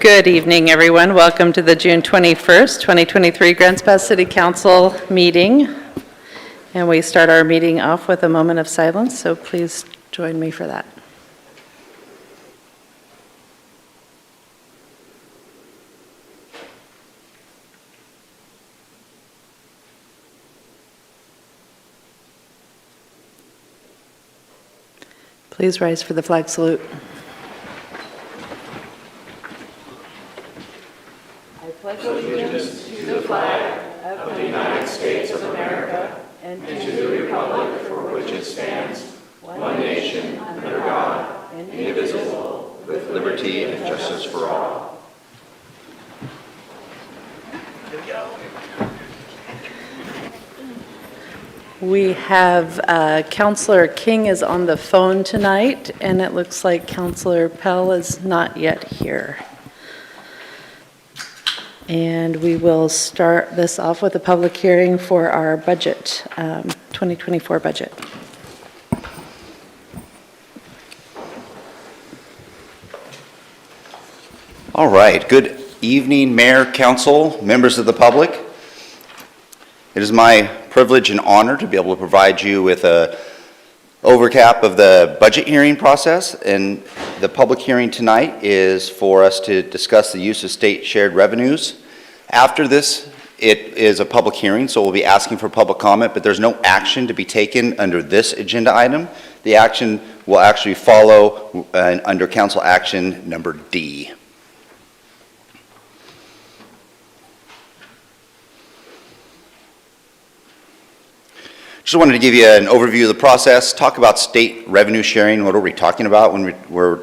Good evening, everyone. Welcome to the June 21st, 2023 Grants Pass City Council meeting. And we start our meeting off with a moment of silence, so please join me for that. Please rise for the flag salute. I pledge allegiance to the flag of the United States of America and to the republic for which it stands, one nation, under God, indivisible, with liberty and justice for all. We have Councilor King is on the phone tonight, and it looks like Councilor Pell is not yet here. And we will start this off with a public hearing for our budget, 2024 budget. All right. Good evening, Mayor, Council, members of the public. It is my privilege and honor to be able to provide you with a overcap of the budget hearing process. And the public hearing tonight is for us to discuss the use of state shared revenues. After this, it is a public hearing, so we'll be asking for public comment, but there's no action to be taken under this agenda item. The action will actually follow under council action number D. Just wanted to give you an overview of the process, talk about state revenue sharing, what are we talking about when we're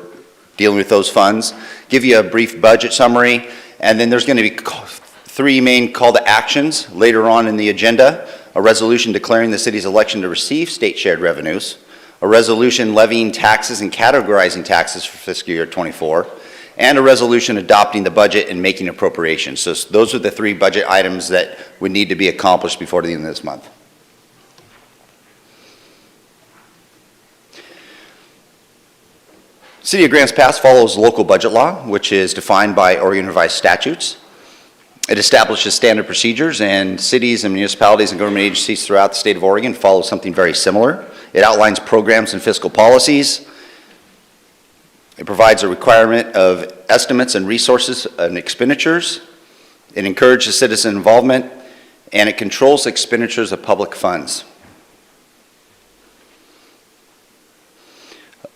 dealing with those funds, give you a brief budget summary, and then there's going to be three main call to actions later on in the agenda: a resolution declaring the city's election to receive state shared revenues, a resolution levying taxes and categorizing taxes for fiscal year 24, and a resolution adopting the budget and making appropriations. So those are the three budget items that would need to be accomplished before the end of this month. City of Grants Pass follows local budget law, which is defined by Oregon revised statutes. It establishes standard procedures, and cities and municipalities and government agencies throughout the state of Oregon follow something very similar. It outlines programs and fiscal policies. It provides a requirement of estimates and resources and expenditures. It encourages citizen involvement, and it controls expenditures of public funds.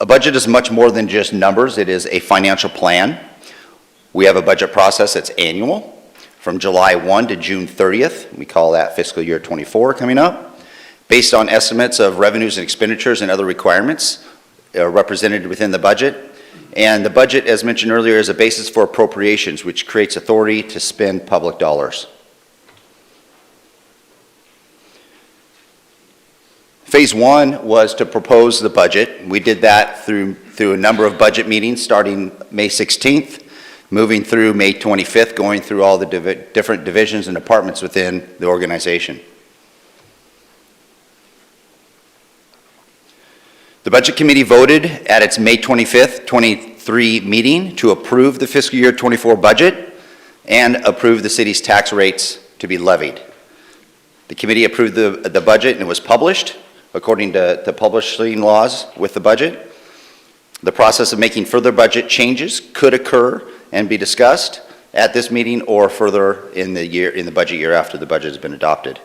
A budget is much more than just numbers. It is a financial plan. We have a budget process that's annual from July 1 to June 30th. We call that fiscal year 24 coming up, based on estimates of revenues and expenditures and other requirements represented within the budget. And the budget, as mentioned earlier, is a basis for appropriations, which creates authority to spend public dollars. Phase one was to propose the budget. We did that through a number of budget meetings starting May 16th, moving through May 25th, going through all the different divisions and departments within the organization. The Budget Committee voted at its May 25th, 23 meeting to approve the fiscal year 24 budget and approve the city's tax rates to be levied. The committee approved the budget, and it was published according to the publishing laws with the budget. The process of making further budget changes could occur and be discussed at this meeting or further in the budget year after the budget has been adopted.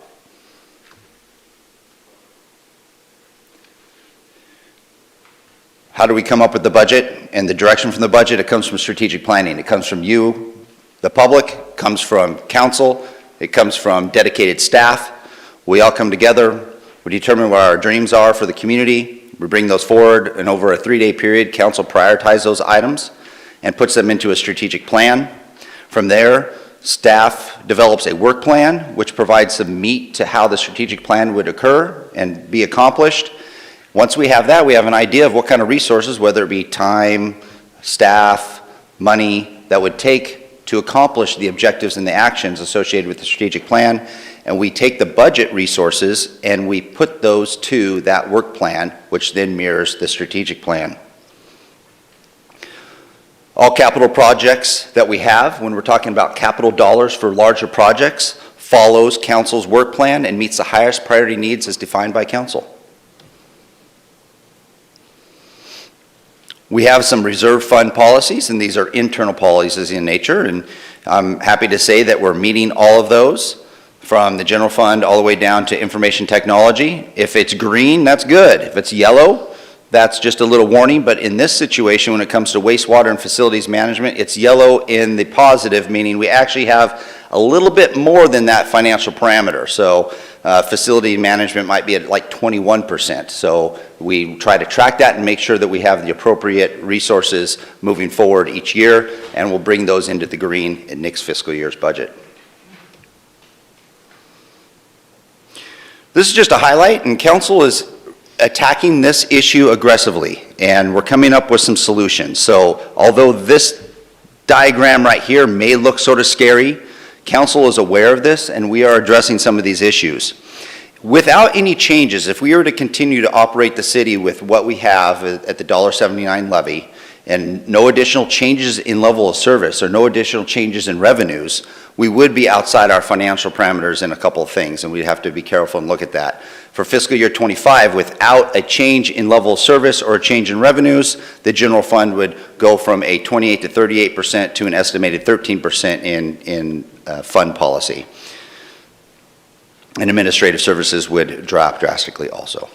How do we come up with the budget and the direction from the budget? It comes from strategic planning. It comes from you, the public, it comes from council, it comes from dedicated staff. We all come together. We determine what our dreams are for the community. We bring those forward, and over a 3-day period, council prioritizes those items and puts them into a strategic plan. From there, staff develops a work plan, which provides some meat to how the strategic plan would occur and be accomplished. Once we have that, we have an idea of what kind of resources, whether it be time, staff, money, that would take to accomplish the objectives and the actions associated with the strategic plan. And we take the budget resources and we put those to that work plan, which then mirrors the strategic plan. All capital projects that we have, when we're talking about capital dollars for larger projects, follows council's work plan and meets the highest priority needs as defined by council. We have some reserve fund policies, and these are internal policies in nature, and I'm happy to say that we're meeting all of those, from the general fund all the way down to information technology. If it's green, that's good. If it's yellow, that's just a little warning, but in this situation, when it comes to wastewater and facilities management, it's yellow in the positive, meaning we actually have a little bit more than that financial parameter. So facility management might be at like 21%. So we try to track that and make sure that we have the appropriate resources moving forward each year, and we'll bring those into the green in next fiscal year's budget. This is just a highlight, and council is attacking this issue aggressively, and we're coming up with some solutions. So although this diagram right here may look sort of scary, council is aware of this, and we are addressing some of these issues. Without any changes, if we were to continue to operate the city with what we have at the $1.79 levy, and no additional changes in level of service or no additional changes in revenues, we would be outside our financial parameters in a couple of things, and we'd have to be careful and look at that. For fiscal year 25, without a change in level of service or a change in revenues, the general fund would go from a 28 to 38% to an estimated 13% in fund policy. And administrative services would drop drastically also.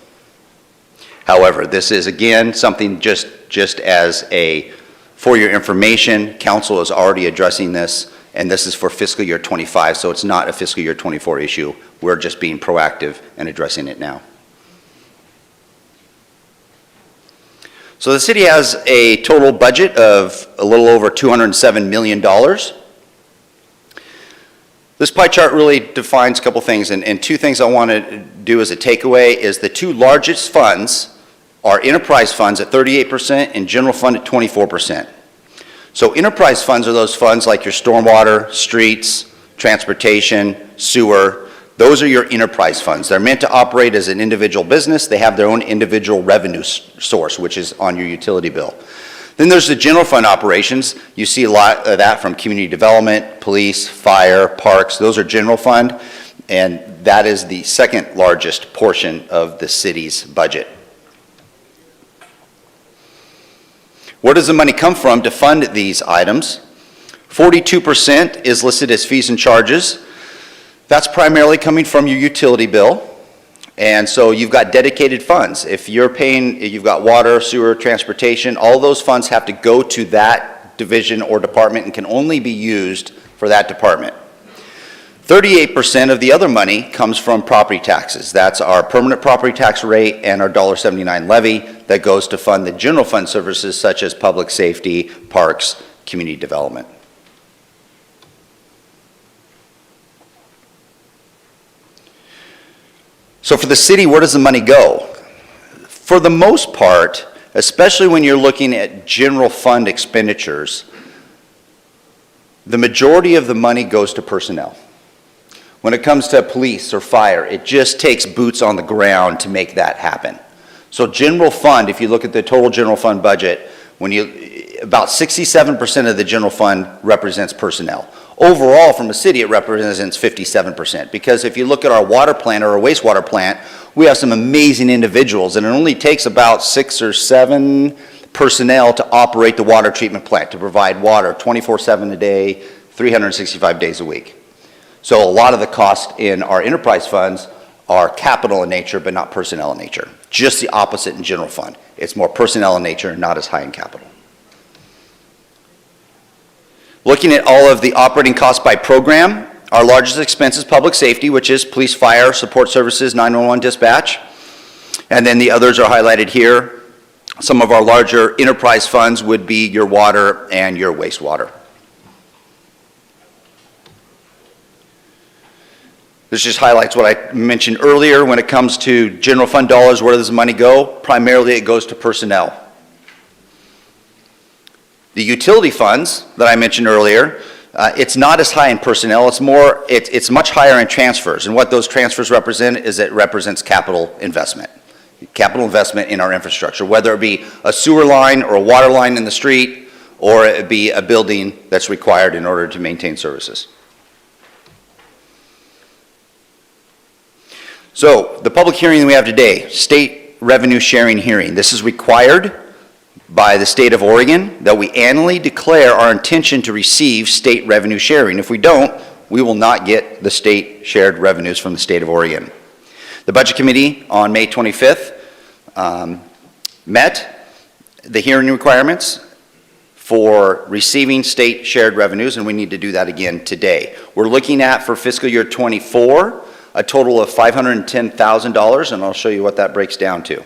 However, this is again something just as a for your information, council is already addressing this, and this is for fiscal year 25, so it's not a fiscal year 24 issue. We're just being proactive and addressing it now. So the city has a total budget of a little over $207 million. This pie chart really defines a couple things, and two things I want to do as a takeaway is the two largest funds are enterprise funds at 38% and general fund at 24%. So enterprise funds are those funds like your stormwater, streets, transportation, sewer. Those are your enterprise funds. They're meant to operate as an individual business. They have their own individual revenue source, which is on your utility bill. Then there's the general fund operations. You see a lot of that from community development, police, fire, parks. Those are general fund, and that is the second largest portion of the city's budget. Where does the money come from to fund these items? 42% is listed as fees and charges. That's primarily coming from your utility bill. And so you've got dedicated funds. If you're paying, you've got water, sewer, transportation, all those funds have to go to that division or department and can only be used for that department. 38% of the other money comes from property taxes. That's our permanent property tax rate and our $1.79 levy that goes to fund the general fund services such as public safety, parks, community development. So for the city, where does the money go? For the most part, especially when you're looking at general fund expenditures, the majority of the money goes to personnel. When it comes to police or fire, it just takes boots on the ground to make that happen. So general fund, if you look at the total general fund budget, about 67% of the general fund represents personnel. Overall, from a city, it represents 57%, because if you look at our water plant or our wastewater plant, we have some amazing individuals, and it only takes about 6 or 7 personnel to operate the water treatment plant, to provide water 24/7 a day, 365 days a week. So a lot of the costs in our enterprise funds are capital in nature, but not personnel in nature. Just the opposite in general fund. It's more personnel in nature, not as high in capital. Looking at all of the operating costs by program, our largest expense is public safety, which is police, fire, support services, 911 dispatch. And then the others are highlighted here. Some of our larger enterprise funds would be your water and your wastewater. This just highlights what I mentioned earlier. When it comes to general fund dollars, where does the money go? Primarily it goes to personnel. The utility funds that I mentioned earlier, it's not as high in personnel, it's much higher in transfers. And what those transfers represent is it represents capital investment in our infrastructure, whether it be a sewer line or a water line in the street, or it be a building that's required in order to maintain services. So the public hearing that we have today, state revenue sharing hearing, this is required by the state of Oregon that we annually declare our intention to receive state revenue sharing. If we don't, we will not get the state shared revenues from the state of Oregon. The Budget Committee on May 25th met the hearing requirements for receiving state shared revenues, and we need to do that again today. We're looking at, for fiscal year 24, a total of $510,000, and I'll show you what that breaks down to.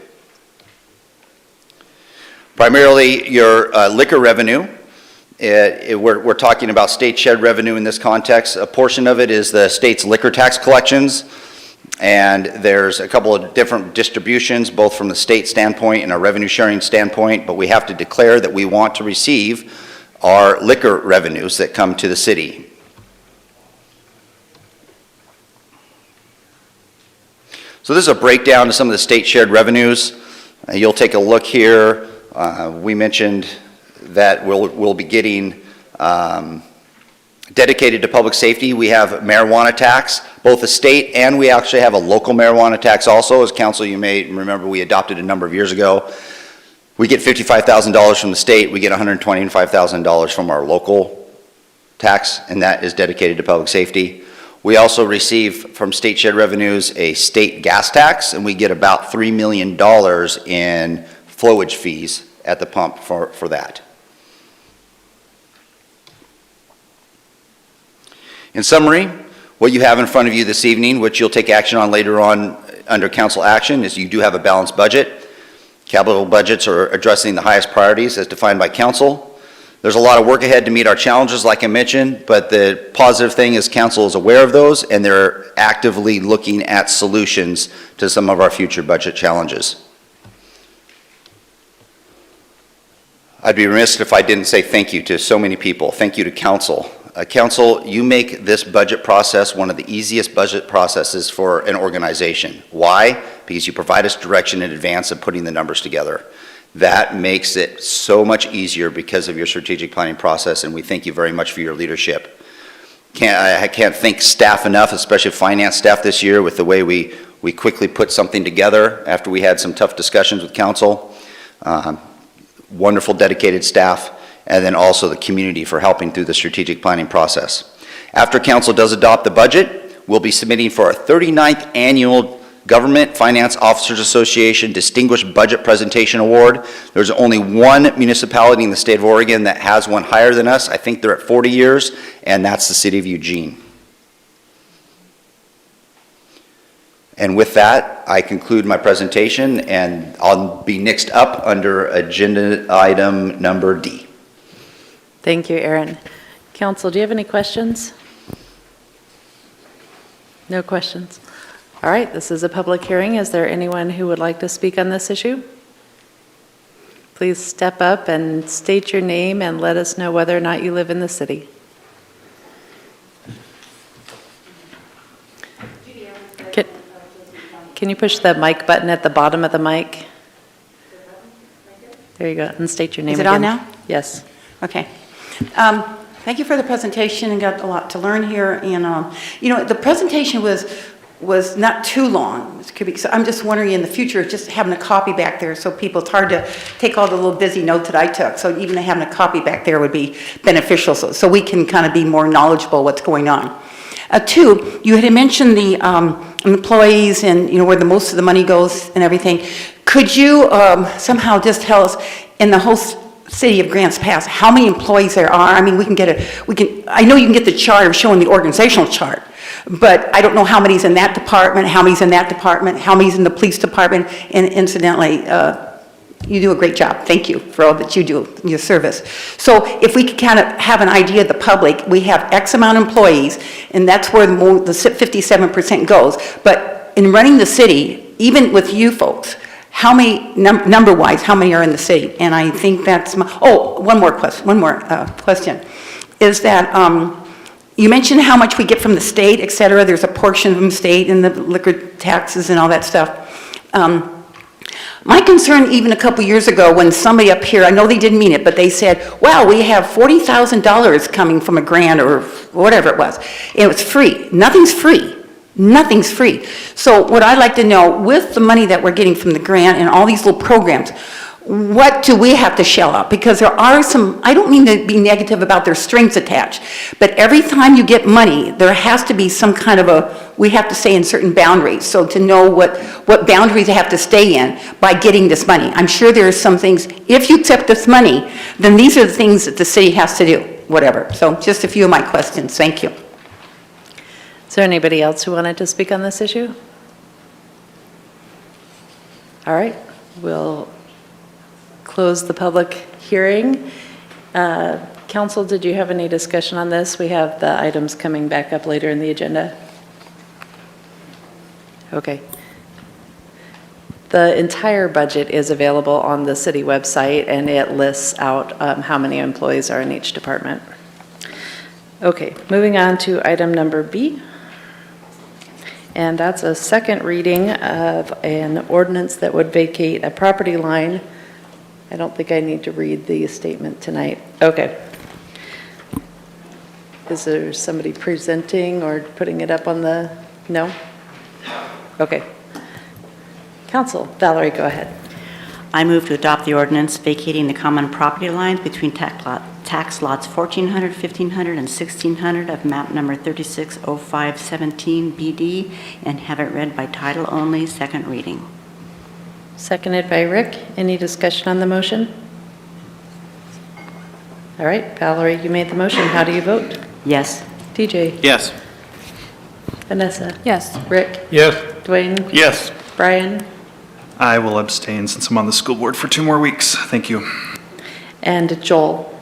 Primarily your liquor revenue. We're talking about state shared revenue in this context. A portion of it is the state's liquor tax collections, and there's a couple of different distributions, both from the state standpoint and a revenue sharing standpoint, but we have to declare that we want to receive our liquor revenues that come to the city. So this is a breakdown of some of the state shared revenues. You'll take a look here. We mentioned that we'll be getting dedicated to public safety. We have marijuana tax, both the state, and we actually have a local marijuana tax also. As council, you may remember we adopted a number of years ago. We get $55,000 from the state. We get $125,000 from our local tax, and that is dedicated to public safety. We also receive from state shared revenues a state gas tax, and we get about $3 million in flowage fees at the pump for that. In summary, what you have in front of you this evening, which you'll take action on later on under council action, is you do have a balanced budget. Capital budgets are addressing the highest priorities as defined by council. There's a lot of work ahead to meet our challenges, like I mentioned, but the positive thing is council is aware of those, and they're actively looking at solutions to some of our future budget challenges. I'd be remiss if I didn't say thank you to so many people. Thank you to council. Council, you make this budget process one of the easiest budget processes for an organization. Why? Because you provide us direction in advance of putting the numbers together. That makes it so much easier because of your strategic planning process, and we thank you very much for your leadership. I can't thank staff enough, especially finance staff this year, with the way we quickly put something together after we had some tough discussions with council. Wonderful dedicated staff, and then also the community for helping through the strategic planning process. After council does adopt the budget, we'll be submitting for our 39th annual Government Finance Officers Association Distinguished Budget Presentation Award. There's only one municipality in the state of Oregon that has one higher than us. I think they're at 40 years, and that's the city of Eugene. And with that, I conclude my presentation, and I'll be next up under agenda item number D. Thank you, Aaron. Council, do you have any questions? No questions. All right, this is a public hearing. Is there anyone who would like to speak on this issue? Please step up and state your name and let us know whether or not you live in the city. Can you push the mic button at the bottom of the mic? There you go, and state your name again. Is it on now? Yes. Okay. Thank you for the presentation, and got a lot to learn here. And you know, the presentation was not too long. So I'm just wondering in the future, just having a copy back there, so people, it's hard to take all the little busy notes that I took. So even having a copy back there would be beneficial, so we can kind of be more knowledgeable what's going on. Two, you had mentioned the employees and, you know, where the most of the money goes and everything. Could you somehow just tell us in the whole city of Grants Pass how many employees there are? I mean, I know you can get the chart of showing the organizational chart, but I don't know how many's in that department, how many's in that department, how many's in the police department, and incidentally, you do a great job. Thank you for all that you do, your service. So if we could kind of have an idea of the public, we have X amount of employees, and that's where the 57% goes. But in running the city, even with you folks, how many, number-wise, how many are in the city? And I think that's one more question, is that you mentioned how much we get from the state, et cetera. There's a portion from the state and the liquor taxes and all that stuff. My concern even a couple years ago when somebody up here, I know they didn't mean it, but they said, wow, we have $40,000 coming from a grant or whatever it was. It was free. Nothing's free. Nothing's free. So what I'd like to know, with the money that we're getting from the grant and all these little programs, what do we have to shell out? Because there are some, I don't mean to be negative about their strings attached, but every time you get money, there has to be some kind of a, we have to stay in certain boundaries. So to know what boundaries they have to stay in by getting this money. I'm sure there are some things, if you accept this money, then these are the things that the city has to do, whatever. So just a few of my questions. Thank you. Is there anybody else who wanted to speak on this issue? All right, we'll close the public hearing. Council, did you have any discussion on this? We have the items coming back up later in the agenda. Okay. The entire budget is available on the city website, and it lists out how many employees are in each department. Okay, moving on to item number B. And that's a second reading of an ordinance that would vacate a property line. I don't think I need to read the statement tonight. Okay. Is there somebody presenting or putting it up on the, no? Okay. Council, Valerie, go ahead. I move to adopt the ordinance vacating the common property lines between tax lots 1400, 1500, and 1600 of map number 360517 BD and have it read by title only, second reading. Seconded by Rick. Any discussion on the motion? All right, Valerie, you made the motion. How do you vote? Yes. TJ? Yes. Vanessa? Yes. Rick? Yes. Dwayne? Yes. Brian? I will abstain since I'm on the school board for 2 more weeks. Thank you. And Joel?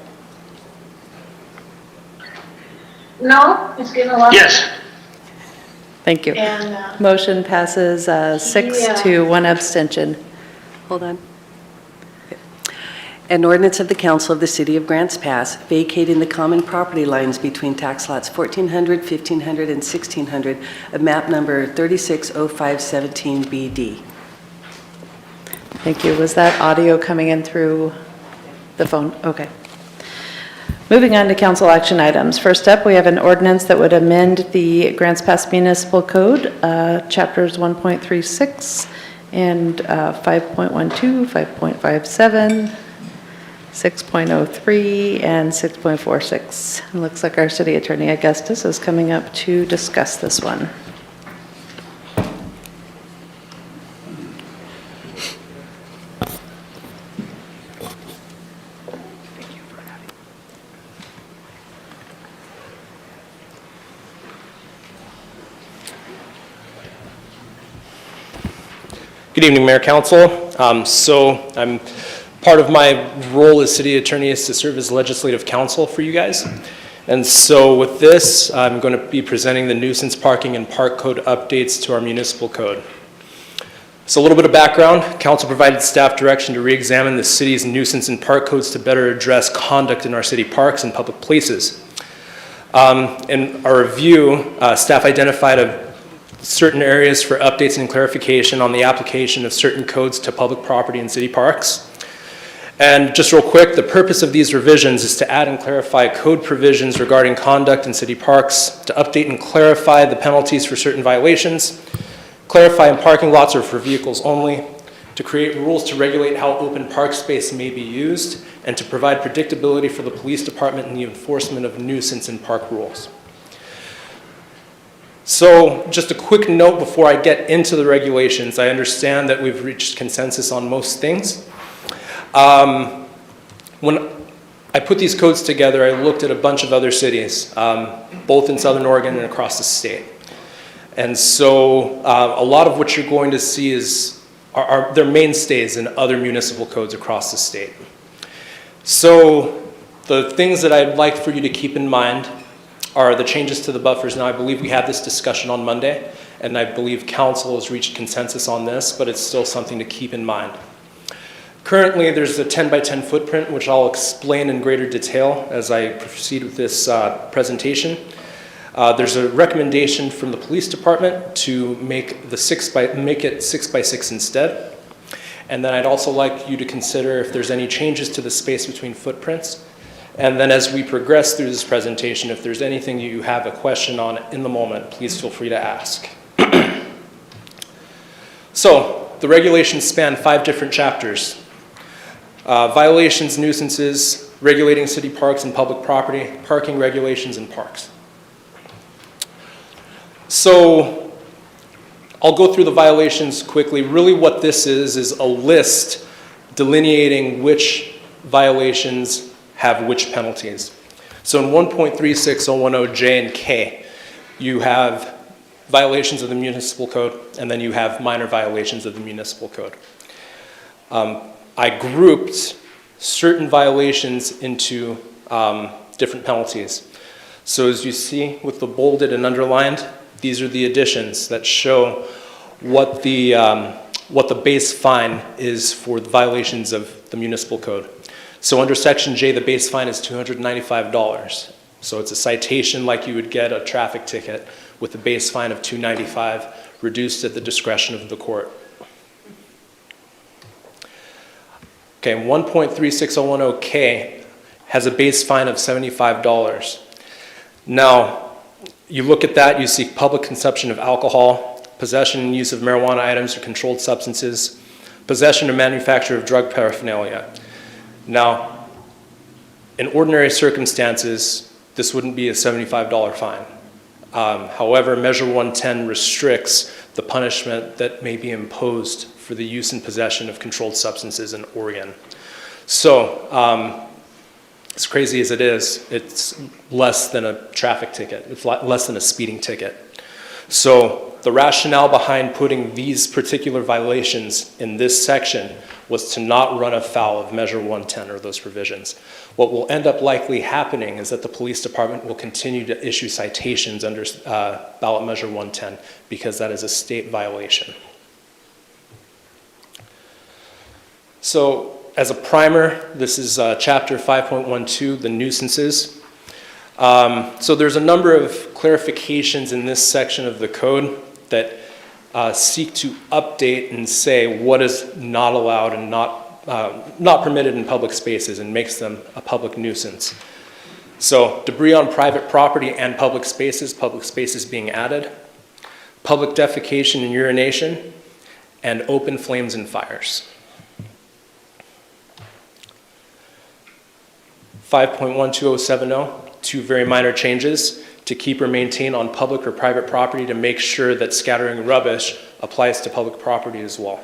No, it's getting a lot. Yes. Thank you. And, Motion passes 6 to 1 abstention. Hold on. An ordinance of the Council of the City of Grants Pass vacating the common property lines between tax lots 1400, 1500, and 1600 of map number 360517 BD. Thank you. Was that audio coming in through the phone? Okay. Moving on to council action items. First up, we have an ordinance that would amend the Grants Pass Municipal Code, chapters 1.36 and 5.12, 5.57, 6.03, and 6.46. It looks like our city attorney, Augustus, is coming up to discuss this one. Good evening, Mayor Council. I'm part of my role as city attorney is to serve as legislative counsel for you guys. And so with this, I'm going to be presenting the nuisance parking and park code updates to our municipal code. So a little bit of background. Council provided staff direction to re-examine the city's nuisance and park codes to better address conduct in our city parks and public places. In our review, staff identified certain areas for updates and clarification on the application of certain codes to public property and city parks. And just real quick, the purpose of these revisions is to add and clarify code provisions regarding conduct in city parks, to update and clarify the penalties for certain violations, clarify in parking lots or for vehicles only, to create rules to regulate how open park space may be used, and to provide predictability for the police department in the enforcement of nuisance and park rules. So just a quick note before I get into the regulations. I understand that we've reached consensus on most things. When I put these codes together, I looked at a bunch of other cities, both in Southern Oregon and across the state. And so a lot of what you're going to see are their mainstays in other municipal codes across the state. So the things that I'd like for you to keep in mind are the changes to the buffers. Now, I believe we had this discussion on Monday, and I believe council has reached consensus on this, but it's still something to keep in mind. Currently, there's a 10 by 10 footprint, which I'll explain in greater detail as I proceed with this presentation. There's a recommendation from the police department to make it 6 by 6 instead. And then I'd also like you to consider if there's any changes to the space between footprints. And then as we progress through this presentation, if there's anything you have a question on in the moment, please feel free to ask. So the regulations span 5 different chapters. Violations, nuisances, regulating city parks and public property, parking regulations, and parks. So I'll go through the violations quickly. Really what this is a list delineating which violations have which penalties. So in 1.36010 J and K, you have violations of the municipal code, and then you have minor violations of the municipal code. I grouped certain violations into different penalties. So as you see with the bolded and underlined, these are the additions that show what the base fine is for the violations of the municipal code. So under section J, the base fine is $295. So it's a citation like you would get a traffic ticket with a base fine of $295, reduced at the discretion of the court. Okay, 1.36010K has a base fine of $75. Now, you look at that, you see public consumption of alcohol, possession and use of marijuana items or controlled substances, possession or manufacture of drug paraphernalia. Now, in ordinary circumstances, this wouldn't be a $75 fine. However, Measure 110 restricts the punishment that may be imposed for the use and possession of controlled substances in Oregon. So, as crazy as it is, it's less than a traffic ticket. It's less than a speeding ticket. So the rationale behind putting these particular violations in this section was to not run afoul of Measure 110 or those provisions. What will end up likely happening is that the police department will continue to issue citations under ballot Measure 110 because that is a state violation. So as a primer, this is chapter 5.12, the nuisances. So there's a number of clarifications in this section of the code that seek to update and say what is not allowed and not permitted in public spaces and makes them a public nuisance. So debris on private property and public spaces being added, public defecation and urination, and open flames and fires. 5.12070, 2 very minor changes to keep or maintain on public or private property to make sure that scattering rubbish applies to public property as well.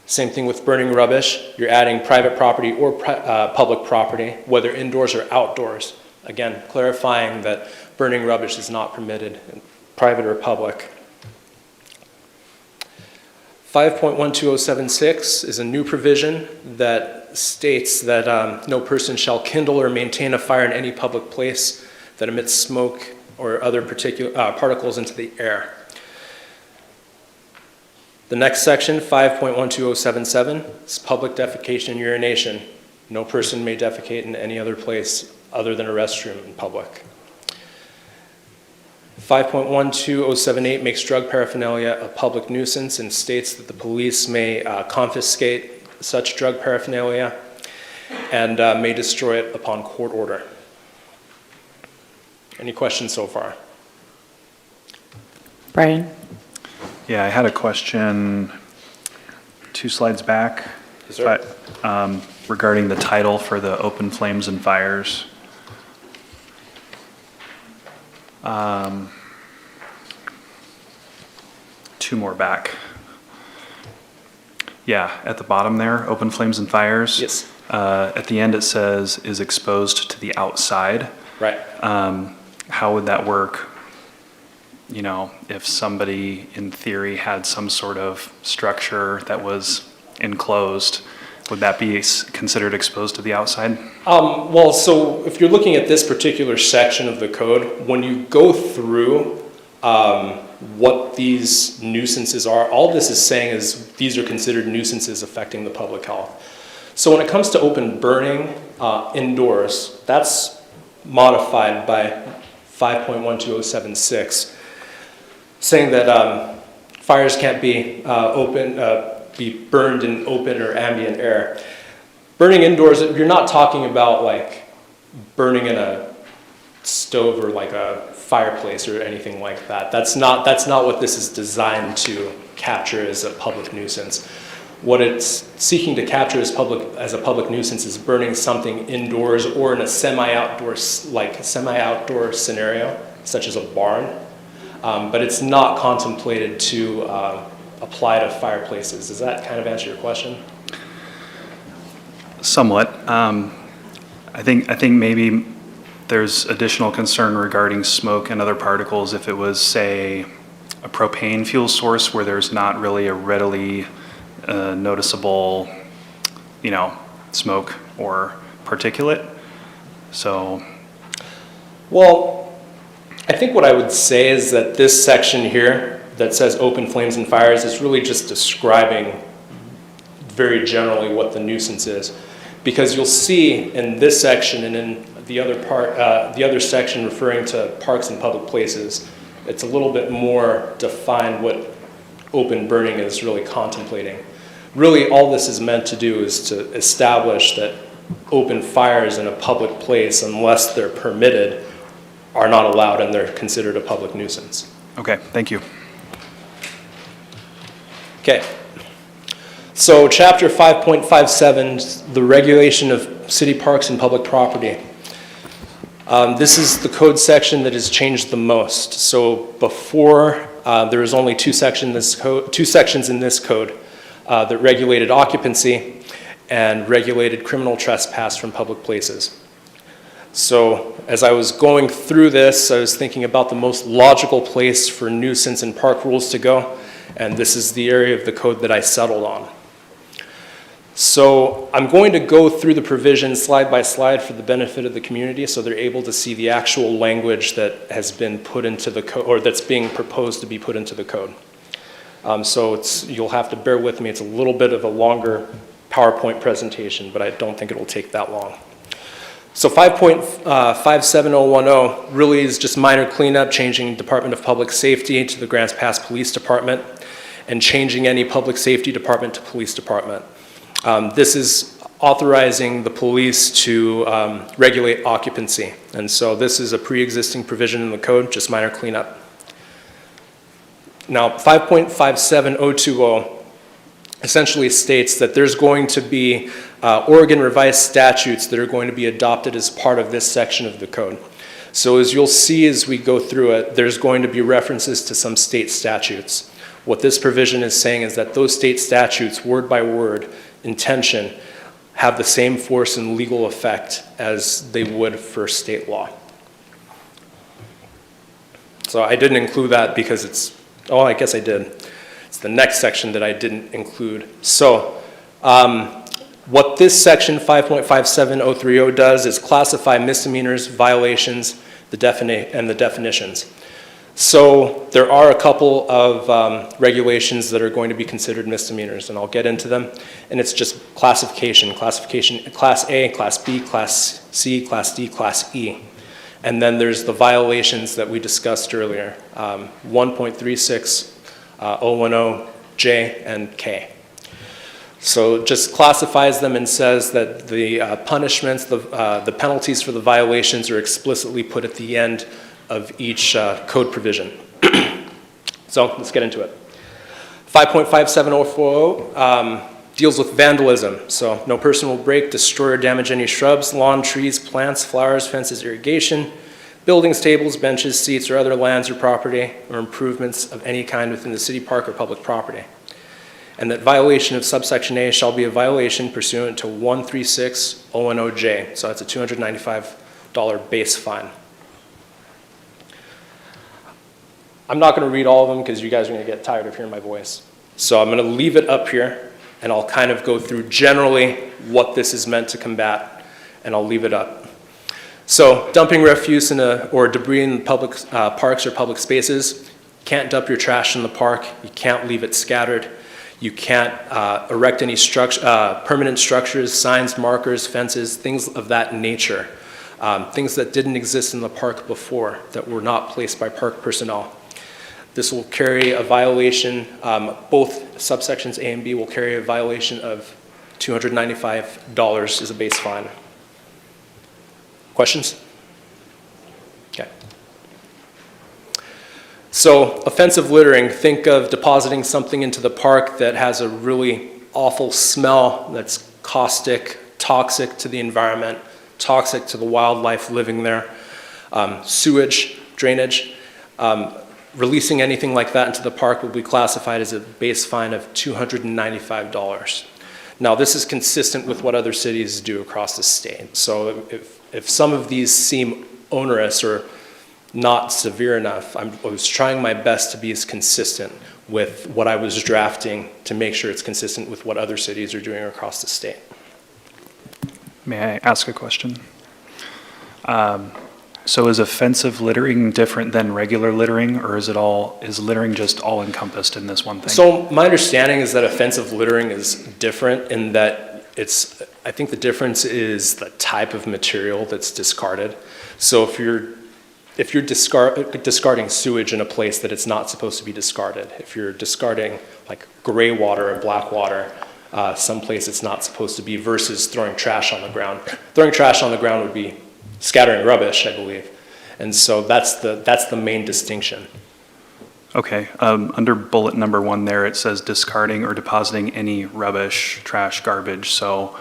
Same thing with burning rubbish. You're adding private property or public property, whether indoors or outdoors. Again, clarifying that burning rubbish is not permitted in private or public. 5.12076 is a new provision that states that no person shall kindle or maintain a fire in any public place that emits smoke or other particular particles into the air. The next section, 5.12077, is public defecation and urination. No person may defecate in any other place other than a restroom in public. 5.12078 makes drug paraphernalia a public nuisance and states that the police may confiscate such drug paraphernalia and may destroy it upon court order. Any questions so far? Brian? Yeah, I had a question 2 slides back. Yes, sir. Regarding the title for the open flames and fires. 2 more back. Yeah, at the bottom there, open flames and fires. Yes. At the end it says is exposed to the outside. Right. How would that work? You know, if somebody in theory had some sort of structure that was enclosed, would that be considered exposed to the outside? Well, so if you're looking at this particular section of the code, when you go through what these nuisances are, all this is saying is these are considered nuisances affecting the public health. So when it comes to open burning indoors, that's modified by 5.12076, saying that fires can't be be burned in open or ambient air. Burning indoors, you're not talking about like burning in a stove or like a fireplace or anything like that. That's not what this is designed to capture as a public nuisance. What it's seeking to capture as a public nuisance is burning something indoors or in a semi-outdoor scenario, such as a barn. But it's not contemplated to apply to fireplaces. Does that kind of answer your question? Somewhat. I think maybe there's additional concern regarding smoke and other particles if it was, say, a propane fuel source where there's not really a readily noticeable, smoke or particulate. So, well, I think what I would say is that this section here that says open flames and fires is really just describing very generally what the nuisance is. Because you'll see in this section and in the other section referring to parks and public places, it's a little bit more defined what open burning is really contemplating. Really, all this is meant to do is to establish that open fires in a public place, unless they're permitted, are not allowed and they're considered a public nuisance. okay, thank you. Okay. So chapter 5.57, the regulation of city parks and public property. This is the code section that has changed the most. So before, there was only two sections in this code that regulated occupancy and regulated criminal trespass from public places. So as I was going through this, I was thinking about the most logical place for nuisance and park rules to go, and this is the area of the code that I settled on. So I'm going to go through the provisions slide by slide for the benefit of the community so they're able to see the actual language that has been put into the code, or that's being proposed to be put into the code. So you'll have to bear with me. It's a little bit of a longer PowerPoint presentation, but I don't think it will take that long. So 5.57010 really is just minor cleanup, changing Department of Public Safety to the Grants Pass Police Department and changing any public safety department to police department. This is authorizing the police to regulate occupancy. And so this is a pre-existing provision in the code, just minor cleanup. Now 5.57020 essentially states that there's going to be Oregon revised statutes that are going to be adopted as part of this section of the code. So as you'll see as we go through it, there's going to be references to some state statutes. What this provision is saying is that those state statutes, word by word, intention, have the same force and legal effect as they would for state law. So I didn't include that because it's, oh, I guess I did. It's the next section that I didn't include. So what this section 5.57030 does is classify misdemeanors, violations, and the definitions. So there are a couple of regulations that are going to be considered misdemeanors, and I'll get into them. And it's just classification, Class A, Class B, Class C, Class D, Class E. And then there's the violations that we discussed earlier, 1.36, 010J, and K. So it just classifies them and says that the punishments, the penalties for the violations are explicitly put at the end of each code provision. So let's get into it. 5.57040 deals with vandalism. So no person will break, destroy, or damage any shrubs, lawn, trees, plants, flowers, fences, irrigation, buildings, tables, benches, seats, or other lands or property or improvements of any kind within the city park or public property. And that violation of subsection A shall be a violation pursuant to 136.010J. So that's a $295 base fine. I'm not going to read all of them because you guys are going to get tired of hearing my voice. So I'm going to leave it up here, and I'll kind of go through generally what this is meant to combat, and I'll leave it up. So dumping refuse or debris in public parks or public spaces. You can't dump your trash in the park. You can't leave it scattered. You can't erect any permanent structures, signs, markers, fences, things of that nature. Things that didn't exist in the park before that were not placed by park personnel. This will carry a violation, both subsections A and B will carry a violation of $295 as a base fine. Questions? Okay. So offensive littering, think of depositing something into the park that has a really awful smell that's caustic, toxic to the environment, toxic to the wildlife living there, sewage, drainage. Releasing anything like that into the park will be classified as a base fine of $295. Now, this is consistent with what other cities do across the state. So if some of these seem onerous or not severe enough, I was trying my best to be as consistent with what I was drafting to make sure it's consistent with what other cities are doing across the state. May I ask a question? So is offensive littering different than regular littering, or is littering just all encompassed in this one thing? So my understanding is that offensive littering is different in that I think the difference is the type of material that's discarded. So if you're discarding sewage in a place that it's not supposed to be discarded, if you're discarding like gray water or black water, someplace it's not supposed to be, versus throwing trash on the ground. Throwing trash on the ground would be scattering rubbish, I believe. And so that's the main distinction. Okay, under bullet number 1 there, it says discarding or depositing any rubbish, trash, garbage, so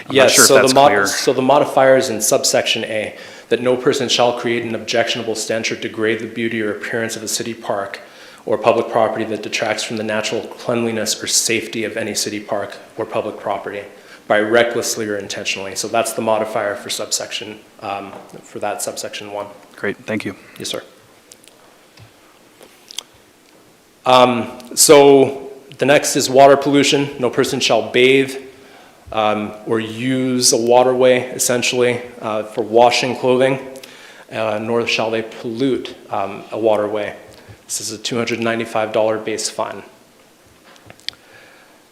I'm not sure if that's clear. So the modifiers in subsection A, that no person shall create an objectionable stench or degrade the beauty or appearance of a city park or public property that detracts from the natural cleanliness or safety of any city park or public property by recklessly or intentionally. So that's the modifier for subsection, for that subsection 1. Great, thank you. Yes, sir. So the next is water pollution. No person shall bathe or use a waterway, essentially, for washing clothing, nor shall they pollute a waterway. This is a $295 base fine.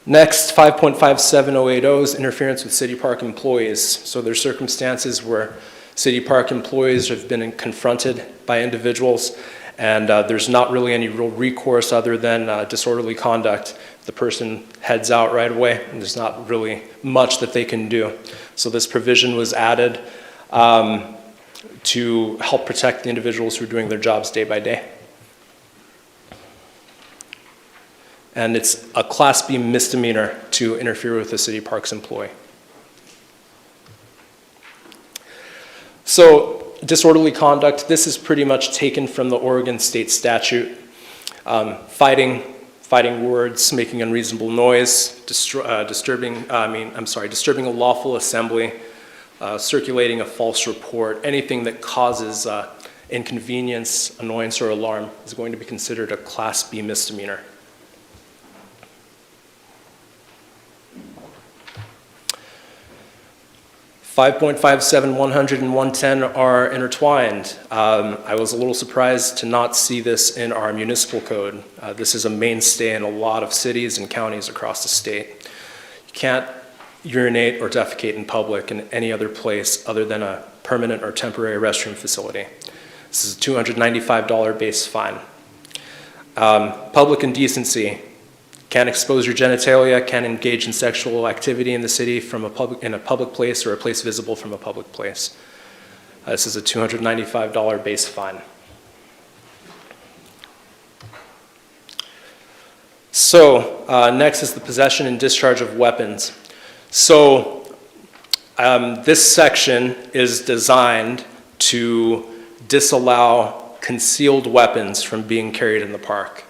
Next, 5.57080 is interference with city park employees. So there's circumstances where city park employees have been confronted by individuals, and there's not really any real recourse other than disorderly conduct. The person heads out right away, and there's not really much that they can do. So this provision was added to help protect the individuals who are doing their jobs day by day. And it's a Class B misdemeanor to interfere with a city parks employee. So disorderly conduct, this is pretty much taken from the Oregon state statute. Fighting words, making unreasonable noise, disturbing a lawful assembly, circulating a false report, anything that causes inconvenience, annoyance, or alarm is going to be considered a Class B misdemeanor. .57, 100, and 110 are intertwined. I was a little surprised to not see this in our municipal code. This is a mainstay in a lot of cities and counties across the state. You can't urinate or defecate in public in any other place other than a permanent or temporary restroom facility. This is a $295 base fine. Public indecency. Can't expose your genitalia, can't engage in sexual activity in the city in a public place or a place visible from a public place. This is a $295 base fine. So next is the possession and discharge of weapons. So this section is designed to disallow concealed weapons from being carried in the park.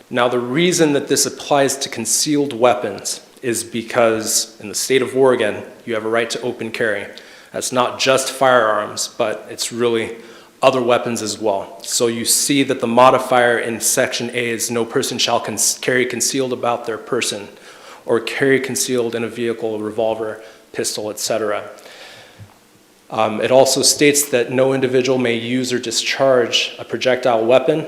Now, the reason that this applies to concealed weapons is because in the state of Oregon, you have a right to open carry. That's not just firearms, but it's really other weapons as well. So you see that the modifier in Section A is no person shall carry concealed about their person or carry concealed in a vehicle, a revolver, pistol, etc. It also states that no individual may use or discharge a projectile weapon.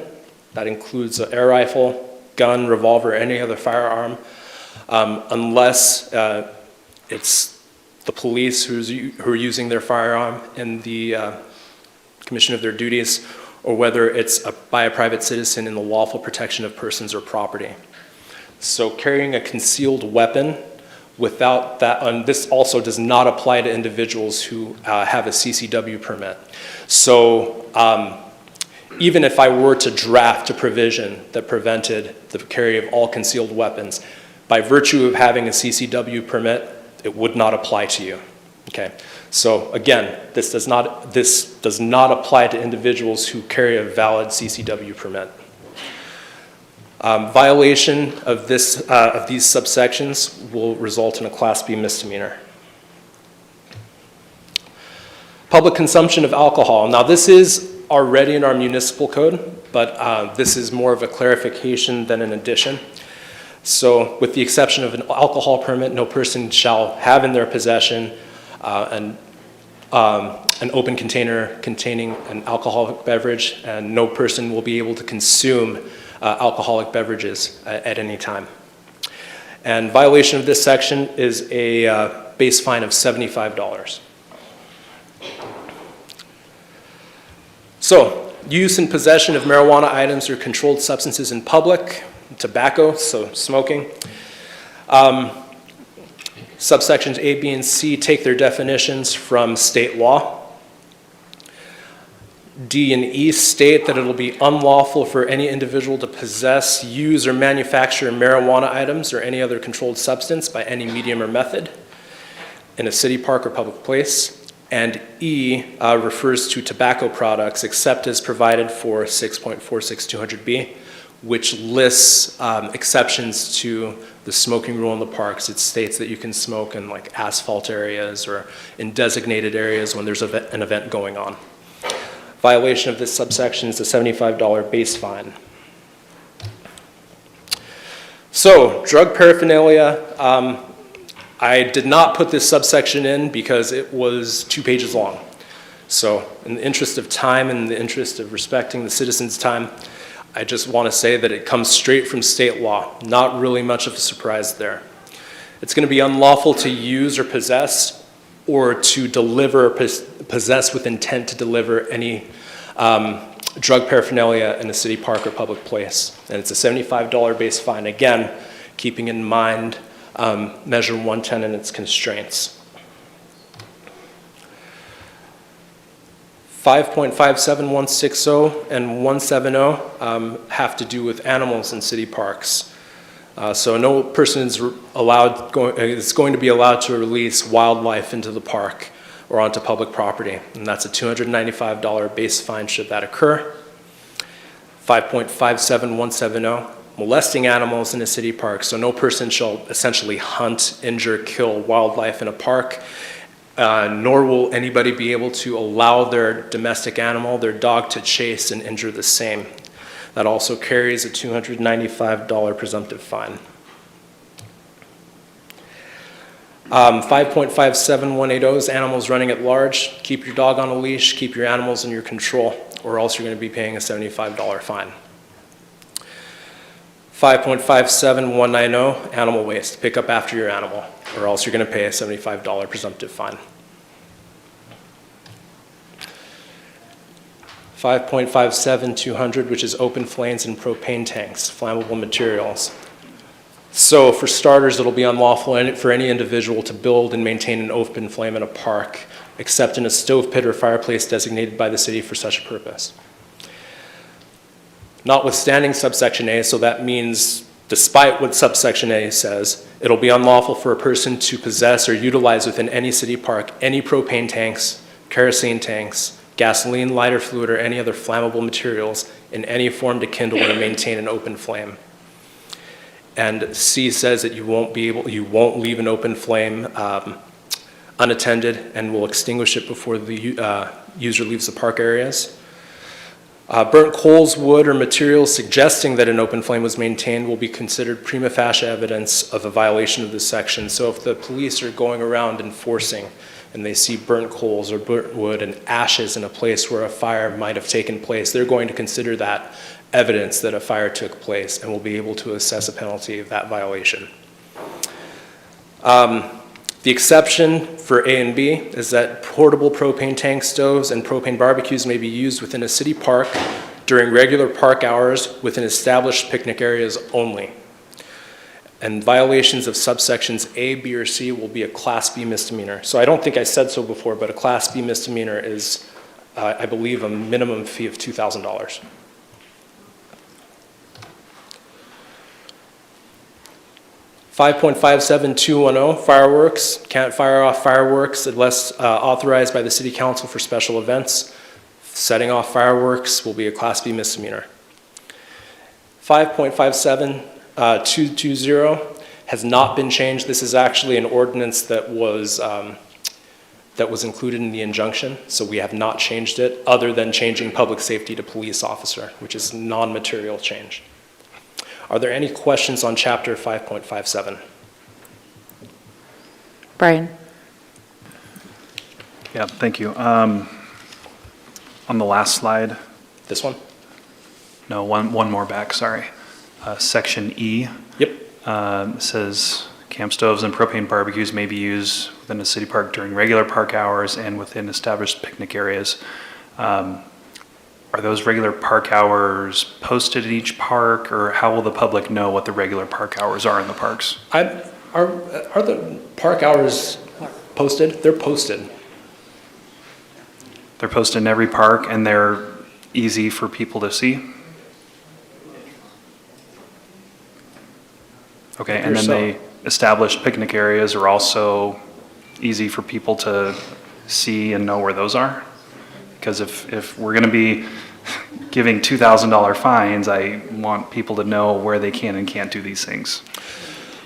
That includes an air rifle, gun, revolver, any other firearm, unless it's the police who are using their firearm in the commission of their duties, or whether it's by a private citizen in the lawful protection of persons or property. So carrying a concealed weapon without that, this also does not apply to individuals who have a CCW permit. So even if I were to draft a provision that prevented the carry of all concealed weapons, by virtue of having a CCW permit, it would not apply to you. Okay. So again, this does not apply to individuals who carry a valid CCW permit. Violation of these subsections will result in a Class B misdemeanor. Public consumption of alcohol. Now this is already in our municipal code, but this is more of a clarification than an addition. So with the exception of an alcohol permit, no person shall have in their possession an open container containing an alcoholic beverage, and no person will be able to consume alcoholic beverages at any time. And violation of this section is a base fine of $75. So, use and possession of marijuana items or controlled substances in public, tobacco, so smoking. Subsections A, B, and C take their definitions from state law. D and E state that it will be unlawful for any individual to possess, use, or manufacture marijuana items or any other controlled substance by any medium or method in a city, park, or public place. And E refers to tobacco products except as provided for 6.46200B, which lists exceptions to the smoking rule in the parks. It states that you can smoke in like asphalt areas or in designated areas when there's an event going on. Violation of this subsection is a $75 base fine. So, drug paraphernalia. I did not put this subsection in because it was 2 pages long. So, in the interest of time and in the interest of respecting the citizens' time, I just want to say that it comes straight from state law. Not really much of a surprise there. It's going to be unlawful to use or possess, or to deliver or possess with intent to deliver any drug paraphernalia in a city, park, or public place. And it's a $75 base fine. Again, keeping in mind Measure 110 and its constraints. 5.57160 and 170 have to do with animals in city parks. So no person is going to be allowed to release wildlife into the park or onto public property, and that's a $295 base fine should that occur. 5.57170, molesting animals in a city park. So no person shall essentially hunt, injure, kill wildlife in a park, nor will anybody be able to allow their domestic animal, their dog, to chase and injure the same. That also carries a $295 presumptive fine. 5.57180 is animals running at large. Keep your dog on a leash, keep your animals in your control, or else you're going to be paying a $75 fine. 5.57190, animal waste. Pick up after your animal, or else you're going to pay a $75 presumptive fine. 5.57200, which is open flames and propane tanks, flammable materials. So for starters, it'll be unlawful for any individual to build and maintain an open flame in a park, except in a stove pit or fireplace designated by the city for such a purpose. Notwithstanding subsection A, so that means despite what subsection A says, it'll be unlawful for a person to possess or utilize within any city park any propane tanks, kerosene tanks, gasoline, lighter fluid, or any other flammable materials in any form to kindle or maintain an open flame. And C says that you won't leave an open flame unattended and will extinguish it before the user leaves the park areas. Burnt coals, wood, or materials suggesting that an open flame was maintained will be considered prima facie evidence of a violation of this section. So if the police are going around enforcing and they see burnt coals or burnt wood and ashes in a place where a fire might have taken place, they're going to consider that evidence that a fire took place and will be able to assess a penalty of that violation. The exception for A and B is that portable propane tank stoves and propane barbecues may be used within a city park during regular park hours within established picnic areas only. And violations of subsections A, B, or C will be a Class B misdemeanor. So I don't think I said so before, but a Class B misdemeanor is, I believe, a minimum fee of $2,000. $5.57210, fireworks. Can't fire off fireworks unless authorized by the City Council for special events. Setting off fireworks will be a Class B misdemeanor. 5.57220 has not been changed. This is actually an ordinance that was included in the injunction, so we have not changed it other than changing public safety to police officer, which is non-material change. Are there any questions on chapter 5.57? Brian? Yeah, thank you. On the last slide, This one? no, one more back, sorry. Section E. Yep. Says camp stoves and propane barbecues may be used within a city park during regular park hours and within established picnic areas. Are those regular park hours posted at each park, or how will the public know what the regular park hours are in the parks? Are the park hours posted? They're posted. They're posted in every park and they're easy for people to see? Okay, and then the established picnic areas are also easy for people to see and know where those are? Because if we're gonna be giving $2,000 fines, I want people to know where they can and can't do these things.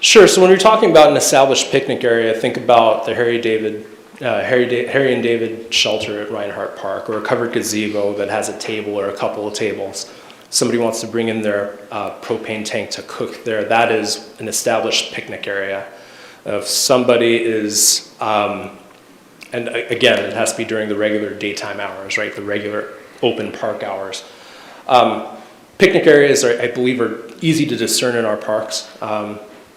Sure, so when you're talking about an established picnic area, think about the Harry and David shelter at Reinhardt Park, or a covered gazebo that has a table or a couple of tables. Somebody wants to bring in their propane tank to cook there. That is an established picnic area. If somebody is, and again, it has to be during the regular daytime hours, right? The regular open park hours. Picnic areas, I believe, are easy to discern in our parks.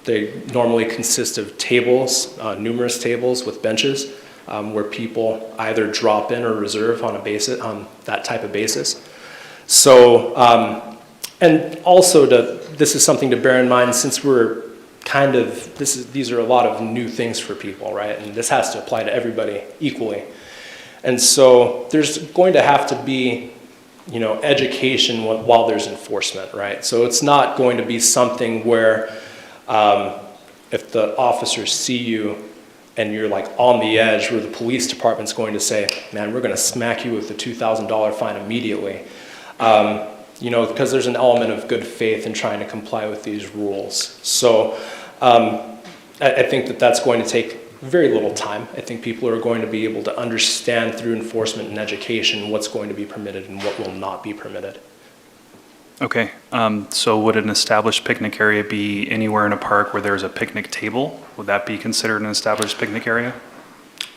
They normally consist of tables, numerous tables with benches, where people either drop in or reserve on that type of basis. So, and also this is something to bear in mind, since we're these are a lot of new things for people, right? And this has to apply to everybody equally. And so there's going to have to be, education while there's enforcement, right? So it's not going to be something where if the officers see you and you're like on the edge, where the police department's going to say, man, we're going to smack you with a $2,000 fine immediately. Because there's an element of good faith in trying to comply with these rules. So I think that's going to take very little time. I think people are going to be able to understand through enforcement and education what's going to be permitted and what will not be permitted. Okay, so would an established picnic area be anywhere in a park where there's a picnic table? Would that be considered an established picnic area?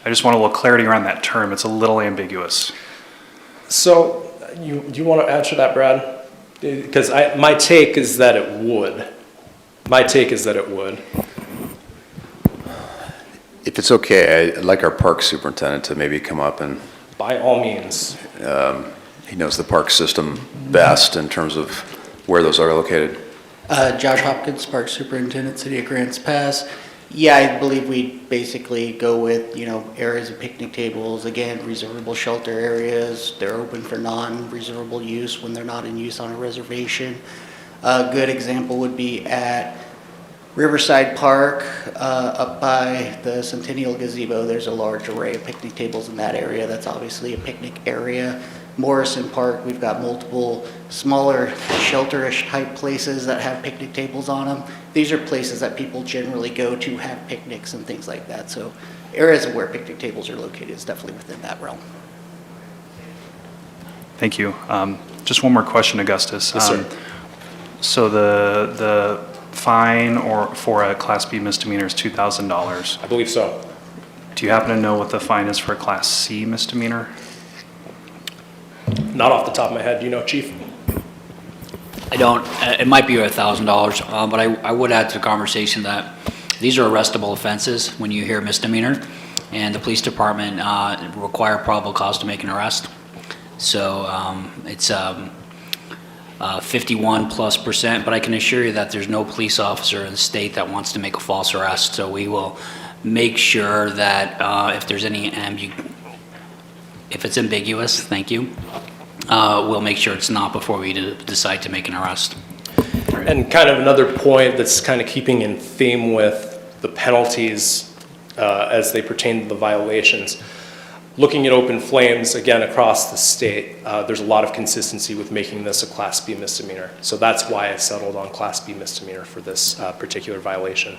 I just want a little clarity around that term. It's a little ambiguous. So do you want to answer that, Brad? Because my take is that it would. If it's okay, I'd like our park superintendent to maybe come up and, By all means. he knows the park system best in terms of where those are located. Josh Hopkins, Park Superintendent, City of Grants Pass. Yeah, I believe we basically go with, areas of picnic tables, again, reservable shelter areas. They're open for non-reservable use when they're not in use on a reservation. A good example would be at Riverside Park, up by the Centennial Gazebo. There's a large array of picnic tables in that area. That's obviously a picnic area. Morrison Park, we've got multiple smaller shelterish type places that have picnic tables on them. These are places that people generally go to have picnics and things like that. So areas of where picnic tables are located is definitely within that realm. Thank you. Just one more question, Augustus. Yes, sir. So the fine for a Class B misdemeanor is $2,000. I believe so. Do you happen to know what the fine is for a Class C misdemeanor? Not off the top of my head. Do you know, Chief? I don't. It might be $1,000, but I would add to the conversation that These are arrestable offenses when you hear misdemeanor, and the police department require probable cause to make an arrest. So it's 51+%, but I can assure you that there's no police officer in the state that wants to make a false arrest. So we will make sure that if there's any if it's ambiguous, thank you, we'll make sure it's not before we decide to make an arrest. And kind of another point that's kind of keeping in theme with the penalties as they pertain to the violations. Looking at open flames, again, across the state, there's a lot of consistency with making this a Class B misdemeanor. So that's why I settled on Class B misdemeanor for this particular violation.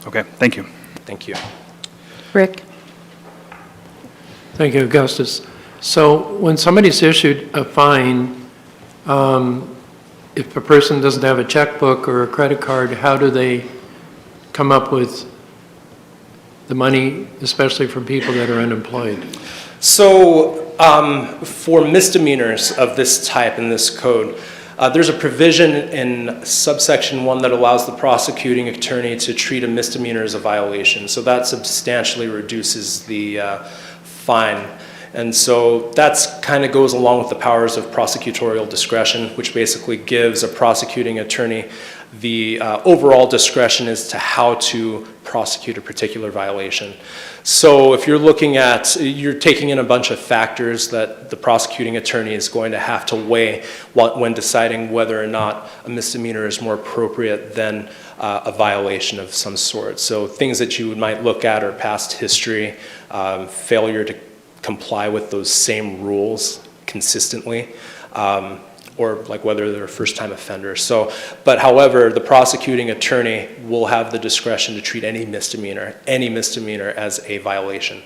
Okay, thank you. Thank you. Rick? Thank you, Augustus. So when somebody's issued a fine, if a person doesn't have a checkbook or a credit card, how do they come up with the money, especially for people that are unemployed? So for misdemeanors of this type in this code, there's a provision in subsection 1 that allows the prosecuting attorney to treat a misdemeanor as a violation. So that substantially reduces the fine. And so that's kind of goes along with the powers of prosecutorial discretion, which basically gives a prosecuting attorney the overall discretion as to how to prosecute a particular violation. So if you're looking at, you're taking in a bunch of factors that the prosecuting attorney is going to have to weigh when deciding whether or not a misdemeanor is more appropriate than a violation of some sort. So things that you might look at are past history, failure to comply with those same rules consistently, or like whether they're a first-time offender. So, but however, the prosecuting attorney will have the discretion to treat any misdemeanor as a violation.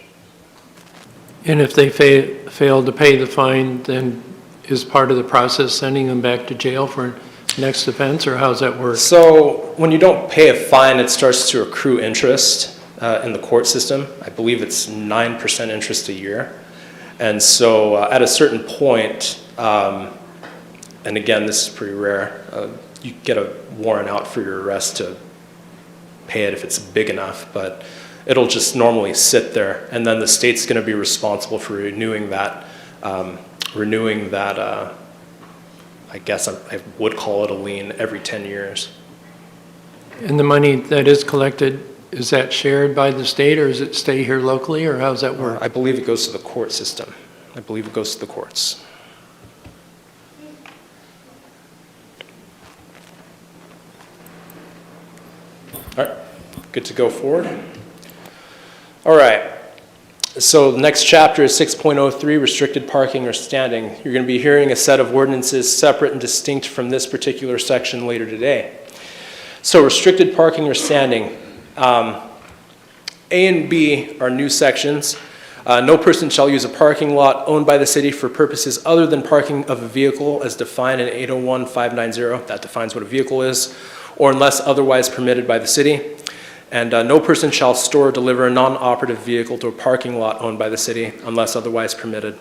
And if they fail to pay the fine, then is part of the process sending them back to jail for next offense, or how does that work? So when you don't pay a fine, it starts to accrue interest in the court system. I believe it's 9% interest a year. And so at a certain point, and again, this is pretty rare, you get a warrant out for your arrest to pay it if it's big enough, but it'll just normally sit there, and then the state's going to be responsible for renewing that, I guess I would call it a lien every 10 years. And the money that is collected, is that shared by the state, or does it stay here locally, or how does that work? I believe it goes to the court system. I believe it goes to the courts. All right, good to go forward. All right, so the next chapter is 6.03, restricted parking or standing. You're going to be hearing a set of ordinances separate and distinct from this particular section later today. So restricted parking or standing. A and B are new sections. No person shall use a parking lot owned by the city for purposes other than parking of a vehicle as defined in 801-590. That defines what a vehicle is, or unless otherwise permitted by the city. And no person shall store or deliver a non-operative vehicle to a parking lot owned by the city unless otherwise permitted.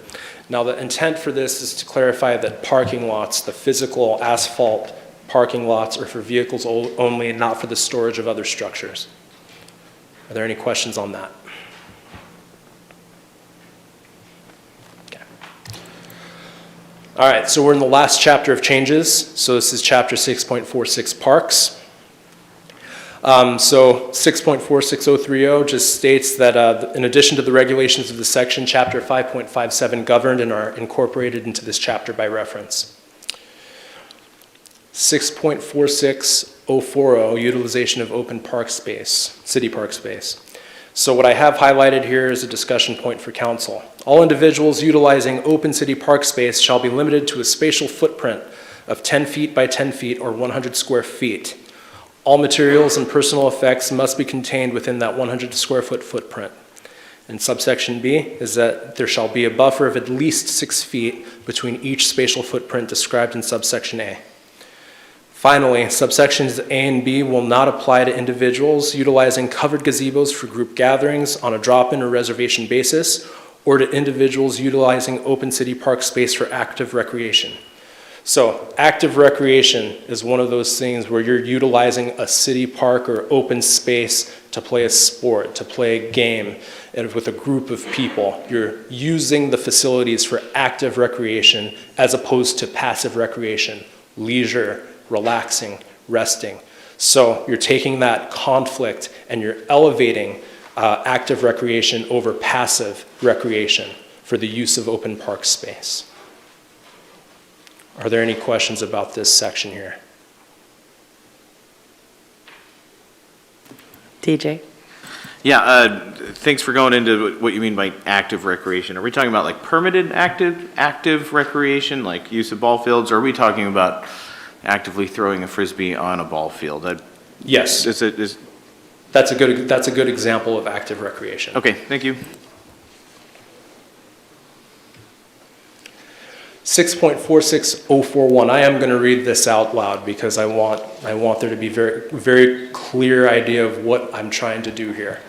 Now the intent for this is to clarify that parking lots, the physical asphalt parking lots, are for vehicles only, not for the storage of other structures. Are there any questions on that? Okay. All right, so we're in the last chapter of changes. So this is chapter 6.46, parks. So 6.46030 just states that in addition to the regulations of the section, chapter 5.57 governed and are incorporated into this chapter by reference. 6.46040, utilization of open park space, city park space. So what I have highlighted here is a discussion point for council. All individuals utilizing open city park space shall be limited to a spatial footprint of 10 feet by 10 feet or 100 square feet. All materials and personal effects must be contained within that 100 square foot footprint. And subsection B is that there shall be a buffer of at least 6 feet between each spatial footprint described in subsection A. Finally, subsections A and B will not apply to individuals utilizing covered gazebos for group gatherings on a drop-in or reservation basis, or to individuals utilizing open city park space for active recreation. So active recreation is one of those things where you're utilizing a city park or open space to play a sport, to play a game, and with a group of people. You're using the facilities for active recreation as opposed to passive recreation, leisure, relaxing, resting. So you're taking that conflict and you're elevating active recreation over passive recreation for the use of open park space. Are there any questions about this section here? DJ? Yeah, thanks for going into what you mean by active recreation. Are we talking about like permitted active recreation, like use of ball fields, or are we talking about actively throwing a Frisbee on a ball field? Yes. That's a good example of active recreation. Okay, thank you. 6.46041. I am going to read this out loud because I want there to be very clear idea of what I'm trying to do here.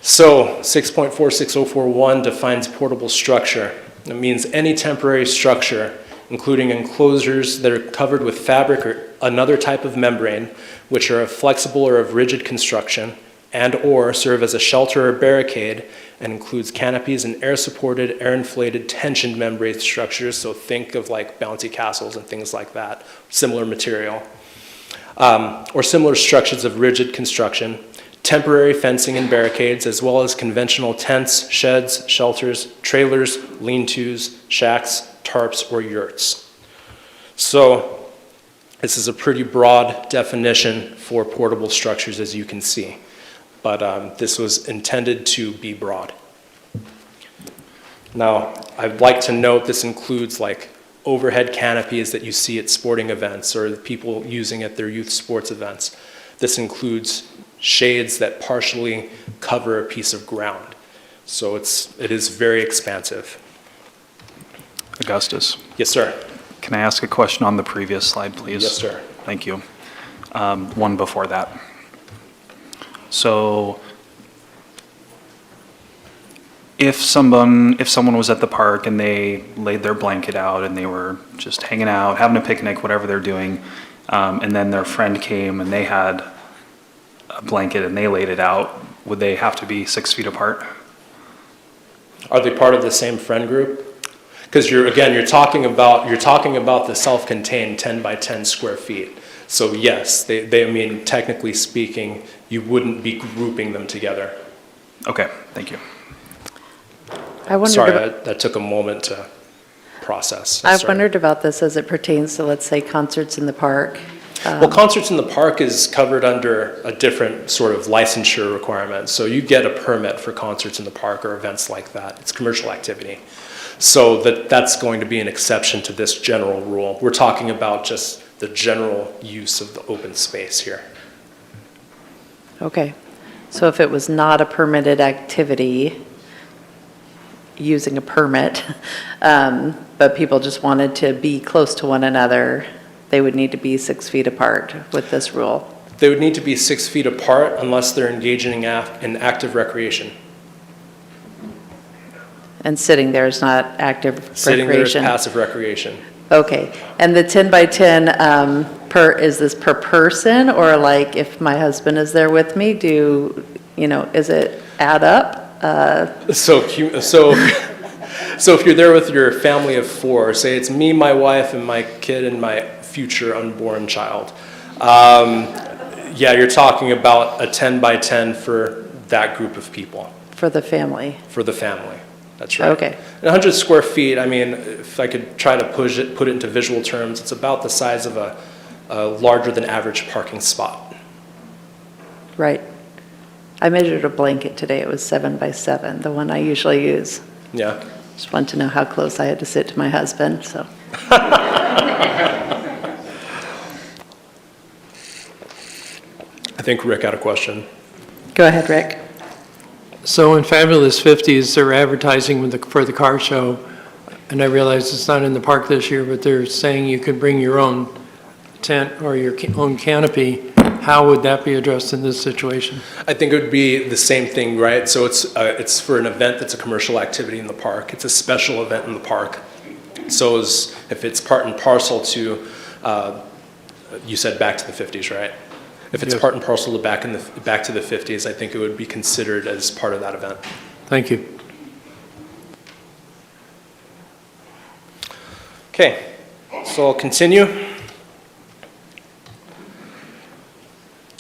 So 6.46041 defines portable structure. It means any temporary structure, including enclosures that are covered with fabric or another type of membrane, which are of flexible or of rigid construction, and or serve as a shelter or barricade, and includes canopies and air-supported, air-inflated, tensioned membrane structures, so think of like bouncy castles and things like that, similar material, or similar structures of rigid construction, temporary fencing and barricades, as well as conventional tents, sheds, shelters, trailers, lean-tos, shacks, tarps, or yurts. So this is a pretty broad definition for portable structures, as you can see. But this was intended to be broad. Now, I'd like to note this includes like overhead canopies that you see at sporting events or the people using at their youth sports events. This includes shades that partially cover a piece of ground. So it is very expansive. Augustus, Yes, sir. can I ask a question on the previous slide, please? Yes, sir. Thank you. One before that. So if someone was at the park and they laid their blanket out and they were just hanging out, having a picnic, whatever they're doing, and then their friend came and they had a blanket and they laid it out, would they have to be 6 feet apart? Are they part of the same friend group? Because you're talking about the self-contained 10 by 10 square feet. So yes, they I mean, technically speaking, you wouldn't be grouping them together. Okay, thank you. Sorry, that took a moment to process. I've Sorry. wondered about this as it pertains to, let's say, concerts in the park. Well, concerts in the park is covered under a different sort of licensure requirement. So you get a permit for concerts in the park or events like that. It's commercial activity. So that's going to be an exception to this general rule. We're talking about just the general use of the open space here. Okay, so if it was not a permitted activity, using a permit, but people just wanted to be close to one another, they would need to be 6 feet apart with this rule. They would need to be 6 feet apart unless they're engaging in active recreation. And sitting there is not active recreation? Sitting there is passive recreation. Okay, and the 10 by 10, is this per person, or like if my husband is there with me, is it add up? So if you're there with your family of 4, say it's me, my wife, and my kid, and my future unborn child, yeah, you're talking about a 10 by 10 for that group of people. For the family? For the family, that's right. Okay. And 100 square feet, I mean, if I could try to put it into visual terms, it's about the size of a larger than average parking spot. Right. I measured a blanket today, it was 7 by 7, the one I usually use. Yeah. Just wanted to know how close I had to sit to my husband, so. I think Rick had a question. Go ahead, Rick. So in Fabulous 50s, they're advertising for the car show, and I realize it's not in the park this year, but they're saying you could bring your own tent or your own canopy. How would that be addressed in this situation? I think it would be the same thing, right? So it's for an event that's a commercial activity in the park. It's a special event in the park. So if it's part and parcel to, you said back to the 50s, right? If it's Yes. part and parcel to back to the 50s, I think it would be considered as part of that event. Thank you. Okay, so I'll continue.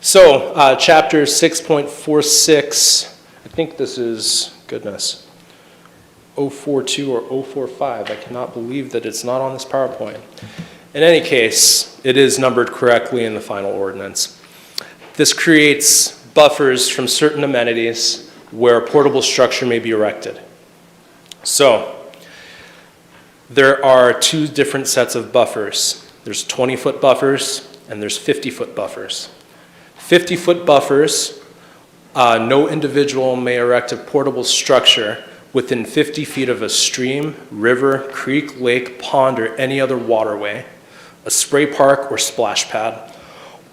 So, chapter 6.46, I think this is, goodness, 042 or 045. I cannot believe that it's not on this PowerPoint. In any case, it is numbered correctly in the final ordinance. This creates buffers from certain amenities where a portable structure may be erected. So, there are two different sets of buffers. There's 20-foot buffers and there's 50-foot buffers. 50-foot buffers, no individual may erect a portable structure within 50 feet of a stream, river, creek, lake, pond, or any other waterway, a spray park or splash pad,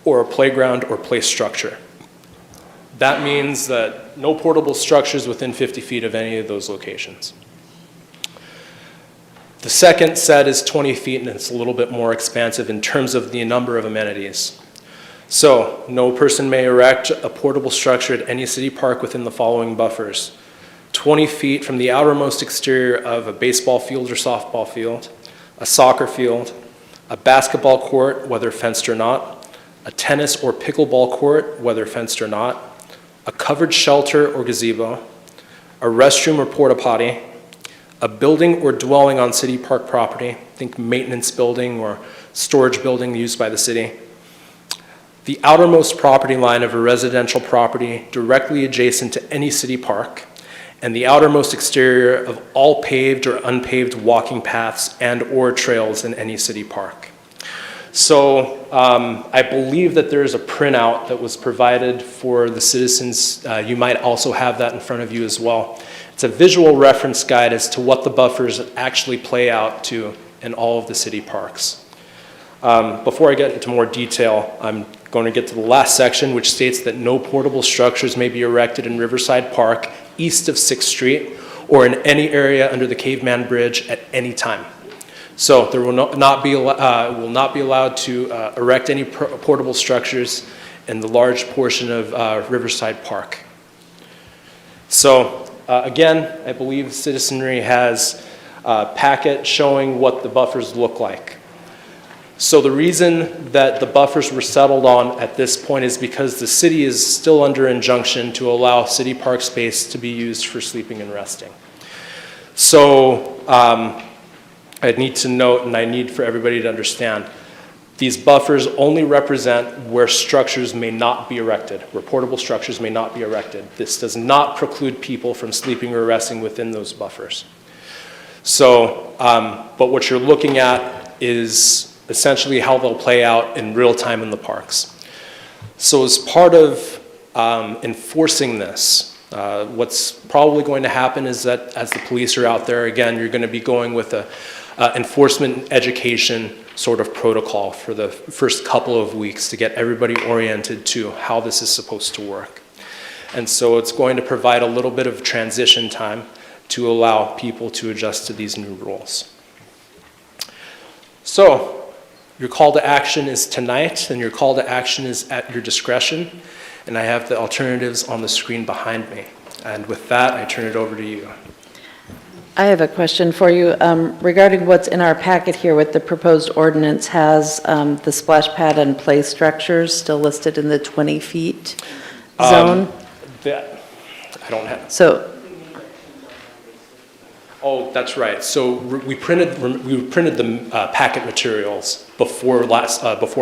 or a playground or play structure. That means that no portable structures within 50 feet of any of those locations. The second set is 20 feet, and it's a little bit more expansive in terms of the number of amenities. So, no person may erect a portable structure at any city park within the following buffers: 20 feet from the outermost exterior of a baseball field or softball field, a soccer field, a basketball court, whether fenced or not, a tennis or pickleball court, whether fenced or not, a covered shelter or gazebo, a restroom or porta potty, a building or dwelling on city park property, think maintenance building or storage building used by the city, the outermost property line of a residential property directly adjacent to any city park, and the outermost exterior of all paved or unpaved walking paths and or trails in any city park. So I believe that there is a printout that was provided for the citizens. You might also have that in front of you as well. It's a visual reference guide as to what the buffers actually play out to in all of the city parks. Before I get into more detail, I'm going to get to the last section, which states that no portable structures may be erected in Riverside Park east of 6th Street or in any area under the Caveman Bridge at any time. So there will not be allowed to erect any portable structures in the large portion of Riverside Park. So again, I believe citizenry has a packet showing what the buffers look like. So the reason that the buffers were settled on at this point is because the city is still under injunction to allow city park space to be used for sleeping and resting. So I need to note, and I need for everybody to understand, these buffers only represent where structures may not be erected, where portable structures may not be erected. This does not preclude people from sleeping or resting within those buffers. So, but what you're looking at is essentially how they'll play out in real time in the parks. So as part of enforcing this, what's probably going to happen is that as the police are out there, again, you're going to be going with a enforcement education sort of protocol for the first couple of weeks to get everybody oriented to how this is supposed to work. And so it's going to provide a little bit of transition time to allow people to adjust to these new rules. So, your call to action is tonight, and your call to action is at your discretion, and I have the alternatives on the screen behind me. And with that, I turn it over to you. I have a question for you regarding what's in our packet here with the proposed ordinance. Has the splash pad and play structures still listed in the 20 feet zone? I don't have. So, Oh, that's right. So we printed the packet materials before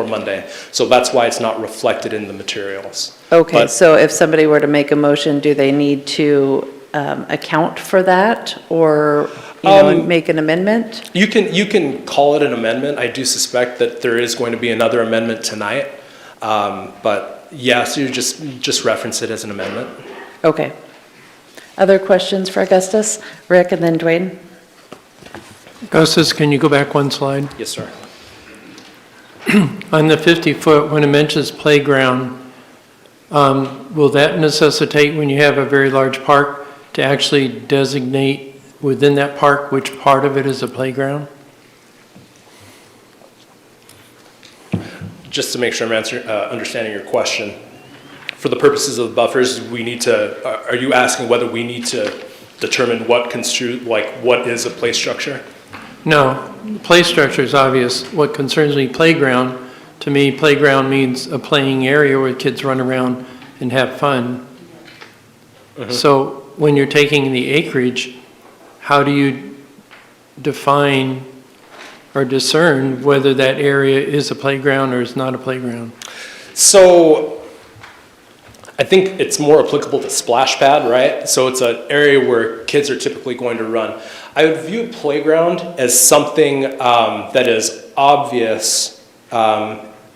Monday. So that's why it's not reflected in the materials. okay, But- so if somebody were to make a motion, do they need to account for that or make an amendment? You can call it an amendment. I do suspect that there is going to be another amendment tonight. But yeah, so you just reference it as an amendment. Okay. Other questions for Augustus? Rick and then Dwayne? Augustus, can you go back one slide? Yes, sir. On the 50-foot, when it mentions playground, will that necessitate, when you have a very large park, to actually designate within that park which part of it is a playground? just to make sure I'm understanding your question, for the purposes of the buffers, we need to, are you asking whether we need to determine what what is a play structure? No, the play structure is obvious. What concerns me, playground. To me, playground means a playing area where kids run around and have fun. So when you're taking the acreage, how do you define or discern whether that area is a playground or is not a playground? So I think it's more applicable to splash pad, right? So it's an area where kids are typically going to run. I would view playground as something that is obvious.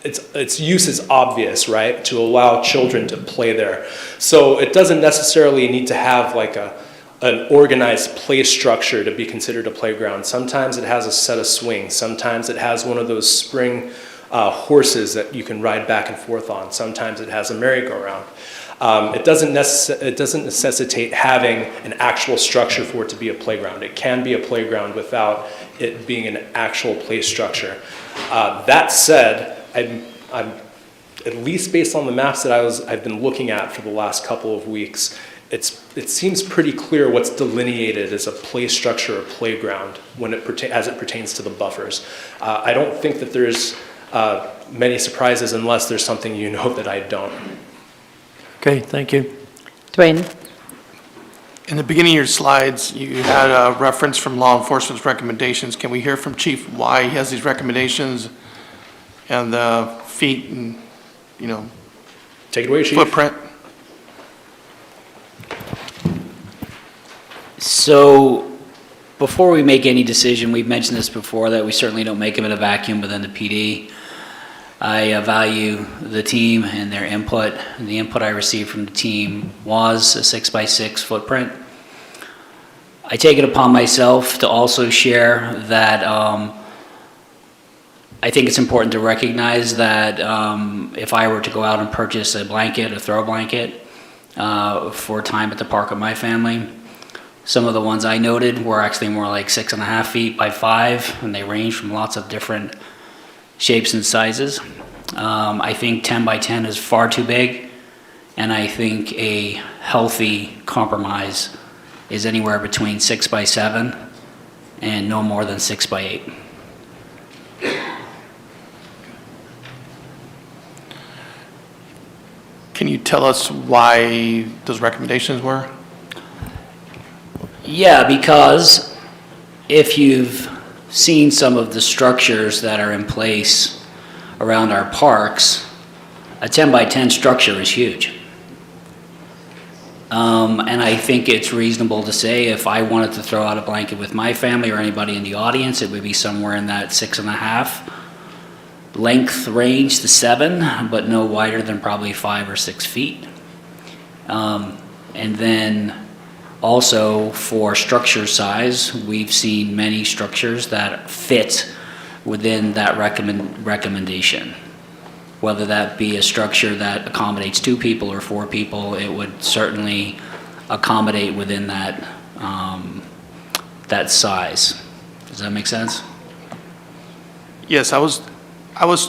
Its use is obvious, right, to allow children to play there. So it doesn't necessarily need to have like an organized play structure to be considered a playground. Sometimes it has a set of swings. Sometimes it has one of those spring horses that you can ride back and forth on. Sometimes it has a merry-go-round. It doesn't necessitate having an actual structure for it to be a playground. It can be a playground without it being an actual play structure. That said, I'm at least based on the maps that I've been looking at for the last couple of weeks, it seems pretty clear what's delineated as a play structure or playground when as it pertains to the buffers. I don't think that there's many surprises unless there's something you know that I don't. Okay, thank you. Dwayne? In the beginning of your slides, you had a reference from law enforcement's recommendations. Can we hear from Chief why he has these recommendations and the feet and, Take it away, Chief. footprint? So before we make any decision, we've mentioned this before, that we certainly don't make them in a vacuum within the PD. I value the team and their input. And the input I received from the team was a 6x6 footprint. I take it upon myself to also share that I think it's important to recognize that if I were to go out and purchase a blanket, a throw blanket, for time at the park with my family, some of the ones I noted were actually more like 6.5 feet by 5, and they range from lots of different shapes and sizes. I think 10 by 10 is far too big, and I think a healthy compromise is anywhere between 6 by 7 and no more than 6 by 8. Can you tell us why those recommendations were? Yeah, because if you've seen some of the structures that are in place around our parks, a 10 by 10 structure is huge. And I think it's reasonable to say if I wanted to throw out a blanket with my family or anybody in the audience, it would be somewhere in that 6.5 length range to 7, but no wider than probably 5 or 6 feet. And then also for structure size, we've seen many structures that fit within that recommendation. Whether that be a structure that accommodates 2 people or 4 people, it would certainly accommodate within that, that size. Does that make sense? Yes, I was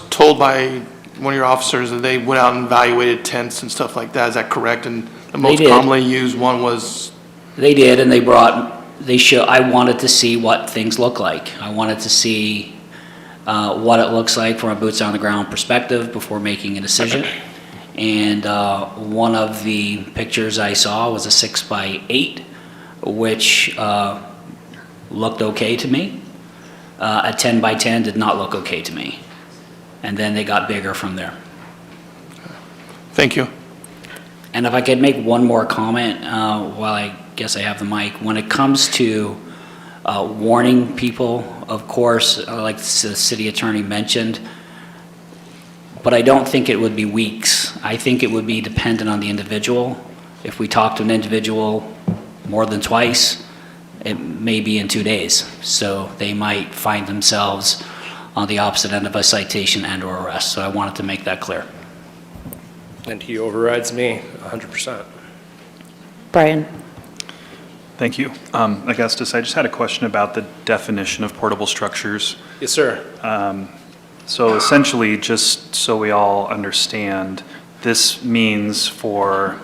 told by one of your officers that they went out and evaluated tents and stuff like that. Is that correct? And the most did. commonly used one was? They did, and I wanted to see what things look like. I wanted to see what it looks like from a boots on the ground perspective before making a decision. And one of the pictures I saw was a 6 by 8, which looked okay to me. A 10 by 10 did not look okay to me. And then they got bigger from there. Thank you. And if I could make one more comment while I guess I have the mic. When it comes to warning people, of course, like the city attorney mentioned, but I don't think it would be weeks. I think it would be dependent on the individual. If we talk to an individual more than twice, it may be in 2 days. So they might find themselves on the opposite end of a citation and or arrest. So I wanted to make that clear. And he overrides me 100%. Brian? Thank you. Augustus, I just had a question about the definition of portable structures. Yes, sir. So essentially, just so we all understand, this means for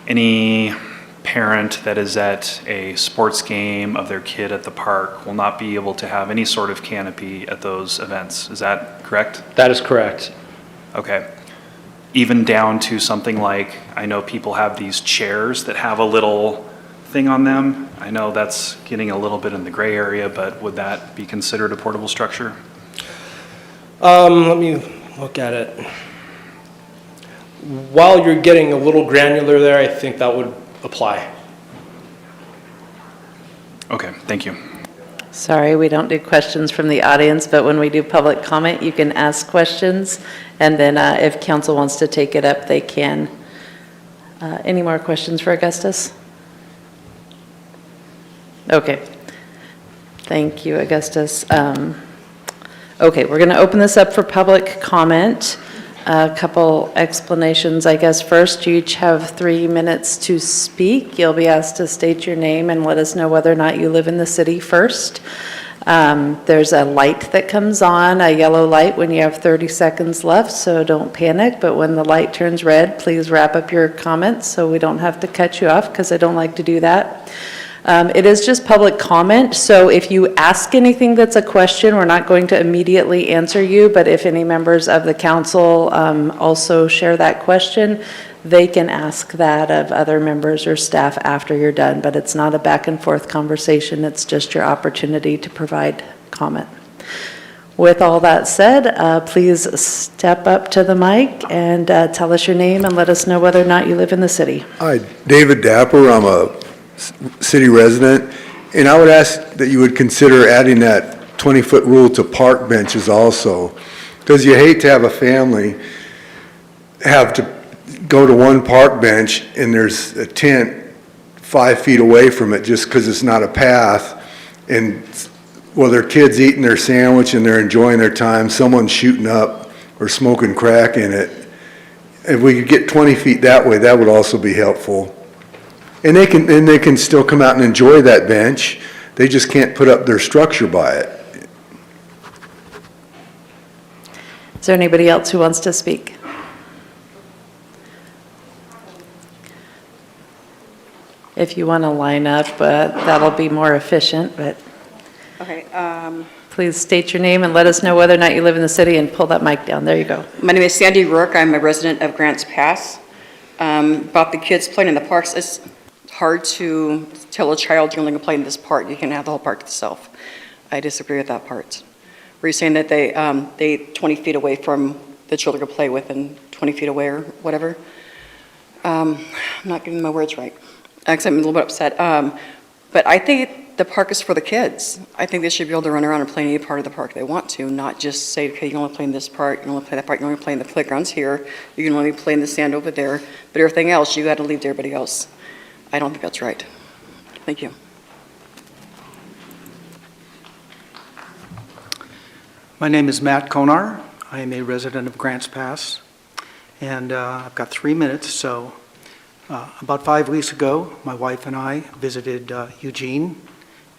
any parent that is at a sports game of their kid at the park will not be able to have any sort of canopy at those events. Is that correct? That is correct. Okay. Even down to something like, I know people have these chairs that have a little thing on them. I know that's getting a little bit in the gray area, but would that be considered a portable structure? Let me look at it. While you're getting a little granular there, I think that would apply. Okay, thank you. Sorry, we don't do questions from the audience, but when we do public comment, you can ask questions, and then if council wants to take it up, they can. Any more questions for Augustus? Okay. Thank you, Augustus. Okay, we're going to open this up for public comment. A couple explanations, I guess. First, you each have 3 minutes to speak. You'll be asked to state your name and let us know whether or not you live in the city first. There's a light that comes on, a yellow light, when you have 30 seconds left, so don't panic. But when the light turns red, please wrap up your comments so we don't have to cut you off, because I don't like to do that. It is just public comment, so if you ask anything that's a question, we're not going to immediately answer you, but if any members of the council also share that question, they can ask that of other members or staff after you're done, but it's not a back and forth conversation, it's just your opportunity to provide comment. With all that said, please step up to the mic and tell us your name and let us know whether or not you live in the city. Hi, David Dapper. I'm a city resident, and I would ask that you would consider adding that 20-foot rule to park benches also, because you hate to have a family have to go to one park bench and there's a tent 5 feet away from it just because it's not a path, and while their kids eating their sandwich and they're enjoying their time, someone's shooting up or smoking crack in it. If we could get 20 feet that way, that would also be helpful. And they can still come out and enjoy that bench. They just can't put up their structure by it. Is there anybody else who wants to speak? If you want to line up, that'll be more efficient, but Okay, please state your name and let us know whether or not you live in the city, and pull that mic down. There you go. my name is Sandy Rourke. I'm a resident of Grants Pass. About the kids playing in the parks, it's hard to tell a child you're only going to play in this part. You can have the whole park to yourself. I disagree with that part. Were you saying that they 20 feet away from the children to play with and 20 feet away or whatever? I'm not getting my words right. Actually, I'm a little bit upset. But I think the park is for the kids. I think they should be able to run around and play in any part of the park they want to, not just say, okay, you can only play in this part, you can only play that part, you can only play in the playgrounds here, you can only play in the sand over there, but everything else, you got to leave to everybody else. I don't think that's right. Thank you. My name is Matt Konar. I am a resident of Grants Pass, and I've got 3 minutes. So about 5 weeks ago, my wife and I visited Eugene,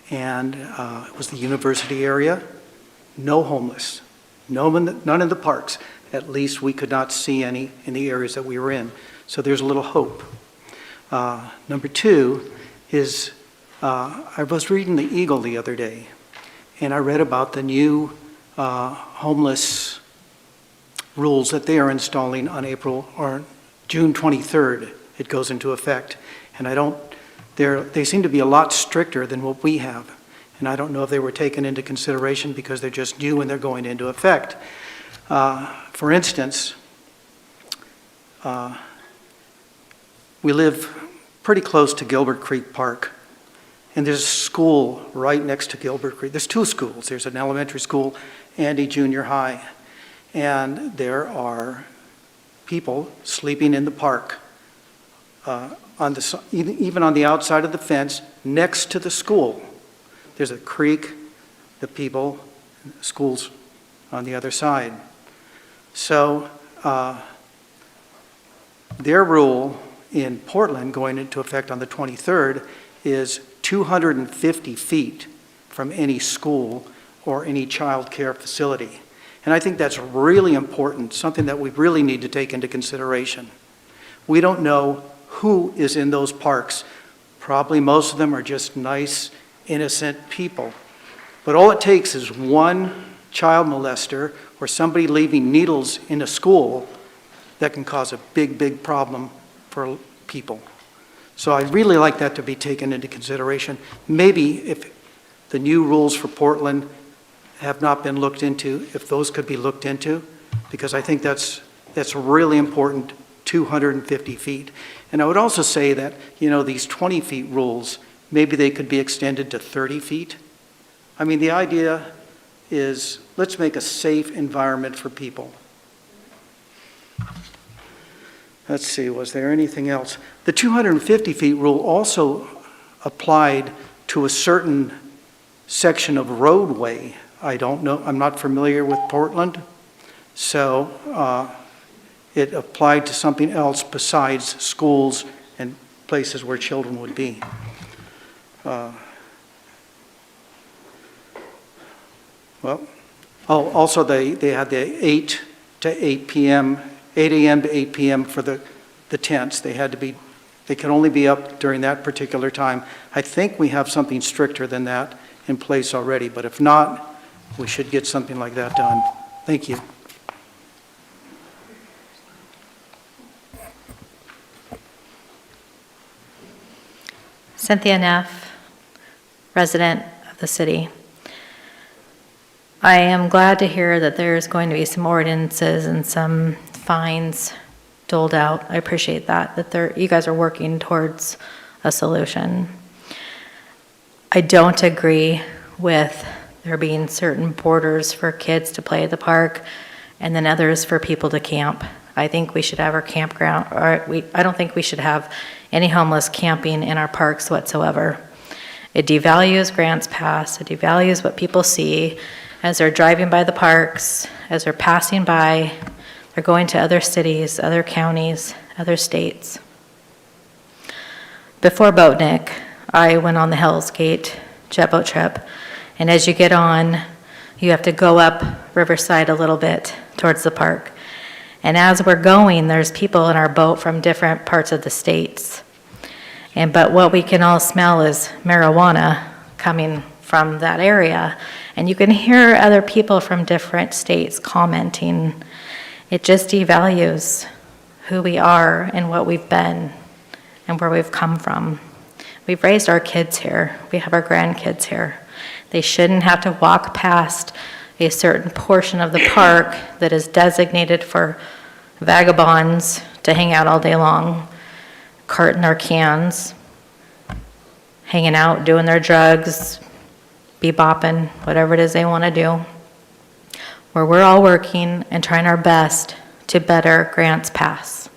and it was the university area. No homeless, none in the parks. At least we could not see any in the areas that we were in. So there's a little hope. Number two is I was reading the Eagle the other day, and I read about the new homeless rules that they are installing on June 23rd. It goes into effect, and they seem to be a lot stricter than what we have, and I don't know if they were taken into consideration because they're just new and they're going into effect. For instance, we live pretty close to Gilbert Creek Park, and there's a school right next to Gilbert Creek. There's 2 schools. There's an elementary school and a junior high, and there are people sleeping in the park, even on the outside of the fence next to the school. There's a creek, the people, schools on the other side. So their rule in Portland going into effect on the 23rd is 250 feet from any school or any child care facility. And I think that's really important, something that we really need to take into consideration. We don't know who is in those parks. Probably most of them are just nice, innocent people. But all it takes is one child molester or somebody leaving needles in a school that can cause a big, big problem for people. So I'd really like that to be taken into consideration. Maybe if the new rules for Portland have not been looked into, if those could be looked into, because I think that's really important, 250 feet. And I would also say that, these 20 feet rules, maybe they could be extended to 30 feet. I mean, the idea is, let's make a safe environment for people. Let's see, was there anything else? The 250 feet rule also applied to a certain section of roadway. I don't know, I'm not familiar with Portland, so it applied to something else besides schools and places where children would be. Also they had the 8 to 8 p.m., 8 a.m. to 8 p.m. for the tents. They could only be up during that particular time. I think we have something stricter than that in place already, but if not, we should get something like that done. Thank you. Cynthia Neff, resident of the city. I am glad to hear that there's going to be some ordinances and some fines doled out. I appreciate that you guys are working towards a solution. I don't agree with there being certain borders for kids to play at the park and then others for people to camp. I think we should have our campground, I don't think we should have any homeless camping in our parks whatsoever. It devalues Grants Pass, it devalues what people see as they're driving by the parks, as they're passing by, they're going to other cities, other counties, other states. Before Boatneck, I went on the Hell's Gate jet boat trip, and as you get on, you have to go up Riverside a little bit towards the park. And as we're going, there's people in our boat from different parts of the states. But what we can all smell is marijuana coming from that area. And you can hear other people from different states commenting. It just devalues who we are and what we've been and where we've come from. We've raised our kids here. We have our grandkids here. They shouldn't have to walk past a certain portion of the park that is designated for vagabonds to hang out all day long, carting their cans, hanging out, doing their drugs, bebopping, whatever it is they want to do, where we're all working and trying our best to better Grants Pass.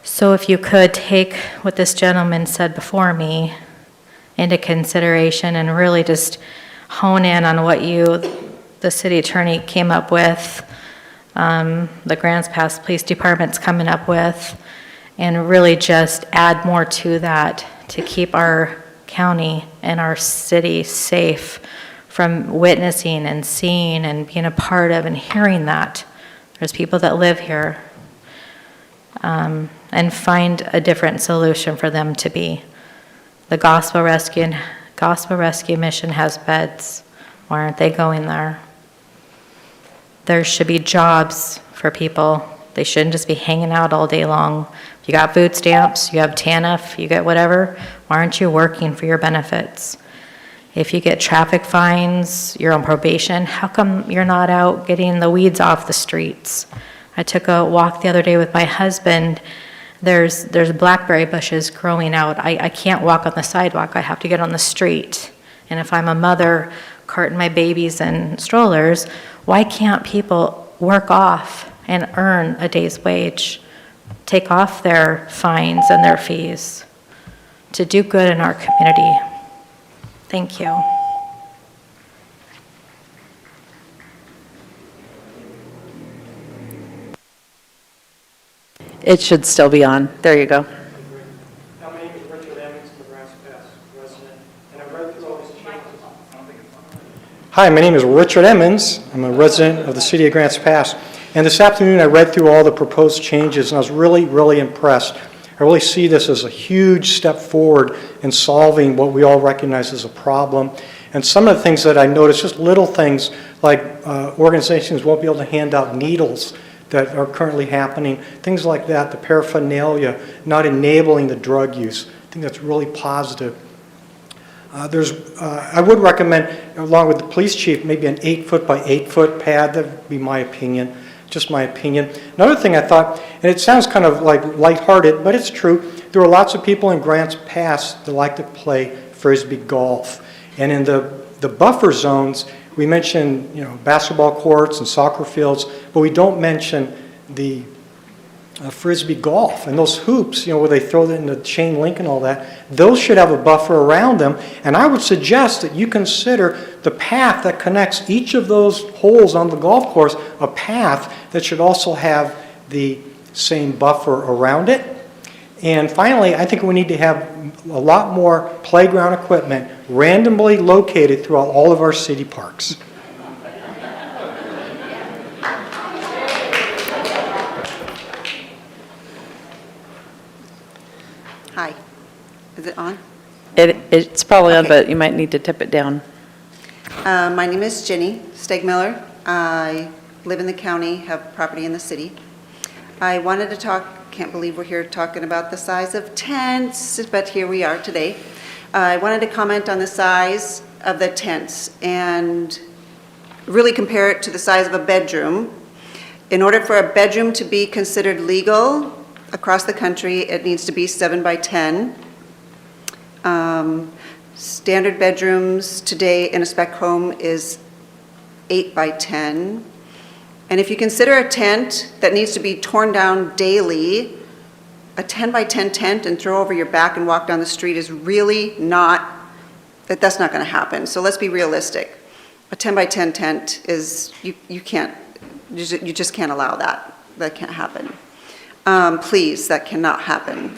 So if you could take what this gentleman said before me into consideration and really just hone in on what the city attorney came up with, the Grants Pass Police Department's coming up with, and really just add more to that to keep our county and our city safe from witnessing and seeing and being a part of and hearing that. There's people that live here, and find a different solution for them to be. The Gospel Rescue Mission has beds. Why aren't they going there? There should be jobs for people. They shouldn't just be hanging out all day long. If you got food stamps, you have TANF, you get whatever, why aren't you working for your benefits? If you get traffic fines, you're on probation, how come you're not out getting the weeds off the streets? I took a walk the other day with my husband. There's blackberry bushes growing out. I can't walk on the sidewalk. I have to get on the street. And if I'm a mother carting my babies in strollers, why can't people work off and earn a day's wage, take off their fines and their fees to do good in our community? Thank you. It should still be on. There you go. My name is Richard Emmons, the Grants Pass resident, and I've read through all these changes. Hi, my name is Richard Emmons. I'm a resident of the city of Grants Pass. And this afternoon I read through all the proposed changes and I was really, really impressed. I really see this as a huge step forward in solving what we all recognize as a problem. And some of the things that I noticed, just little things like organizations won't be able to hand out needles that are currently happening, things like that, the paraphernalia, not enabling the drug use. I think that's really positive. I would recommend, along with the police chief, maybe an 8-foot by 8-foot pad. That would be my opinion, just my opinion. Another thing I thought, and it sounds kind of like lighthearted, but it's true, there are lots of people in Grants Pass that like to play Frisbee golf. And in the buffer zones, we mention, basketball courts and soccer fields, but we don't mention the Frisbee golf and those hoops, where they throw it in the chain link and all that. Those should have a buffer around them. And I would suggest that you consider the path that connects each of those holes on the golf course a path that should also have the same buffer around it. And finally, I think we need to have a lot more playground equipment randomly located throughout all of our city parks. Hi. Is it on? It's probably on, Okay. but you might need to tip it down. My name is Jenny Stegmiller. I live in the county, have property in the city. I wanted to talk, can't believe we're here talking about the size of tents, but here we are today. I wanted to comment on the size of the tents and really compare it to the size of a bedroom. In order for a bedroom to be considered legal across the country, it needs to be 7 by 10. Standard bedrooms today in a spec home is 8 by 10. And if you consider a tent that needs to be torn down daily, a 10 by 10 tent and throw over your back and walk down the street is really not, that's not going to happen. So let's be realistic. A 10 by 10 tent is, you just can't allow that. That can't happen. Please, that cannot happen.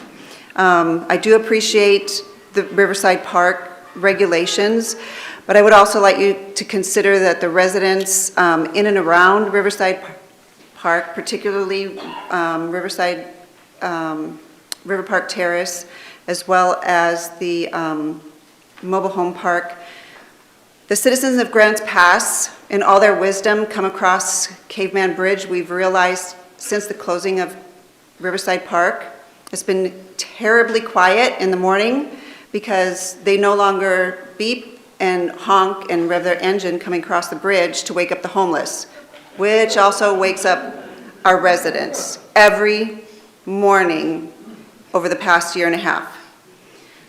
I do appreciate the Riverside Park regulations, but I would also like you to consider that the residents in and around Riverside Park, particularly River Park Terrace, as well as the mobile home park, the citizens of Grants Pass, in all their wisdom, come across Caveman Bridge. We've realized since the closing of Riverside Park, it's been terribly quiet in the morning because they no longer beep and honk and rev their engine coming across the bridge to wake up the homeless, which also wakes up our residents every morning over the past year and a half.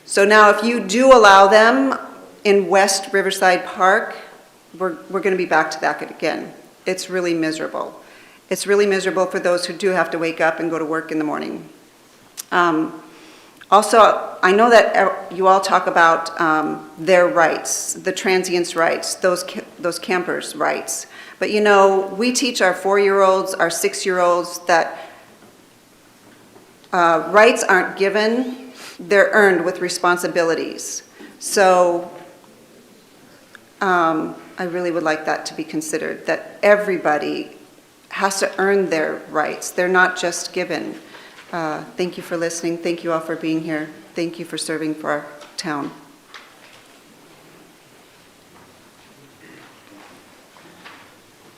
So now if you do allow them in West Riverside Park, we're going to be back to that again. It's really miserable. It's really miserable for those who do have to wake up and go to work in the morning. Also, I know that you all talk about their rights, the transients' rights, those campers' rights. But we teach our 4-year-olds, our 6-year-olds that rights aren't given, they're earned with responsibilities. So I really would like that to be considered, that everybody has to earn their rights. They're not just given. Thank you for listening. Thank you all for being here. Thank you for serving for our town.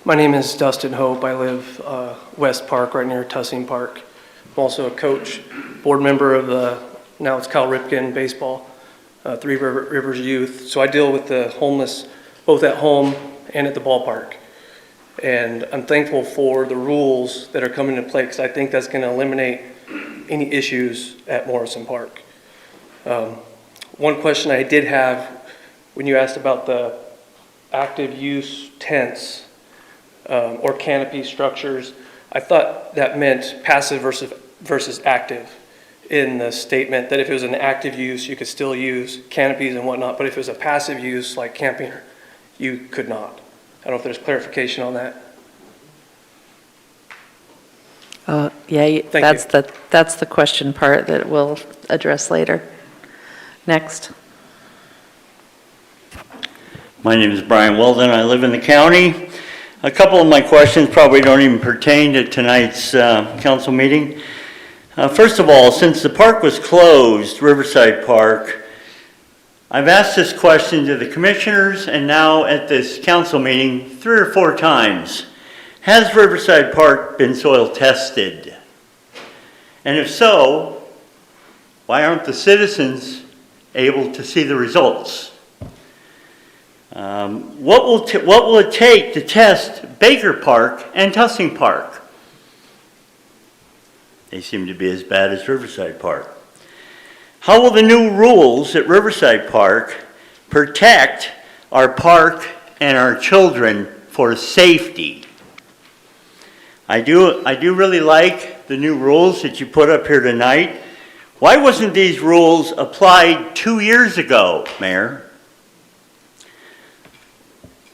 My name is Dustin Hope. I live West Park, right near Tussing Park. I'm also a coach, board member of now it's Cal Ripken Baseball, Three Rivers Youth. So I deal with the homeless both at home and at the ballpark. And I'm thankful for the rules that are coming into play because I think that's going to eliminate any issues at Morrison Park. One question I did have when you asked about the active use tents or canopy structures, I thought that meant passive versus active in the statement, that if it was an active use, you could still use canopies and whatnot, but if it was a passive use like camping, you could not. I don't know if there's clarification on that. Yeah, that's the question part that we'll address later. Next. My name is Brian Weldon. I live in the county. A couple of my questions probably don't even pertain to tonight's council meeting. First of all, since the park was closed, Riverside Park, I've asked this question to the commissioners and now at this council meeting 3 or 4 times. Has Riverside Park been soil tested? And if so, why aren't the citizens able to see the results? What will it take to test Baker Park and Tussing Park? They seem to be as bad as Riverside Park. How will the new rules at Riverside Park protect our park and our children for safety? I do really like the new rules that you put up here tonight. Why wasn't these rules applied 2 years ago, Mayor?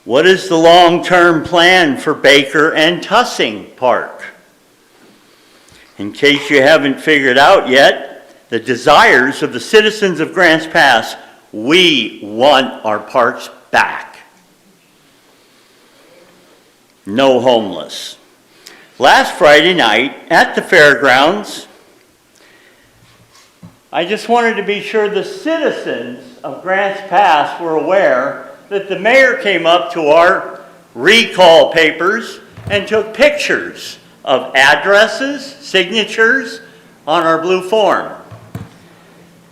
What is the long-term plan for Baker and Tussing Park? In case you haven't figured out yet, the desires of the citizens of Grants Pass, we want our parks back. No homeless. Last Friday night at the fairgrounds, I just wanted to be sure the citizens of Grants Pass were aware that the mayor came up to our recall papers and took pictures of addresses, signatures on our blue form.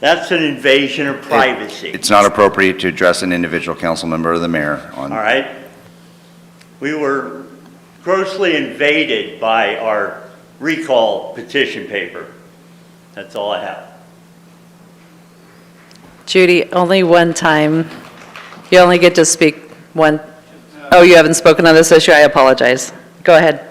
That's an invasion of privacy. It's not appropriate to address an individual council member or the mayor on. All right? We were grossly invaded by our recall petition paper. That's all I have. Judy, only one time. You only get to speak one. Oh, you haven't spoken on this issue? I apologize. Go ahead.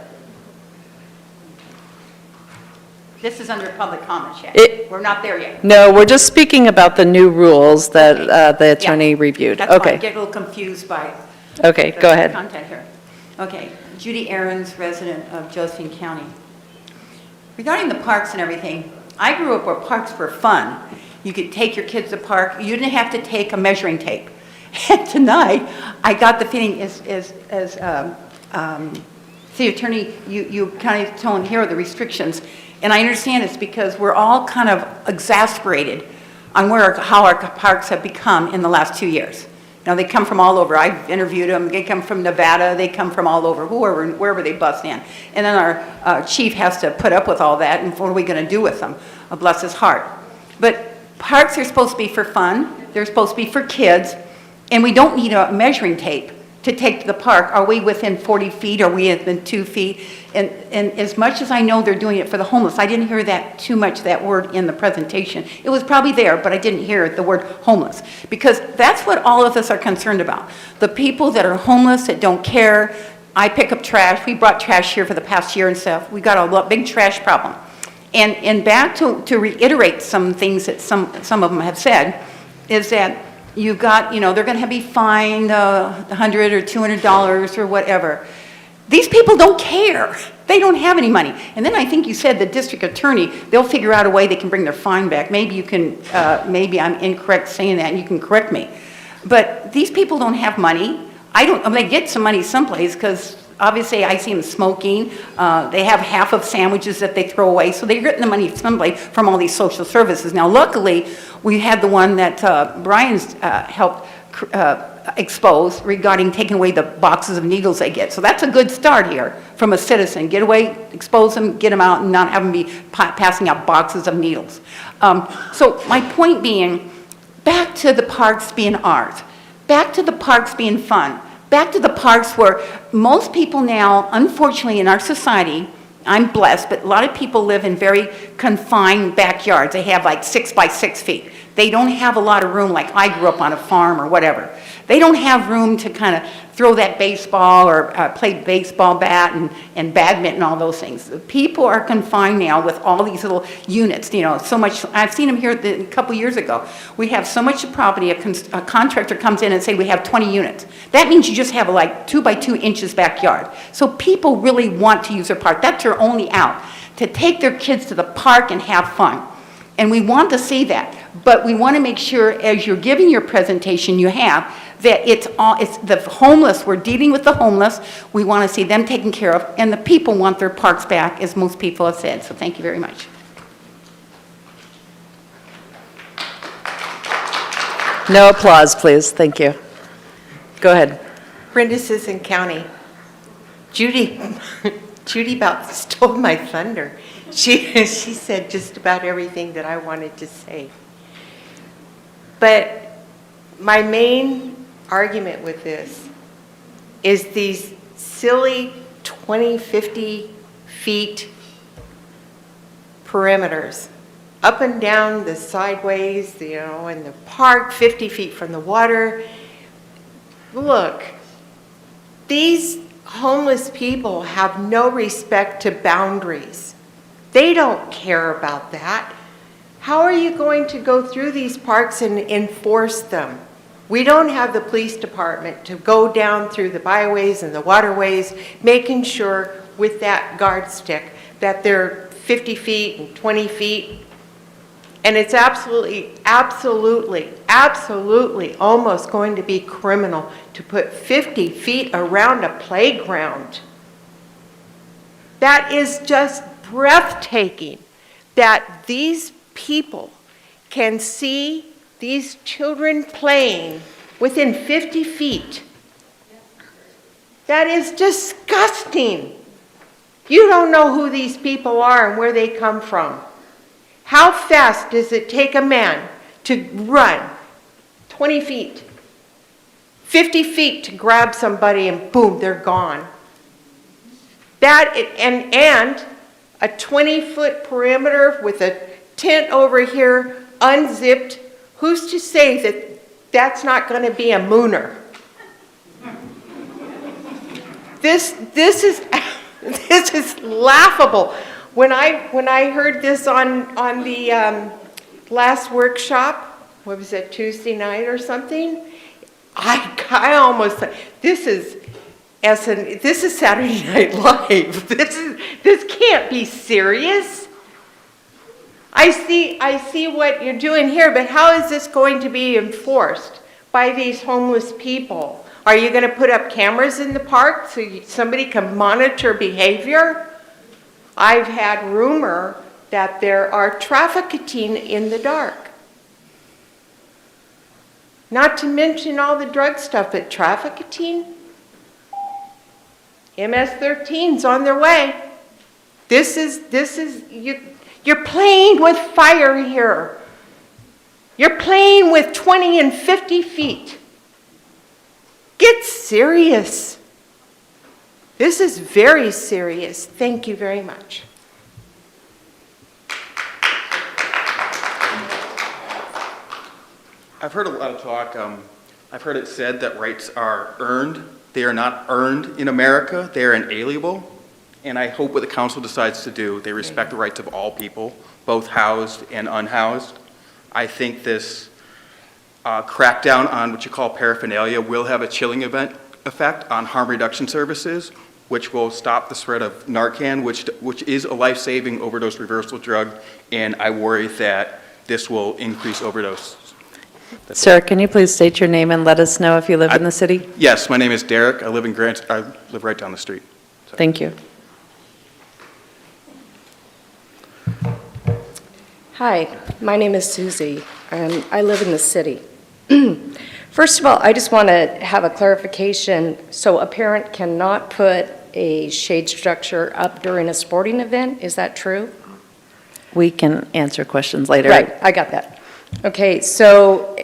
This is under public comment yet. We're not there yet. No, we're just speaking about the new rules that the attorney reviewed. That's why I Okay. get a little confused by Okay, go ahead. content here. Okay, Judy Ahrens, resident of Josephine County. Regarding the parks and everything, I grew up where parks were fun. You could take your kids to the park. You didn't have to take a measuring tape. And tonight, I got the feeling as city attorney, you kind of telling here are the restrictions. And I understand it's because we're all kind of exasperated on how our parks have become in the last 2 years. Now, they come from all over. I've interviewed them. They come from Nevada. They come from all over, wherever they bust in. And then our chief has to put up with all that, and what are we going to do with them? Bless his heart. But parks are supposed to be for fun. They're supposed to be for kids. And we don't need a measuring tape to take to the park. Are we within 40 feet? Are we within 2 feet? And as much as I know they're doing it for the homeless, I didn't hear that too much, that word in the presentation. It was probably there, but I didn't hear the word homeless. Because that's what all of us are concerned about. The people that are homeless, that don't care. I pick up trash. We brought trash here for the past year and stuff. We got a big trash problem. And back to reiterate some things that some of them have said, is that you've got, they're going to be fined $100 or $200 or whatever. These people don't care. They don't have any money. And then I think you said the district attorney, they'll figure out a way they can bring their fine back. Maybe you can, maybe I'm incorrect saying that and you can correct me. But these people don't have money. They get some money someplace because obviously I see them smoking. They have half of sandwiches that they throw away. So they're getting the money someplace from all these social services. Now, luckily, we had the one that Brian's helped expose regarding taking away the boxes of needles they get. So that's a good start here from a citizen. Get away, expose them, get them out, and not have them be passing out boxes of needles. So my point being, back to the parks being art. Back to the parks being fun. Back to the parks where most people now, unfortunately in our society, I'm blessed, but a lot of people live in very confined backyards. They have like 6 by 6 feet. They don't have a lot of room like I grew up on a farm or whatever. They don't have room to kind of throw that baseball or play baseball bat and badminton and all those things. People are confined now with all these little units, so much. I've seen them here a couple years ago. We have so much property, a contractor comes in and say we have 20 units. That means you just have like 2 by 2 inches backyard. So people really want to use their park. That's their only out, to take their kids to the park and have fun. And we want to see that. But we want to make sure as you're giving your presentation, you have that it's the homeless, we're dealing with the homeless, we want to see them taken care of, and the people want their parks back, as most people have said, so thank you very much. No applause, please. Thank you. Go ahead. Renewal County. Judy about stole my thunder. She said just about everything that I wanted to say. But my main argument with this is these silly 20, 50 feet perimeters up and down the sideways, you know, in the park, 50 feet from the water. Look, these homeless people have no respect to boundaries. They don't care about that. How are you going to go through these parks and enforce them? We don't have the police department to go down through the byways and the waterways, making sure with that guard stick that they're 50 feet and 20 feet. And it's absolutely almost going to be criminal to put 50 feet around a playground. That is just breathtaking that these people can see these children playing within 50 feet. That is disgusting. You don't know who these people are and where they come from. How fast does it take a man to run 20 feet, 50 feet to grab somebody and boom, they're gone? That, and a 20-foot perimeter with a tent over here, unzipped, who's to say that that's not going to be a mooner? This is laughable. When I heard this on the last workshop, what was it, Tuesday night or something? I almost thought, this is Saturday Night Live. This can't be serious. I see what you're doing here, but how is this going to be enforced by these homeless people? Are you going to put up cameras in the park so somebody can monitor behavior? I've had rumor that there are trafficking in the dark. Not to mention all the drug stuff, but trafficking. MS-13's on their way. You're playing with fire here. You're playing with 20 and 50 feet. Get serious. This is very serious. Thank you very much. I've heard a lot of talk. I've heard it said that rights are earned. They are not earned in America. They are inalienable. And I hope what the council decides to do, they respect the rights of all people, both housed and unhoused. I think this crackdown on what you call paraphernalia will have a chilling effect on harm reduction services, which will stop the spread of Narcan, which is a life-saving overdose reversal drug, and I worry that this will increase overdose. Sir, can you please state your name and let us know if you live in the city? Yes, my name is Derek. I live in Grant. I live right down the street. So. Thank you. Hi, my name is Susie, and I live in the city. First of all, I just want to have a clarification. So a parent cannot put a shade structure up during a sporting event, is that true? We can answer questions later. Right, I got that. Okay, so,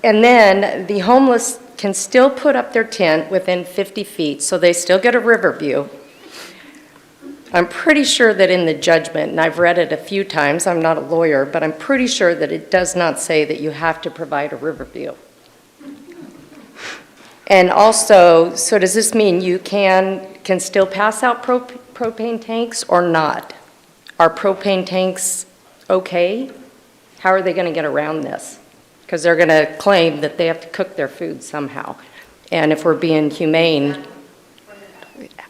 and then the homeless can still put up their tent within 50 feet, so they still get a river view. I'm pretty sure that in the judgment, and I've read it a few times, I'm not a lawyer, but I'm pretty sure that it does not say that you have to provide a river view. And also, so does this mean you can still pass out propane tanks or not? Are propane tanks okay? How are they going to get around this? Because they're going to claim that they have to cook their food somehow. And if we're being humane,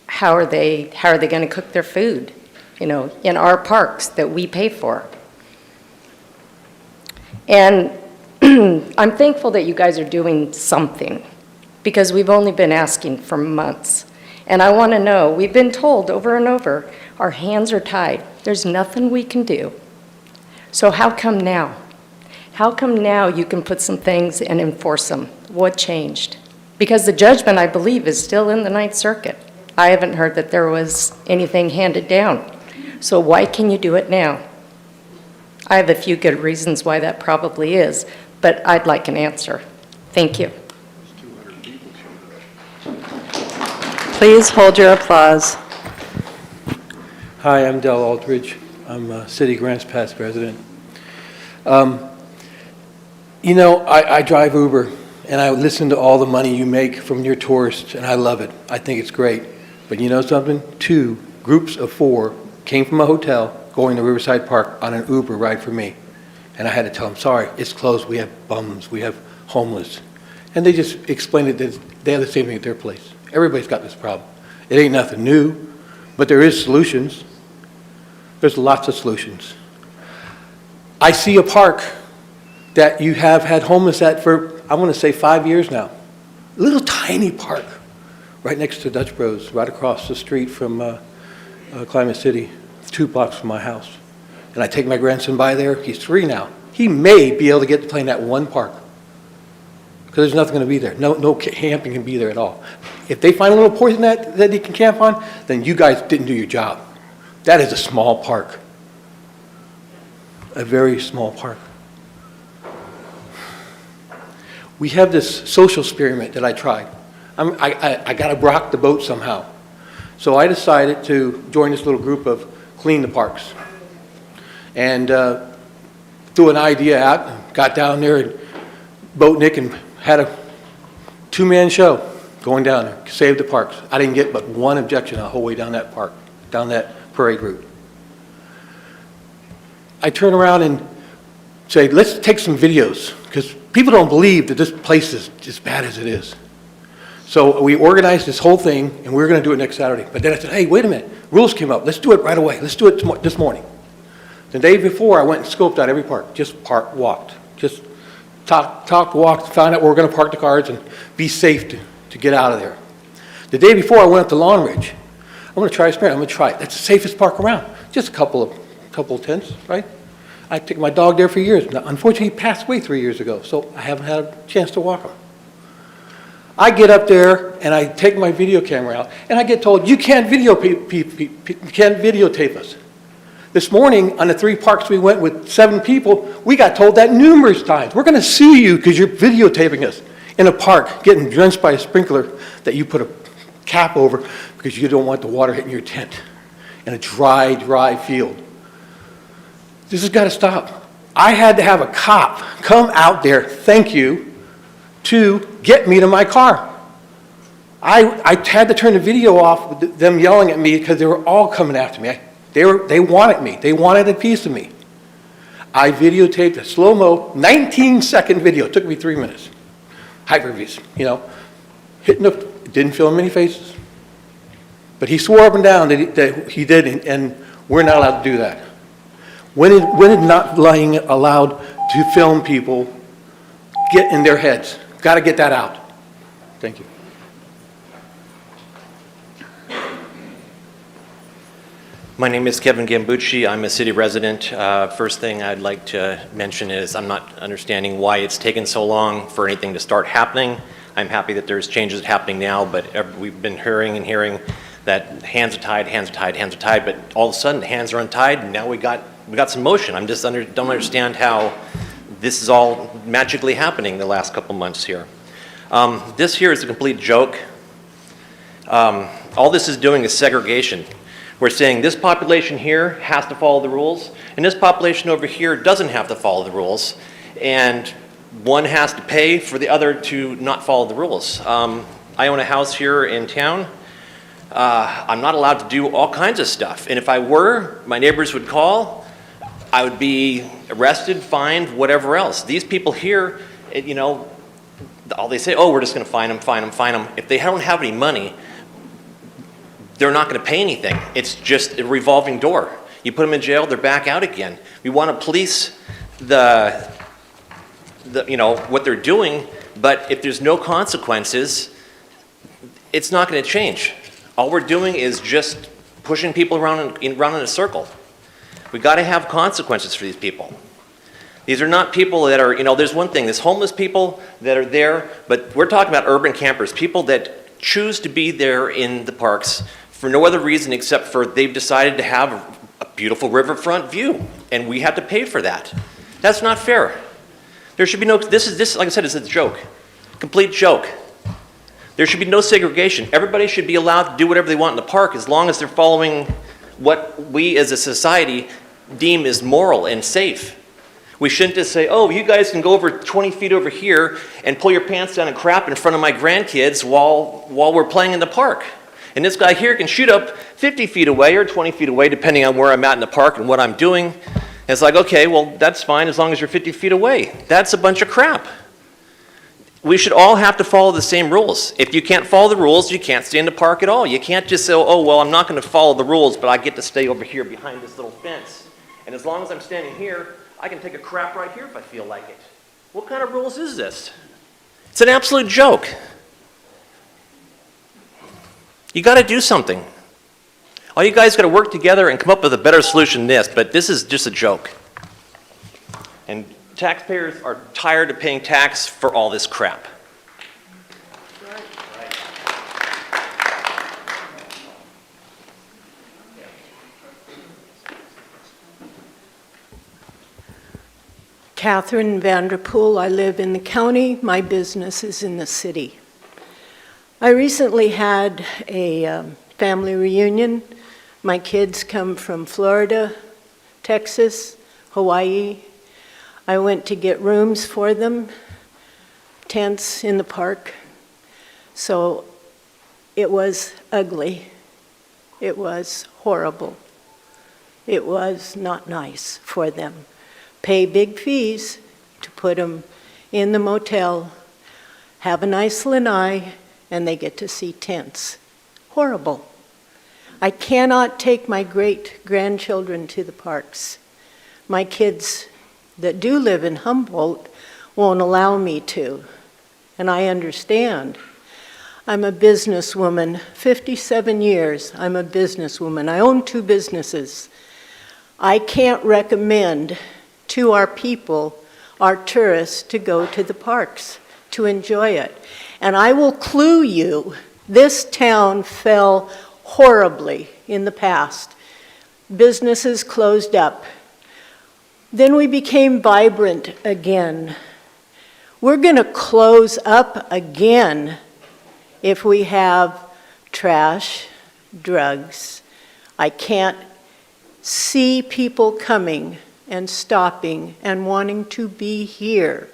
how are they going to cook their food, you know, in our parks that we pay for? And I'm thankful that you guys are doing something. because we've only been asking for months. And I want to know, we've been told over and over, our hands are tied. There's nothing we can do. So how come now? How come now you can put some things and enforce them? What changed? Because the judgment, I believe, is still in the Ninth Circuit. I haven't heard that there was anything handed down. So why can you do it now? I have a few good reasons why that probably is, but I'd like an answer. Thank you. Please hold your applause. Hi, I'm Del Aldridge. I'm a City Grants Pass resident. You know, I drive Uber, and I listen to all the money you make from your tourists, and I love it. I think it's great. But you know something? 2 groups of 4 came from a hotel going to Riverside Park on an Uber ride for me. And I had to tell them, sorry, it's closed. We have bums. We have homeless. And they just explained it that they have the same thing at their place. Everybody's got this problem. It ain't nothing new, but there is solutions. There's lots of solutions. I see a park that you have had homeless at for, I want to say 5 years now. A little tiny park right next to Dutch Bros, right across the street from Climate City, 2 blocks from my house. And I take my grandson by there. He's 3 now. He may be able to get to play in that one park because there's nothing going to be there. No camping can be there at all. If they find a little poison that he can camp on, then you guys didn't do your job. That is a small park, a very small park. We have this social experiment that I tried. I got to rock the boat somehow. So I decided to join this little group of Clean the Parks. And threw an idea out, got down there and Boatnik and had a 2-man show going down there, save the parks. I didn't get but 1 objection the whole way down that park, down that parade route. I turn around and say, let's take some videos, because people don't believe that this place is as bad as it is. So we organized this whole thing, and we were going to do it next Saturday. But then I said, hey, wait a minute, rules came up. Let's do it right away. Let's do it this morning. The day before, I went and scoped out every park, just walked. Just talked, walked, found out where we're going to park the cars and be safe to get out of there. The day before, I went up to Lawn Ridge. I'm going to try this. I'm going to try it. That's the safest park around. Just a couple of tents, right? I took my dog there for years. Now, unfortunately, he passed away 3 years ago, so I haven't had a chance to walk him. I get up there and I take my video camera out, and I get told, you can't videotape us. This morning, on the 3 parks we went with 7 people, we got told that numerous times. We're going to sue you because you're videotaping us in a park, getting drenched by a sprinkler that you put a cap over because you don't want the water hitting your tent in a dry field. This has got to stop. I had to have a cop come out there, thank you, to get me to my car. I had to turn the video off with them yelling at me because they were all coming after me. They wanted me. They wanted a piece of me. I videotaped a slow-mo, 19-second video. It took me 3 minutes. Hyper-V's, you know. Didn't film any faces. But he swore up and down that he did, and we're not allowed to do that. When is not allowed to film people get in their heads? Got to get that out. Thank you. My name is Kevin Gambucci. I'm a city resident. First thing I'd like to mention is I'm not understanding why it's taken so long for anything to start happening. I'm happy that there's changes happening now, but we've been hearing that hands are tied, but all of a sudden hands are untied, and now we got some motion. I'm just don't understand how this is all magically happening the last couple months here. This here is a complete joke. All this is doing is segregation. We're saying this population here has to follow the rules, and this population over here doesn't have to follow the rules, and one has to pay for the other to not follow the rules. I own a house here in town. I'm not allowed to do all kinds of stuff, and if I were, my neighbors would call. I would be arrested, fined, whatever else. These people here, you know, all they say, oh, we're just going to fine them. If they don't have any money, they're not going to pay anything. It's just a revolving door. You put them in jail, they're back out again. We want to police the you know, what they're doing, but if there's no consequences, it's not going to change. All we're doing is just pushing people around in a circle. We've got to have consequences for these people. These are not people that are, there's one thing, there's homeless people that are there, but we're talking about urban campers, people that choose to be there in the parks for no other reason except for they've decided to have a beautiful riverfront view, and we have to pay for that. That's not fair. There should be no, this like I said, is a joke, complete joke. There should be no segregation. Everybody should be allowed to do whatever they want in the park as long as they're following what we as a society deem is moral and safe. We shouldn't just say, oh, you guys can go over 20 feet over here and pull your pants down and crap in front of my grandkids while we're playing in the park. And this guy here can shoot up 50 feet away or 20 feet away, depending on where I'm at in the park and what I'm doing. And it's like, okay, well, that's fine as long as you're 50 feet away. That's a bunch of crap. We should all have to follow the same rules. If you can't follow the rules, you can't stay in the park at all. You can't just say, oh, well, I'm not going to follow the rules, but I get to stay over here behind this little fence. And as long as I'm standing here, I can take a crap right here if I feel like it. What kind of rules is this? It's an absolute joke. You got to do something. All you guys got to work together and come up with a better solution than this, but this is just a joke. And taxpayers are tired of paying tax for all this crap. Catherine Vanderpool. I live in the county. My business is in the city. I recently had a family reunion. My kids come from Florida, Texas, Hawaii. I went to get rooms for them, tents in the park. So it was ugly. It was horrible. It was not nice for them. Pay big fees to put them in the motel, have a nice lanai, and they get to see tents. Horrible. I cannot take my great-grandchildren to the parks. My kids that do live in Humboldt won't allow me to, and I understand. I'm a businesswoman, 57 years, I'm a businesswoman. I own 2 businesses. I can't recommend to our people, our tourists, to go to the parks, to enjoy it. And I will clue you, this town fell horribly in the past. Businesses closed up. Then we became vibrant again. We're going to close up again if we have trash, drugs. I can't see people coming and stopping and wanting to be here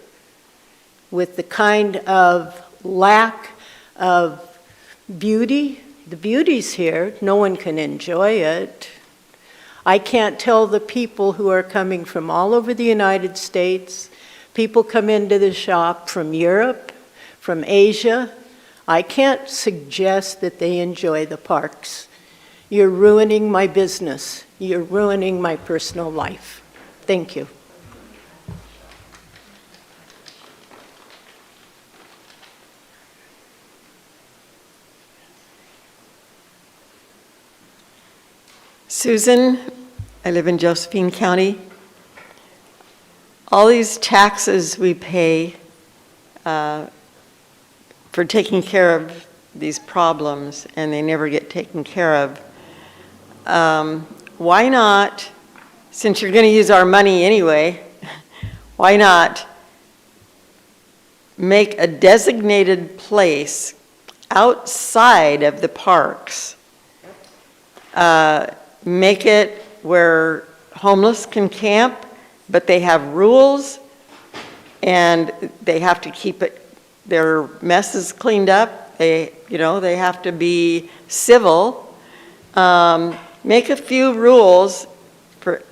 with the kind of lack of beauty. The beauty's here. No one can enjoy it. I can't tell the people who are coming from all over the United States. People come into the shop from Europe, from Asia. I can't suggest that they enjoy the parks. You're ruining my business. You're ruining my personal life. Thank you. Susan, I live in Josephine County. All these taxes we pay for taking care of these problems, and they never get taken care of. Why not, since you're going to use our money anyway, why not make a designated place outside of the parks? Make it where homeless can camp, but they have rules and they have to keep their messes cleaned up. They have to be civil. Make a few rules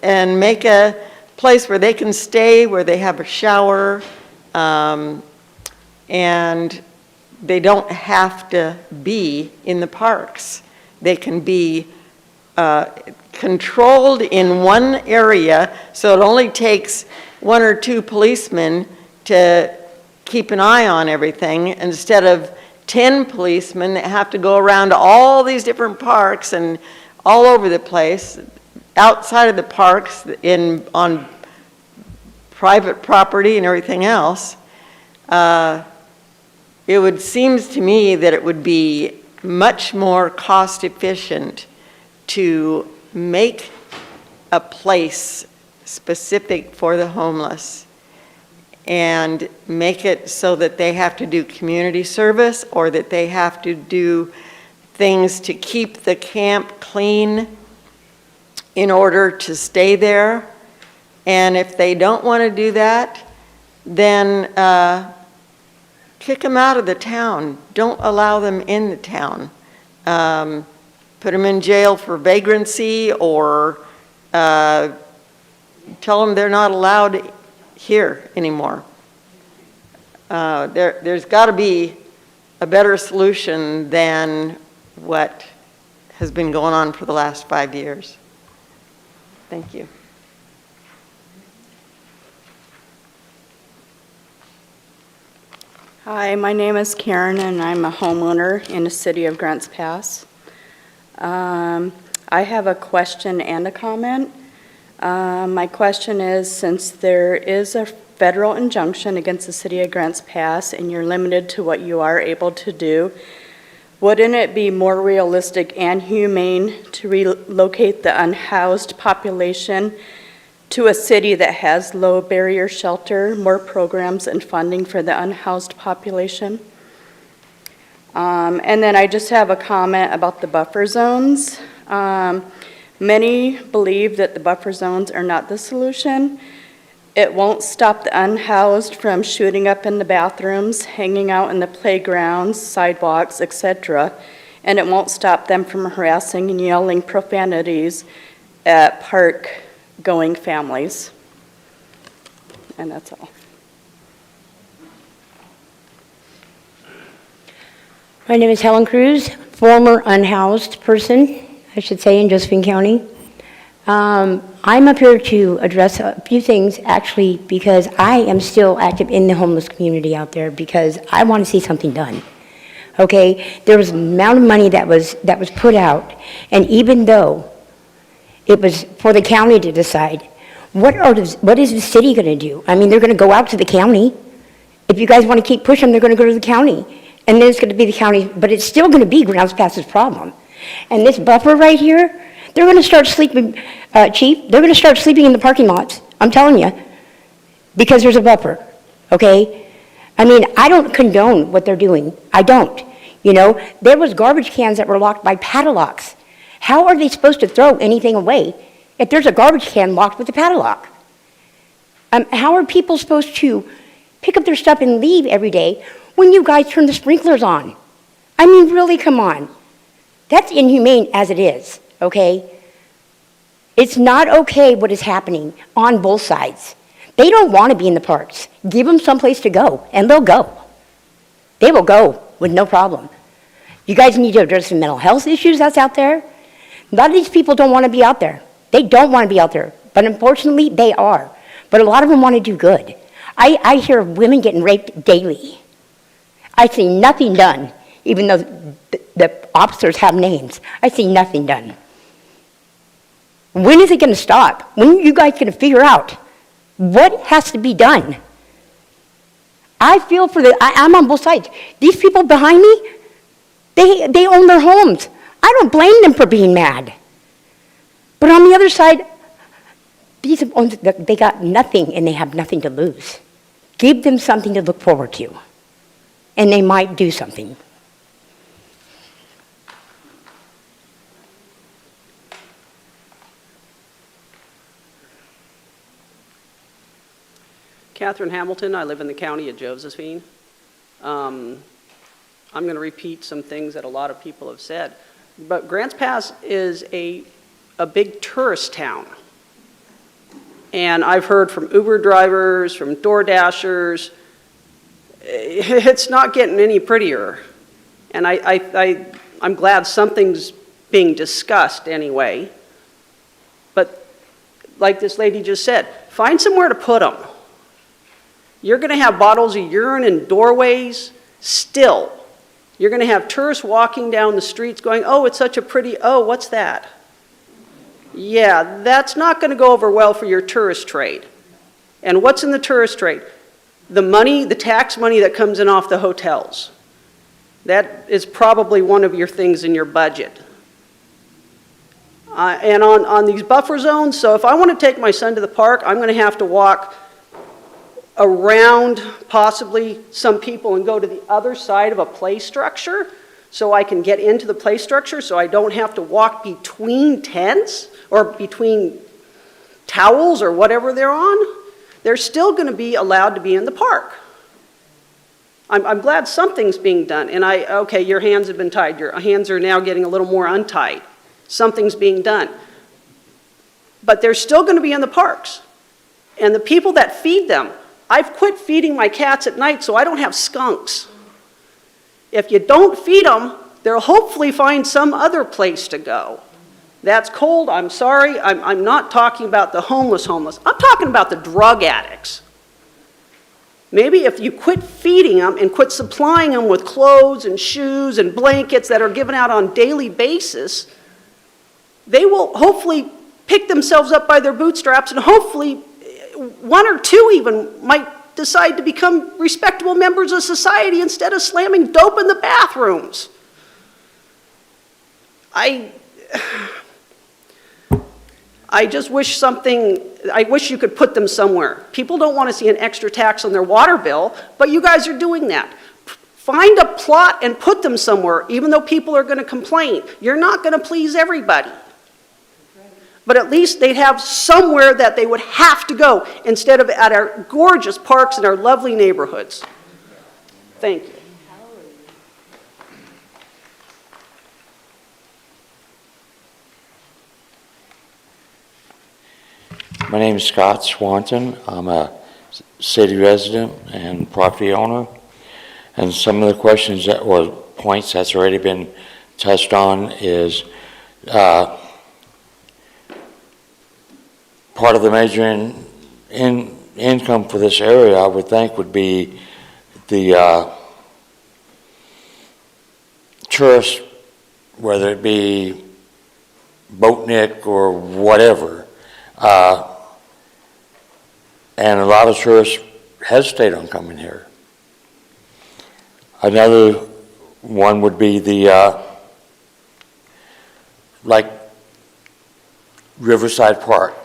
and make a place where they can stay, where they have a shower, and they don't have to be in the parks. They can be controlled in one area, so it only takes 1 or 2 policemen to keep an eye on everything instead of 10 policemen that have to go around to all these different parks and all over the place, outside of the parks, on private property and everything else. Seems to me that it would be much more cost efficient to make a place specific for the homeless and make it so that they have to do community service or that they have to do things to keep the camp clean in order to stay there. And if they don't want to do that, then kick them out of the town. Don't allow them in the town. Put them in jail for vagrancy or tell them they're not allowed here anymore. There's got to be a better solution than what has been going on for the last 5 years. Thank you. Hi, my name is Karen, and I'm a homeowner in the city of Grants Pass. I have a question and a comment. My question is, since there is a federal injunction against the city of Grants Pass and you're limited to what you are able to do, wouldn't it be more realistic and humane to relocate the unhoused population to a city that has low barrier shelter, more programs and funding for the unhoused population? And then I just have a comment about the buffer zones. Many believe that the buffer zones are not the solution. It won't stop the unhoused from shooting up in the bathrooms, hanging out in the playgrounds, sidewalks, etc. And it won't stop them from harassing and yelling profanities at park-going families. And that's all. My name is Helen Cruz, former unhoused person, I should say, in Josephine County. I'm up here to address a few things, actually, because I am still active in the homeless community out there because I want to see something done. Okay, there was an amount of money that was put out, and even though it was for the county to decide, what is the city going to do? I mean, they're going to go out to the county. If you guys want to keep pushing them, they're going to go to the county. And then it's going to be the county, but it's still going to be Grants Pass's problem. And this buffer right here, they're going to start sleeping, Chief, they're going to start sleeping in the parking lots. I'm telling you, because there's a buffer, okay? I mean, I don't condone what they're doing. I don't. You know, there was garbage cans that were locked by padlocks. How are they supposed to throw anything away if there's a garbage can locked with a padlock? How are people supposed to pick up their stuff and leave every day when you guys turn the sprinklers on? I mean, really, come on. That's inhumane as it is, okay? It's not okay what is happening on both sides. They don't want to be in the parks. Give them someplace to go, and they'll go. They will go with no problem. You guys need to address the mental health issues that's out there. A lot of these people don't want to be out there. They don't want to be out there, but unfortunately, they are. But a lot of them want to do good. I hear of women getting raped daily. I see nothing done, even though the officers have names. I see nothing done. When is it going to stop? When are you guys going to figure out what has to be done? I feel for I'm on both sides. These people behind me, they own their homes. I don't blame them for being mad. But on the other side, they got nothing and they have nothing to lose. Give them something to look forward to, and they might do something. Catherine Hamilton, I live in the county of Josephine. I'm going to repeat some things that a lot of people have said, but Grants Pass is a big tourist town. And I've heard from Uber drivers, from Door Dashers, it's not getting any prettier. And I'm glad something's being discussed anyway. But like this lady just said, find somewhere to put them. You're going to have bottles of urine in doorways still. You're going to have tourists walking down the streets going, oh, it's such a pretty, oh, what's that? Yeah, that's not going to go over well for your tourist trade. And what's in the tourist trade? The money, the tax money that comes in off the hotels. That is probably one of your things in your budget. And on these buffer zones, so if I want to take my son to the park, I'm going to have to walk around possibly some people and go to the other side of a play structure so I can get into the play structure so I don't have to walk between tents or between towels or whatever they're on. They're still going to be allowed to be in the park. I'm glad something's being done. And okay, your hands have been tied. Your hands are now getting a little more untied. Something's being done. But they're still going to be in the parks. And the people that feed them, I've quit feeding my cats at night so I don't have skunks. If you don't feed them, they'll hopefully find some other place to go. That's cold, I'm sorry. I'm not talking about the homeless. I'm talking about the drug addicts. Maybe if you quit feeding them and quit supplying them with clothes and shoes and blankets that are given out on a daily basis, they will hopefully pick themselves up by their bootstraps, and hopefully one or two even might decide to become respectable members of society instead of slamming dope in the bathrooms. I just wish I wish you could put them somewhere. People don't want to see an extra tax on their water bill, but you guys are doing that. Find a plot and put them somewhere, even though people are going to complain. You're not going to please everybody. But at least they'd have somewhere that they would have to go instead of at our gorgeous parks and our lovely neighborhoods. Thank you. My name is Scott Swanton. I'm a city resident and property owner. And some of the questions or points that's already been touched on is part of the major income for this area, I would think, would be the tourists, whether it be boatnik or whatever. And a lot of tourists hesitate on coming here. Another one would be the, like Riverside Park,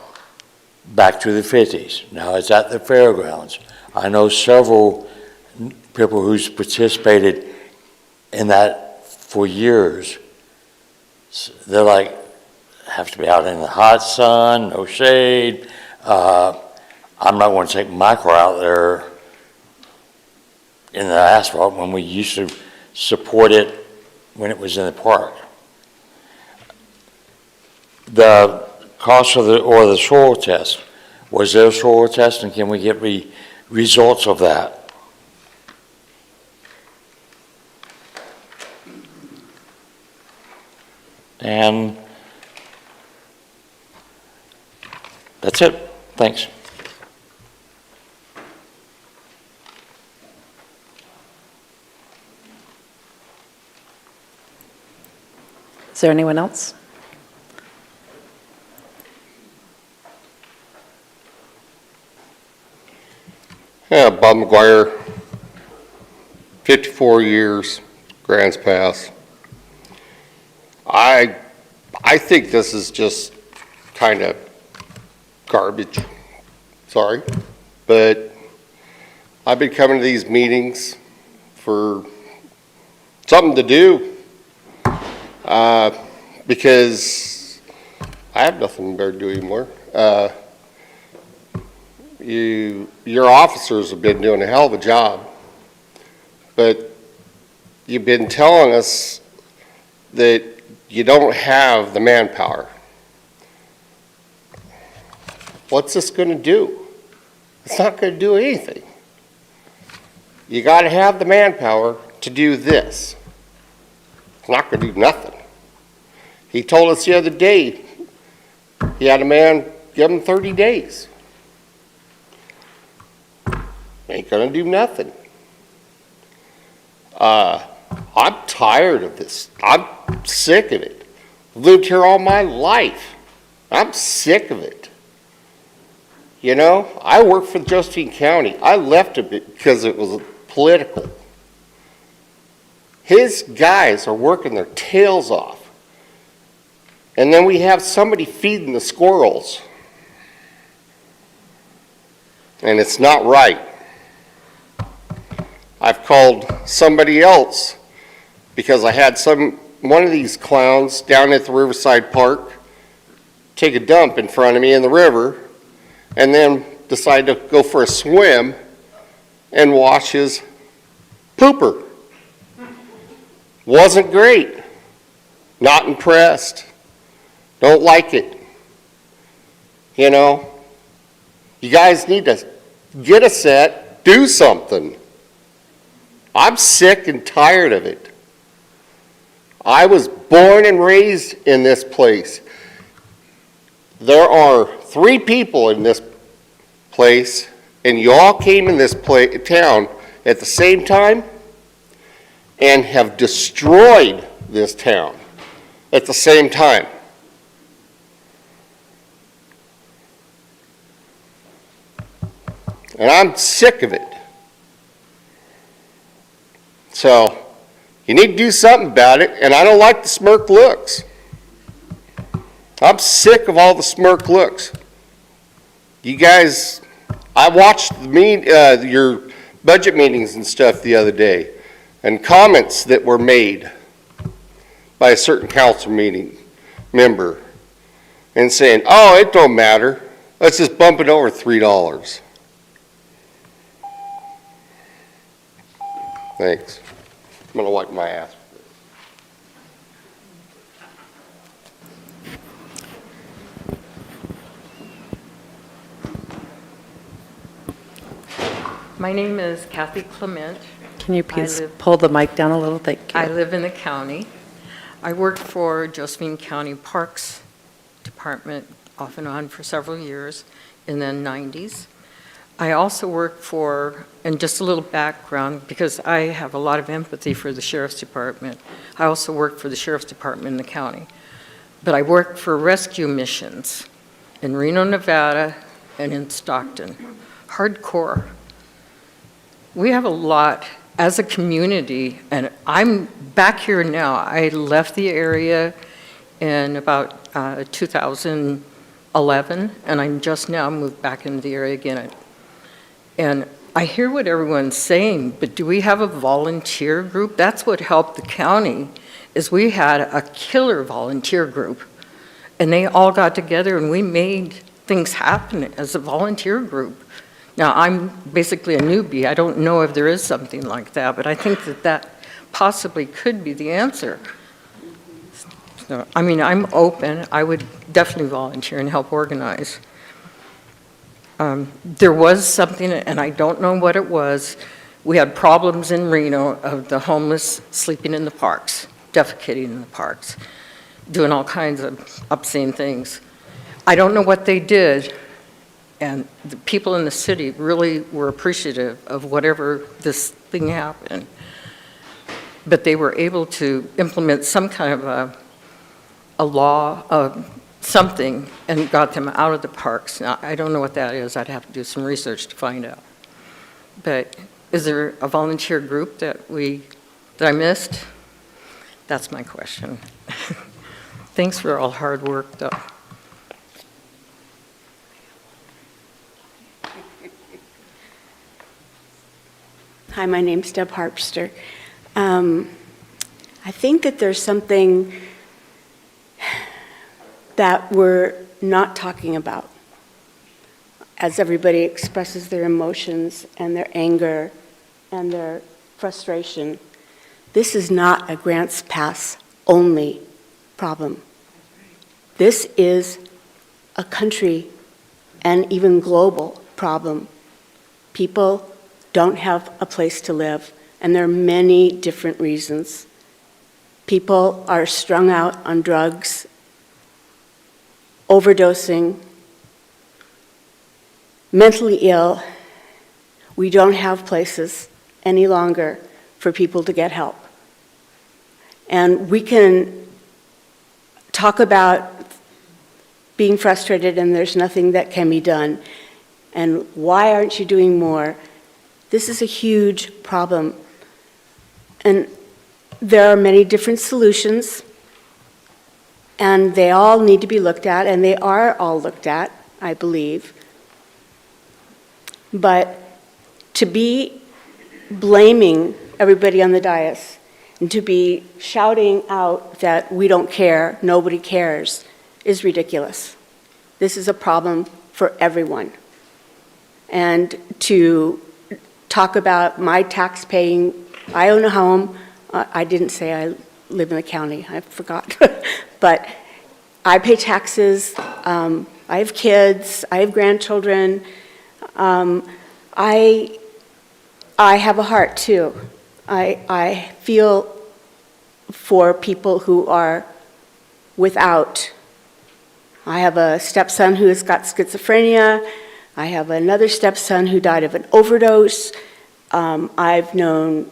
back to the 50s. Now it's at the fairgrounds. I know several people who's participated in that for years. They're like, have to be out in the hot sun, no shade. I'm not going to take my car out there in the asphalt when we used to support it when it was in the park. The cost of the soil test, was there a soil test, and can we get results of that? And that's it. Thanks. Is there anyone else? Yeah, Bob McGuire, 54 years, Grants Pass. I think this is just kind of garbage, sorry, but I've been coming to these meetings for something to do, because I have nothing better to do anymore. Your officers have been doing a hell of a job, but you've been telling us that you don't have the manpower. What's this going to do? It's not going to do anything. You got to have the manpower to do this. It's not going to do nothing. He told us the other day he had a man give him 30 days. Ain't gonna do nothing. I'm tired of this. I'm sick of it. Lived here all my life. I'm sick of it. You know, I worked for Josephine County. I left it because it was political. His guys are working their tails off. And then we have somebody feeding the squirrels. And it's not right. I've called somebody else because I had one of these clowns down at the Riverside Park take a dump in front of me in the river and then decide to go for a swim and wash his pooper. Wasn't great. Not impressed. Don't like it. You know, you guys need to get a set, do something. I'm sick and tired of it. I was born and raised in this place. There are 3 people in this place, and you all came in this town at the same time and have destroyed this town at the same time. And I'm sick of it. So, you need to do something about it, and I don't like the smirk looks. I'm sick of all the smirk looks. You guys, I watched your budget meetings and stuff the other day, and comments that were made by a certain council meeting member, and saying, oh, it don't matter. Let's just bump it over $3. Thanks. I'm going to wipe my ass. My name is Kathy Clement. Can you please pull the mic down a little? Thank you. I live in the county. I worked for Josephine County Parks Department off and on for several years in the 90s. I also worked for, and just a little background, because I have a lot of empathy for the Sheriff's Department. I also worked for the Sheriff's Department in the county. But I worked for rescue missions in Reno, Nevada, and in Stockton. Hardcore. We have a lot as a community, and I'm back here now. I left the area in about 2011, and I'm just now moved back into the area again. And I hear what everyone's saying, but do we have a volunteer group? That's what helped the county, is we had a killer volunteer group. And they all got together and we made things happen as a volunteer group. Now, I'm basically a newbie. I don't know if there is something like that, but I think that that possibly could be the answer. So, I mean, I'm open. I would definitely volunteer and help organize. There was something, and I don't know what it was. We had problems in Reno of the homeless sleeping in the parks, defecating in the parks, doing all kinds of obscene things. I don't know what they did, and the people in the city really were appreciative of whatever this thing happened. But they were able to implement some kind of a law of something and got them out of the parks. Now, I don't know what that is. I'd have to do some research to find out. But is there a volunteer group that I missed? That's my question. Thanks for all hard work, though. Hi, my name's Deb Harpster. I think that there's something that we're not talking about as everybody expresses their emotions and their anger and their frustration. This is not a Grants Pass only problem. This is a country and even global problem. People don't have a place to live, and there are many different reasons. People are strung out on drugs, overdosing, mentally ill. We don't have places any longer for people to get help. And we can talk about being frustrated and there's nothing that can be done. And why aren't you doing more? This is a huge problem. And there are many different solutions, and they all need to be looked at, and they are all looked at, I believe. But to be blaming everybody on the dais and to be shouting out that we don't care, nobody cares, is ridiculous. This is a problem for everyone. And to talk about my tax paying, I own a home. I didn't say I live in the county, I forgot. But I pay taxes, I have kids, I have grandchildren. I have a heart too. I feel for people who are without. I have a stepson who has got schizophrenia. I have another stepson who died of an overdose. I've known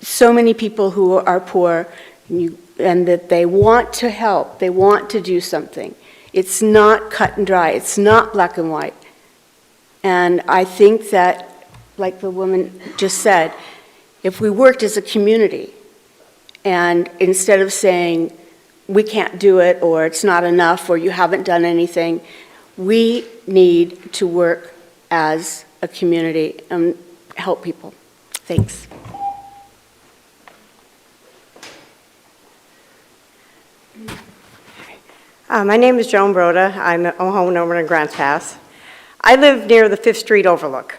so many people who are poor and that they want to help, they want to do something. It's not cut and dry, it's not black and white. And I think that, like the woman just said, if we worked as a community and instead of saying we can't do it or it's not enough or you haven't done anything, we need to work as a community and help people. Thanks. My name is Joan Broda. I'm a homeowner in Grants Pass. I live near the 5th Street Overlook.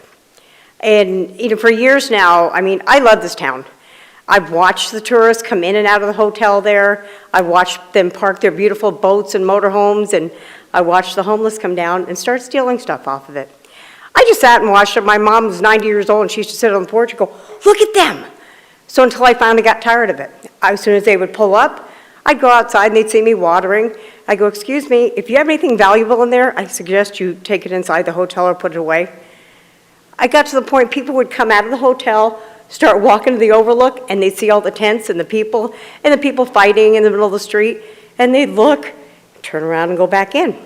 And for years now, I love this town. I've watched the tourists come in and out of the hotel there. I've watched them park their beautiful boats and motorhomes, and I watched the homeless come down and start stealing stuff off of it. I just sat and watched it. My mom was 90 years old, and she used to sit on the porch and go, "Look at them." So until I finally got tired of it. As soon as they would pull up, I'd go outside and they'd see me watering. I go, "Excuse me, if you have anything valuable in there, I suggest you take it inside the hotel or put it away." I got to the point people would come out of the hotel, start walking to the overlook, and they'd see all the tents and the people fighting in the middle of the street, and they'd look, turn around and go back in.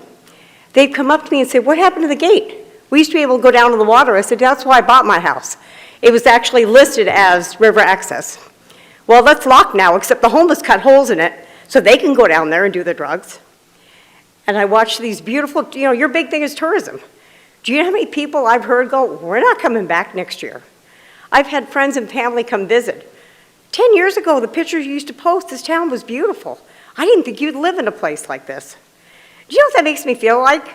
They'd come up to me and say, "What happened to the gate? We used to be able to go down to the water." I said, "That's why I bought my house. It was actually listed as river access." "Well, that's locked now, except the homeless cut holes in it so they can go down there and do the drugs." And I watched these beautiful, your big thing is tourism. Do you know how many people I've heard go, "We're not coming back next year"? I've had friends and family come visit. 10 years ago, the pictures you used to post, this town was beautiful. I didn't think you'd live in a place like this. Do you know what that makes me feel like?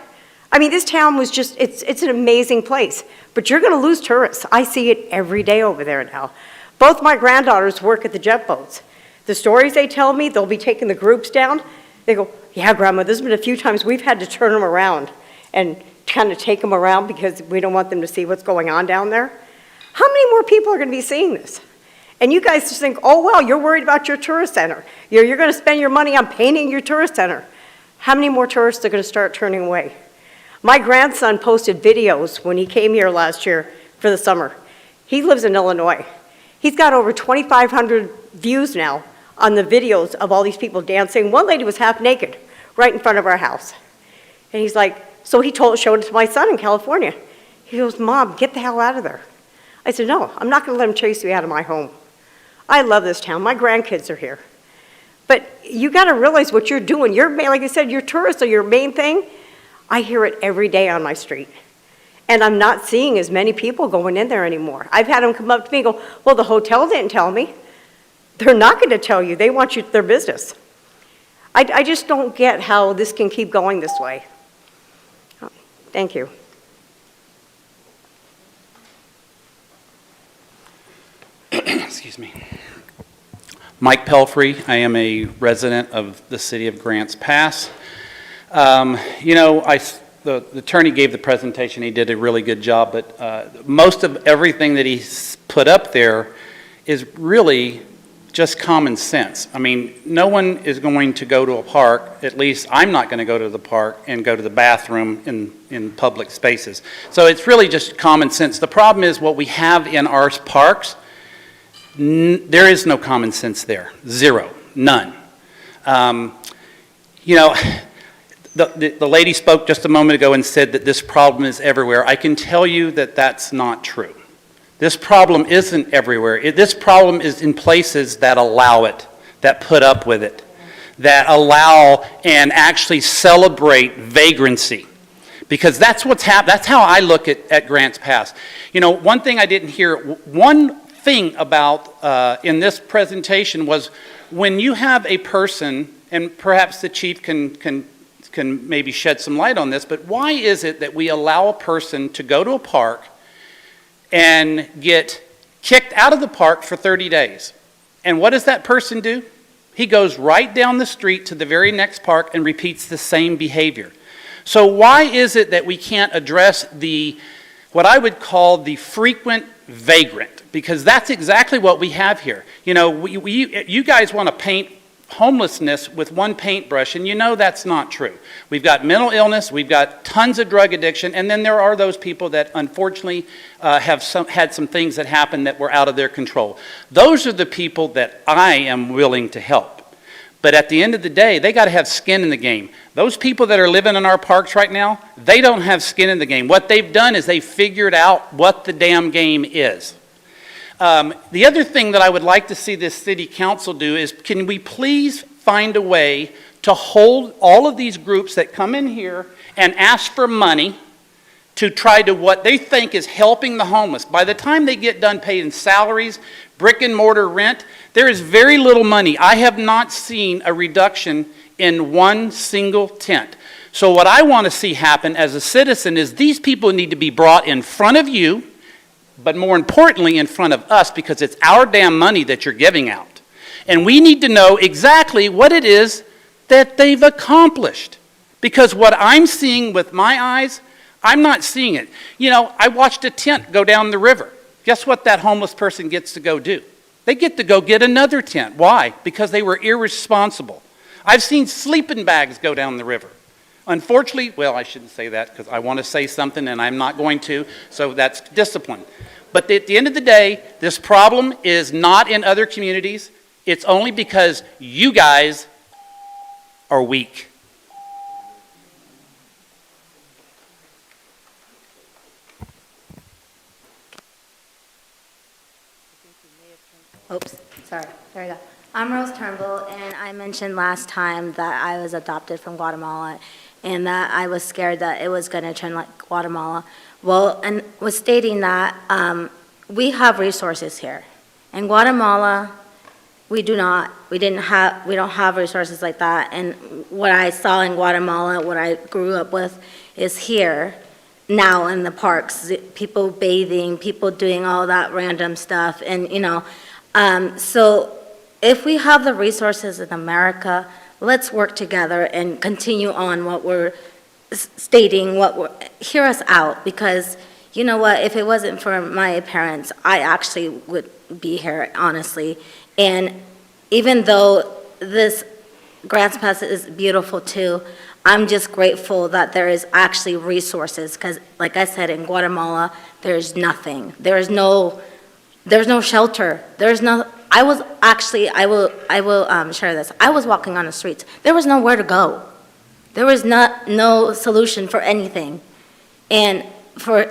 This town was just, it's an amazing place, but you're gonna lose tourists. I see it every day over there now. Both my granddaughters work at the jet boats. The stories they tell me, they'll be taking the groups down. They go, "Yeah, Grandma, there's been a few times we've had to turn them around and kind of take them around because we don't want them to see what's going on down there." How many more people are going to be seeing this? And you guys just think, "Oh, well, you're worried about your tourist center. You're going to spend your money on painting your tourist center." How many more tourists are going to start turning away? My grandson posted videos when he came here last year for the summer. He lives in Illinois. He's got over 2,500 views now on the videos of all these people dancing. One lady was half naked right in front of our house. And he's like, so he showed it to my son in California. He goes, "Mom, get the hell out of there." I said, "No, I'm not going to let him chase you out of my home." I love this town. My grandkids are here. But you got to realize what you're doing. Like I said, your tourists are your main thing. I hear it every day on my street. And I'm not seeing as many people going in there anymore. I've had them come up to me and go, "Well, the hotel didn't tell me." They're not going to tell you. They want you their business. I just don't get how this can keep going this way. Thank you. Excuse me. Mike Pelfrey. I am a resident of the city of Grants Pass. The attorney gave the presentation. He did a really good job, but most of everything that he's put up there is really just common sense. No one is going to go to a park, at least I'm not going to go to the park and go to the bathroom in public spaces. So it's really just common sense. The problem is what we have in our parks, there is no common sense there. Zero. none. You know, the lady spoke just a moment ago and said that this problem is everywhere. I can tell you that that's not true. This problem isn't everywhere. This problem is in places that allow it, that put up with it, that allow and actually celebrate vagrancy. Because that's what's happened. That's how I look at Grants Pass. You know, one thing I didn't hear, one thing about in this presentation was when you have a person, and perhaps the chief can maybe shed some light on this, but why is it that we allow a person to go to a park and get kicked out of the park for 30 days? And what does that person do? He goes right down the street to the very next park and repeats the same behavior. So why is it that we can't address what I would call the frequent vagrant? Because that's exactly what we have here. You know, you guys want to paint homelessness with one paintbrush, and you know that's not true. We've got mental illness, we've got tons of drug addiction, and then there are those people that unfortunately had some things that happened that were out of their control. Those are the people that I am willing to help. But at the end of the day, they got to have skin in the game. Those people that are living in our parks right now, they don't have skin in the game. What they've done is they figured out what the damn game is. The other thing that I would like to see this city council do is, can we please find a way to hold all of these groups that come in here and ask for money to try to what they think is helping the homeless. By the time they get done paying salaries, brick and mortar rent, there is very little money. I have not seen a reduction in one single tent. So what I want to see happen as a citizen is these people need to be brought in front of you, but more importantly in front of us, because it's our damn money that you're giving out. And we need to know exactly what it is that they've accomplished. Because what I'm seeing with my eyes, I'm not seeing it. You know, I watched a tent go down the river. Guess what that homeless person gets to go do? They get to go get another tent. Why? Because they were irresponsible. I've seen sleeping bags go down the river. Unfortunately, well, I shouldn't say that because I want to say something and I'm not going to, so that's discipline. But at the end of the day, this problem is not in other communities. It's only because you guys are weak. Oops, sorry, there we go. I'm Rose Turnbull, and I mentioned last time that I was adopted from Guatemala and that I was scared that it was going to turn like Guatemala. Well, and was stating that we have resources here. In Guatemala, we don't have resources like that. And what I saw in Guatemala, what I grew up with, is here now in the parks, people bathing, people doing all that random stuff, and you know. So if we have the resources in America, let's work together and continue on what we're stating, hear us out, because you know what, if it wasn't for my parents, I actually would be here, honestly. And even though this Grants Pass is beautiful too, I'm just grateful that there is actually resources, because like I said, in Guatemala, there's nothing. There's no shelter. There's no, I will share this. I was walking on the streets. There was nowhere to go. There was no solution for anything. And for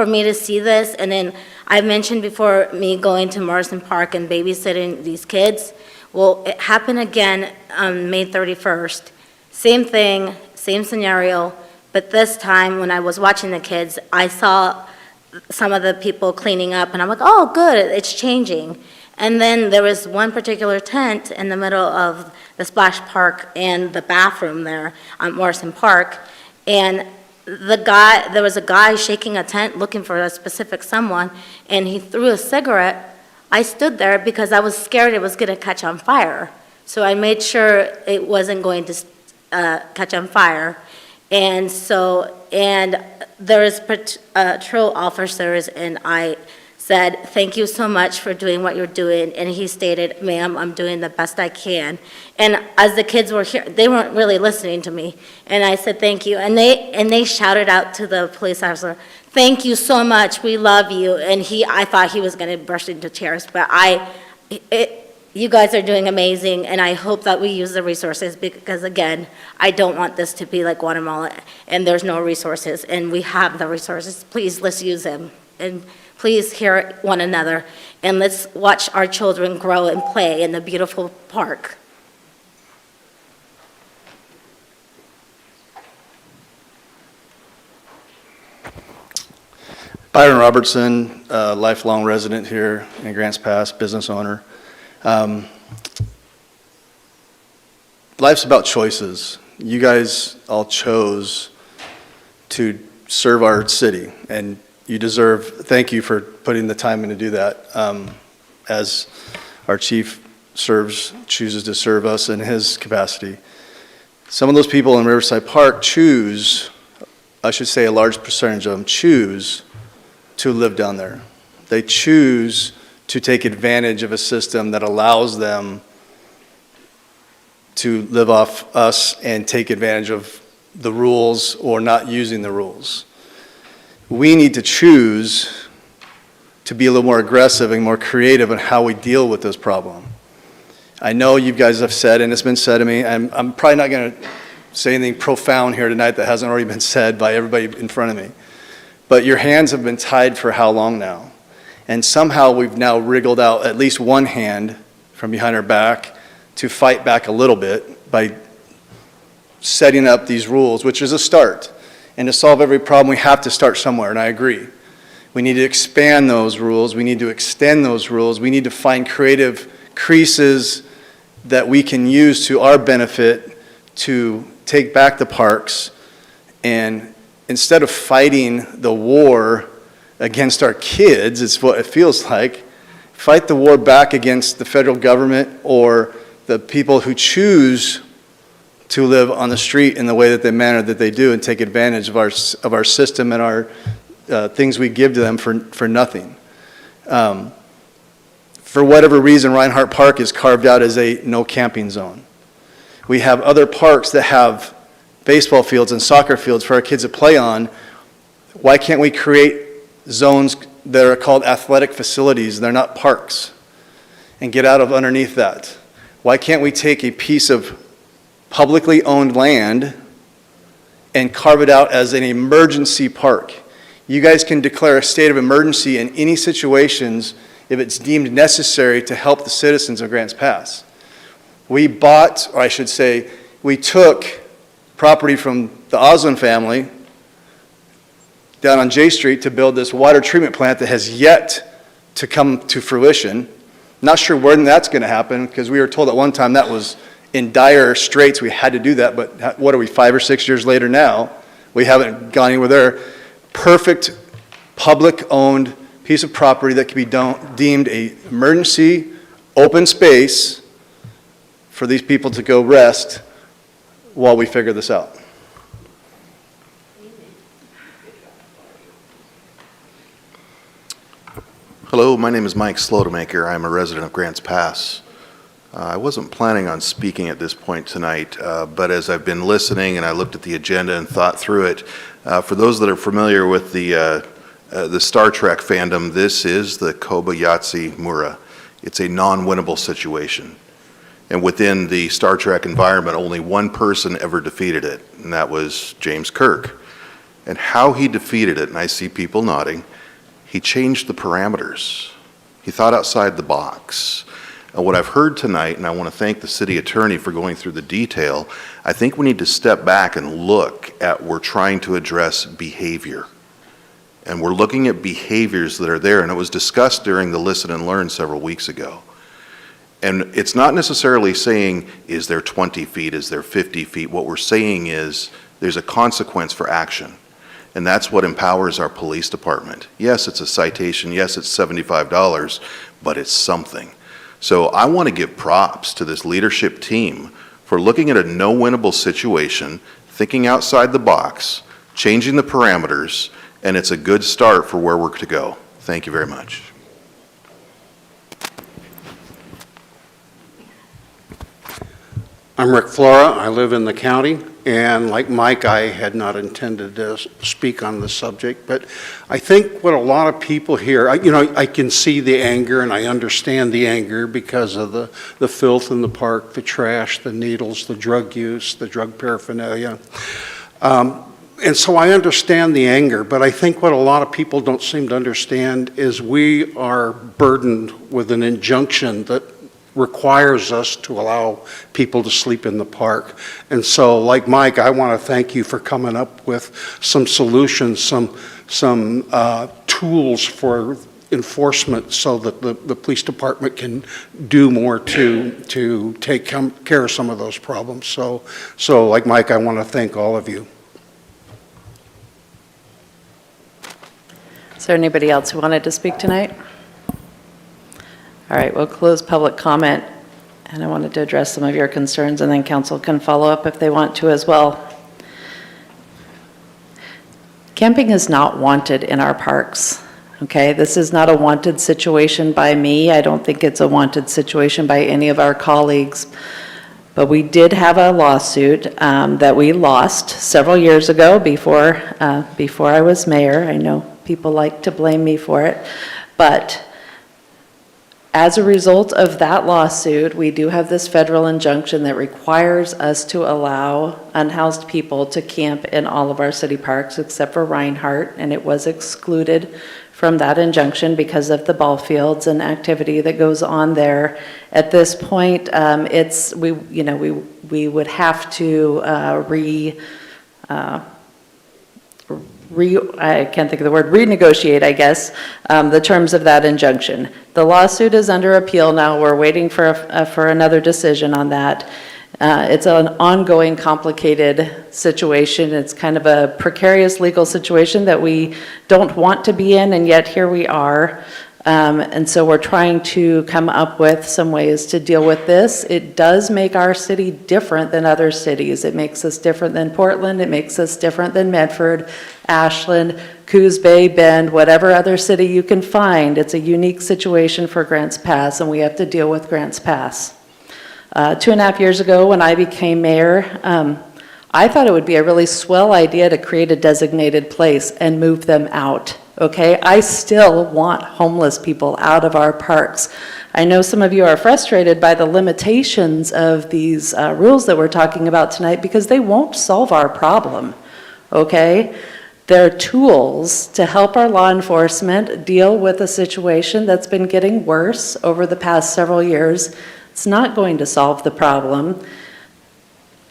me to see this, and then I mentioned before me going to Morrison Park and babysitting these kids. Well, it happened again on May 31st. Same thing, same scenario, but this time when I was watching the kids, I saw some of the people cleaning up, and I'm like, oh, good, it's changing. And then there was one particular tent in the middle of the splash park and the bathroom there on Morrison Park, and there was a guy shaking a tent looking for a specific someone, and he threw a cigarette. I stood there because I was scared it was going to catch on fire. So I made sure it wasn't going to catch on fire. And there's patrol officers, and I said, thank you so much for doing what you're doing. And he stated, ma'am, I'm doing the best I can. And as the kids were here, they weren't really listening to me. And I said, thank you. And they shouted out to the police officer, thank you so much, we love you. And I thought he was going to burst into tears, but you guys are doing amazing, and I hope that we use the resources, because again, I don't want this to be like Guatemala, and there's no resources, and we have the resources. Please, let's use them, and please hear one another, and let's watch our children grow and play in the beautiful park. Byron Robertson, lifelong resident here in Grants Pass, business owner. Life's about choices. You guys all chose to serve our city, and you deserve, thank you for putting the time in to do that. As our chief chooses to serve us in his capacity. Some of those people in Riverside Park choose, I should say a large percentage of them choose to live down there. They choose to take advantage of a system that allows them to live off us and take advantage of the rules or not using the rules. We need to choose to be a little more aggressive and more creative in how we deal with this problem. I know you guys have said, and it's been said to me, I'm probably not going to say anything profound here tonight that hasn't already been said by everybody in front of me. But your hands have been tied for how long now? And somehow we've now wriggled out at least one hand from behind our back to fight back a little bit by setting up these rules, which is a start. And to solve every problem, we have to start somewhere, and I agree. We need to expand those rules. We need to extend those rules. We need to find creative creases that we can use to our benefit to take back the parks, and instead of fighting the war against our kids, it's what it feels like, fight the war back against the federal government or the people who choose to live on the street in the way that they manner that they do and take advantage of our system and our things we give to them for nothing. For whatever reason, Reinhardt Park is carved out as a no camping zone. We have other parks that have baseball fields and soccer fields for our kids to play on. Why can't we create zones that are called athletic facilities? They're not parks, and get out of underneath that. Why can't we take a piece of publicly owned land and carve it out as an emergency park? You guys can declare a state of emergency in any situations if it's deemed necessary to help the citizens of Grants Pass. We bought, or I should say, we took property from the Osland family down on J Street to build this water treatment plant that has yet to come to fruition. Not sure when that's going to happen, because we were told at one time that was in dire straits. We had to do that, but what are we, 5 or 6 years later now? We haven't gone anywhere there. Perfect public-owned piece of property that can be deemed an emergency open space for these people to go rest while we figure this out. Hello, my name is Mike Slotemaker. I'm a resident of Grants Pass. I wasn't planning on speaking at this point tonight, but as I've been listening and I looked at the agenda and thought through it, for those that are familiar with the Star Trek fandom, this is the Kobayashi Mura. It's a non-winnable situation. And within the Star Trek environment, only one person ever defeated it, and that was James Kirk. And how he defeated it, and I see people nodding, he changed the parameters. He thought outside the box. And what I've heard tonight, and I want to thank the city attorney for going through the detail, I think we need to step back and look at, we're trying to address behavior. And we're looking at behaviors that are there, and it was discussed during the Listen and Learn several weeks ago. And it's not necessarily saying, is there 20 feet, is there 50 feet? What we're saying is there's a consequence for action. And that's what empowers our police department. Yes, it's a citation. Yes, it's $75, but it's something. So I want to give props to this leadership team for looking at a no-winnable situation, thinking outside the box, changing the parameters, and it's a good start for where we're to go. Thank you very much. I'm Rick Flora. I live in the county. And like Mike, I had not intended to speak on the subject, but I think what a lot of people here, I can see the anger and I understand the anger because of the filth in the park, the trash, the needles, the drug use, the drug paraphernalia. And so I understand the anger, but I think what a lot of people don't seem to understand is we are burdened with an injunction that requires us to allow people to sleep in the park. And so, like Mike, I want to thank you for coming up with some solutions, some tools for enforcement so that the police department can do more to take care of some of those problems. So like Mike, I want to thank all of you. Is there anybody else who wanted to speak tonight? All right, we'll close public comment, and I wanted to address some of your concerns, and then council can follow up if they want to as well. Camping is not wanted in our parks, okay? This is not a wanted situation by me. I don't think it's a wanted situation by any of our colleagues. But we did have a lawsuit that we lost several years ago before I was mayor. I know people like to blame me for it, but as a result of that lawsuit, we do have this federal injunction that requires us to allow unhoused people to camp in all of our city parks except for Reinhardt, and it was excluded from that injunction because of the ball fields and activity that goes on there. At this point, we would have to I can't think of the word, renegotiate, I guess, the terms of that injunction. The lawsuit is under appeal now. We're waiting for another decision on that. It's an ongoing, complicated situation. It's kind of a precarious legal situation that we don't want to be in, and yet here we are. And so we're trying to come up with some ways to deal with this. It does make our city different than other cities. It makes us different than Portland. It makes us different than Medford, Ashland, Coos Bay, Bend, whatever other city you can find. It's a unique situation for Grants Pass, and we have to deal with Grants Pass. 2.5 years ago when I became mayor, I thought it would be a really swell idea to create a designated place and move them out. Okay, I still want homeless people out of our parks. I know some of you are frustrated by the limitations of these rules that we're talking about tonight because they won't solve our problem, okay? They're tools to help our law enforcement deal with a situation that's been getting worse over the past several years. It's not going to solve the problem.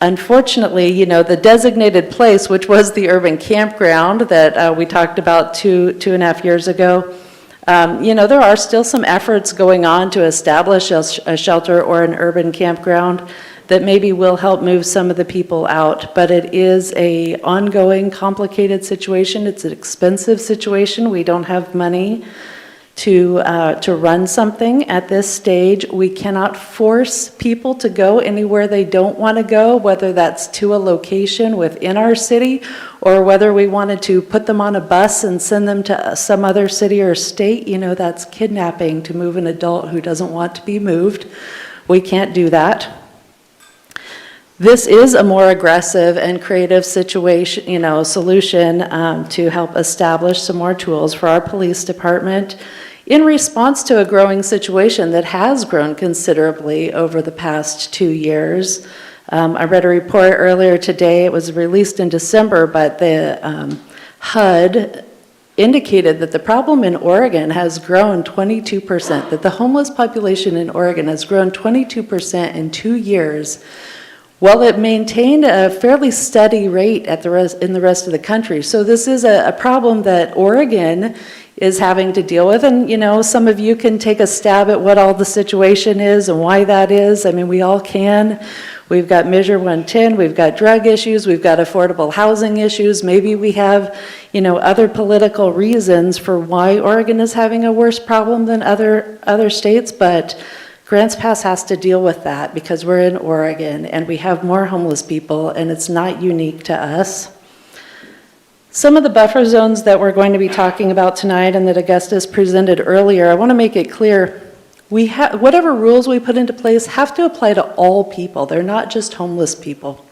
Unfortunately, the designated place, which was the urban campground that we talked about two and a half years ago, there are still some efforts going on to establish a shelter or an urban campground that maybe will help move some of the people out, but it is an ongoing, complicated situation. It's an expensive situation. We don't have money to run something at this stage. We cannot force people to go anywhere they don't want to go, whether that's to a location within our city or whether we wanted to put them on a bus and send them to some other city or state. That's kidnapping to move an adult who doesn't want to be moved. We can't do that. This is a more aggressive and creative situation, solution to help establish some more tools for our police department in response to a growing situation that has grown considerably over the past 2 years. I read a report earlier today. It was released in December, but the HUD indicated that the problem in Oregon has grown 22%, that the homeless population in Oregon has grown 22% in 2 years. Well, it maintained a fairly steady rate in the rest of the country. So this is a problem that Oregon is having to deal with. And, some of you can take a stab at what all the situation is and why that is. I mean, we all can. We've got Measure 110, we've got drug issues, we've got affordable housing issues. Maybe we have, other political reasons for why Oregon is having a worse problem than other states, but Grants Pass has to deal with that because we're in Oregon and we have more homeless people and it's not unique to us. Some of the buffer zones that we're going to be talking about tonight and that Augustus presented earlier, I want to make it clear, whatever rules we put into place have to apply to all people. They're not just homeless people.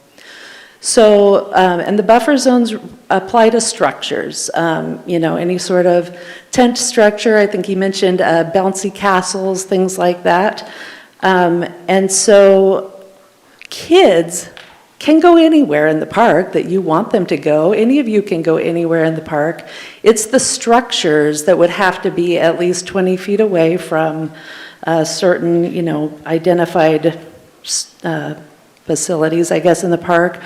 So, and the buffer zones apply to structures, any sort of tent structure. I think he mentioned bouncy castles, things like that. And so kids can go anywhere in the park that you want them to go. Any of you can go anywhere in the park. It's the structures that would have to be at least 20 feet away from certain, identified facilities, I guess, in the park,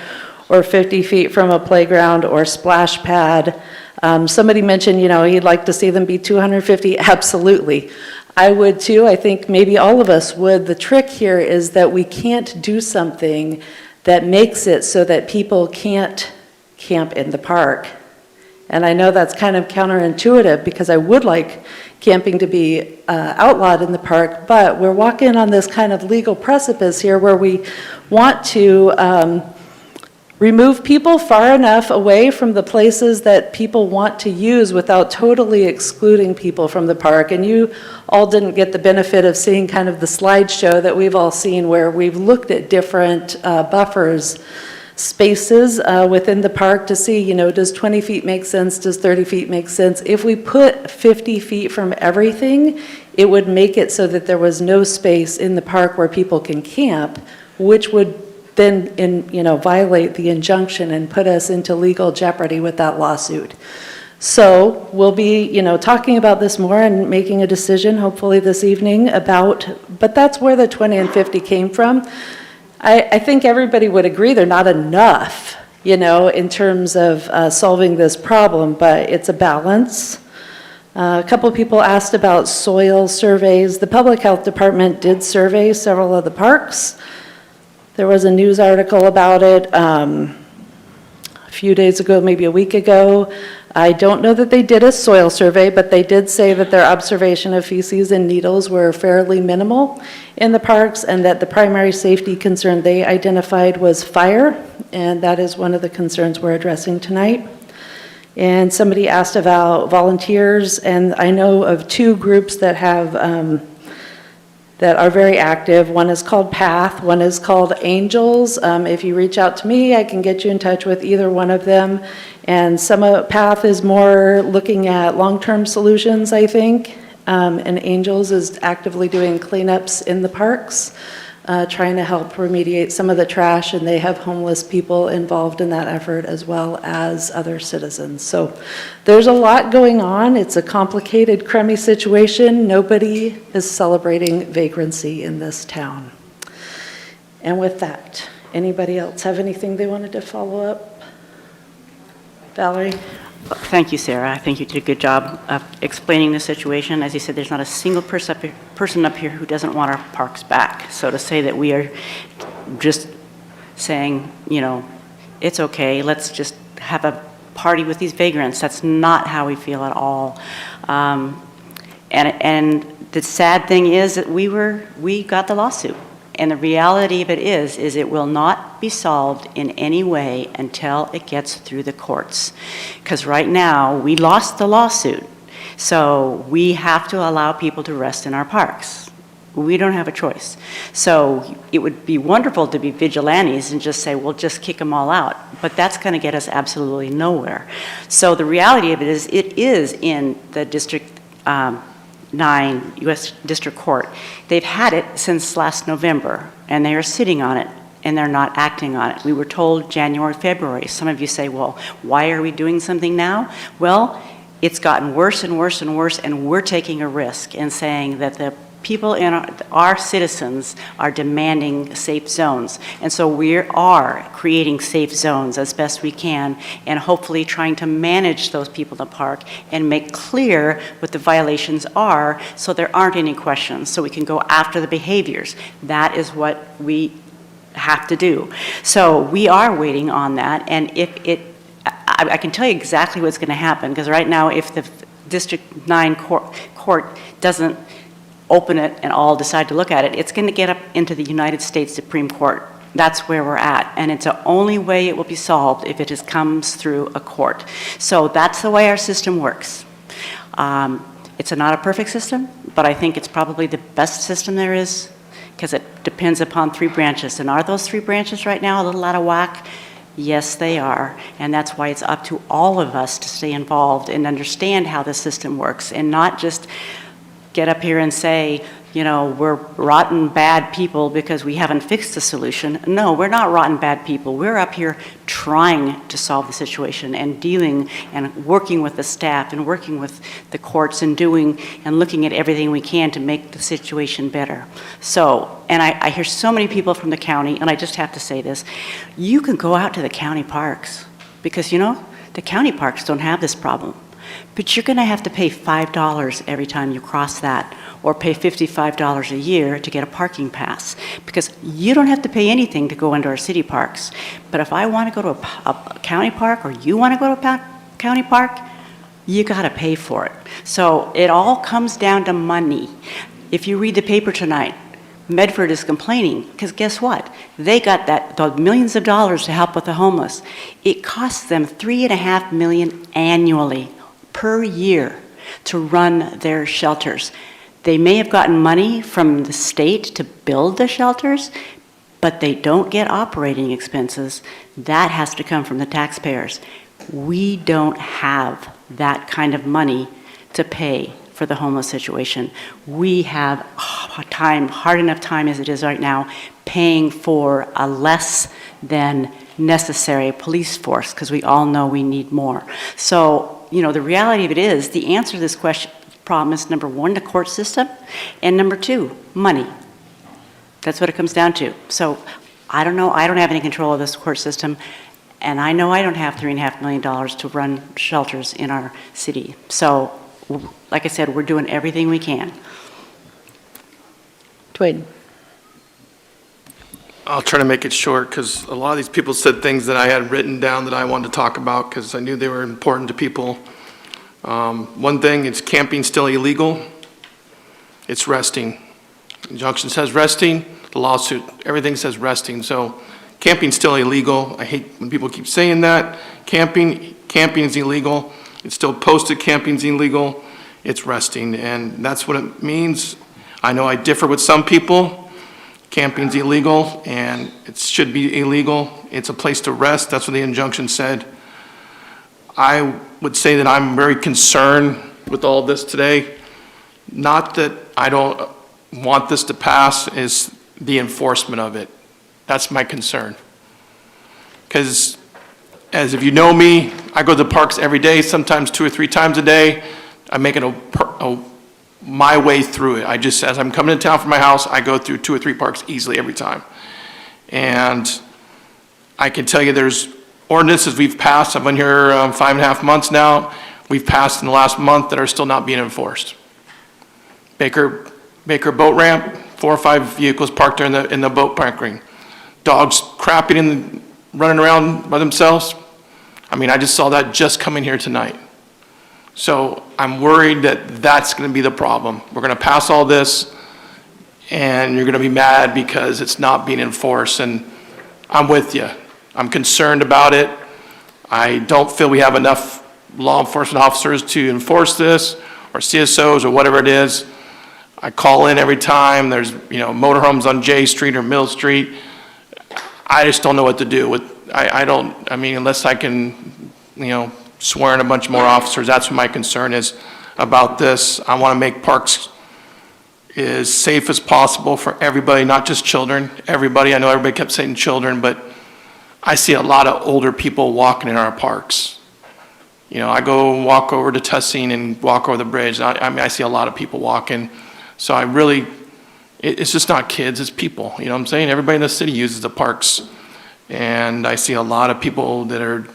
or 50 feet from a playground or splash pad. Somebody mentioned, he'd like to see them be 250. Absolutely. I would too. I think maybe all of us would. The trick here is that we can't do something that makes it so that people can't camp in the park. And I know that's kind of counterintuitive because I would like camping to be outlawed in the park, but we're walking on this kind of legal precipice here where we want to remove people far enough away from the places that people want to use without totally excluding people from the park. And you all didn't get the benefit of seeing kind of the slideshow that we've all seen where we've looked at different buffers, spaces within the park to see, does 20 feet make sense? Does 30 feet make sense? If we put 50 feet from everything, it would make it so that there was no space in the park where people can camp, which would then violate the injunction and put us into legal jeopardy with that lawsuit. So we'll be, talking about this more and making a decision hopefully this evening but that's where the 20 and 50 came from. I think everybody would agree they're not enough, in terms of solving this problem, but it's a balance. A couple of people asked about soil surveys. The Public Health Department did survey several of the parks. There was a news article about it a few days ago, maybe a week ago. I don't know that they did a soil survey, but they did say that their observation of feces and needles were fairly minimal in the parks and that the primary safety concern they identified was fire, and that is one of the concerns we're addressing tonight. And somebody asked about volunteers, and I know of two groups that have that are very active. One is called PATH, one is called Angels. If you reach out to me, I can get you in touch with either one of them. And PATH is more looking at long-term solutions, I think. And Angels is actively doing cleanups in the parks, trying to help remediate some of the trash, and they have homeless people involved in that effort as well as other citizens. So there's a lot going on. It's a complicated, crummy situation. Nobody is celebrating vagrancy in this town. And with that, anybody else have anything they wanted to follow up? Valerie? Thank you, Sarah. I think you did a good job of explaining the situation. As you said, there's not a single person up here who doesn't want our parks back. So to say that we are just saying, it's okay, let's just have a party with these vagrants, that's not how we feel at all. And the sad thing is that we got the lawsuit. And the reality of it is it will not be solved in any way until it gets through the courts. Because right now, we lost the lawsuit. So we have to allow people to rest in our parks. We don't have a choice. So it would be wonderful to be vigilantes and just say, well, just kick them all out. But that's going to get us absolutely nowhere. So the reality of it is in the District 9 U.S. District Court. They've had it since last November, and they are sitting on it, and they're not acting on it. We were told January, February. Some of you say, well, why are we doing something now? Well, it's gotten worse and worse and worse, and we're taking a risk and saying that the people in our citizens are demanding safe zones. And so we are creating safe zones as best we can and hopefully trying to manage those people in the park and make clear what the violations are so there aren't any questions, so we can go after the behaviors. That is what we have to do. So we are waiting on that, and I can tell you exactly what's going to happen, because right now if the District 9 court doesn't open it and all decide to look at it, it's going to get up into the United States Supreme Court. That's where we're at, and it's the only way it will be solved if it comes through a court. So that's the way our system works. It's not a perfect system, but I think it's probably the best system there is, because it depends upon three branches. And are those three branches right now a little out of whack? Yes, they are. And that's why it's up to all of us to stay involved and understand how the system works and not just get up here and say, you know, we're rotten bad people because we haven't fixed the solution. No, we're not rotten bad people. We're up here trying to solve the situation and dealing and working with the staff and working with the courts and doing and looking at everything we can to make the situation better. So, and I hear so many people from the county, and I just have to say this, you can go out to the county parks because, you know, the county parks don't have this problem. But you're going to have to pay $5 every time you cross that, or pay $55 a year to get a parking pass, because you don't have to pay anything to go into our city parks. But if I want to go to a county park, or you want to go to a county park, you got to pay for it. So it all comes down to money. If you read the paper tonight, Medford is complaining, because guess what? They got the millions of dollars to help with the homeless. It costs them $3.5 million annually per year to run their shelters. They may have gotten money from the state to build the shelters, but they don't get operating expenses. That has to come from the taxpayers. We don't have that kind of money to pay for the homeless situation. We have hard enough time as it is right now, paying for a less than necessary police force, because we all know we need more. So, you know, the reality of it is, the answer to this problem is, number one, the court system, and number two, money. That's what it comes down to. So I don't know, I don't have any control of this court system, and I know I don't have $3.5 million to run shelters in our city. So, like I said, we're doing everything we can. Dwayne. I'll try to make it short because a lot of these people said things that I had written down that I wanted to talk about because I knew they were important to people. One thing, it's camping still illegal. It's resting. The injunction says resting, the lawsuit, everything says resting. So camping's still illegal. I hate when people keep saying that. Camping is illegal. It's still posted camping's illegal. It's resting, and that's what it means. I know I differ with some people. Camping's illegal, and it should be illegal. It's a place to rest. That's what the injunction said. I would say that I'm very concerned with all this today. Not that I don't want this to pass, is the enforcement of it. That's my concern. Because, as if you know me, I go to the parks every day, sometimes 2 or 3 times a day. I'm making my way through it. As I'm coming to town from my house, I go through 2 or 3 parks easily every time. And I can tell you there's ordinances we've passed. I've been here 5.5 months now. We've passed in the last month that are still not being enforced. Baker boat ramp, 4 or 5 vehicles parked there in the boat parking. Dogs crapping and running around by themselves. I mean, I just saw that just coming here tonight. So I'm worried that that's going to be the problem. We're going to pass all this, and you're going to be mad because it's not being enforced. And I'm with you. I'm concerned about it. I don't feel we have enough law enforcement officers to enforce this, or CSOs, or whatever it is. I call in every time there's, you know, motorhomes on J Street or Mill Street. I just don't know what to do with. I mean, unless I can, you know, swear in a bunch more officers. That's what my concern is about this. I want to make parks as safe as possible for everybody, not just children, everybody. I know everybody kept saying children, but I see a lot of older people walking in our parks. You know, I go walk over to Tussing and walk over the bridge. I mean, I see a lot of people walking. So I really, it's just not kids, it's people. You know what I'm saying? Everybody in the city uses the parks. And I see a lot of people that are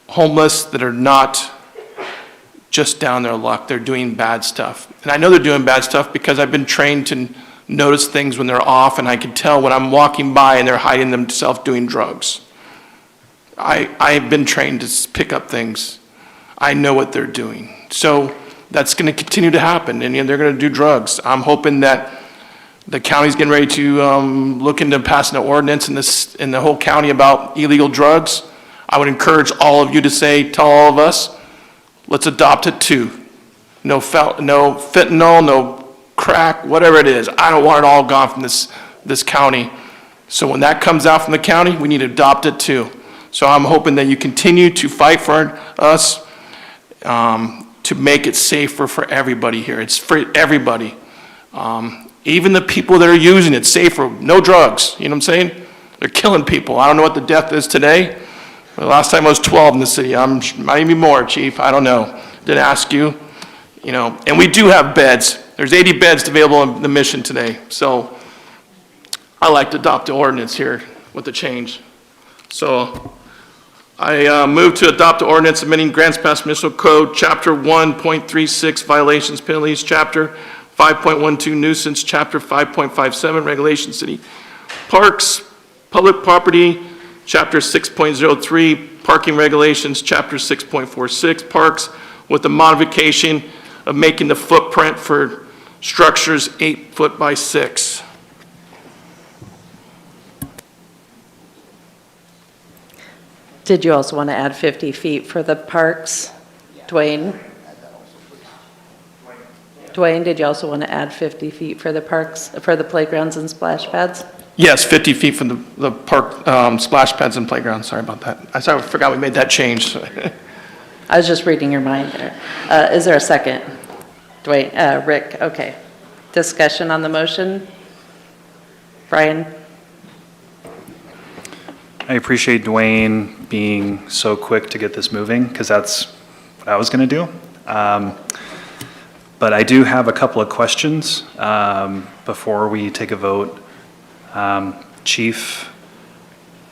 homeless, that are not just down their luck. They're doing bad stuff. And I know they're doing bad stuff because I've been trained to notice things when they're off, and I can tell when I'm walking by and they're hiding themselves doing drugs. I've been trained to pick up things. I know what they're doing. So that's going to continue to happen, and they're going to do drugs. I'm hoping that the county's getting ready to look into passing an ordinance in the whole county about illegal drugs. I would encourage all of you to tell all of us, let's adopt it too. No fentanyl, no crack, whatever it is. I don't want it all gone from this county. So when that comes out from the county, we need to adopt it too. So I'm hoping that you continue to fight for us to make it safer for everybody here. It's for everybody. Even the people that are using it, safer, no drugs, you know what I'm saying? They're killing people. I don't know what the death is today. The last time I was 12 in the city. Might even be more, Chief. I don't know. Didn't ask you. You know, and we do have beds. There's 80 beds available in the mission today. So I like to adopt the ordinance here with the change. So I move to adopt the ordinance amending Grants Pass Municipal Code, Chapter 1.36 Violations Penalties, Chapter 5.12 Nuisance, Chapter 5.57 Regulations City Parks, Public Property, Chapter 6.03 Parking Regulations, Chapter 6.46 Parks, with the modification of making the footprint for structures 8 foot by 6. Did you also want to add 50 feet for the parks? Dwayne? Dwayne, did you also want to add 50 feet for the parks, for the playgrounds and splash pads? Yes, 50 feet from the park splash pads and playgrounds. Sorry about that. I forgot we made that change. I was just reading your mind there. Is there a second? Dwayne, Rick, okay. Discussion on the motion? Brian? I appreciate Dwayne being so quick to get this moving, because that's what I was going to do. But I do have a couple of questions before we take a vote. Chief,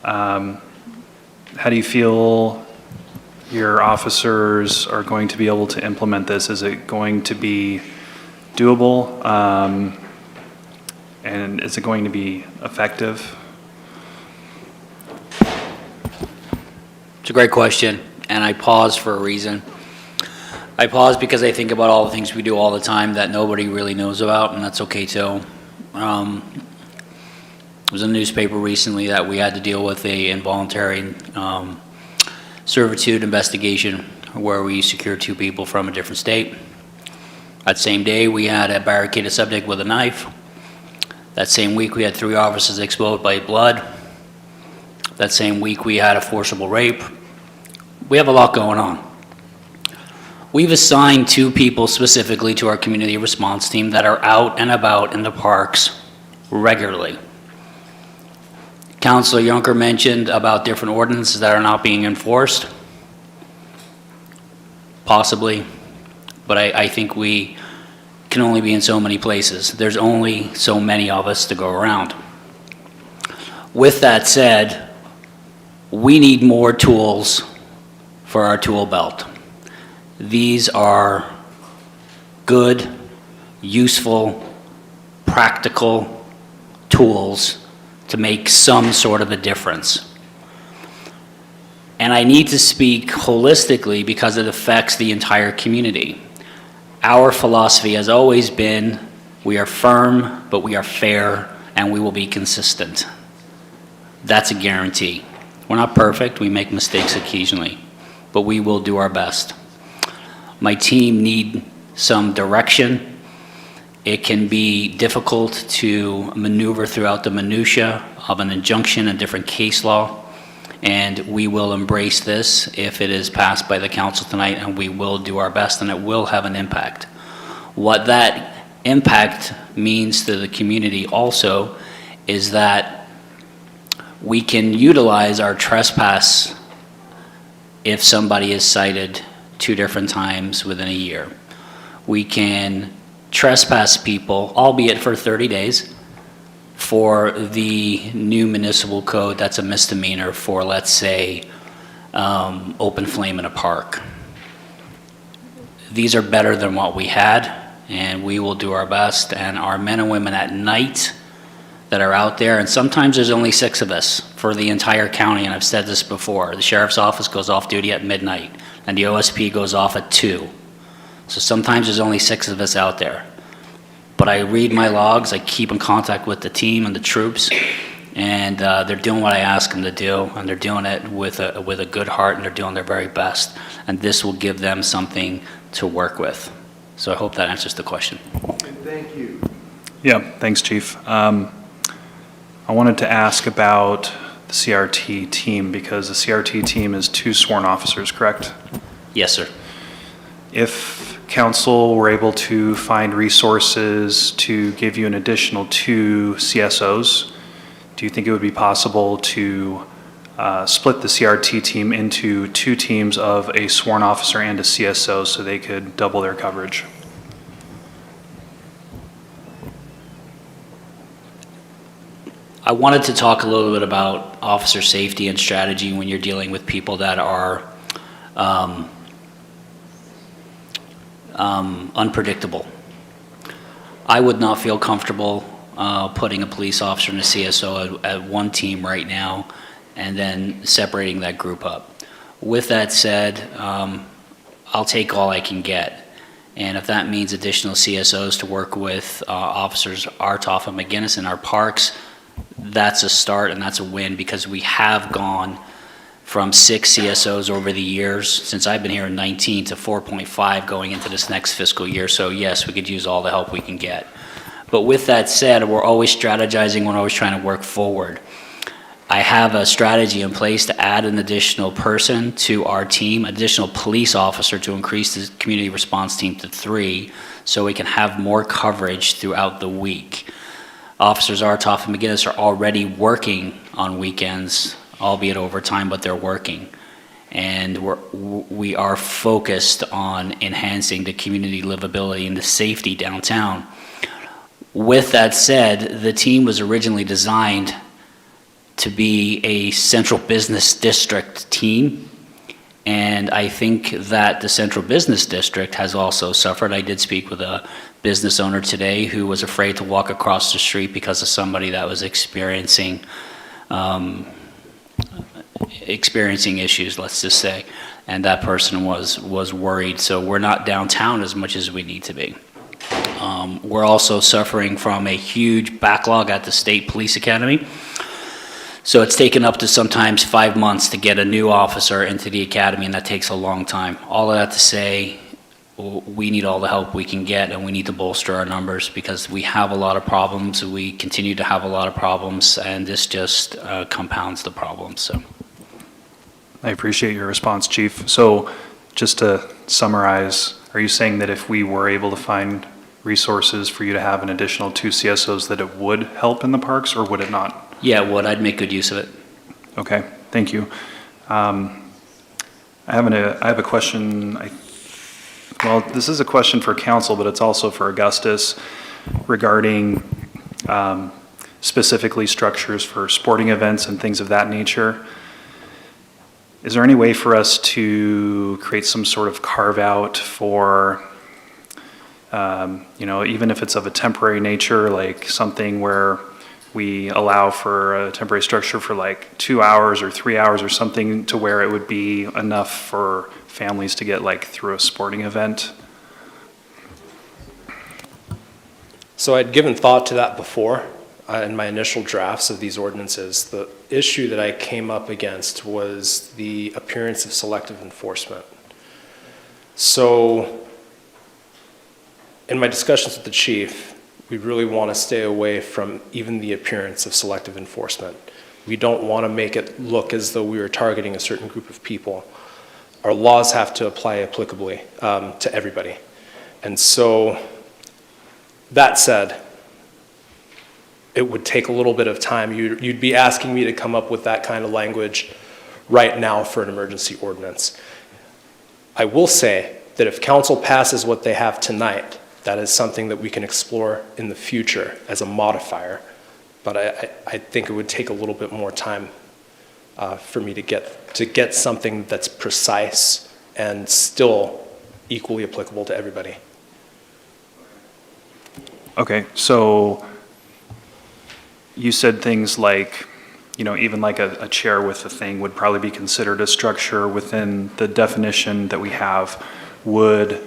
how do you feel your officers are going to be able to implement this? Is it going to be doable? And is it going to be effective? It's a great question, and I pause for a reason. I pause because I think about all the things we do all the time that nobody really knows about, and that's okay too. It was in the newspaper recently that we had to deal with a involuntary servitude investigation where we secured 2 people from a different state. That same day, we had a barricaded subject with a knife. That same week, we had 3 officers exposed by blood. That same week, we had a forcible rape. We have a lot going on. We've assigned 2 people specifically to our community response team that are out and about in the parks regularly. Councilor Juncker mentioned about different ordinances that are not being enforced. Possibly, but I think we can only be in so many places. There's only so many of us to go around. With that said, we need more tools for our tool belt. These are good, useful, practical tools to make some sort of a difference. And I need to speak holistically because it affects the entire community. Our philosophy has always been, we are firm, but we are fair, and we will be consistent. That's a guarantee. We're not perfect, we make mistakes occasionally, but we will do our best. My team need some direction. It can be difficult to maneuver throughout the minutia of an injunction and different case law, and we will embrace this if it is passed by the council tonight, and we will do our best, and it will have an impact. What that impact means to the community also is that we can utilize our trespass if somebody is cited 2 different times within a year. We can trespass people, albeit for 30 days, for the new municipal code that's a misdemeanor for, let's say, open flame in a park. These are better than what we had, and we will do our best. And our men and women at night that are out there, and sometimes there's only 6 of us for the entire county, and I've said this before, the sheriff's office goes off duty at midnight, and the OSP goes off at 2. So sometimes there's only 6 of us out there. But I read my logs, I keep in contact with the team and the troops, and they're doing what I ask them to do, and they're doing it with a good heart, and they're doing their very best. And this will give them something to work with. So I hope that answers the question. And thank you. Yeah, thanks, Chief. I wanted to ask about the CRT team because the CRT team is 2 sworn officers, correct? Yes, sir. If council were able to find resources to give you an additional 2 CSOs, do you think it would be possible to split the CRT team into 2 teams of a sworn officer and a CSO so they could double their coverage? I wanted to talk a little bit about officer safety and strategy when you're dealing with people that are unpredictable. I would not feel comfortable putting a police officer and a CSO at one team right now and then separating that group up. With that said, I'll take all I can get. And if that means additional CSOs to work with officers Artoff and McGinnis in our parks, that's a start and that's a win because we have gone from 6 CSOs over the years since I've been here in 19 to 4.5 going into this next fiscal year. So yes, we could use all the help we can get. But with that said, we're always strategizing, we're always trying to work forward. I have a strategy in place to add an additional person to our team, additional police officer to increase the community response team to 3 so we can have more coverage throughout the week. Officers Artoff and McGinnis are already working on weekends, albeit overtime, but they're working. And we are focused on enhancing the community livability and the safety downtown. With that said, the team was originally designed to be a central business district team. And I think that the central business district has also suffered. I did speak with a business owner today who was afraid to walk across the street because of somebody that was experiencing issues, let's just say. And that person was worried. So we're not downtown as much as we need to be. We're also suffering from a huge backlog at the State Police Academy. So it's taken up to sometimes 5 months to get a new officer into the academy, and that takes a long time. All of that to say, we need all the help we can get, and we need to bolster our numbers because we have a lot of problems. We continue to have a lot of problems, and this just compounds the problems. So, I appreciate your response, Chief. So just to summarize, are you saying that if we were able to find resources for you to have an additional 2 CSOs that it would help in the parks, or would it not? Yeah, it would. I'd make good use of it. Okay, thank you. I have a question. Well, this is a question for council, but it's also for Augustus regarding specifically structures for sporting events and things of that nature. Is there any way for us to create some sort of carve out for, even if it's of a temporary nature, like something where we allow for a temporary structure for like 2 hours or 3 hours or something to where it would be enough for families to get like through a sporting event? So I'd given thought to that before in my initial drafts of these ordinances. The issue that I came up against was the appearance of selective enforcement. So in my discussions with the chief, we really want to stay away from even the appearance of selective enforcement. We don't want to make it look as though we were targeting a certain group of people. Our laws have to apply applicably to everybody. And so, that said, it would take a little bit of time. You'd be asking me to come up with that kind of language right now for an emergency ordinance. I will say that if council passes what they have tonight, that is something that we can explore in the future as a modifier. But I think it would take a little bit more time for me to get something that's precise and still equally applicable to everybody. Okay, so you said things like, even like a chair with a thing would probably be considered a structure within the definition that we have. Would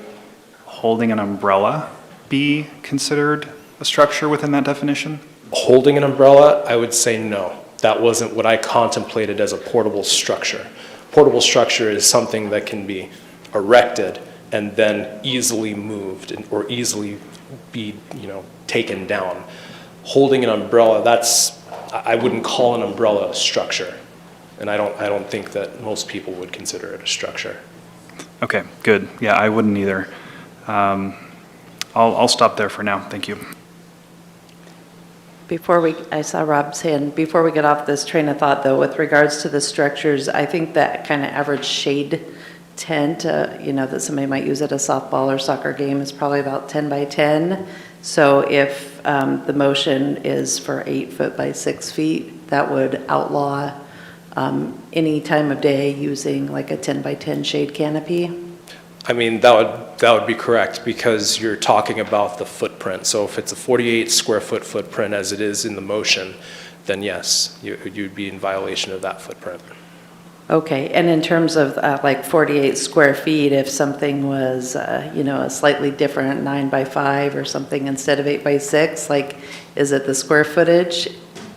holding an umbrella be considered a structure within that definition? Holding an umbrella, I would say no. That wasn't what I contemplated as a portable structure. Portable structure is something that can be erected and then easily moved or easily be, taken down. Holding an umbrella, I wouldn't call an umbrella a structure. And I don't think that most people would consider it a structure. Okay, good. Yeah, I wouldn't either. I'll stop there for now. Thank you. I saw Rob saying, before we get off this train of thought though, with regards to the structures, I think that kind of average shade tent, that somebody might use at a softball or soccer game is probably about 10 by 10. So if the motion is for 8 foot by 6 feet, that would outlaw any time of day using like a 10 by 10 shade canopy. I mean, that would be correct because you're talking about the footprint. So if it's a 48 square foot footprint as it is in the motion, then yes, you'd be in violation of that footprint. Okay, and in terms of like 48 square feet, if something was, a slightly different 9 by 5 or something instead of 8 by 6, like, is it the square footage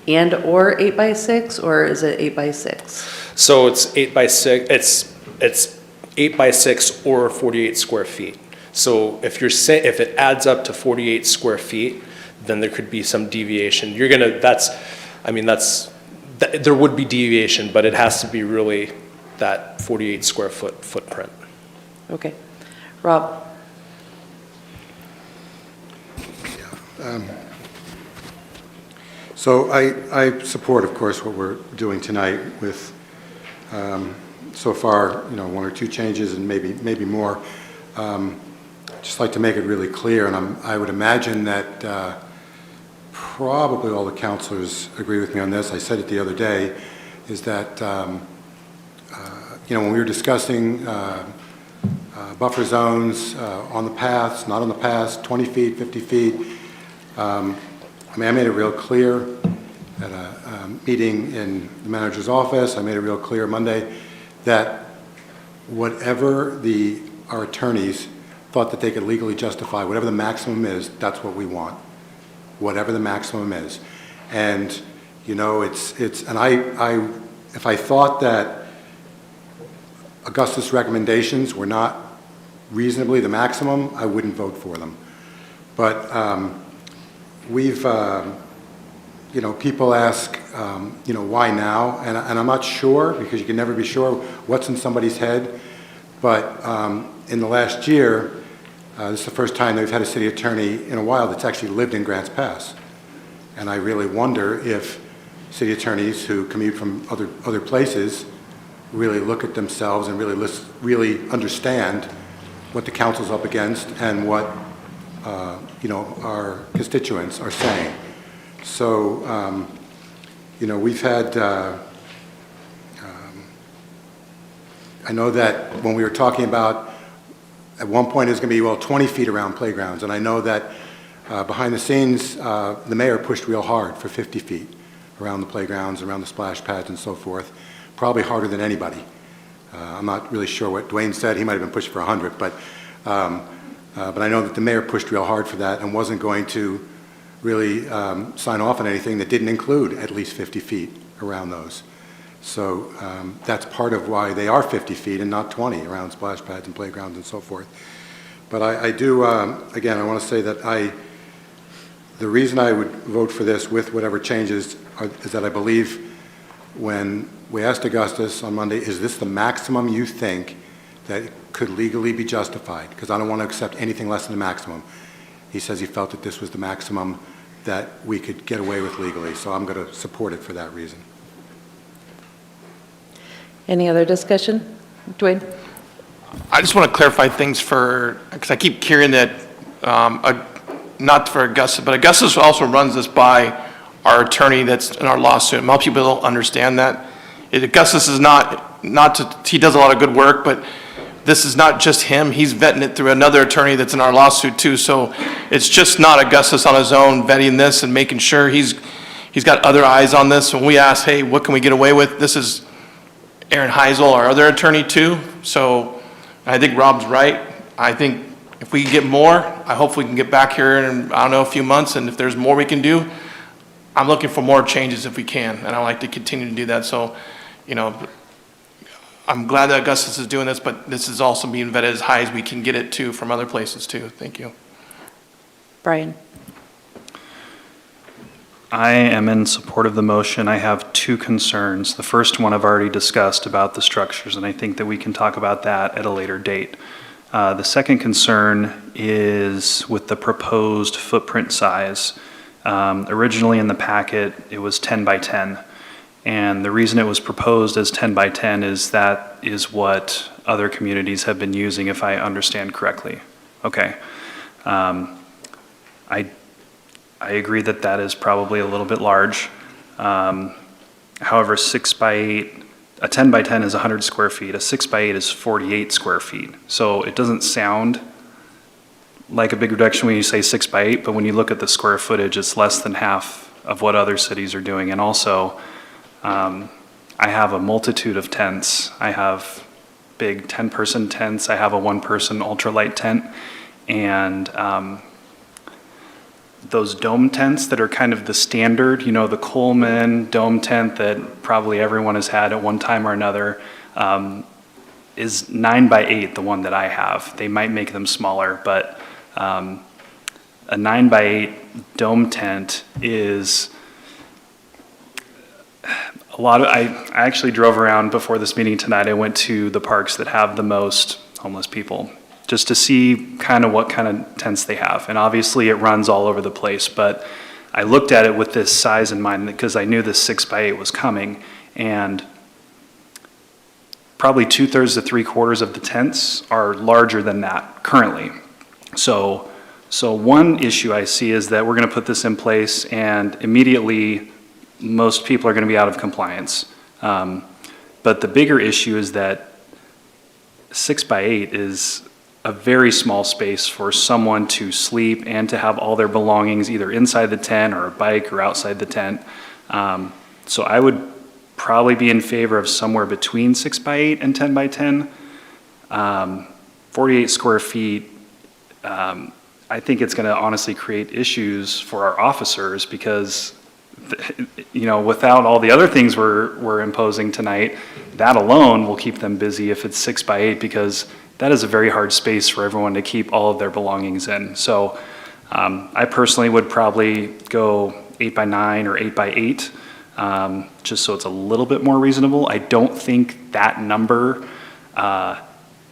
and or 8 by 6, or is it 8 by 6? So it's 8 by 6, it's 8 by 6 or 48 square feet. So if it adds up to 48 square feet, then there could be some deviation. There would be deviation, but it has to be really that 48 square foot footprint. Okay. Rob? So I support, of course, what we're doing tonight with so far, 1 or 2 changes and maybe more. Just like to make it really clear, and I would imagine that probably all the councilors agree with me on this. I said it the other day, is that when we were discussing buffer zones on the paths, not on the paths, 20 feet, 50 feet. I made it real clear at a meeting in the manager's office. I made it real clear Monday that whatever our attorneys thought that they could legally justify, whatever the maximum is, that's what we want. Whatever the maximum is. And, if I thought that Augustus' recommendations were not reasonably the maximum, I wouldn't vote for them. But people ask, why now? And I'm not sure, because you can never be sure what's in somebody's head. But in the last year, this is the first time that we've had a city attorney in a while that's actually lived in Grants Pass. And I really wonder if city attorneys who commute from other places really look at themselves and really understand what the council's up against and what our constituents are saying. So, we've had, I know that when we were talking about, at one point it's going to be, 20 feet around playgrounds. And I know that behind the scenes, the mayor pushed real hard for 50 feet around the playgrounds, around the splash pads and so forth, probably harder than anybody. I'm not really sure what Dwayne said. He might have been pushed for 100, but I know that the mayor pushed real hard for that and wasn't going to really sign off on anything that didn't include at least 50 feet around those. So that's part of why they are 50 feet and not 20 around splash pads and playgrounds and so forth. But I do, again, I want to say that the reason I would vote for this with whatever changes is that I believe when we asked Augustus on Monday, is this the maximum you think that could legally be justified? Because I don't want to accept anything less than the maximum. He says he felt that this was the maximum that we could get away with legally, so I'm going to support it for that reason. Any other discussion? Dwayne? I just want to clarify things because I keep hearing that, not for Augustus, but Augustus also runs this by our attorney that's in our lawsuit. Most people don't understand that. Augustus is he does a lot of good work, but this is not just him. He's vetting it through another attorney that's in our lawsuit too. So it's just not Augustus on his own vetting this and making sure he's got other eyes on this. When we ask, hey, what can we get away with? This is Aaron Heisel, our other attorney too. So I think Rob's right. I think if we can get more, I hope we can get back here in, a few months. And if there's more we can do, I'm looking for more changes if we can. And I like to continue to do that. So, I'm glad that Augustus is doing this, but this is also being vetted as high as we can get it too from other places too. Thank you. Brian? I am in support of the motion. I have two concerns. The first one I've already discussed about the structures, and I think that we can talk about that at a later date. The second concern is with the proposed footprint size. Originally in the packet, it was 10 by 10. And the reason it was proposed as 10 by 10 is that is what other communities have been using, if I understand correctly. Okay. I agree that that is probably a little bit large. However, 6 by 8, a 10 by 10 is 100 square feet. A 6 by 8 is 48 square feet. So it doesn't sound like a big reduction when you say 6 by 8, but when you look at the square footage, it's less than half of what other cities are doing. And also, I have a multitude of tents. I have big 10-person tents. I have a 1-person ultralight tent. And those dome tents that are kind of the standard, you know, the Coleman dome tent that probably everyone has had at one time or another, is 9 by 8, the one that I have. They might make them smaller, but a 9 by 8 dome tent is a lot of, I actually drove around before this meeting tonight. I went to the parks that have the most homeless people, just to see kind of what kind of tents they have. And obviously it runs all over the place, but I looked at it with this size in mind because I knew this 6 by 8 was coming, and probably 2/3 to 3/4 of the tents are larger than that currently. So one issue I see is that we're gonna put this in place and immediately most people are gonna be out of compliance. But the bigger issue is that 6 by 8 is a very small space for someone to sleep and to have all their belongings either inside the tent or a bike or outside the tent. So I would probably be in favor of somewhere between 6 by 8 and 10 by 10. 48 square feet, I think it's gonna honestly create issues for our officers because, you know, without all the other things we're imposing tonight, that alone will keep them busy if it's 6 by 8 because that is a very hard space for everyone to keep all of their belongings in. So I personally would probably go 8 by 9 or 8 by 8, just so it's a little bit more reasonable. I don't think that number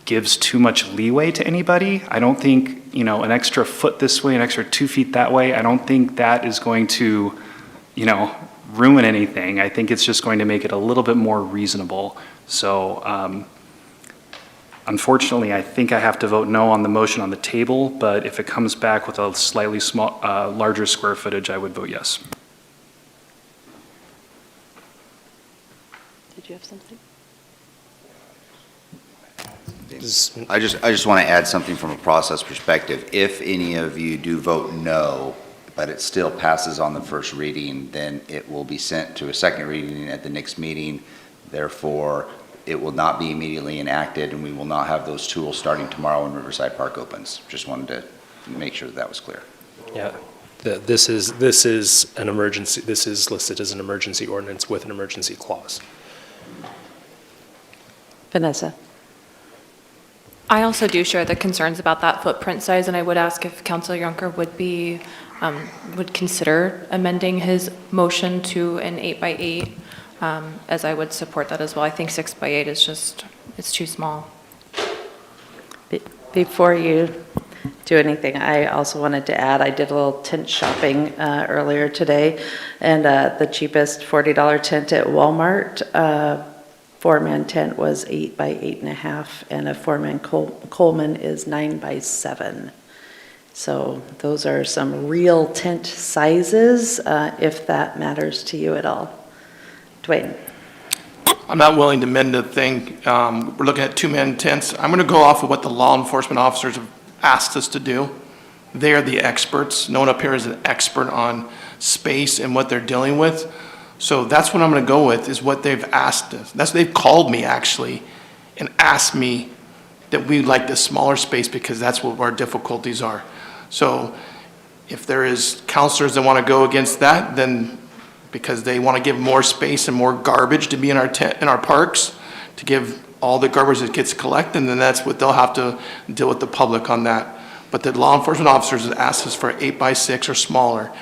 gives too much leeway to anybody. I don't think, you know, an extra foot this way, an extra 2 feet that way, I don't think that is going to, you know, ruin anything. I think it's just going to make it a little bit more reasonable. So unfortunately, I think I have to vote no on the motion on the table, but if it comes back with a slightly larger square footage, I would vote yes. Did you have something? I just want to add something from a process perspective. If any of you do vote no, but it still passes on the first reading, then it will be sent to a second reading at the next meeting. Therefore, it will not be immediately enacted, and we will not have those tools starting tomorrow when Riverside Park opens. Just wanted to make sure that was clear. Yeah, this is an emergency. This is listed as an emergency ordinance with an emergency clause. Vanessa? I also do share the concerns about that footprint size, and I would ask if Councilor Yonker would consider amending his motion to an 8 by 8, as I would support that as well. I think 6 by 8 is just, it's too small. Before you do anything, I also wanted to add, I did a little tent shopping earlier today, and the cheapest $40 tent at Walmart, 4-man tent was 8 by 8.5, and a 4-man Coleman is 9 by 7. So those are some real tent sizes, if that matters to you at all. Dwayne. I'm not willing to mend a thing. We're looking at 2-man tents. I'm going to go off of what the law enforcement officers have asked us to do. They are the experts. No one up here is an expert on space and what they're dealing with. So that's what I'm going to go with, is what they've asked us. They've called me actually and asked me that we'd like this smaller space because that's what our difficulties are. So if there is counselors that want to go against that, then because they want to give more space and more garbage to be in our parks, to give all the garbage that gets collected, then that's what they'll have to deal with the public on that. But the law enforcement officers have asked us for 8 by 6 or smaller.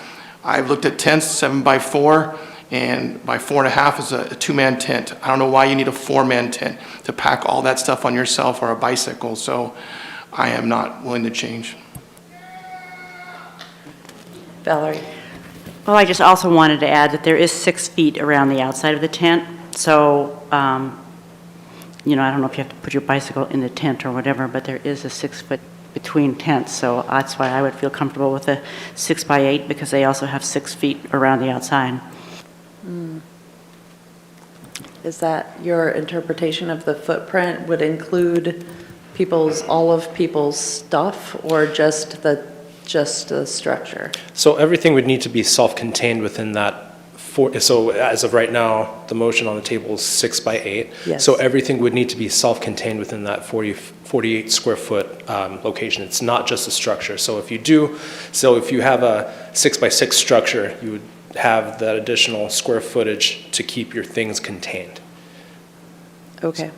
I've looked at tents, 7 by 4, and by 4.5 is a 2-man tent. I don't know why you need a 4-man tent to pack all that stuff on yourself or a bicycle, so I am not willing to change. Valerie? Well, I just also wanted to add that there is 6 feet around the outside of the tent, so, you know, I don't know if you have to put your bicycle in the tent or whatever, but there is a 6 foot between tents, so that's why I would feel comfortable with a 6 by 8, because they also have 6 feet around the outside. Is that your interpretation of the footprint would include all of people's stuff, or just the structure? So everything would need to be self-contained within that. So as of right now, the motion on the table is 6 by 8. Yes. So everything would need to be self-contained within that 48 square foot location. It's not just a structure. So if you have a 6 by 6 structure, you would have that additional square footage to keep your things contained. Okay.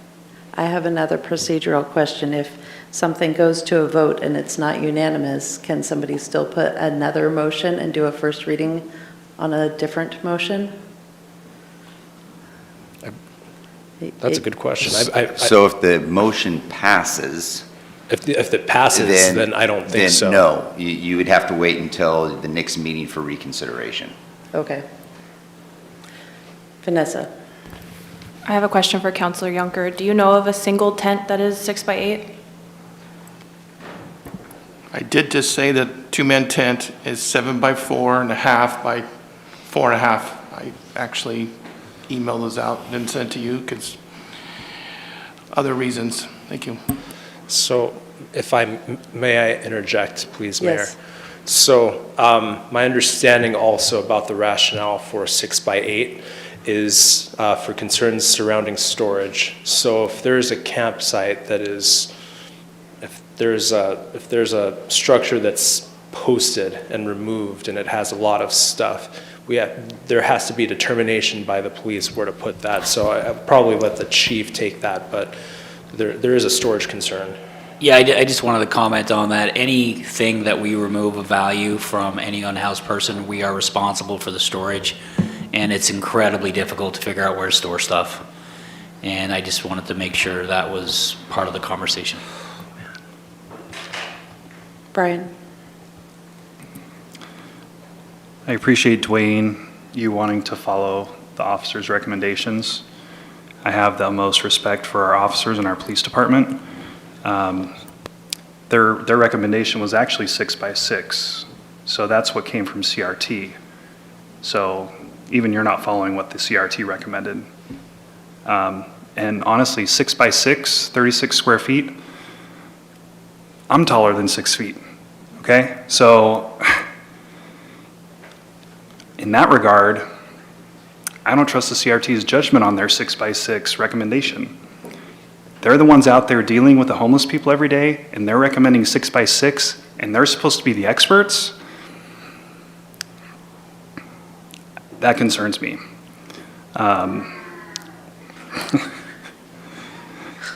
I have another procedural question. If something goes to a vote and it's not unanimous, can somebody still put another motion and do a first reading on a different motion? That's a good question. So if the motion passes, If it passes, then I don't think so. Then no, you would have to wait until the next meeting for reconsideration. Okay. Vanessa? I have a question for Councilor Yunker. Do you know of a single tent that is 6 by 8? I did just say that 2-man tent is 7 by 4.5 by 4.5. I actually emailed those out, didn't send it to you because other reasons. Thank you. So may I interject, please, Mayor? Yes. So my understanding also about the rationale for 6 by 8 is for concerns surrounding storage. So if there's a campsite that is, if there's a structure that's posted and removed and it has a lot of stuff, there has to be determination by the police where to put that. So I'd probably let the chief take that, but there is a storage concern. Yeah, I just wanted to comment on that. Anything that we remove of value from any unhoused person, we are responsible for the storage. And it's incredibly difficult to figure out where to store stuff. And I just wanted to make sure that was part of the conversation. Brian? I appreciate, Dwayne, you wanting to follow the officer's recommendations. I have the utmost respect for our officers in our police department. Their recommendation was actually 6 by 6, so that's what came from CRT. So even you're not following what the CRT recommended. And honestly, 6 by 6, 36 square feet, I'm taller than 6 feet, okay? So in that regard, I don't trust the CRT's judgment on their 6 by 6 recommendation. They're the ones out there dealing with the homeless people every day, and they're recommending 6 by 6, and they're supposed to be the experts? That concerns me.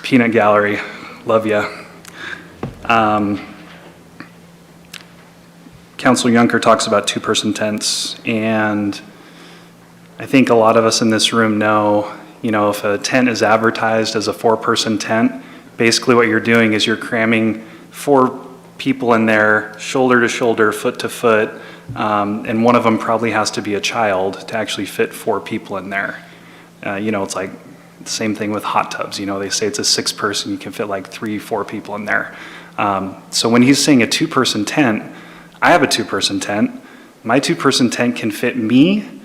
Peanut Gallery, love ya. Councilor Yunker talks about 2-person tents, and I think a lot of us in this room know, if a tent is advertised as a 4-person tent, basically what you're doing is you're cramming 4 people in there, shoulder to shoulder, foot to foot, and one of them probably has to be a child to actually fit 4 people in there. It's like the same thing with hot tubs. They say it's a 6-person, you can fit like 3-4 people in there. So when he's saying a 2-person tent, I have a 2-person tent. My 2-person tent can fit me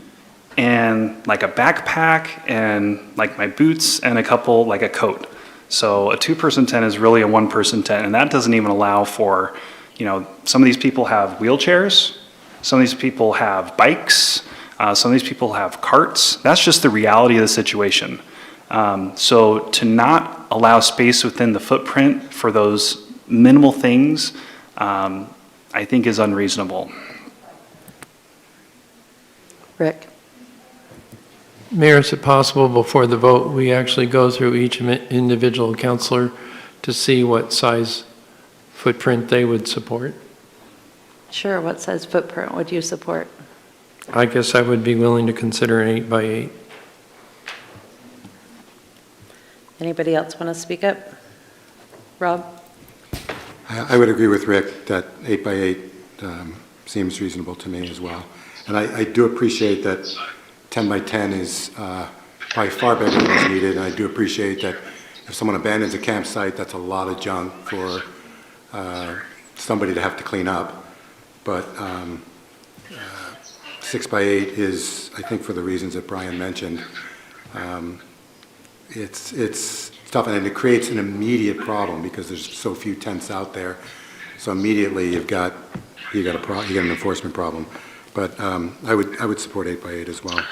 and like a backpack and like my boots and a coat. So a 2-person tent is really a 1-person tent, and that doesn't even allow for, some of these people have wheelchairs, some of these people have bikes, some of these people have carts. That's just the reality of the situation. So to not allow space within the footprint for those minimal things, I think is unreasonable. Rick? Mayor, is it possible before the vote, we actually go through each individual counselor to see what size footprint they would support? Sure. What size footprint would you support? I guess I would be willing to consider an 8 by 8. Anybody else want to speak up? Rob? I would agree with Rick that 8 by 8 seems reasonable to me as well. And I do appreciate that 10 by 10 is probably far better than is needed. And I do appreciate that if someone abandons a campsite, that's a lot of junk for somebody to have to clean up. But 6 by 8 is, I think, for the reasons that Brian mentioned, it's tough, and it creates an immediate problem because there's so few tents out there. So immediately you got an enforcement problem. But I would support 8 by 8 as well.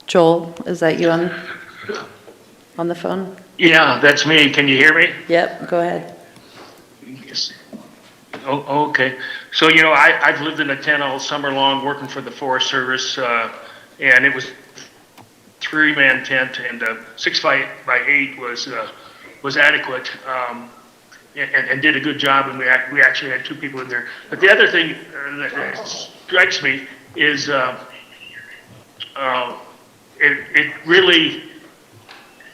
Joel, is that you on the phone? Yeah, that's me. Can you hear me? Yep, go ahead. Yes. Oh, okay. So, you know, I've lived in a tent all summer long working for the Forest Service, and it was 3-man tent, and 6 by 8 was adequate, and did a good job, and we actually had 2 people in there. But the other thing that strikes me is it really,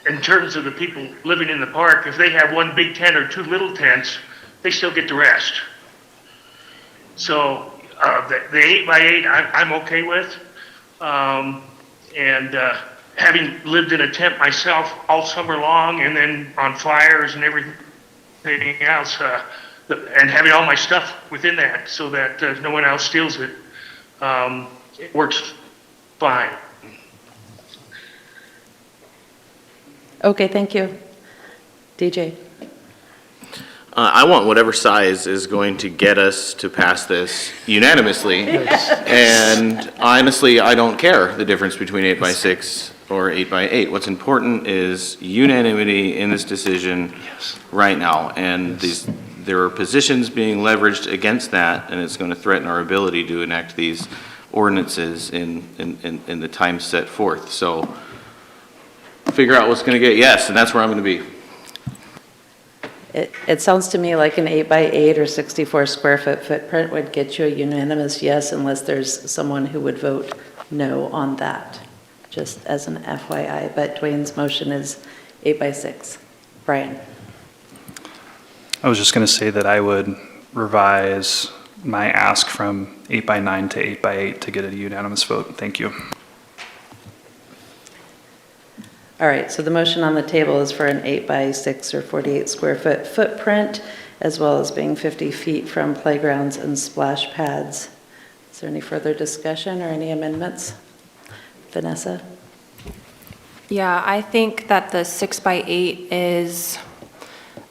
in terms of the people living in the park, if they have 1 big tent or 2 little tents, they still get the rest. So the 8 by 8 I'm okay with, and having lived in a tent myself all summer long, and then on fires and everything else, and having all my stuff within that so that no one else steals it, it works fine. Okay, thank you. DJ? I want whatever size is going to get us to pass this unanimously. And honestly, I don't care the difference between 8 by 6 or 8 by 8. What's important is unanimity in this decision right now. And there are positions being leveraged against that, and it's going to threaten our ability to enact these ordinances in the time set forth. So figure out what's going to get yes, and that's where I'm going to be. It sounds to me like an 8 by 8 or 64 square foot footprint would get you a unanimous yes unless there's someone who would vote no on that, just as an FYI. But Dwayne's motion is 8 by 6. Brian? I was just going to say that I would revise my ask from 8 by 9 to 8 by 8 to get a unanimous vote. Thank you. All right, so the motion on the table is for an 8 by 6 or 48 square foot footprint, as well as being 50 feet from playgrounds and splash pads. Is there any further discussion or any amendments? Vanessa? Yeah, I think that the 6 by 8 is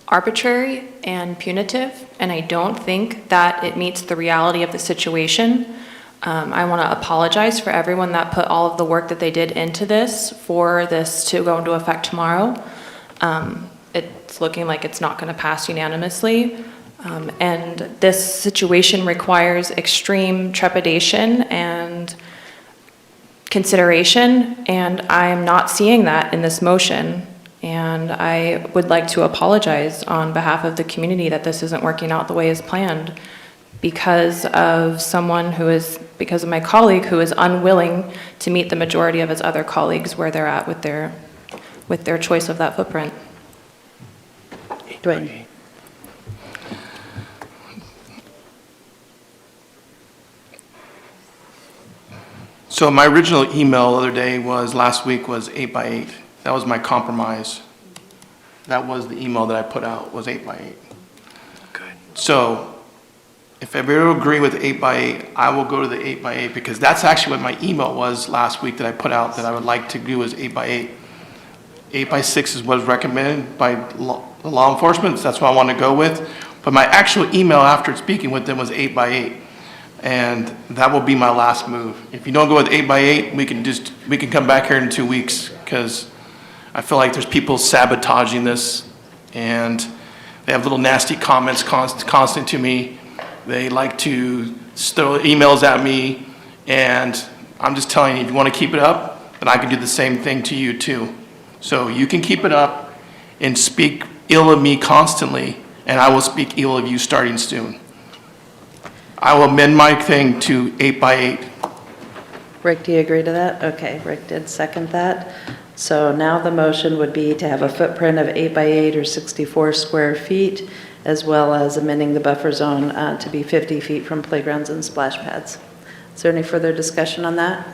arbitrary and punitive, and I don't think that it meets the reality of the situation. I want to apologize for everyone that put all of the work that they did into this for this to go into effect tomorrow. It's looking like it's not going to pass unanimously. And this situation requires extreme trepidation and consideration, and I'm not seeing that in this motion. And I would like to apologize on behalf of the community that this isn't working out the way as planned, because of because of my colleague who is unwilling to meet the majority of his other colleagues where they're at with their choice of that footprint. Dwayne? So my original email the other day last week was 8 by 8. That was my compromise. That was the email that I put out, was 8 by 8. Good. So if everybody agree with 8 by 8, I will go to the 8 by 8, because that's actually what my email was last week that I put out, that I would like to do is 8 by 8. 8 by 6 is what is recommended by law enforcement, so that's what I want to go with. But my actual email after speaking with them was 8 by 8. And that will be my last move. If you don't go with 8 by 8, we can come back here in 2 weeks, because I feel like there's people sabotaging this, and they have little nasty comments constant to me. They like to throw emails at me, and I'm just telling you, if you want to keep it up, then I can do the same thing to you too. So you can keep it up and speak ill of me constantly, and I will speak ill of you starting soon. I will amend my thing to 8 by 8. Rick, do you agree to that? Okay, Rick did second that. So now the motion would be to have a footprint of 8 by 8 or 64 square feet, as well as amending the buffer zone to be 50 feet from playgrounds and splash pads. Is there any further discussion on that?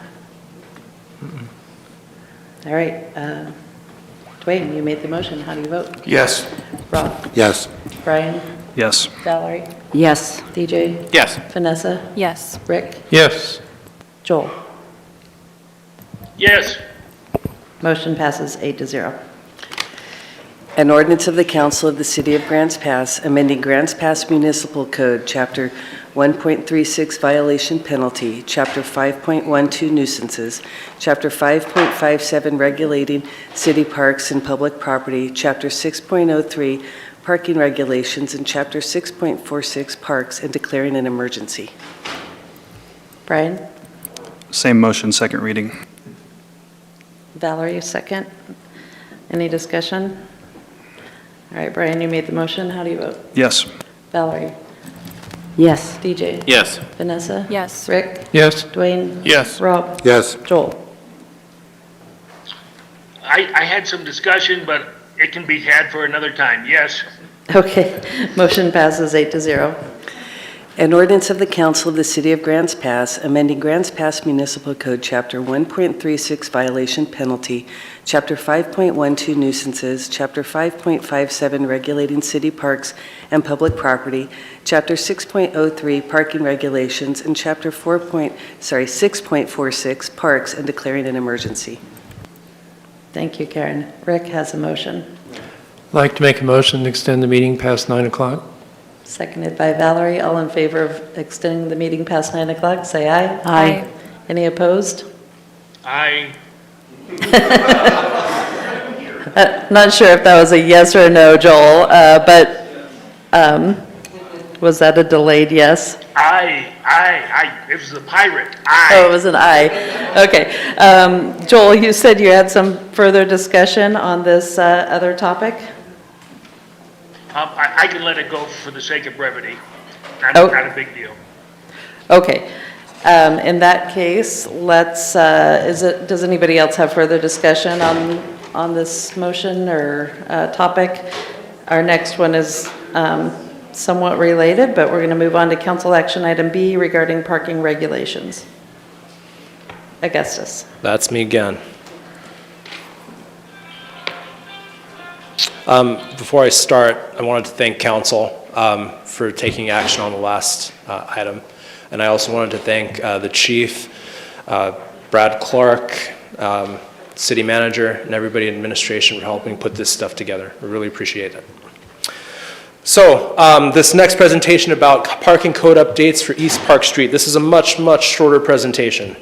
All right. Dwayne, you made the motion. How do you vote? Yes. Rob? Yes. Brian? Yes. Valerie? Yes. DJ? Yes. Vanessa? Yes. Rick? Yes. Joel? Yes. Motion passes 8-0. An ordinance of the Council of the City of Grants Pass, amending Grants Pass Municipal Code, Chapter 1.36 Violation Penalty, Chapter 5.12 Nuisances, Chapter 5.57 Regulating City Parks and Public Property, Chapter 6.03 Parking Regulations, and Chapter 6.46 Parks, and declaring an emergency. Brian? Same motion, second reading. Valerie, second. Any discussion? All right, Brian, you made the motion. How do you vote? Yes. Valerie? Yes. DJ? Yes. Vanessa? Yes. Rick? Yes. Dwayne? Yes. Rob? Yes. Joel? I had some discussion, but it can be had for another time. Yes. Okay, motion passes 8-0. An ordinance of the Council of the City of Grants Pass, amending Grants Pass Municipal Code, Chapter 1.36 Violation Penalty, Chapter 5.12 Nuisances, Chapter 5.57 Regulating City Parks and Public Property, Chapter 6.03 Parking Regulations, and Chapter 6.46 Parks, and declaring an emergency. Thank you, Karen. Rick has a motion. I'd like to make a motion to extend the meeting past 9 o'clock. Seconded by Valerie. All in favor of extending the meeting past 9 o'clock, say aye. Aye. Any opposed? I, Not sure if that was a yes or a no, Joel, but was that a delayed yes? it was the pirate. Oh, it was an aye. Okay. Joel, you said you had some further discussion on this other topic? I can let it go for the sake of brevity. Oh. Not a big deal. Okay. In that case, let's, does anybody else have further discussion on this motion or topic? Our next one is somewhat related, but we're going to move on to council action item B regarding parking regulations. Augustus. That's me again. Before I start, I wanted to thank council for taking action on the last item. And I also wanted to thank the chief, Brad Clark, city manager, and everybody in administration for helping put this stuff together. I really appreciate it. So this next presentation about parking code updates for East Park Street. This is a much, much shorter presentation.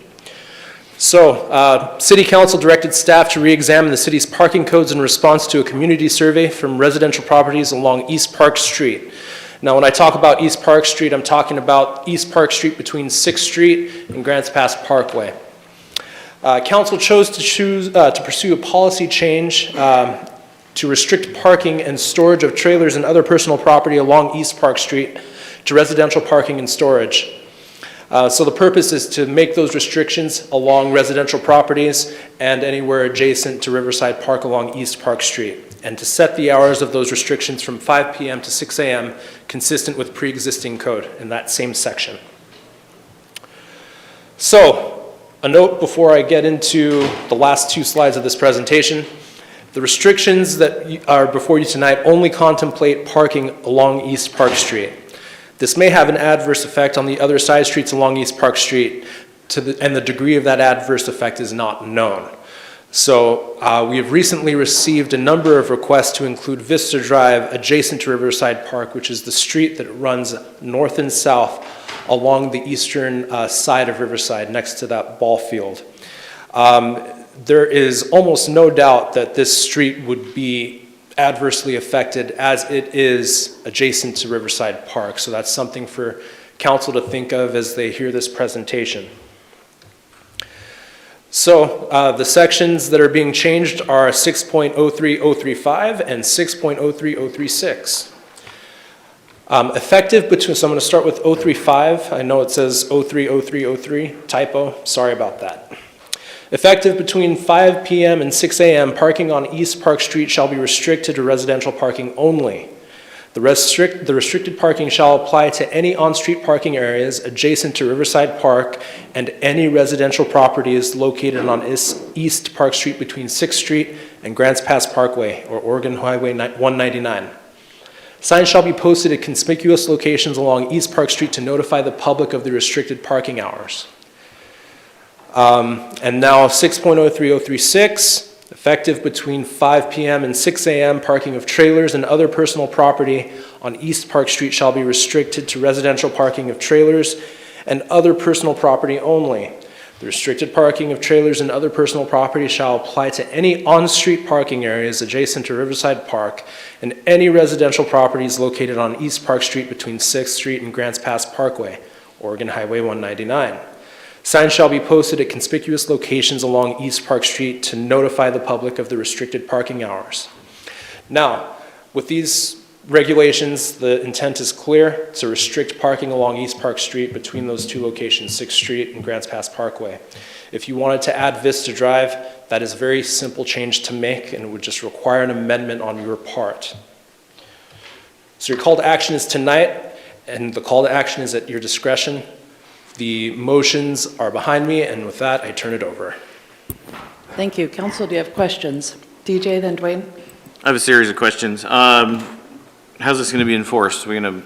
So, City Council directed staff to re-examine the city's parking codes in response to a community survey from residential properties along East Park Street. Now, when I talk about East Park Street, I'm talking about East Park Street between 6th Street and Grants Pass Parkway. Council chose to pursue a policy change to restrict parking and storage of trailers and other personal property along East Park Street to residential parking and storage. So the purpose is to make those restrictions along residential properties and anywhere adjacent to Riverside Park along East Park Street, and to set the hours of those restrictions from 5 p.m. to 6 a.m. consistent with pre-existing code in that same section. So, a note before I get into the last 2 slides of this presentation. The restrictions that are before you tonight only contemplate parking along East Park Street. This may have an adverse effect on the other side streets along East Park Street, and the degree of that adverse effect is not known. So we have recently received a number of requests to include Vista Drive adjacent to Riverside Park, which is the street that runs north and south along the eastern side of Riverside next to that ball field. There is almost no doubt that this street would be adversely affected as it is adjacent to Riverside Park. So that's something for council to think of as they hear this presentation. So the sections that are being changed are 6.03035 and 6.03036. Effective between, so I'm going to start with 035. I know it says 030303, typo, sorry about that. Effective between 5 p.m. and 6 a.m., parking on East Park Street shall be restricted to residential parking only. The restricted parking shall apply to any on-street parking areas adjacent to Riverside Park and any residential properties located on East Park Street between 6th Street and Grants Pass Parkway or Oregon Highway 199. Signs shall be posted at conspicuous locations along East Park Street to notify the public of the restricted parking hours. And now 6.03036. Effective between 5 p.m. and 6 a.m., parking of trailers and other personal property on East Park Street shall be restricted to residential parking of trailers and other personal property only. The restricted parking of trailers and other personal property shall apply to any on-street parking areas adjacent to Riverside Park and any residential properties located on East Park Street between 6th Street and Grants Pass Parkway, Oregon Highway 199. Signs shall be posted at conspicuous locations along East Park Street to notify the public of the restricted parking hours. Now, with these regulations, the intent is clear to restrict parking along East Park Street between those two locations, 6th Street and Grants Pass Parkway. If you wanted to add Vista Drive, that is a very simple change to make and it would just require an amendment on your part. So your call to action is tonight, and the call to action is at your discretion. The motions are behind me, and with that, I turn it over. Thank you. Council, do you have questions? DJ, then Dwayne? I have a series of questions. How's this going to be enforced? We're going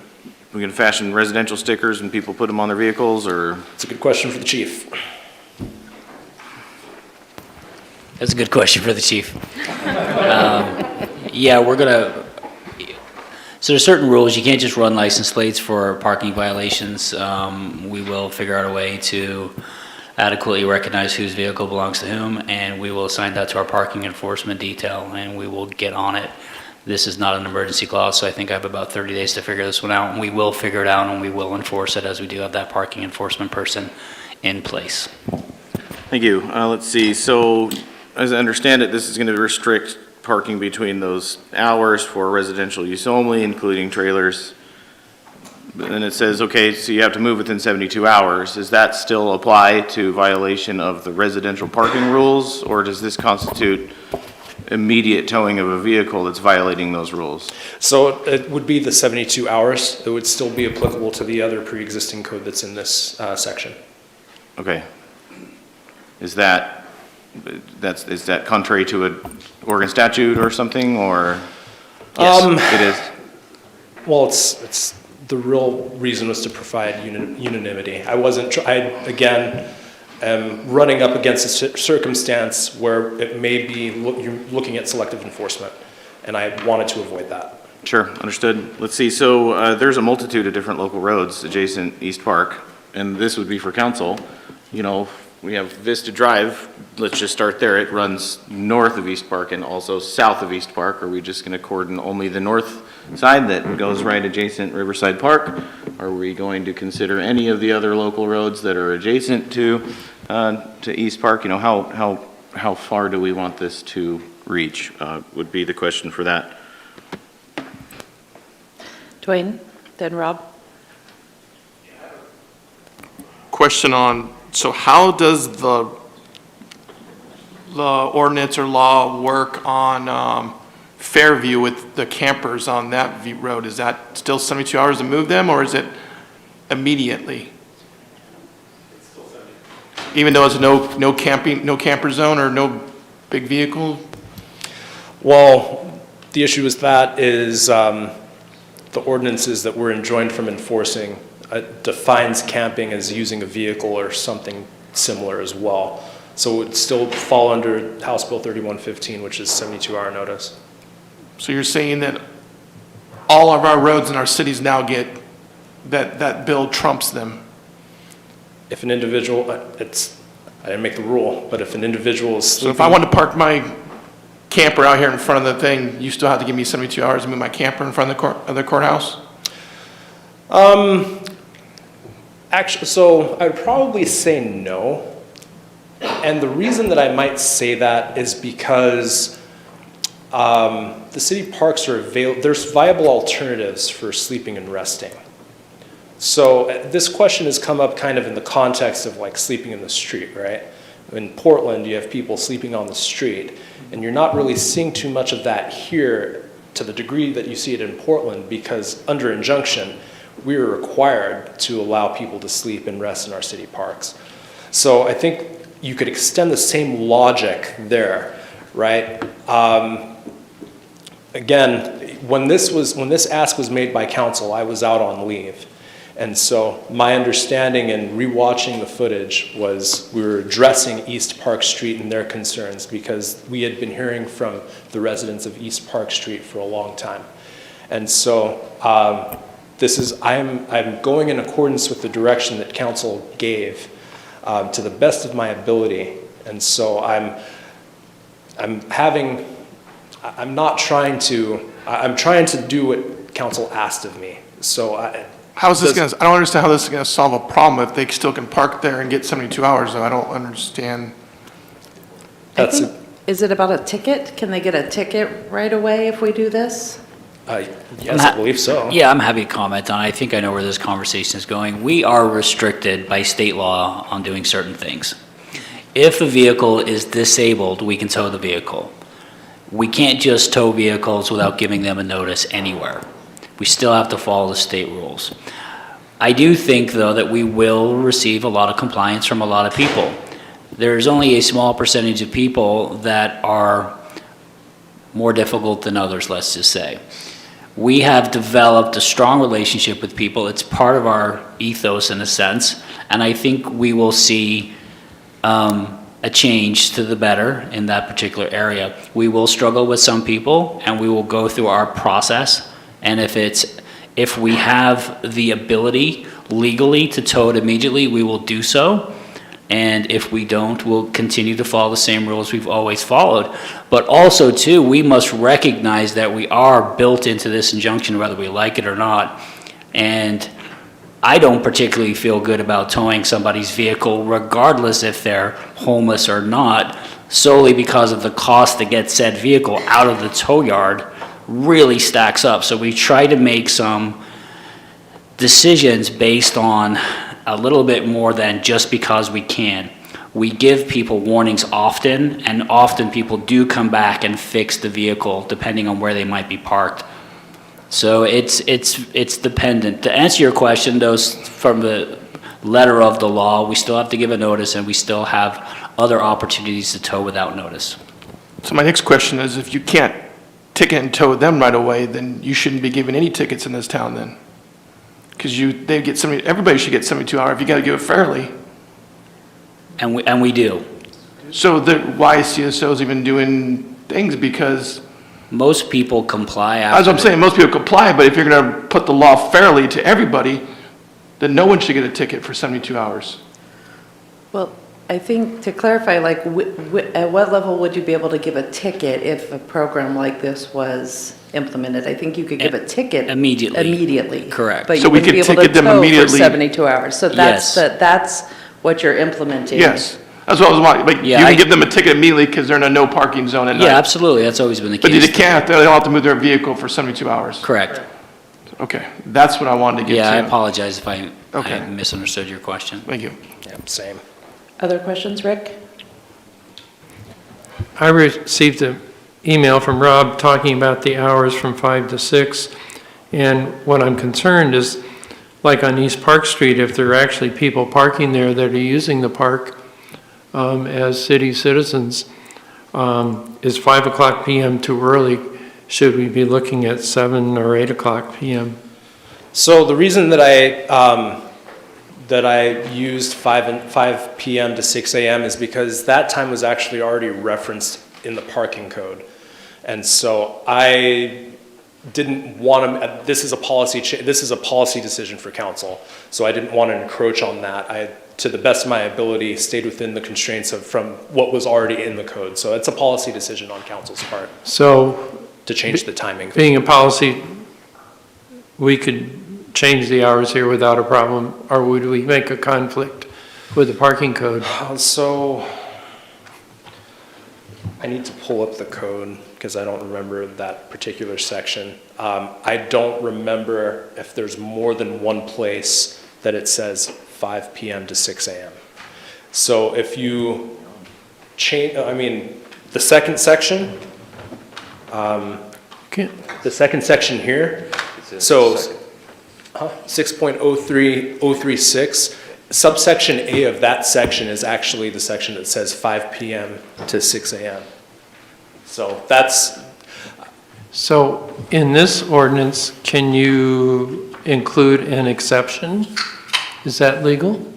to fashion residential stickers and people put them on their vehicles, or? It's a good question for the chief. That's a good question for the chief. Yeah, we're gonna, so there's certain rules. You can't just run license plates for parking violations. We will figure out a way to adequately recognize whose vehicle belongs to whom, and we will assign that to our parking enforcement detail, and we will get on it. This is not an emergency clause, so I think I have about 30 days to figure this one out, and we will figure it out, and we will enforce it as we do have that parking enforcement person in place. Thank you. Let's see. So, as I understand it, this is going to restrict parking between those hours for residential use only, including trailers. And it says, okay, so you have to move within 72 hours. Does that still apply to violation of the residential parking rules, or does this constitute immediate towing of a vehicle that's violating those rules? So it would be the 72 hours. It would still be applicable to the other pre-existing code that's in this section. Okay. Is that contrary to an Oregon statute or something, or? Yes, it is. Well, it's the real reason was to provide unanimity. I again am running up against a circumstance where it may be you're looking at selective enforcement, and I wanted to avoid that. Sure, understood. Let's see, so there's a multitude of different local roads adjacent East Park, and this would be for council. You know, we have Vista Drive, let's just start there. It runs north of East Park and also south of East Park. Are we just going to cordon only the north side that goes right adjacent Riverside Park? Are we going to consider any of the other local roads that are adjacent to East Park? You know, how far do we want this to reach would be the question for that. Dwayne, then Rob. Question on, so how does the ordinance or law work on Fairview with the campers on that road? Is that still 72 hours to move them, or is it immediately? Even though it's no camper zone or no big vehicle? Well, the issue with that is the ordinances that we're enjoined from enforcing defines camping as using a vehicle or something similar as well. So it would still fall under House Bill 3115, which is 72-hour notice. So you're saying that all of our roads in our cities now get, that bill trumps them? If an individual, I didn't make the rule, but if an individual is sleeping. So if I want to park my camper out here in front of the thing, you still have to give me 72 hours to move my camper in front of the courthouse? Actually, so I'd probably say no. And the reason that I might say that is because the city parks are there's viable alternatives for sleeping and resting. So this question has come up kind of in the context of like sleeping in the street, right? In Portland, you have people sleeping on the street, and you're not really seeing too much of that here to the degree that you see it in Portland, because under injunction, we are required to allow people to sleep and rest in our city parks. So I think you could extend the same logic there, right? Again, when this ask was made by council, I was out on leave. And so my understanding and rewatching the footage was we were addressing East Park Street and their concerns, because we had been hearing from the residents of East Park Street for a long time. And so I'm going in accordance with the direction that council gave to the best of my ability. And so I'm trying to do what council asked of me. So How is this going to, I don't understand how this is going to solve a problem if they still can park there and get 72 hours, though. I don't understand. Is it about a ticket? Can they get a ticket right away if we do this? Yes, I believe so. Yeah, I'm happy to comment on it. I think I know where this conversation is going. We are restricted by state law on doing certain things. If a vehicle is disabled, we can tow the vehicle. We can't just tow vehicles without giving them a notice anywhere. We still have to follow the state rules. I do think, though, that we will receive a lot of compliance from a lot of people. There's only a small percentage of people that are more difficult than others, let's just say. We have developed a strong relationship with people. It's part of our ethos in a sense, and I think we will see a change to the better in that particular area. We will struggle with some people, and we will go through our process. And if we have the ability legally to tow it immediately, we will do so. And if we don't, we'll continue to follow the same rules we've always followed. But also, too, we must recognize that we are built into this injunction, whether we like it or not. And I don't particularly feel good about towing somebody's vehicle, regardless if they're homeless or not, solely because of the cost to get said vehicle out of the tow yard really stacks up. So we try to make some decisions based on a little bit more than just because we can. We give people warnings often, and often people do come back and fix the vehicle depending on where they might be parked. So it's dependent. To answer your question, though, from the letter of the law, we still have to give a notice, and we still have other opportunities to tow without notice. So my next question is, if you can't ticket and tow them right away, then you shouldn't be giving any tickets in this town then. Because everybody should get 72 hours if you got to give it fairly. And we do. So why is CSOs even doing things? Because most people comply after. as I'm saying, most people comply, but if you're going to put the law fairly to everybody, then no one should get a ticket for 72 hours. Well, I think to clarify, like, at what level would you be able to give a ticket if a program like this was implemented? I think you could give a ticket Immediately. Immediately. Correct. But So you we wouldn't be could able to ticket them tow for immediately. 72 hours. So Yes. that's what you're implementing. Yes, that's what I was wanting. Like, Yeah, you can I- give them a ticket immediately because they're in a no parking zone at night. Yeah, absolutely. That's always been the But case. they can't. They don't have to move their vehicle for 72 hours. Correct. Okay, that's what I wanted to get to. Yeah, I apologize if I Okay. misunderstood your question. Thank you. Yeah, same. Other questions, Rick? I received an email from Rob talking about the hours from 5 to 6. And what I'm concerned is, like on East Park Street, if there are actually people parking there that are using the park as city citizens, is 5 o'clock PM too early? Should we be looking at 7 or 8 o'clock PM? So the reason that I used 5 p.m. to 6 a.m. is because that time was actually already referenced in the parking code. And so I didn't want to, this is a policy decision for council. So I didn't want to encroach on that. I, to the best of my ability, stayed within the constraints from what was already in the code. So it's a policy decision on council's part So to change the timing. being a policy, we could change the hours here without a problem, or would we make a conflict with the parking code? So I need to pull up the code because I don't remember that particular section. I don't remember if there's more than one place that it says 5 p.m. to 6 a.m. So if you change, the second section, the second section here, so 6.03036, subsection A of that section is actually the section that says 5 p.m. to 6 a.m. So that's... So in this ordinance, can you include an exception? Is that legal?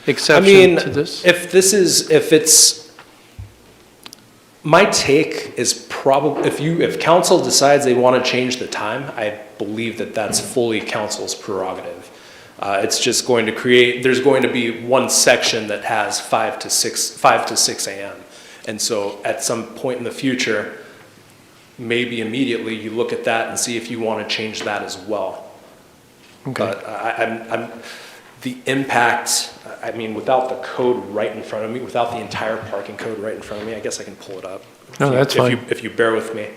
Exception to this? if it's, my take is probably, if council decides they want to change the time, I believe that that's fully council's prerogative. It's just going to create, there's going to be one section that has 5 to 6 a.m. And so at some point in the future, maybe immediately you look at that and see if you want to change that as well. Okay. But the impact, without the code right in front of me, without the entire parking code right in front of me, I guess I can pull it up. No, that's fine. If you bear with me.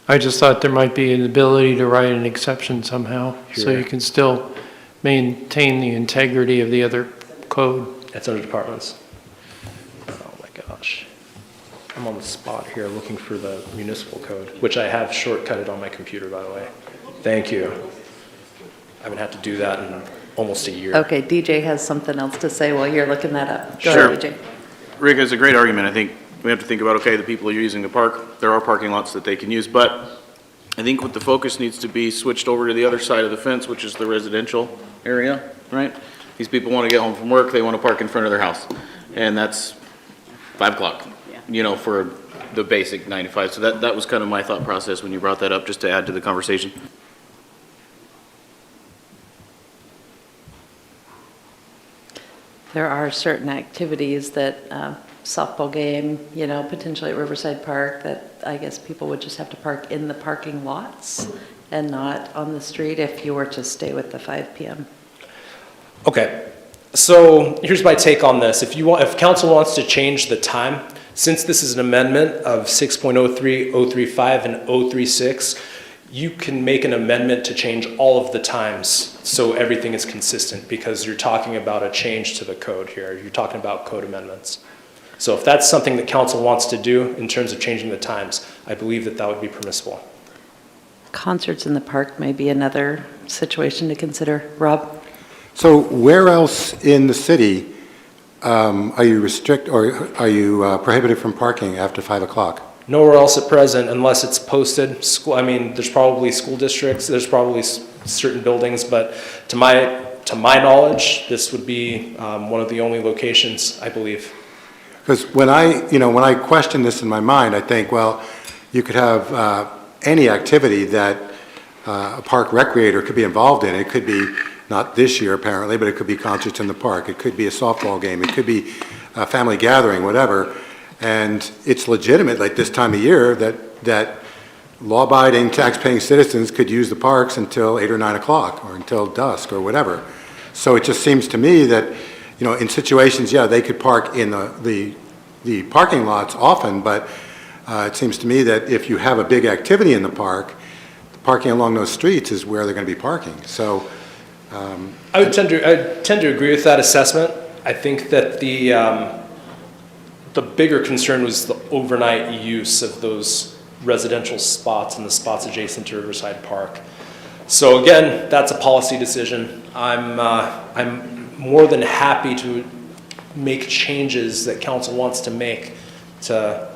I just thought there might be an ability to write an exception somehow, so Sure. you can still maintain the integrity of the other code. That's under departments. Oh my gosh. I'm on the spot here looking for the municipal code, which I have shortcutted on my computer, by the way. Thank you. I haven't had to do that in almost a year. Okay, DJ has something else to say while you're looking that up. Go Sure. ahead, DJ. Rick, it's a great argument. I think we have to think about, okay, the people are using the park, there are parking lots that they can use, but I think what the focus needs to be switched over to the other side of the fence, which is the residential area, right? These people want to get home from work, they want to park in front of their house, and that's 5 o'clock, for the basic 9 to 5. So that was kind of my thought process when you brought that up, just to add to the conversation. There are certain activities that, softball game, potentially at Riverside Park, that I guess people would just have to park in the parking lots and not on the street if you were to stay with the 5 p.m. Okay, so here's my take on this. If council wants to change the time, since this is an amendment of 6.03, 035, and 036, you can make an amendment to change all of the times so everything is consistent, because you're talking about a change to the code here. You're talking about code amendments. So if that's something that council wants to do in terms of changing the times, I believe that would be permissible. Concerts in the park may be another situation to consider. Rob? So where else in the city are you prohibited from parking after 5 o'clock? Nowhere else at present, unless it's posted. There's probably school districts, there's probably certain buildings, but to my knowledge, this would be one of the only locations, I believe. Because when I question this in my mind, I think, well, you could have any activity that a park recreator could be involved in. It could be, not this year apparently, but it could be concerts in the park. It could be a softball game. It could be a family gathering, whatever. And it's legitimate, like this time of year, that law-abiding, tax-paying citizens could use the parks until 8 or 9 o'clock or until dusk or whatever. So it just seems to me that, in situations, yeah, they could park in the parking lots often, but it seems to me that if you have a big activity in the park, parking along those streets is where they're going to be parking. So I would tend to agree with that assessment. I think that the bigger concern was the overnight use of those residential spots and the spots adjacent to Riverside Park. So again, that's a policy decision. I'm more than happy to make changes that council wants to make to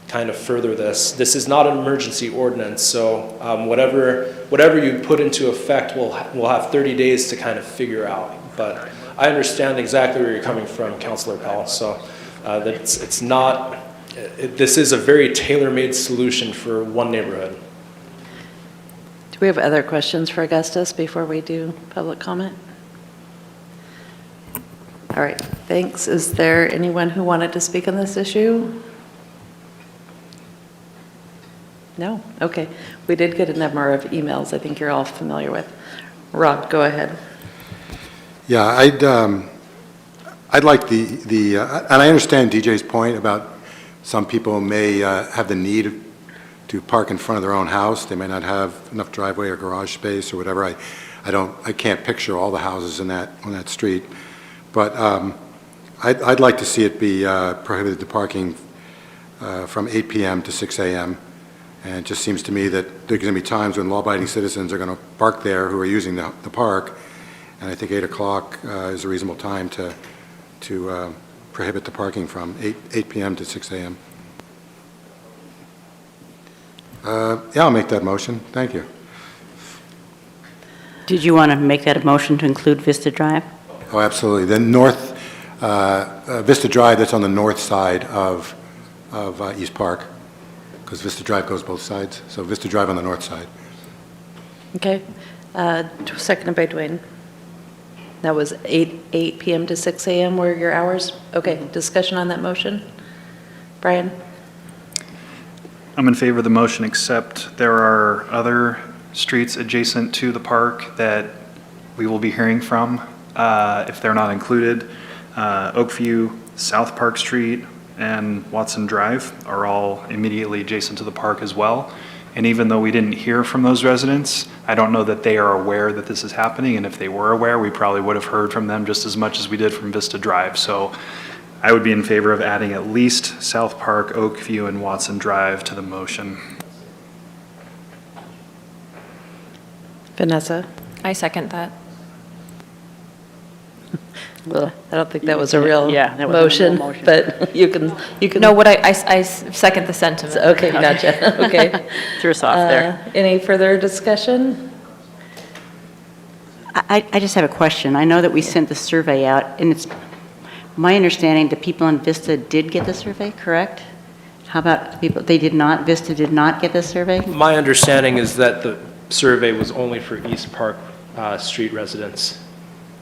kind of further this. This is not an emergency ordinance, so whatever you put into effect, we'll have 30 days to kind of figure out. But I understand exactly where you're coming from, Councilor Powell. So this is a very tailor-made solution for one neighborhood. Do we have other questions for Augustus before we do public comment? All right, thanks. Is there anyone who wanted to speak on this issue? No? Okay. We did get a number of emails I think you're all familiar with. Rob, go ahead. yeah, I'd like and I understand DJ's point about Some people may have the need to park in front of their own house. They may not have enough driveway or garage space or whatever. I can't picture all the houses on that street. But I'd like to see it be prohibited to parking from 8 p.m. to 6 a.m. And it just seems to me that there's going to be times when law-abiding citizens are going to park there who are using the park. And I think 8 o'clock is a reasonable time to prohibit the parking from 8 p.m. to 6 a.m. Yeah, I'll make that motion. Thank you. Did you want to make that a motion to include Vista Drive? Oh, absolutely. The north, Vista Drive, that's on the north side of East Park, because Vista Drive goes both sides. So Vista Drive on the north side. Okay. Seconded by Dwayne. That was 8 p.m. to 6 a.m. were your hours? Okay, discussion on that motion? Brian? I'm in favor of the motion, except there are other streets adjacent to the park that we will be hearing from if they're not included. Oakview, South Park Street, and Watson Drive are all immediately adjacent to the park as well. And even though we didn't hear from those residents, I don't know that they are aware that this is happening. And if they were aware, we probably would have heard from them just as much as we did from Vista Drive. So I would be in favor of adding at least South Park, Oakview, and Watson Drive to the motion. Vanessa? I second that. Well, I don't think that was a real Yeah, that wasn't a real motion, motion. but you can. No, what I second the sentiment. Okay, gotcha. Okay. Threw us off there. Any further discussion? I just have a question. I know that we sent the survey out, and it's my understanding the people in Vista did get the survey, correct? How about the people, they did not, Vista did not get the survey? My understanding is that the survey was only for East Park Street residents.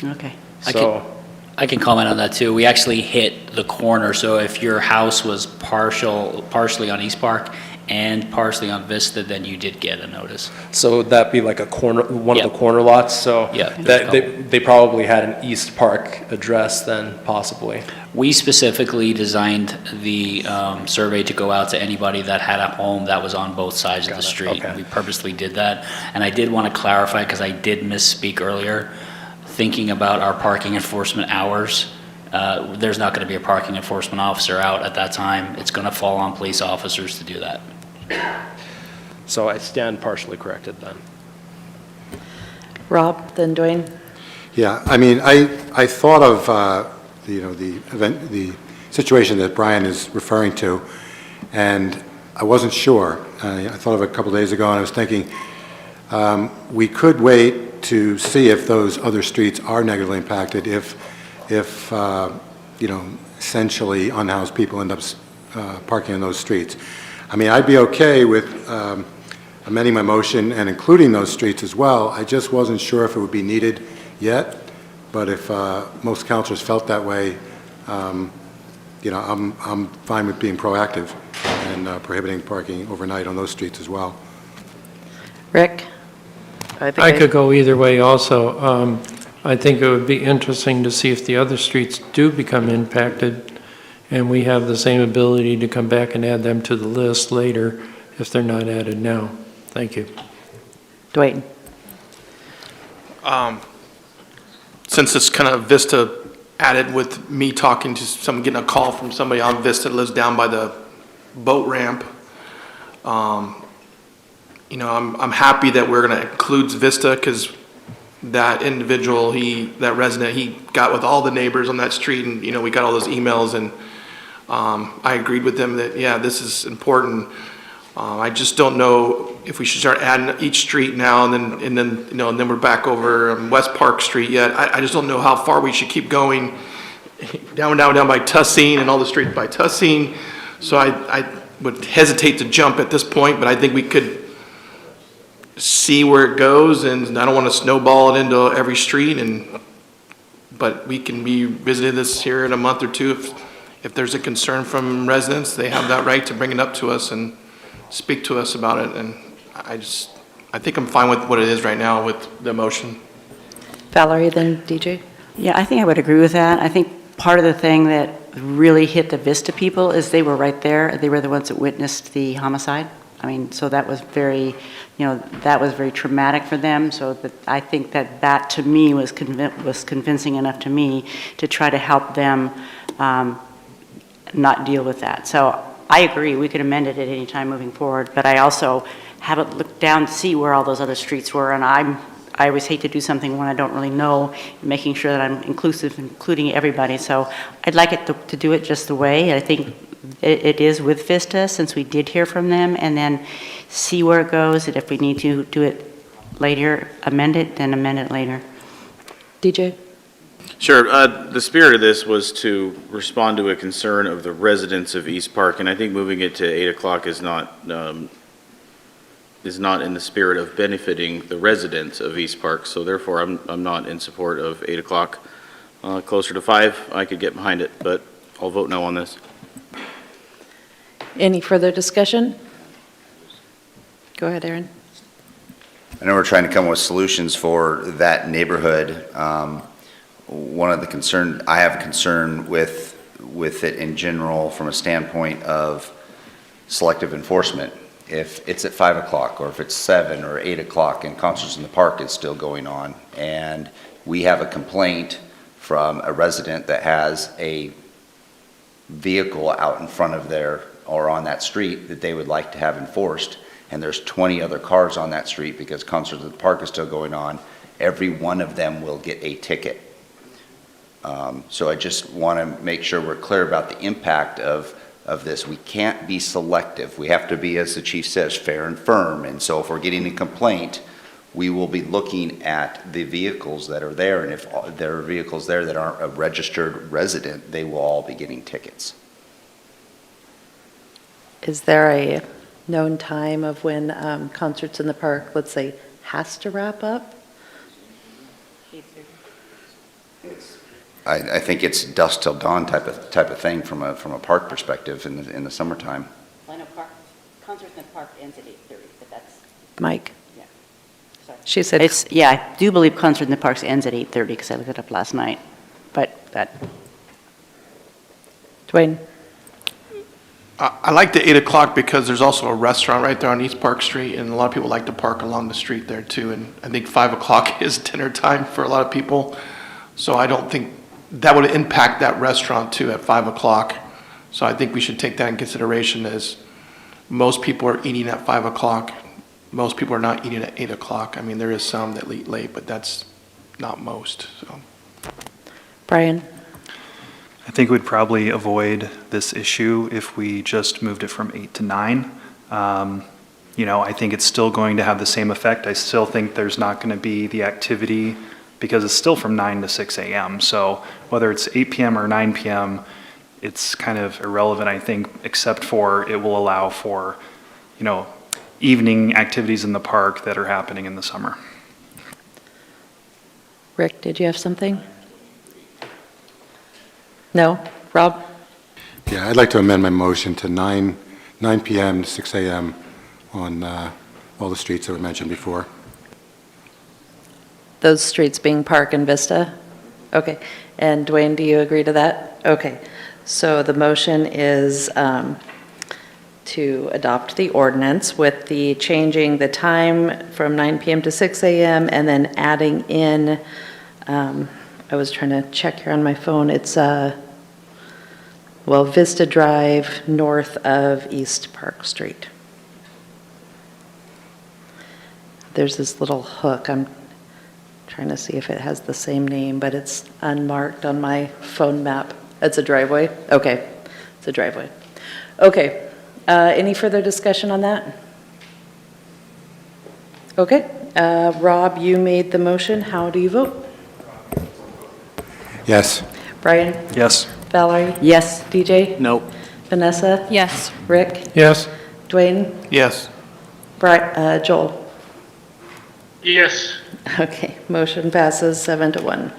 Okay. So, I can comment on that too. We actually hit the corner, so if your house was partially on East Park and partially on Vista, then you did get a notice. so would that be like a corner, one Yep. of the corner lots? So Yep. that they probably had an East Park address then, possibly. We specifically designed the survey to go out to anybody that had a home that was on both sides of the Got it. street. Okay. We purposely did that. And I did want to clarify, because I did misspeak earlier, thinking about our parking enforcement hours, there's not going to be a parking enforcement officer out at that time. It's going to fall on police officers to do that. So I stand partially corrected then. Rob, then Dwayne? Yeah, I mean, I thought of, the situation that Brian is referring to, and I wasn't sure. I thought of it a couple days ago, and I was thinking, we could wait to see if those other streets are negatively impacted, if essentially unhoused people end up parking in those streets. I mean, I'd be okay with amending my motion and including those streets as well. I just wasn't sure if it would be needed yet, but if most councilors felt that way, I'm fine with being proactive and prohibiting parking overnight on those streets as well. Rick? I could go either way also. I think it would be interesting to see if the other streets do become impacted, and we have the same ability to come back and add them to the list later if they're not added now. Thank you. Dwayne? Since it's kind of Vista added with me talking to getting a call from somebody on Vista that lives down by the boat ramp, I'm happy that we're going to include Vista, because that individual, that resident, he got with all the neighbors on that street, and, we got all those emails, and I agreed with them that, yeah, this is important. I just don't know if we should start adding each street now and then we're back over West Park Street yet. I just don't know how far we should keep going down by Tussing and all the streets by Tussing. So I would hesitate to jump at this point, but I think we could see where it goes, and I don't want to snowball it into every street, but we can be visiting this here in a month or two. If there's a concern from residents, they have that right to bring it up to us and speak to us about it. And I think I'm fine with what it is right now with the motion. Valerie, then DJ? Yeah, I think I would agree with that. I think part of the thing that really hit the Vista people is they were right there. They were the ones that witnessed the homicide. I mean, so that was very, that was very traumatic for them. So that I think that to me was convincing enough to me to try to help them not deal with that. So I agree, we could amend it at any time moving forward, but I also haven't looked down to see where all those other streets were, and I always hate to do something when I don't really know, making sure that I'm inclusive, including everybody. So I'd like it to do it just the way I think it is with Vista, since we did hear from them, and then see where it goes, and if we need to do it later, amend it, then amend it later. DJ? Sure. The spirit of this was to respond to a concern of the residents of East Park, and I think moving it to 8 o'clock is not in the spirit of benefiting the residents of East Park. So therefore, I'm not in support of 8 o'clock. Closer to 5, I could get behind it, but I'll vote no on this. Any further discussion? Go ahead, Aaron. I know we're trying to come up with solutions for that neighborhood. One of the I have a concern with it in general from a standpoint of selective enforcement. If it's at 5 o'clock, or if it's 7 or 8 o'clock and Concerts in the Park is still going on, and we have a complaint from a resident that has a vehicle out in front of their, or on that street that they would like to have enforced, and there's 20 other cars on that street because Concerts in the Park is still going on, every one of them will get a ticket. So I just want to make sure we're clear about the impact of this. We can't be selective. We have to be, as the chief says, fair and firm. And so if we're getting a complaint, we will be looking at the vehicles that are there. And if there are vehicles there that aren't a registered resident, they will all be getting tickets. Is there a known time of when Concerts in the Park, let's say, has to wrap up? I think it's dusk till dawn type of thing from a park perspective in the summertime. I know Concerts in the Park ends at 8:30, but that's, Mike? yeah. Sorry. She said, I do believe Concert in the Parks ends at 8:30 because I looked it up last night, but that. Dwayne? I like the 8 o'clock because there's also a restaurant right there on East Park Street, and a lot of people like to park along the street there too. And I think 5 o'clock is dinner time for a lot of people. So I don't think that would impact that restaurant too at 5 o'clock. So I think we should take that in consideration, as most people are eating at 5 o'clock. Most people are not eating at 8 o'clock. I mean, there is some that eat late, but that's not most. So. Brian? I think we'd probably avoid this issue if we just moved it from 8 to 9. I think it's still going to have the same effect. I still think there's not going to be the activity because it's still from 9 to 6 a.m. So whether it's 8 p.m. or 9 p.m., it's kind of irrelevant, I think, except for it will allow for, evening activities in the park that are happening in the summer. Rick, did you have something? No? Rob? Yeah, I'd like to amend my motion to 9 p.m. to 6 a.m. on all the streets that were mentioned before. Those streets being Park and Vista? Okay. And Dwayne, do you agree to that? Okay. So the motion is to adopt the ordinance with the changing the time from 9 p.m. to 6 a.m. and then adding in, I was trying to check here on my phone, it's Vista Drive north of East Park Street. There's this little hook. I'm trying to see if it has the same name, but it's unmarked on my phone map. It's a driveway? Okay, it's a driveway. Okay, any further discussion on that? Okay, Rob, you made the motion. How do you vote? Yes. Brian? Yes. Valerie? Yes. DJ? No. Vanessa? Yes. Rick? Yes. Dwayne? Yes. Joel? Yes. Okay, motion passes 7-1.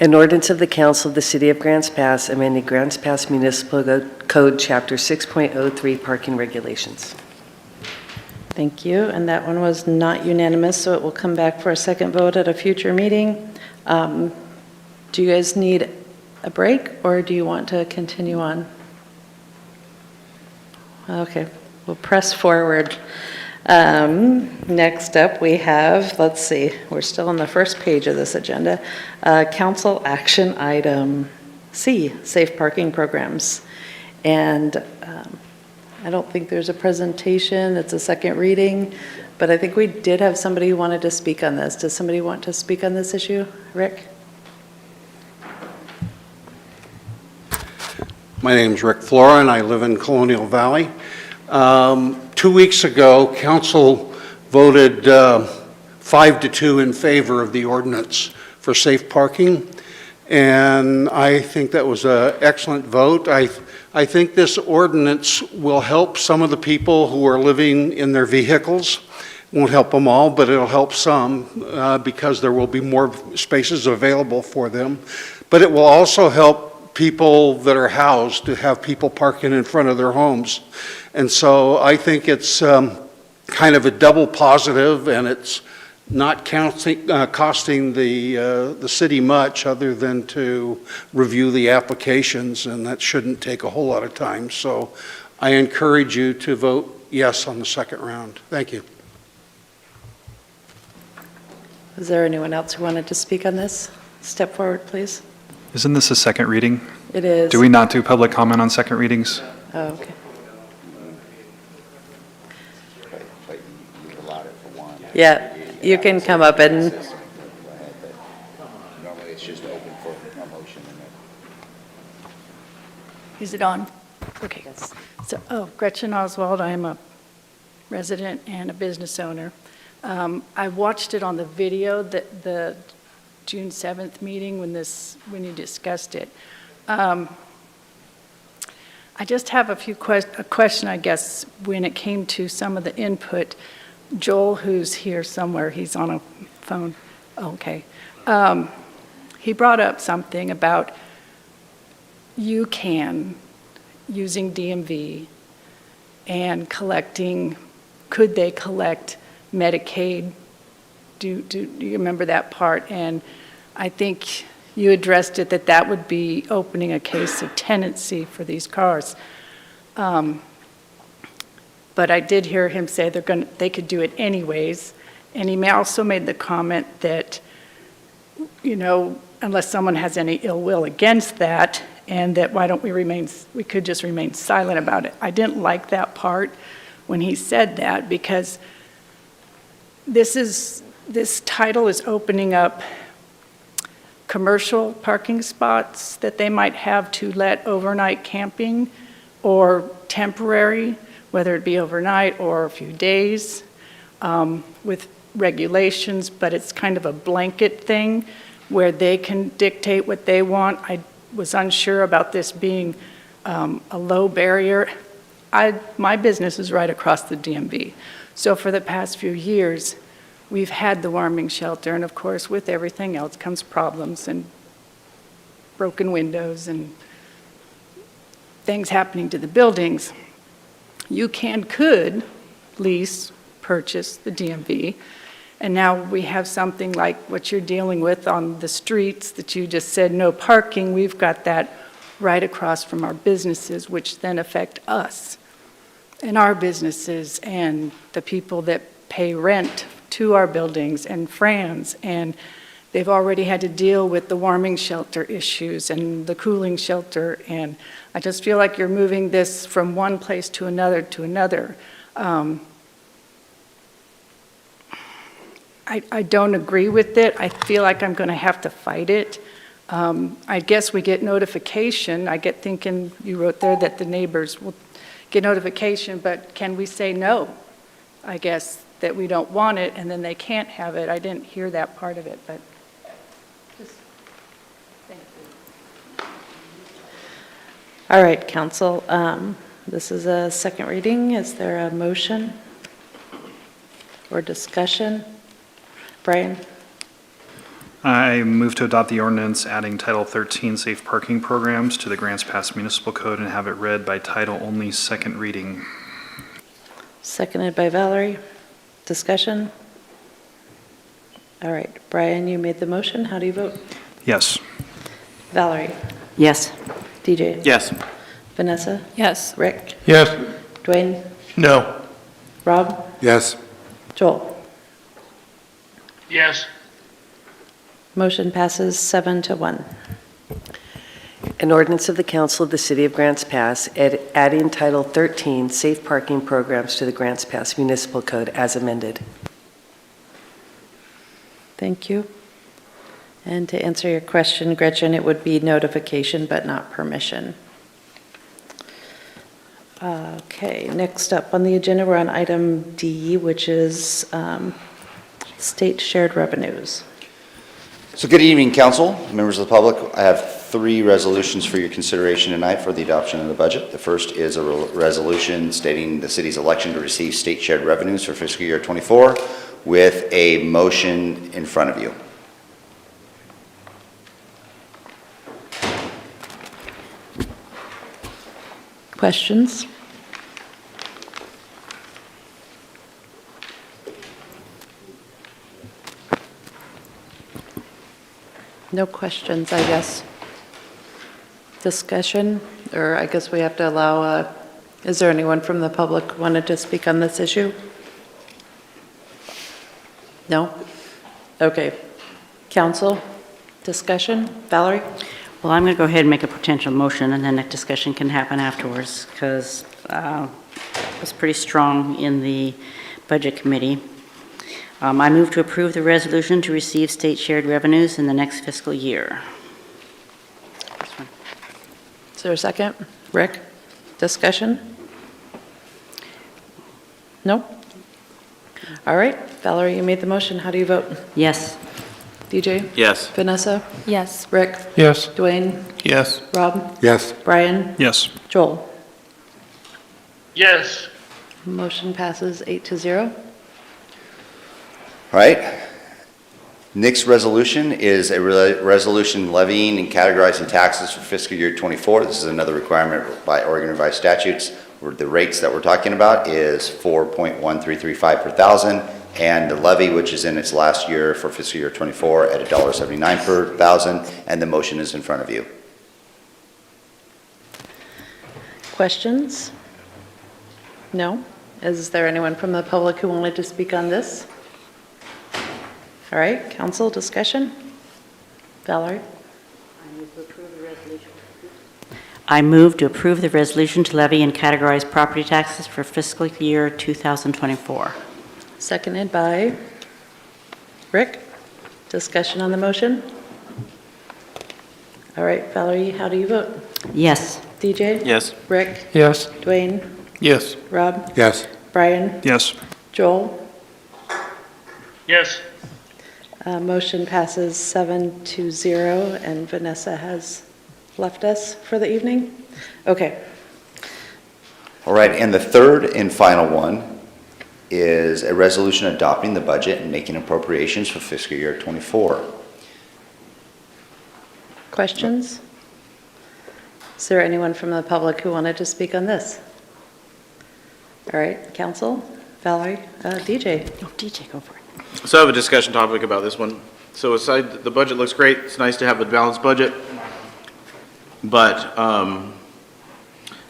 An ordinance of the Council of the City of Grants Pass, amending Grants Pass Municipal Code, Chapter 6.03, Parking Regulations. Thank you, and that one was not unanimous, so it will come back for a second vote at a future meeting. Do you guys need a break, or do you want to continue on? Okay, we'll press forward. Next up, we have, let's see, we're still on the first page of this agenda, council action item C, safe parking programs. And I don't think there's a presentation, it's a second reading, but I think we did have somebody who wanted to speak on this. Does somebody want to speak on this issue? Rick? My name's Rick Flora, and I live in Colonial Valley. 2 weeks ago, council voted 5-2 in favor of the ordinance for safe parking, and I think that was an excellent vote. I think this ordinance will help some of the people who are living in their vehicles. Won't help them all, but it'll help some because there will be more spaces available for them. But it will also help people that are housed to have people parking in front of their homes. And so I think it's kind of a double positive, and it's not costing the city much other than to review the applications, and that shouldn't take a whole lot of time. So I encourage you to vote yes on the second round. Thank you. Is there anyone else who wanted to speak on this? Step forward, please. Isn't this a second reading? It is. Do we not do public comment on second readings? Oh, okay. Yeah, you can come up and, Normally, it's just open for a motion. Is it on? Okay. So, Gretchen Oswald, I'm a resident and a business owner. I watched it on the video, the June 7th meeting when you discussed it. I just have a question, I guess, when it came to some of the input. Joel, who's here somewhere, he's on a phone. Oh, okay. He brought up something about using DMV and collecting, could they collect Medicaid? Do you remember that part? And I think you addressed it that would be opening a case of tenancy for these cars. But I did hear him say they could do it anyways. And he also made the comment that, unless someone has any ill will against that, and that why don't we could just remain silent about it. I didn't like that part when he said that, because this title is opening up commercial parking spots that they might have to let overnight camping or temporary, whether it be overnight or a few days, with regulations, but it's kind of a blanket thing where they can dictate what they want. I was unsure about this being a low barrier. My business is right across the DMV. So for the past few years, we've had the warming shelter, and of course, with everything else comes problems and broken windows and things happening to the buildings. You could lease, purchase the DMV, and now we have something like what you're dealing with on the streets that you just said, no parking. We've got that right across from our businesses, which then affect us and our businesses and the people that pay rent to our buildings and Fran's, and they've already had to deal with the warming shelter issues and the cooling shelter, and I just feel like you're moving this from one place to another. I don't agree with it. I feel like I'm going to have to fight it. I guess we get notification. I get thinking you wrote there that the neighbors will get notification, but can we say no? I guess that we don't want it, and then they can't have it. I didn't hear that part of it, but just thank you. all right, council. This is a second reading. Is there a motion or discussion? Brian? I move to adopt the ordinance adding Title 13 Safe Parking Programs to the Grants Pass Municipal Code and have it read by title only, second reading. Seconded by Valerie. Discussion? All right, Brian, you made the motion. How do you vote? Yes. Valerie? Yes. DJ? Yes. Vanessa? Yes. Rick? Yes. Dwayne? No. Rob? Yes. Joel? Yes. Motion passes 7-1. An ordinance of the Council of the City of Grants Pass adding Title 13 Safe Parking Programs to the Grants Pass Municipal Code as amended. Thank you. And to answer your question, Gretchen, it would be notification but not permission. Okay, next up on the agenda, we're on item D, which is state shared revenues. So good evening, council, members of the public. I have 3 resolutions for your consideration tonight for the adoption of the budget. The first is a resolution stating the city's election to receive state shared revenues for fiscal year 24 with a motion in front of you. Questions? No questions, I guess. Discussion, or I guess we have to allow, is there anyone from the public wanted to speak on this issue? No? Okay. Council, discussion? Valerie? Well, I'm going to go ahead and make a potential motion, and then that discussion can happen afterwards, because it was pretty strong in the Budget Committee. I move to approve the resolution to receive state shared revenues in the next fiscal year. Is there a second? Rick? Discussion? No? All right. Valerie, you made the motion. How do you vote? Yes. DJ? Yes. Vanessa? Yes. Rick? Yes. Dwayne? Yes. Rob? Yes. Brian? Yes. Joel? Yes. Motion passes 8-0. All right. Next resolution is a resolution levying and categorizing taxes for fiscal year 24. This is another requirement by Oregon revised statutes, where the rates that we're talking about is 4.1335 per thousand, and the levy, which is in its last year for fiscal year 24 at $1.79 per thousand, and the motion is in front of you. Questions? No? Is there anyone from the public who wanted to speak on this? All right, council discussion? Valerie? I move to approve the resolution to levy and categorize property taxes for fiscal year 2024. Seconded by Rick. Discussion on the motion? All right, Valerie, how do you vote? Yes. DJ? Yes. Rick? Yes. Dwayne? Yes. Rob? Yes. Brian? Yes. Joel? Yes. Motion passes 7-0, and Vanessa has left us for the evening. Okay. All right, and the third and final one is a resolution adopting the budget and making appropriations for fiscal year 24. Questions? Is there anyone from the public who wanted to speak on this? All right, council, Valerie, DJ. Oh, DJ, go for it. So I have a discussion topic about this one. So aside, the budget looks great. It's nice to have a balanced budget. But I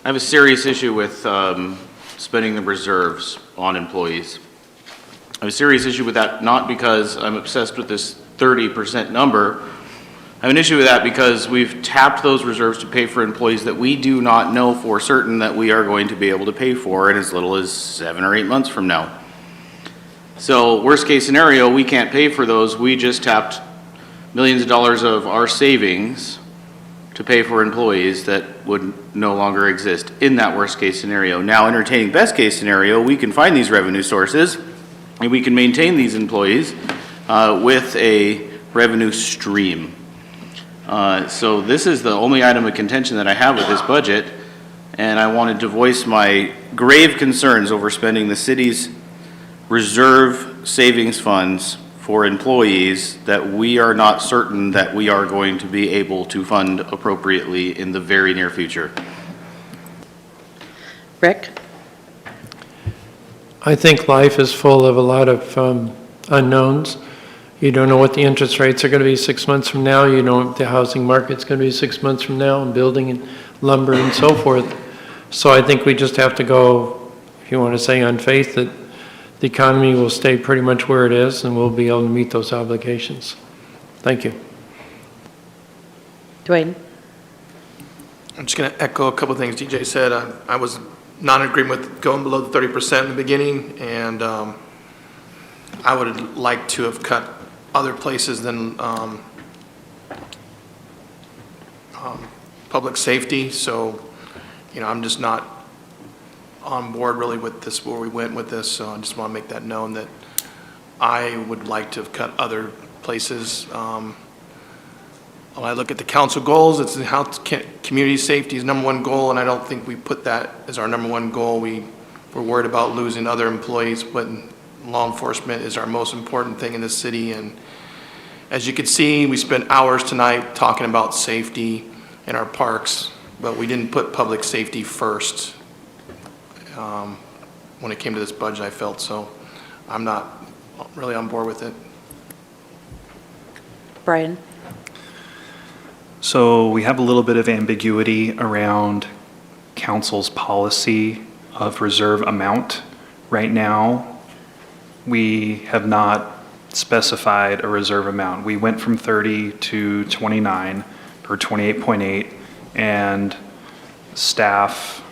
have a serious issue with spending the reserves on employees. I have a serious issue with that, not because I'm obsessed with this 30% number. I have an issue with that because we've tapped those reserves to pay for employees that we do not know for certain that we are going to be able to pay for in as little as 7 or 8 months from now. So worst case scenario, we can't pay for those. We just tapped millions of dollars of our savings to pay for employees that would no longer exist in that worst case scenario. Now, entertaining best case scenario, we can find these revenue sources and we can maintain these employees with a revenue stream. So this is the only item of contention that I have with this budget, and I wanted to voice my grave concerns over spending the city's reserve savings funds for employees that we are not certain that we are going to be able to fund appropriately in the very near future. Rick? I think life is full of a lot of unknowns, You don't know what the interest rates are going to be 6 months from now. You don't know what the housing market's going to be 6 months from now, and building and lumber and so forth. So I think we just have to go, if you want to say on faith, that the economy will stay pretty much where it is and we'll be able to meet those obligations. Thank you. Dwayne? I'm just going to echo a couple of things DJ said. I was not in agreement with going below the 30% in the beginning, and I would like to have cut other places than public safety. So, I'm just not on board really with this, where we went with this. So I just want to make that known that I would like to have cut other places. When I look at the council goals, it's how community safety is number one goal, and I don't think we put that as our number one goal. We're worried about losing other employees, but law enforcement is our most important thing in this city. And as you can see, we spent hours tonight talking about safety in our parks, but we didn't put public safety first when it came to this budget, I felt. So I'm not really on board with it. Brian? So we have a little bit of ambiguity around council's policy of reserve amount. Right now, we have not specified a reserve amount. We went from 30 to 29 or 28.8, and staff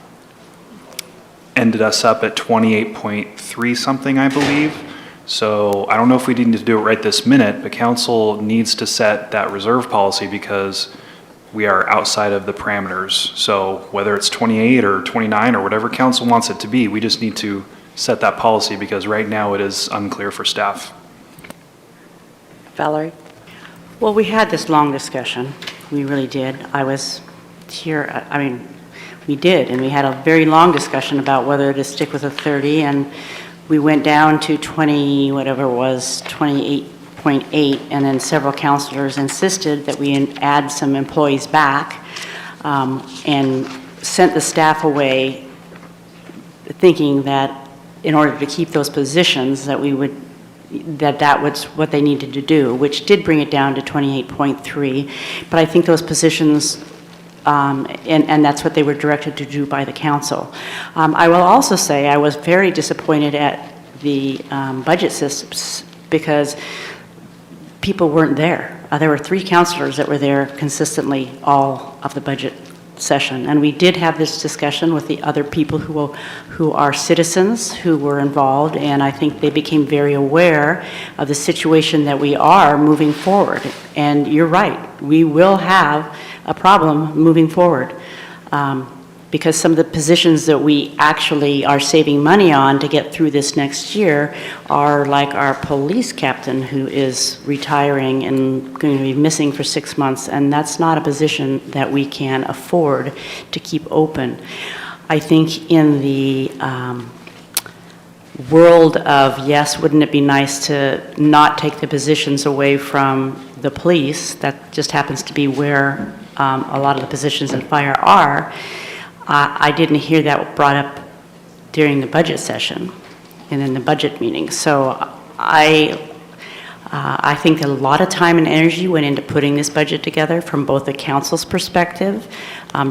ended us up at 28.3 something, I believe. So I don't know if we need to do it right this minute, but council needs to set that reserve policy because we are outside of the parameters. So whether it's 28 or 29 or whatever council wants it to be, we just need to set that policy because right now it is unclear for staff. Valerie? Well, we had this long discussion. We really did. I was here, we did, and we had a very long discussion about whether to stick with a 30, and we went down to 20, whatever it was, 28.8, and then several councilors insisted that we add some employees back, and sent the staff away thinking that in order to keep those positions that we would, that was what they needed to do, which did bring it down to 28.3. But I think those positions, and that's what they were directed to do by the council. I will also say I was very disappointed at the budget systems because people weren't there. There were 3 councilors that were there consistently all of the budget session. And we did have this discussion with the other people who are citizens who were involved, and I think they became very aware of the situation that we are moving forward. And you're right, we will have a problem moving forward because some of the positions that we actually are saving money on to get through this next year are like our police captain who is retiring and going to be missing for 6 months, and that's not a position that we can afford to keep open. I think in the world of, yes, wouldn't it be nice to not take the positions away from the police, that just happens to be where a lot of the positions in fire are. I didn't hear that brought up during the budget session and in the budget meeting. So I think a lot of time and energy went into putting this budget together from both the council's perspective,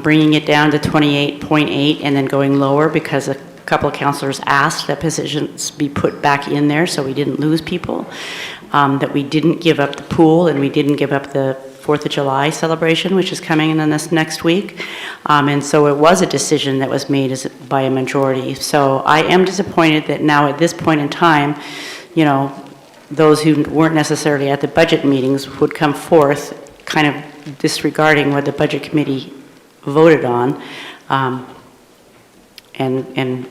bringing it down to 28.8 and then going lower because a couple of councilors asked that positions be put back in there so we didn't lose people, that we didn't give up the pool and we didn't give up the 4th of July celebration, which is coming in this next week. And so it was a decision that was made by a majority. So I am disappointed that now at this point in time, those who weren't necessarily at the budget meetings would come forth kind of disregarding what the budget committee voted on and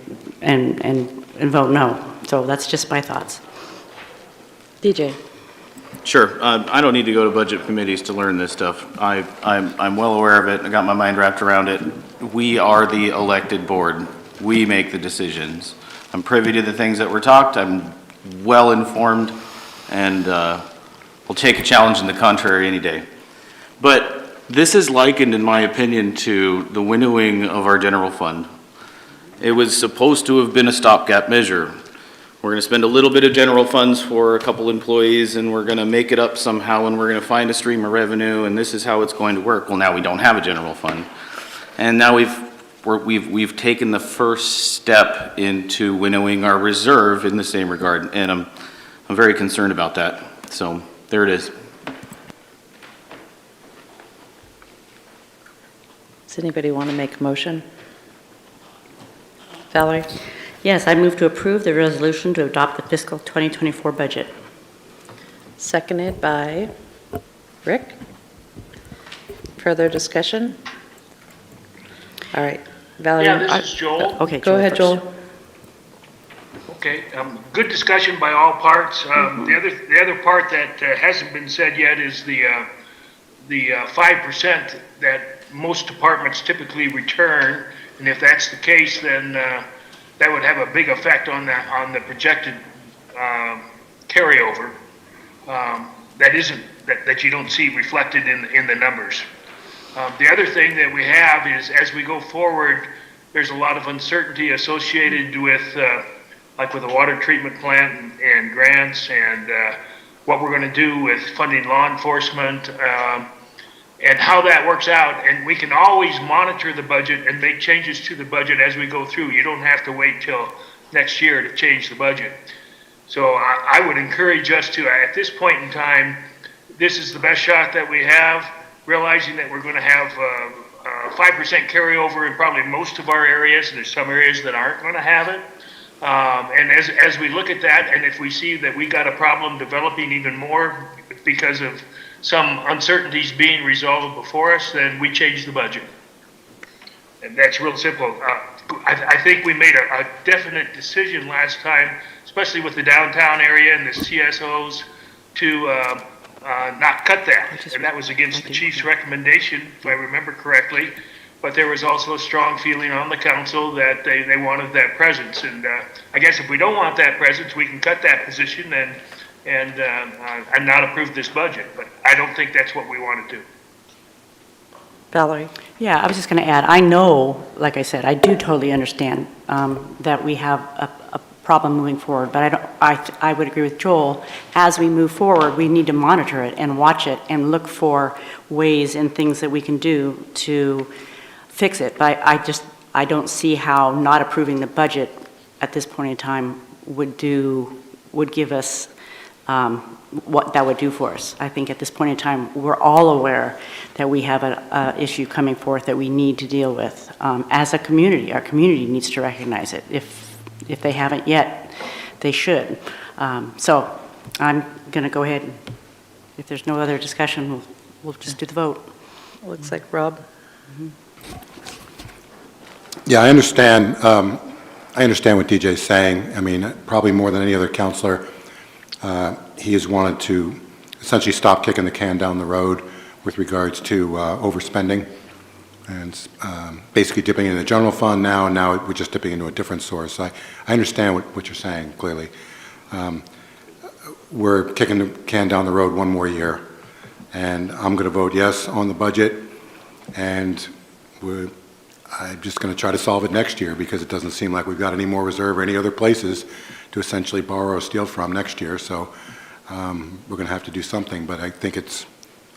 vote no. So that's just my thoughts. DJ? Sure. I don't need to go to budget committees to learn this stuff. I'm well aware of it. I got my mind wrapped around it. We are the elected board. We make the decisions. I'm privy to the things that were talked. I'm well informed, and will take a challenge in the contrary any day. But this is likened, in my opinion, to the winnowing of our general fund. It was supposed to have been a stopgap measure. we're gonna spend a little bit of general funds for a couple employees, and we're gonna make it up somehow, and we're gonna find a stream of revenue, and this is how it's going to work. Well, now we don't have a general fund. And now we've taken the first step into winnowing our reserve in the same regard, and I'm very concerned about that. So there it is. Does anybody want to make a motion? Valerie? Yes, I move to approve the resolution to adopt the fiscal 2024 budget. Seconded by Rick. Further discussion? All right, Valerie. Yeah, this is Joel. Okay, Go ahead, first. Joel. Okay, good discussion by all parts. The other part that hasn't been said yet is the 5% that most departments typically return, and if that's the case, then that would have a big effect on the projected carryover that you don't see reflected in the numbers. The other thing that we have is, as we go forward, there's a lot of uncertainty associated with like with the water treatment plant and grants, and what we're going to do with funding law enforcement, and how that works out. And we can always monitor the budget and make changes to the budget as we go through. You don't have to wait till next year to change the budget. So I would encourage us to, at this point in time, this is the best shot that we have, realizing that we're going to have 5% carryover in probably most of our areas. There's some areas that aren't going to have it. And as we look at that, and if we see that we got a problem developing even more because of some uncertainties being resolved before us, then we change the budget. And that's real simple. I think we made a definite decision last time, especially with the downtown area and the CSOs, to not cut that. And that was against the chief's recommendation, if I remember correctly. But there was also a strong feeling on the council that they wanted that presence. And I guess if we don't want that presence, we can cut that position and not approve this budget. But I don't think that's what we want to do. Valerie? Yeah, I was just going to add, I know, like I said, I do totally understand that we have a problem moving forward, but I would agree with Joel. As we move forward, we need to monitor it and watch it and look for ways and things that we can do to fix it. But I don't see how not approving the budget at this point in time would give us what that would do for us. I think at this point in time, we're all aware that we have an issue coming forth that we need to deal with. As a community, our community needs to recognize it. If they haven't yet, they should. So I'm going to go ahead, and if there's no other discussion, we'll just do the vote. Looks like Rob. Yeah, I understand what DJ's saying. I mean, probably more than any other counselor, he has wanted to essentially stop kicking the can down the road with regards to overspending, and basically dipping into the general fund now, and now we're just dipping into a different source. I understand what you're saying, clearly. We're kicking the can down the road one more year, and I'm going to vote yes on the budget, and I'm just going to try to solve it next year, because it doesn't seem like we've got any more reserve or any other places to essentially borrow or steal from next year. So we're going to have to do something, but I think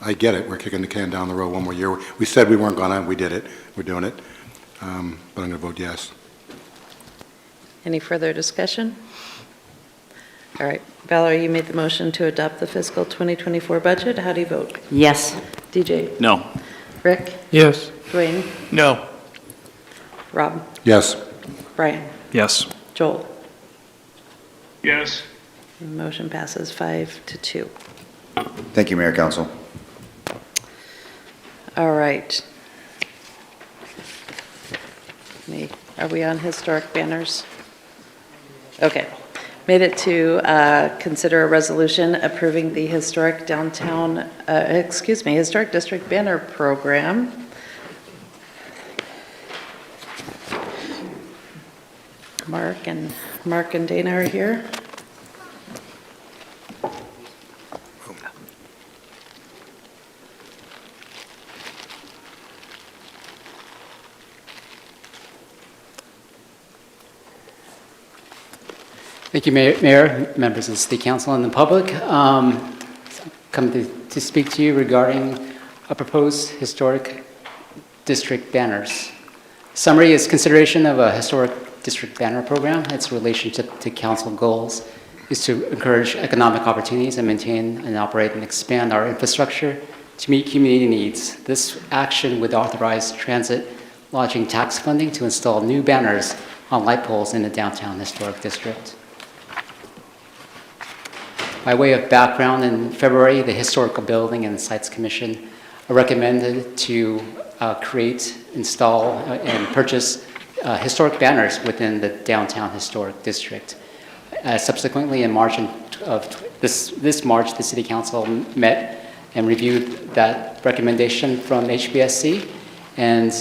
I get it. We're kicking the can down the road one more year. We said we weren't going to, we did it. We're doing it. But I'm going to vote yes. Any further discussion? All right, Valerie, you made the motion to adopt the fiscal 2024 budget. How do you vote? Yes. DJ? No. Rick? Yes. Dwayne? No. Rob? Yes. Brian? Yes. Joel? Yes. The motion passes 5-2. Thank you, Mayor, Council. All right. Are we on historic banners? Okay. Made it to consider a resolution approving the historic downtown, historic district banner program. Mark and Dana are here. Thank you, Mayor, members of the City Council, and the public. Come to speak to you regarding a proposed historic district banners. Summary is consideration of a historic district banner program. Its relationship to council goals is to encourage economic opportunities and maintain and operate and expand our infrastructure to meet community needs. This action would authorize transit lodging tax funding to install new banners on light poles in the downtown historic district. By way of background, in February, the Historical Building and Sites Commission recommended to create, install, and purchase historic banners within the downtown historic district. Subsequently, in March of this March, the City Council met and reviewed that recommendation from HBSC. And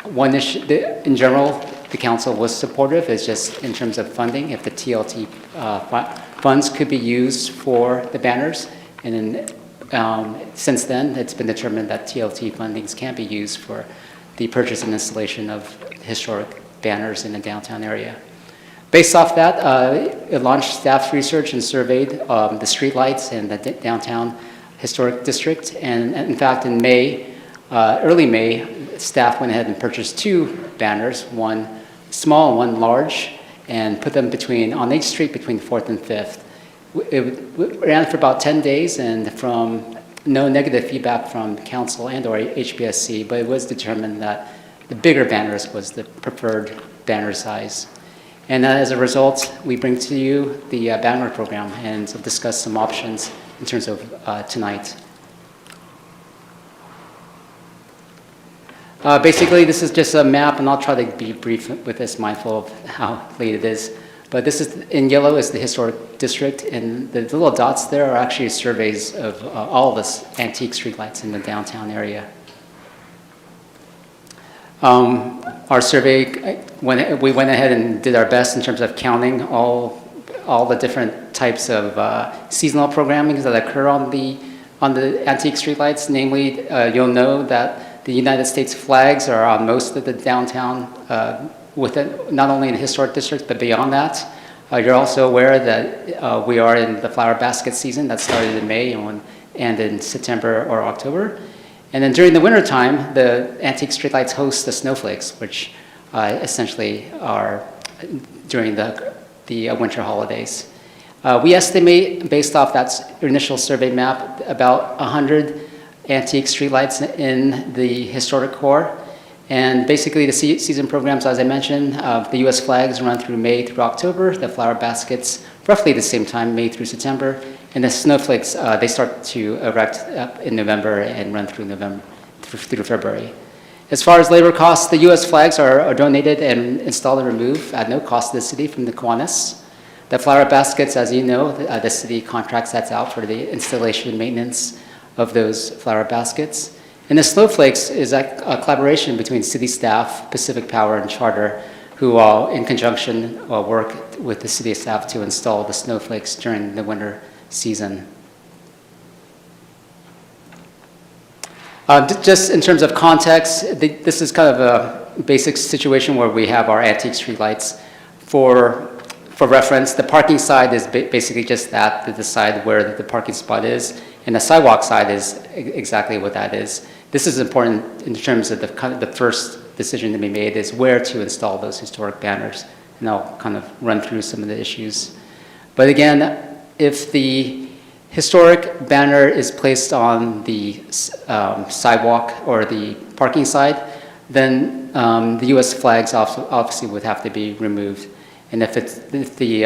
one issue, in general, the council was supportive. It's just in terms of funding, if the TLT funds could be used for the banners. And then, since then, it's been determined that TLT fundings can be used for the purchase and installation of historic banners in the downtown area. Based off that, it launched staff research and surveyed the streetlights in the downtown historic district. And in fact, in May, early May, staff went ahead and purchased 2 banners, one small and one large, and put them on H Street between 4th and 5th. It ran for about 10 days, and from no negative feedback from council and or HBSC, but it was determined that the bigger banners was the preferred banner size. And as a result, we bring to you the banner program and discuss some options in terms of tonight. Basically, this is just a map, and I'll try to be brief with this, mindful of how late it is. But this is, in yellow is the historic district, and the little dots there are actually surveys of all of the antique streetlights in the downtown area. Our survey, we went ahead and did our best in terms of counting all the different types of seasonal programming that occur on the antique streetlights. Namely, you'll know that the United States flags are on most of the downtown, not only in the historic district, but beyond that. You're also aware that we are in the flower basket season that started in May and in September or October. And then during the wintertime, the antique streetlights host the snowflakes, which essentially are during the winter holidays. We estimate, based off that initial survey map, about 100 antique streetlights in the historic core. And basically the season programs, as I mentioned, the US flags run through May through October, the flower baskets roughly the same time, May through September, and the snowflakes, they start to erect in November and run through through February. As far as labor costs, the US flags are donated and installed and removed at no cost to the city from the Kiwanis. The flower baskets, as you know, the city contracts that out for the installation and maintenance of those flower baskets. And the snowflakes is a collaboration between city staff, Pacific Power, and Charter, who all in conjunction work with the city staff to install the snowflakes during the winter season. Just in terms of context, this is kind of a basic situation where we have our antique streetlights. For reference, the parking side is basically just that, to decide where the parking spot is, and the sidewalk side is exactly what that is. This is important in terms of the first decision to be made is where to install those historic banners, and I'll kind of run through some of the issues. But again, if the historic banner is placed on the sidewalk or the parking side, then the U.S. flags obviously would have to be removed. And if the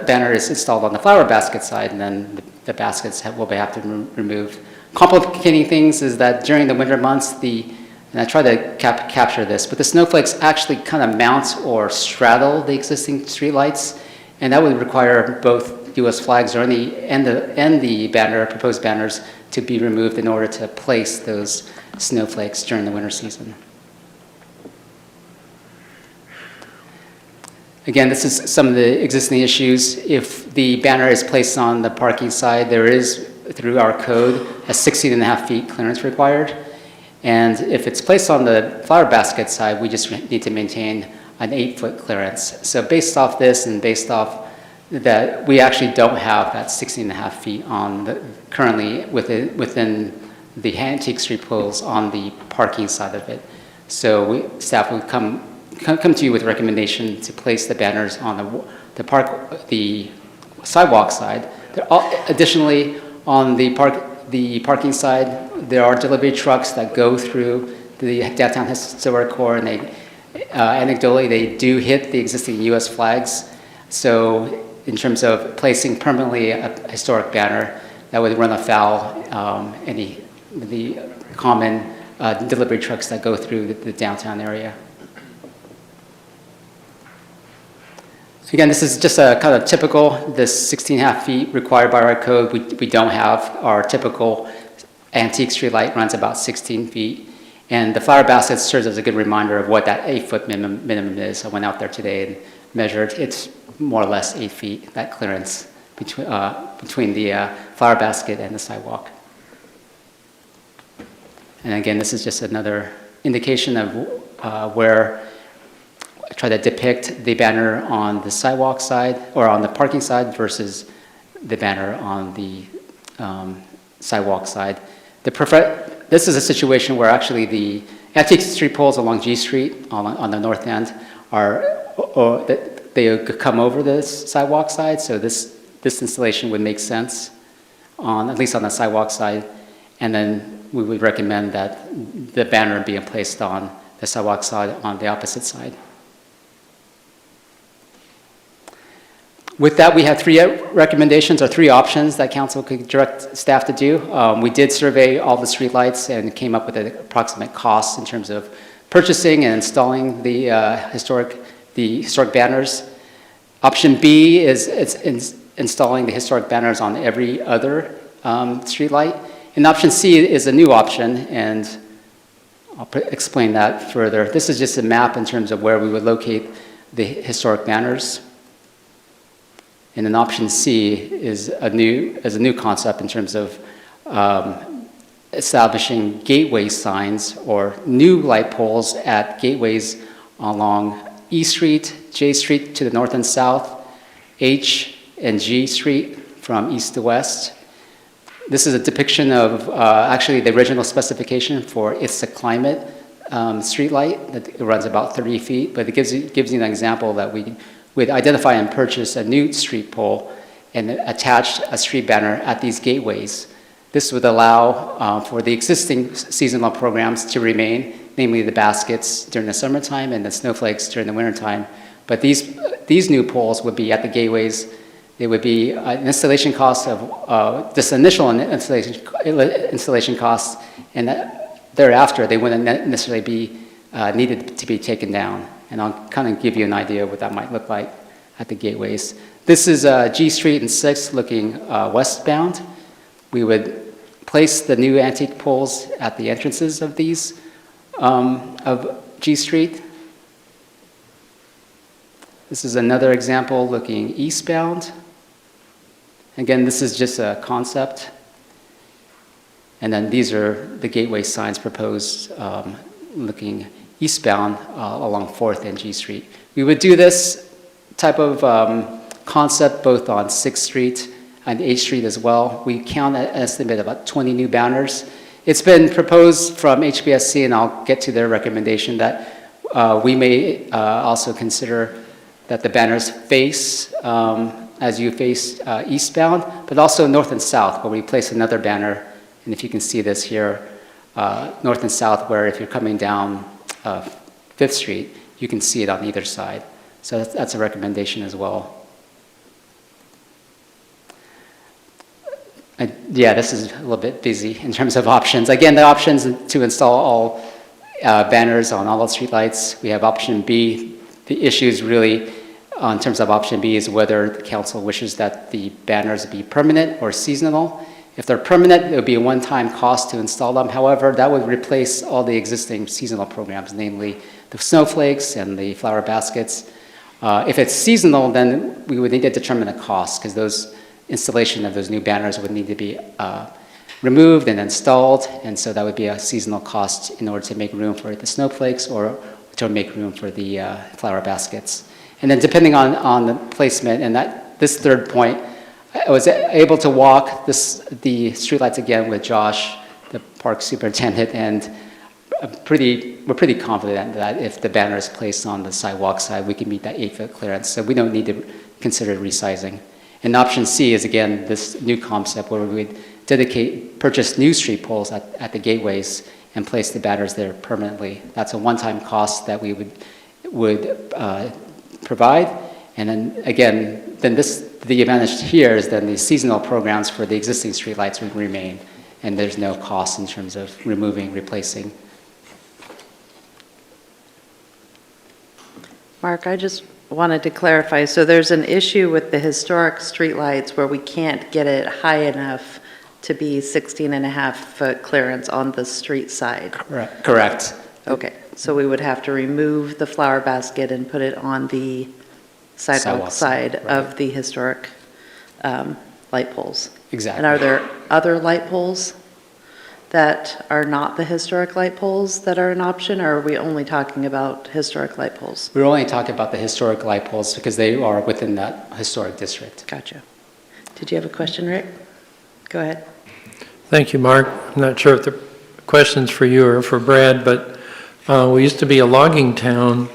banner is installed on the flower basket side, then the baskets will have to be removed. Complicating things is that during the winter months, and I try to capture this, but the snowflakes actually kind of mount or straddle the existing streetlights, and that would require both U.S. flags and the proposed banners to be removed in order to place those snowflakes during the winter season. Again, this is some of the existing issues. If the banner is placed on the parking side, there is, through our code, a 16.5 feet clearance required. And if it's placed on the flower basket side, we just need to maintain an 8-foot clearance. So based off this and based off that we actually don't have that 16.5 feet currently within the antique street poles on the parking side of it. So staff would come to you with a recommendation to place the banners on the sidewalk side. Additionally, on the parking side, there are delivery trucks that go through the downtown historic core, and anecdotally, they do hit the existing U.S. flags. So in terms of placing permanently a historic banner, that would run afoul the common delivery trucks that go through the downtown area. Again, this is just a kind of typical, this 16.5 feet required by our code. We don't have. Our typical antique street light runs about 16 feet. And the flower basket serves as a good reminder of what that 8-foot minimum is. I went out there today and measured. It's more or less 8 feet, that clearance between the flower basket and the sidewalk. And again, this is just another indication of where I try to depict the banner on the sidewalk side or on the parking side versus the banner on the sidewalk side. This is a situation where actually the antique street poles along G Street on the north end they could come over the sidewalk side, so this installation would make sense at least on the sidewalk side, and then we would recommend that the banner being placed on the sidewalk side on the opposite side. With that, we have 3 recommendations or 3 options that council could direct staff to do. We did survey all the streetlights and came up with an approximate cost in terms of purchasing and installing the historic banners. Option B is installing the historic banners on every other streetlight. And option C is a new option, and I'll explain that further. This is just a map in terms of where we would locate the historic banners. And then option C is a new concept in terms of establishing gateway signs or new light poles at gateways along E Street, J Street to the north and south, H and G Street from east to west. This is a depiction of actually the original specification for It's a Climate street light that runs about 30 feet, but it gives you an example that we'd identify and purchase a new street pole and attach a street banner at these gateways. This would allow for the existing seasonal programs to remain, namely the baskets during the summertime and the snowflakes during the wintertime. But these new poles would be at the gateways. There would be an installation cost of this initial installation cost, and thereafter they wouldn't necessarily be needed to be taken down. And I'll kind of give you an idea of what that might look like at the gateways. This is G Street and 6th looking westbound. We would place the new antique poles at the entrances of these, of G Street. This is another example looking eastbound. Again, this is just a concept. And then these are the gateway signs proposed looking eastbound along 4th and G Street. We would do this type of concept both on 6th Street and H Street as well. We count an estimate about 20 new banners. It's been proposed from HBSC, and I'll get to their recommendation, that we may also consider that the banners face as you face eastbound, but also north and south, where we place another banner. And if you can see this here, north and south, where if you're coming down 5th Street, you can see it on either side. So that's a recommendation as well. Yeah, this is a little bit busy in terms of options. Again, the options to install all banners on all the streetlights. We have option B. The issues really, in terms of option B, is whether the council wishes that the banners be permanent or seasonal. If they're permanent, it would be a one-time cost to install them. However, that would replace all the existing seasonal programs, namely the snowflakes and the flower baskets. If it's seasonal, then we would need to determine the cost, because those installation of those new banners would need to be removed and installed, and so that would be a seasonal cost in order to make room for the snowflakes or to make room for the flower baskets. And then depending on the placement, and this third point, I was able to walk the streetlights again with Josh, the park superintendent, and we're pretty confident that if the banner is placed on the sidewalk side, we can meet that 8-foot clearance. So we don't need to consider resizing. And option C is, again, this new concept where we would purchase new street poles at the gateways and place the banners there permanently. That's a one-time cost that we would provide. And then, again, the advantage here is then the seasonal programs for the existing streetlights would remain, and there's no cost in terms of removing, replacing. Mark, I just wanted to clarify. So there's an issue with the historic streetlights where we can't get it high enough to be 16.5-foot clearance on the street side. Correct. Okay, so we would have to remove the flower basket and put it on the sidewalk side of the historic light poles. Exactly. And are there other light poles that are not the historic light poles that are an option, or are we only talking about historic light poles? We're only talking about the historic light poles because they are within that historic district. Gotcha. Did you have a question, Rick? Go ahead. Thank you, Mark. I'm not sure if the question's for you or for Brad, but we used to be a logging town.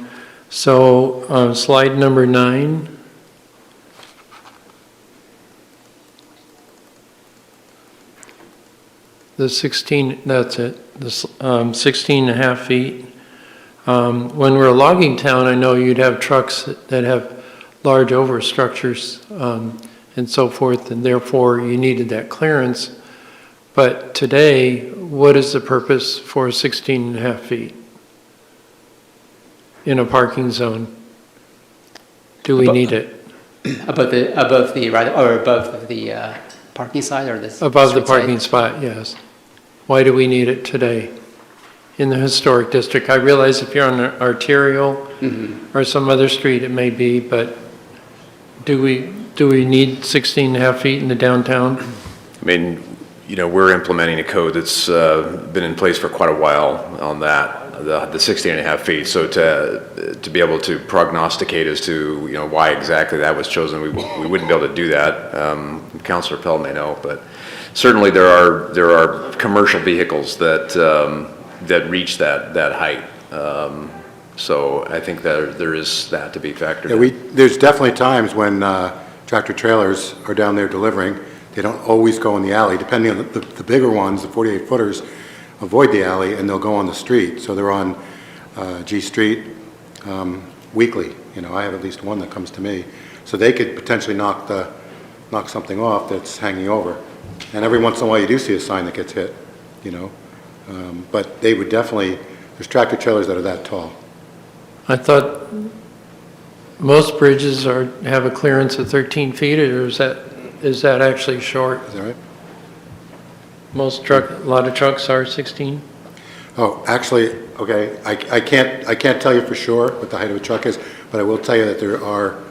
So slide number 9. The 16, that's it, the 16.5 feet. When we're a logging town, I know you'd have trucks that have large overstructures and so forth, and therefore you needed that clearance. But today, what is the purpose for 16.5 feet in a parking zone? Do we need it? Above the parking side or the Above the parking spot, yes. Why do we need it today in the historic district? I realize if you're on an arterial or some other street it may be, but do we need 16.5 feet in the downtown? I mean, you know, we're implementing a code that's been in place for quite a while on that, the 16.5 feet. So to be able to prognosticate as to, you know, why exactly that was chosen, we wouldn't be able to do that. Councilor Pell may know, but certainly there are commercial vehicles that reach that height. So I think that there is that to be factored in. There's definitely times when tractor trailers are down there delivering. They don't always go in the alley. Depending on the bigger ones, the 48-footers avoid the alley and they'll go on the street. So they're on G Street weekly. You know, I have at least one that comes to me. So they could potentially knock something off that's hanging over. And every once in a while you do see a sign that gets hit, you know. But they would definitely, there's tractor trailers that are that tall. I thought most bridges have a clearance of 13 feet, or is that actually short? Is that right? A lot of trucks are 16? Oh, actually, okay, I can't tell you for sure what the height of a truck is, but I will tell you that there are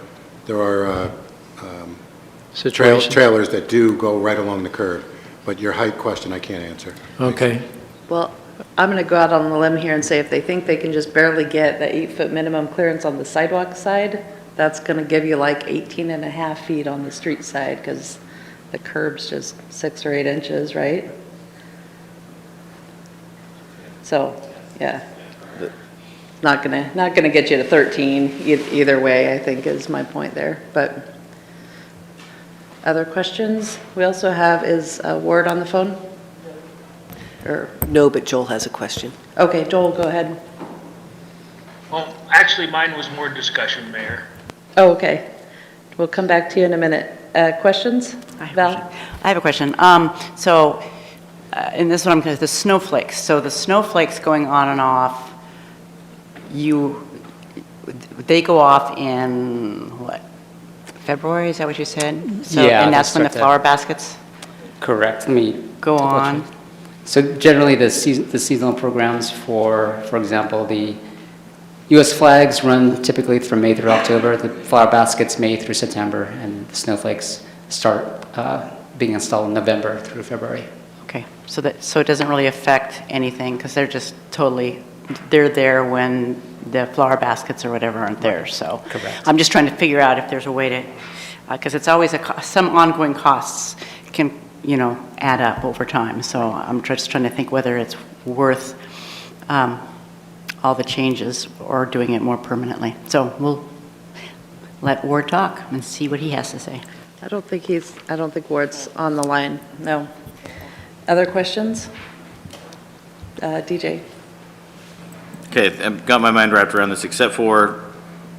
trailers that do go right along the curb. But your height question, I can't answer. Okay. Well, I'm going to go out on the limb here and say if they think they can just barely get the 8-foot minimum clearance on the sidewalk side, that's going to give you like 18.5 feet on the street side because the curb's just 6 or 8 inches, right? So, yeah, not gonna get you to 13 either way, I think is my point there. But other questions? We also have, is Ward on the phone? Or No, but Joel has a question. okay, Joel, go ahead. Well, actually, mine was more discussion, Mayor. Oh, okay. We'll come back to you in a minute. Questions? Val? I have a question. And this is what I'm going to, the snowflakes. So the snowflakes going on and off, they go off in what? February, is that what you said? So, Yeah, and that's when the that's flower baskets Correct. Let me go on? So generally, the seasonal programs for example, the U.S. flags run typically from May through October. The flower baskets May through September, and the snowflakes start being installed in November through February. Okay, so it doesn't really affect anything because they're just they're there when the flower baskets or whatever aren't there. So Correct. I'm just trying to figure out if there's a way to. because it's always some ongoing costs can, add up over time. So I'm just trying to think whether it's worth all the changes or doing it more permanently. So we'll let Ward talk and see what he has to say. I don't think Ward's on the line, no. Other questions? DJ? Okay, I've got my mind wrapped around this, except for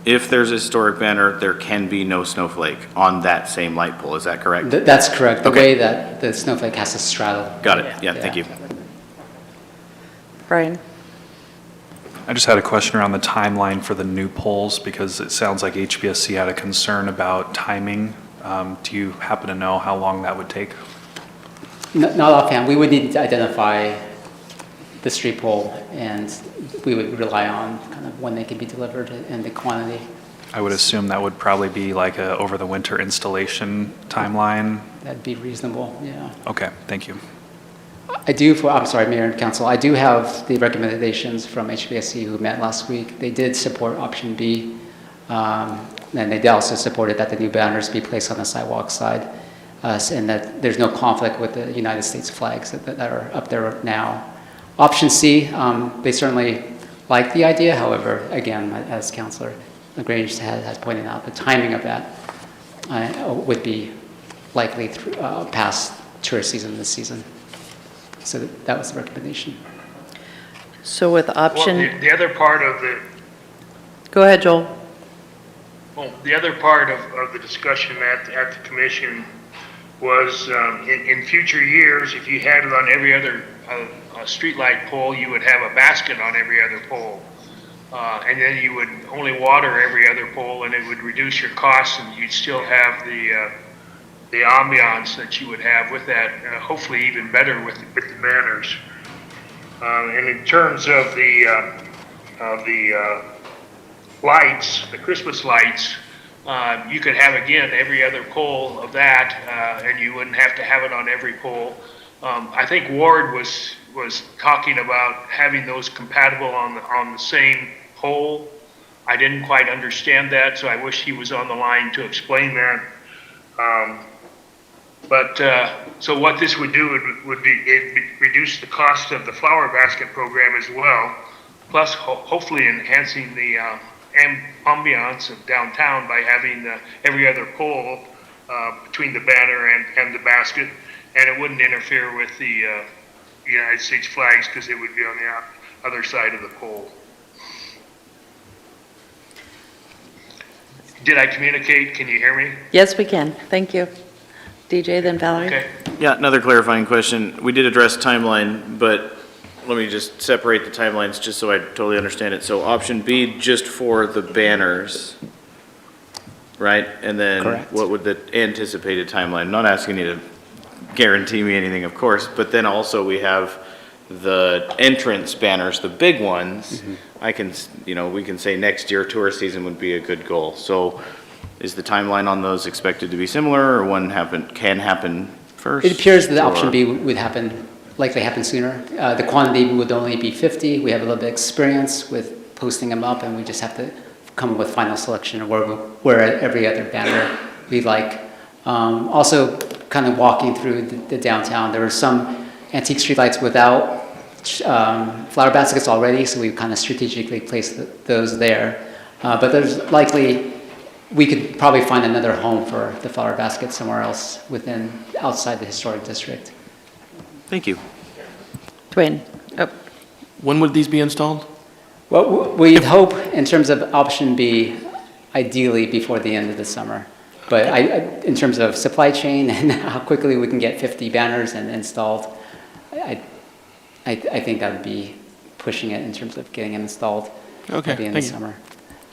if there's a historic banner, there can be no snowflake on that same light pole. Is that correct? That's correct. The Okay. way that the snowflake has to straddle. Got it. Yeah, thank you. Brian? I just had a question around the timeline for the new poles, because it sounds like HBSC had a concern about timing. Do you happen to know how long that would take? Not offhand. We would need to identify the street pole, and we would rely on kind of when they can be delivered and the quantity. I would assume that would probably be like a over the winter installation timeline. That'd be reasonable, yeah. Okay, thank you. I'm sorry, Mayor and Council, I do have the recommendations from HBSC who met last week. They did support option B, and they also supported that the new banners be placed on the sidewalk side, and that there's no conflict with the United States flags that are up there now. Option C, they certainly like the idea. However, again, as Councilor LaGrange has pointed out, the timing of that would be likely past tourist season this season. So that was the recommendation. So with option, Well, the other part of the, go ahead, Joel. well, the other part of the discussion at the commission was, in future years, if you had it on every other streetlight pole, you would have a basket on every other pole. And then you would only water every other pole, and it would reduce your costs, and you'd still have the ambiance that you would have with that, hopefully even better with the banners. And in terms of the lights, the Christmas lights, you could have, again, every other pole of that, and you wouldn't have to have it on every pole. I think Ward was talking about having those compatible on the same pole. I didn't quite understand that, so I wish he was on the line to explain that. So what this would do would be reduce the cost of the flower basket program as well, plus hopefully enhancing the ambiance of downtown by having every other pole between the banner and the basket, and it wouldn't interfere with the United States flags because it would be on the other side of the pole. Did I communicate? Can you hear me? Yes, we can. Thank you. DJ, then Valerie. Okay. Yeah, another clarifying question. We did address timeline, but let me just separate the timelines just so I totally understand it. So option B, just for the banners, right? And then Correct. what would the anticipated timeline? I'm not asking you to guarantee me anything, of course, but then also we have the entrance banners, the big ones. I can, we can say next year tourist season would be a good goal. So is the timeline on those expected to be similar, or one can happen first? It appears that or- option B would likely happen sooner. The quantity would only be 50. We have a little bit of experience with posting them up, and we just have to come up with final selection of where every other banner we like. Also, kind of walking through the downtown, there were some antique streetlights without flower baskets already, so we kind of strategically placed those there. But there's likely, we could probably find another home for the flower basket somewhere else outside the historic district. Thank you. Dwayne. Oh, When would these be installed? Well, we'd hope in terms of option B, ideally before the end of the summer. But in terms of supply chain and how quickly we can get 50 banners and installed, I think that would be pushing it in terms of getting them installed Okay, at the end of thank you. summer.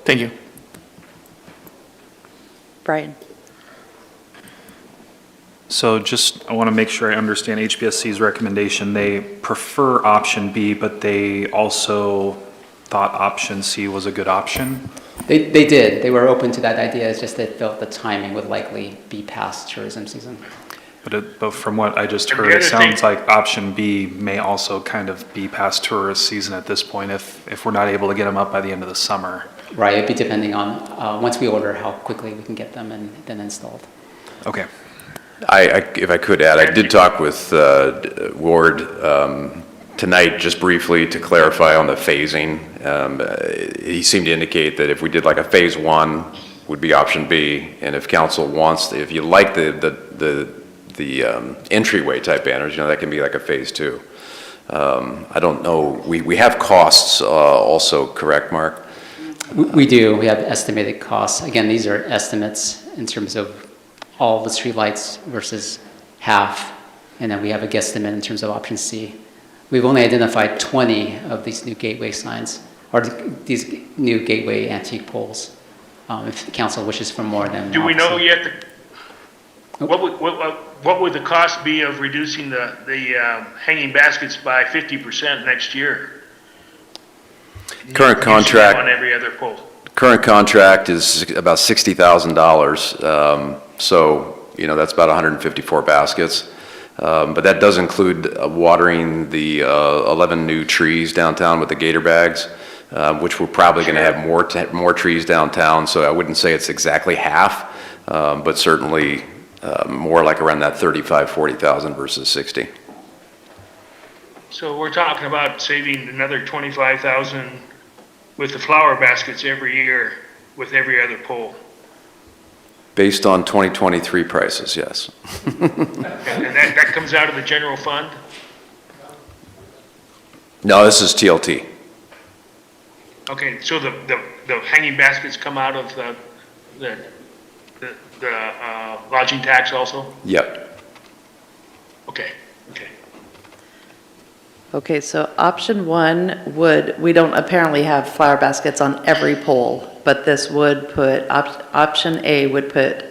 Thank you. Brian. So I want to make sure I understand HBSC's recommendation. They prefer option B, but they also thought option C was a good option? They did. They were open to that idea. It's just they felt the timing would likely be past tourism season. But from what I just And the heard, it other sounds thing- like option B may also kind of be past tourist season at this point if we're not able to get them up by the end of the summer. Right, it'd be depending on, once we order, how quickly we can get them and then installed. Okay. If I could add, I did talk with Ward tonight, just briefly to clarify on the phasing. He seemed to indicate that if we did like a phase 1 would be option B, and if council wants, if you like the entryway type banners, that can be like a phase 2. I don't know, we have costs also, correct, Mark? We do, we have estimated costs. Again, these are estimates in terms of all the streetlights versus half, and then we have a guesstimate in terms of option C. We've only identified 20 of these new gateway signs, or these new gateway antique poles. If the council wishes for more, then Do we know obviously- yet, what would the cost be of reducing the hanging baskets by 50% next year? Current Using them contract. on every other pole. Current contract is about $60,000, so, that's about 154 baskets. But that does include watering the 11 new trees downtown with the gator bags, which we're probably going to have more trees downtown, so I wouldn't say it's exactly half, but certainly more like around that 35, 40,000 versus 60. So we're talking about saving another 25,000 with the flower baskets every year with every other pole. Based on 2023 prices, yes. And that comes out of the general fund? No, this is TLT. Okay, so the hanging baskets come out of the lodging tax also? Yep. Okay. Okay, so option 1 we don't apparently have flower baskets on every pole, but this would put, option A would put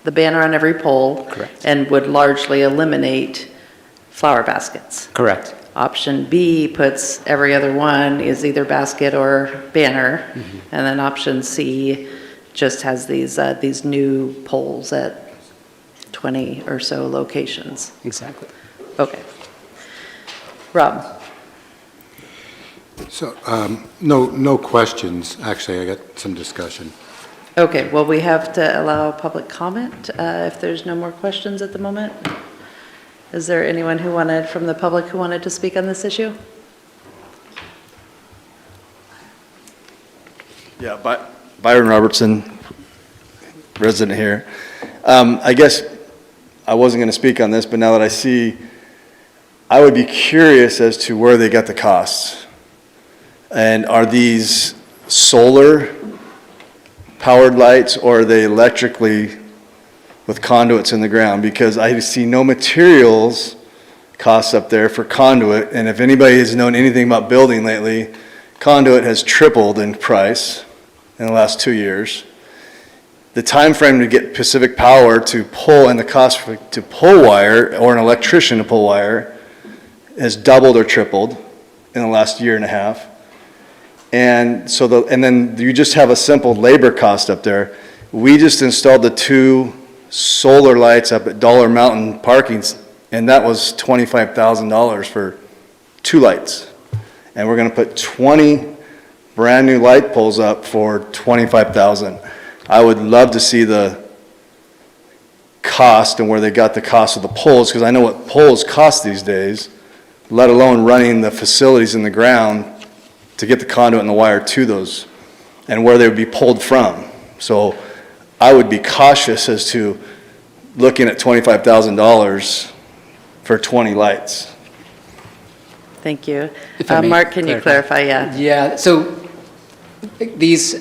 the banner on every pole. Correct. And would largely eliminate flower baskets. Correct. Option B puts every other one is either basket or banner. And then option C just has these new poles at 20 or so locations. Exactly. Okay. Rob? So, no questions. Actually, I got some discussion. Okay, well, we have to allow public comment if there's no more questions at the moment. Is there anyone from the public who wanted to speak on this issue? Yeah, Byron Robertson, resident here. I guess I wasn't going to speak on this, but now that I see, I would be curious as to where they got the costs. And are these solar powered lights, or are they electrically with conduits in the ground? Because I see no materials costs up there for conduit, and if anybody has known anything about building lately, conduit has tripled in price in the last 2 years. The time frame to get Pacific Power to pull, and the cost to pull wire, or an electrician to pull wire, has doubled or tripled in the last year and a half. And so and then you just have a simple labor cost up there. We just installed the 2 solar lights up at Dollar Mountain Parkings, and that was $25,000 for 2 lights. And we're gonna put 20 brand new light poles up for $25,000. I would love to see the cost and where they got the cost of the poles, because I know what poles cost these days, let alone running the facilities in the ground to get the conduit and the wire to those, and where they would be pulled from. So I would be cautious as to looking at $25,000 for 20 lights. Thank you. If I may Mark, can you clarify? Yeah. Yeah, so these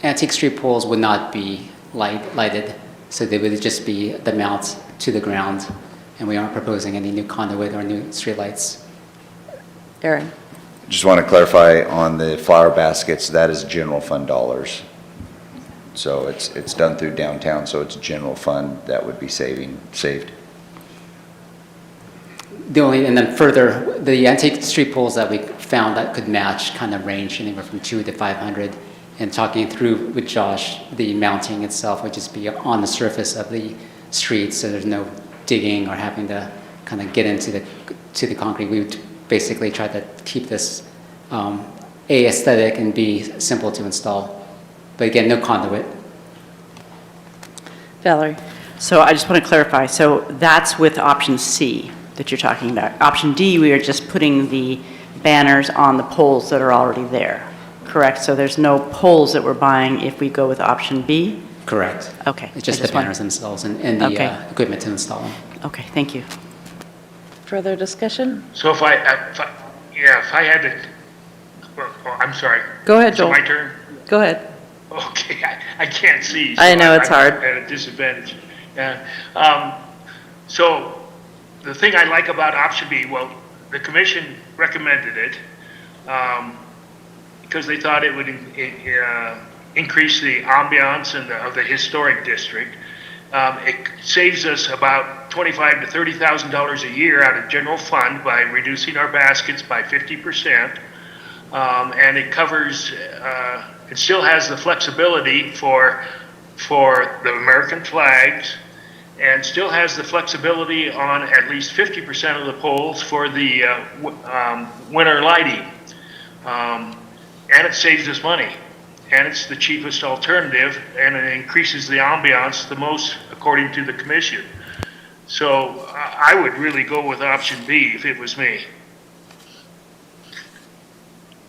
antique street poles would not be lighted, so they would just be the mounts to the ground, and we aren't proposing any new conduit or new street lights. Aaron? Just want to clarify on the flower baskets, that is general fund dollars. So it's done through downtown, so it's general fund that would be saved. And then further, the antique street poles that we found that could match kind of range anywhere from 200 to 500. And talking through with Josh, the mounting itself would just be on the surface of the street, so there's no digging or having to kind of get into the concrete. We would basically try to keep this A, aesthetic, and B, simple to install. But again, no conduit. Valerie? So I just want to clarify, so that's with option C that you're talking about. Option D, we are just putting the banners on the poles that are already there, correct? So there's no poles that we're buying if we go with option B? Correct. Okay. It's just I the just want- banners themselves and the Okay. equipment to install them. Okay, thank you. Further discussion? So if I had to, I'm sorry. Go ahead, Is it Joel. my turn? Go ahead. Okay, I can't see. I know, it's hard. I'm at a disadvantage. Yeah. So the thing I like about option B, well, the commission recommended it because they thought it would increase the ambiance of the historic district. It saves us about $25,000 to $30,000 a year out of general fund by reducing our baskets by 50%. And it covers, it still has the flexibility for the American flags, and still has the flexibility on at least 50% of the poles for the winter lighting. And it saves us money. And it's the cheapest alternative, and it increases the ambiance the most, according to the commission. So I would really go with option B if it was me.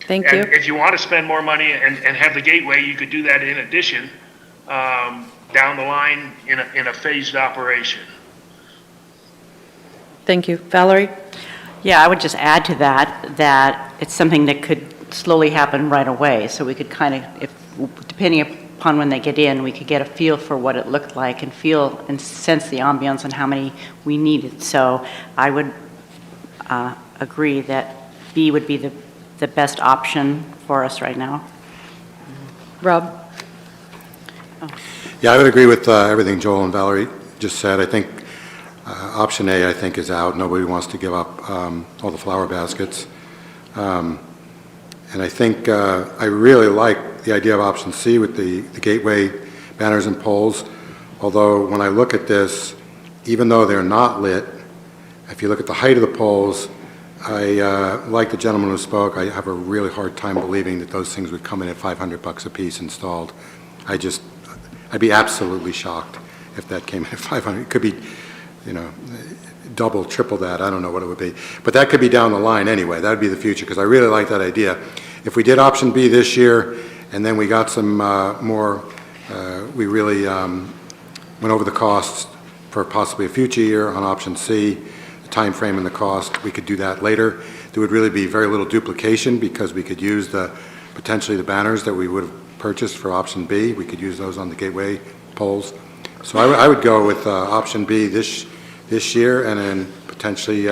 Thank you. And if you want to spend more money and have the gateway, you could do that in addition, down the line in a phased operation. Thank you. Valerie? Yeah, I would just add to that it's something that could slowly happen right away. So we could kind of, depending upon when they get in, we could get a feel for what it looked like and feel and sense the ambiance and how many we needed. So I would agree that B would be the best option for us right now. Rob? Yeah, I would agree with everything Joel and Valerie just said. I think option A, I think, is out. Nobody wants to give up all the flower baskets. And I think I really like the idea of option C with the gateway banners and poles. Although when I look at this, even though they're not lit, if you look at the height of the poles, I like the gentleman who spoke. I have a really hard time believing that those things would come in at $500 a piece installed. I'd be absolutely shocked if that came in at $500. It could be, double, triple that. I don't know what it would be. But that could be down the line anyway. That would be the future, because I really like that idea. If we did option B this year, and then we got some more, we really went over the costs for possibly a future year on option C, the time frame and the cost, we could do that later. There would really be very little duplication, because we could use potentially the banners that we would have purchased for option B. We could use those on the gateway poles. So I would go with option B this year, and then potentially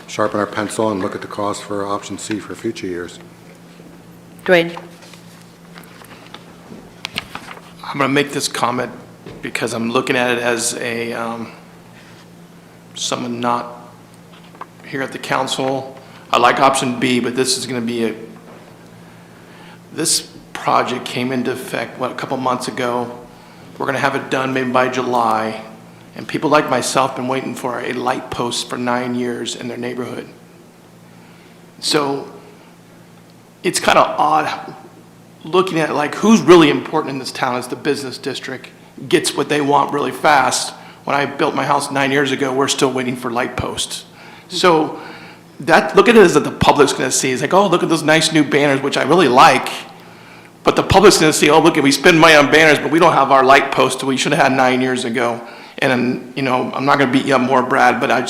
sharpen our pencil and look at the cost for option C for future years. Dwayne? I'm going to make this comment because I'm looking at it as someone not here at the council. I like option B, but this is going to be this project came into effect, a couple months ago. We're going to have it done maybe by July. And people like myself have been waiting for a light post for 9 years in their neighborhood. So it's kind of odd looking at like who's really important in this town is the business district gets what they want really fast. When I built my house 9 years ago, we're still waiting for light posts. So look at it as that the public's going to see. It's like, oh, look at those nice new banners, which I really like. But the public's going to see, oh, look, we spend money on banners, but we don't have our light posts that we should have had 9 years ago. And, I'm not going to beat you up more, Brad, but I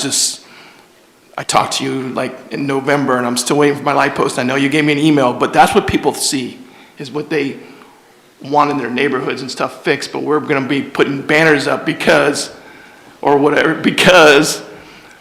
talked to you like in November, and I'm still waiting for my light post. I know you gave me an email, but that's what people see, is what they want in their neighborhoods and stuff fixed. But we're going to be putting banners up because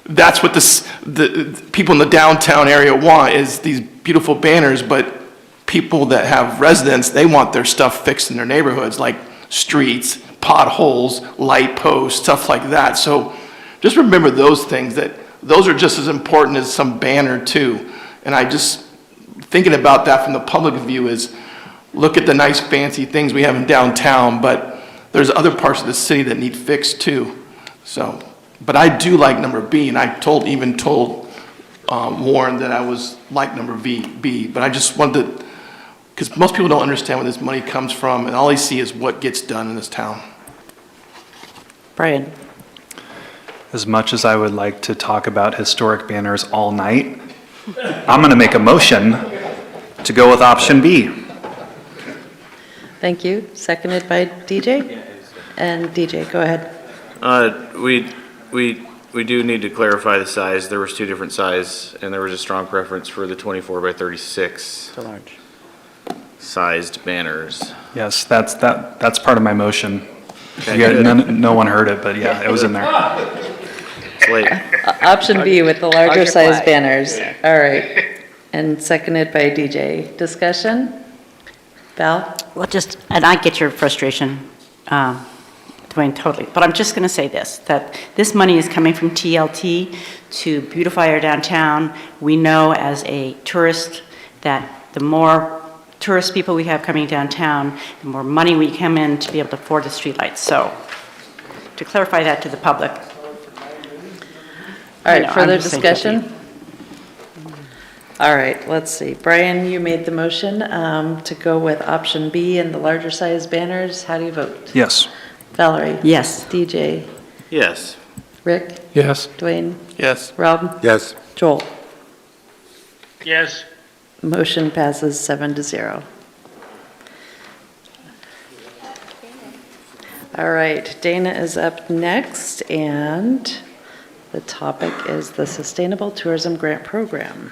that's what the people in the downtown area want, is these beautiful banners. But people that have residents, they want their stuff fixed in their neighborhoods, like streets, potholes, light posts, stuff like that. So just remember those things, that those are just as important as some banner too. And I just thinking about that from the public view is, look at the nice fancy things we have in downtown, but there's other parts of the city that need fixed too. So, but I do like number B, and I even told Warren that I was like number B, but I just wanted Because most people don't understand where this money comes from, and all they see is what gets done in this town. Brian? As much as I would like to talk about historic banners all night, I'm going to make a motion to go with option B. Thank you. Seconded by DJ? And DJ, go ahead. We do need to clarify the size. There was two different sizes, and there was a strong preference for the 24 by 36 So large. sized banners. Yes, that's part of my motion. Okay, You got- good. no one heard it, but yeah, it was in there. It's late. Option B with the larger size flag. banners. All right. And seconded by DJ. Discussion? Val? Well, and I get your frustration, Dwayne, totally. But I'm just going to say this, that this money is coming from TLT to beautify our downtown. We know as a tourist that the more tourist people we have coming downtown, the more money we come in to be able to afford the streetlights. So to clarify that to the public. All right, I'm further just saying discussion? All right, let's see. Brian, you made the motion to go with option B and the larger size banners. How do you vote? Yes. Valerie? Yes. DJ? Yes. Rick? Yes. Dwayne? Yes. Rob? Yes. Joel? Yes. Motion passes 7-0. All right, Dana is up next, and the topic is the Sustainable Tourism Grant Program.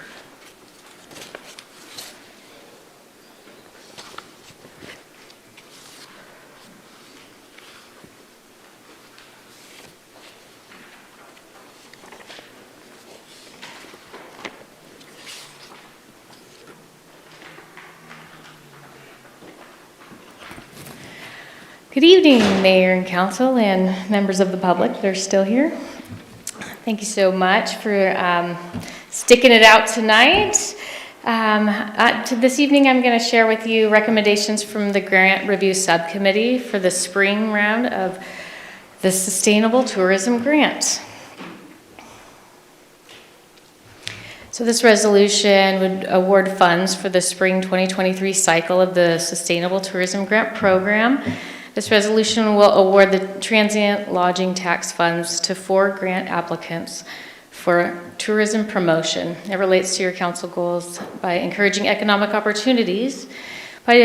Good evening, Mayor and Council and members of the public that are still here. Thank you so much for sticking it out tonight. This evening, I'm going to share with you recommendations from the Grant Review Subcommittee for the spring round of the Sustainable Tourism Grant. So this resolution would award funds for the spring 2023 cycle of the Sustainable Tourism Grant Program. This resolution will award the transient lodging tax funds to 4 grant applicants for tourism promotion. It relates to your council goals by encouraging economic opportunities by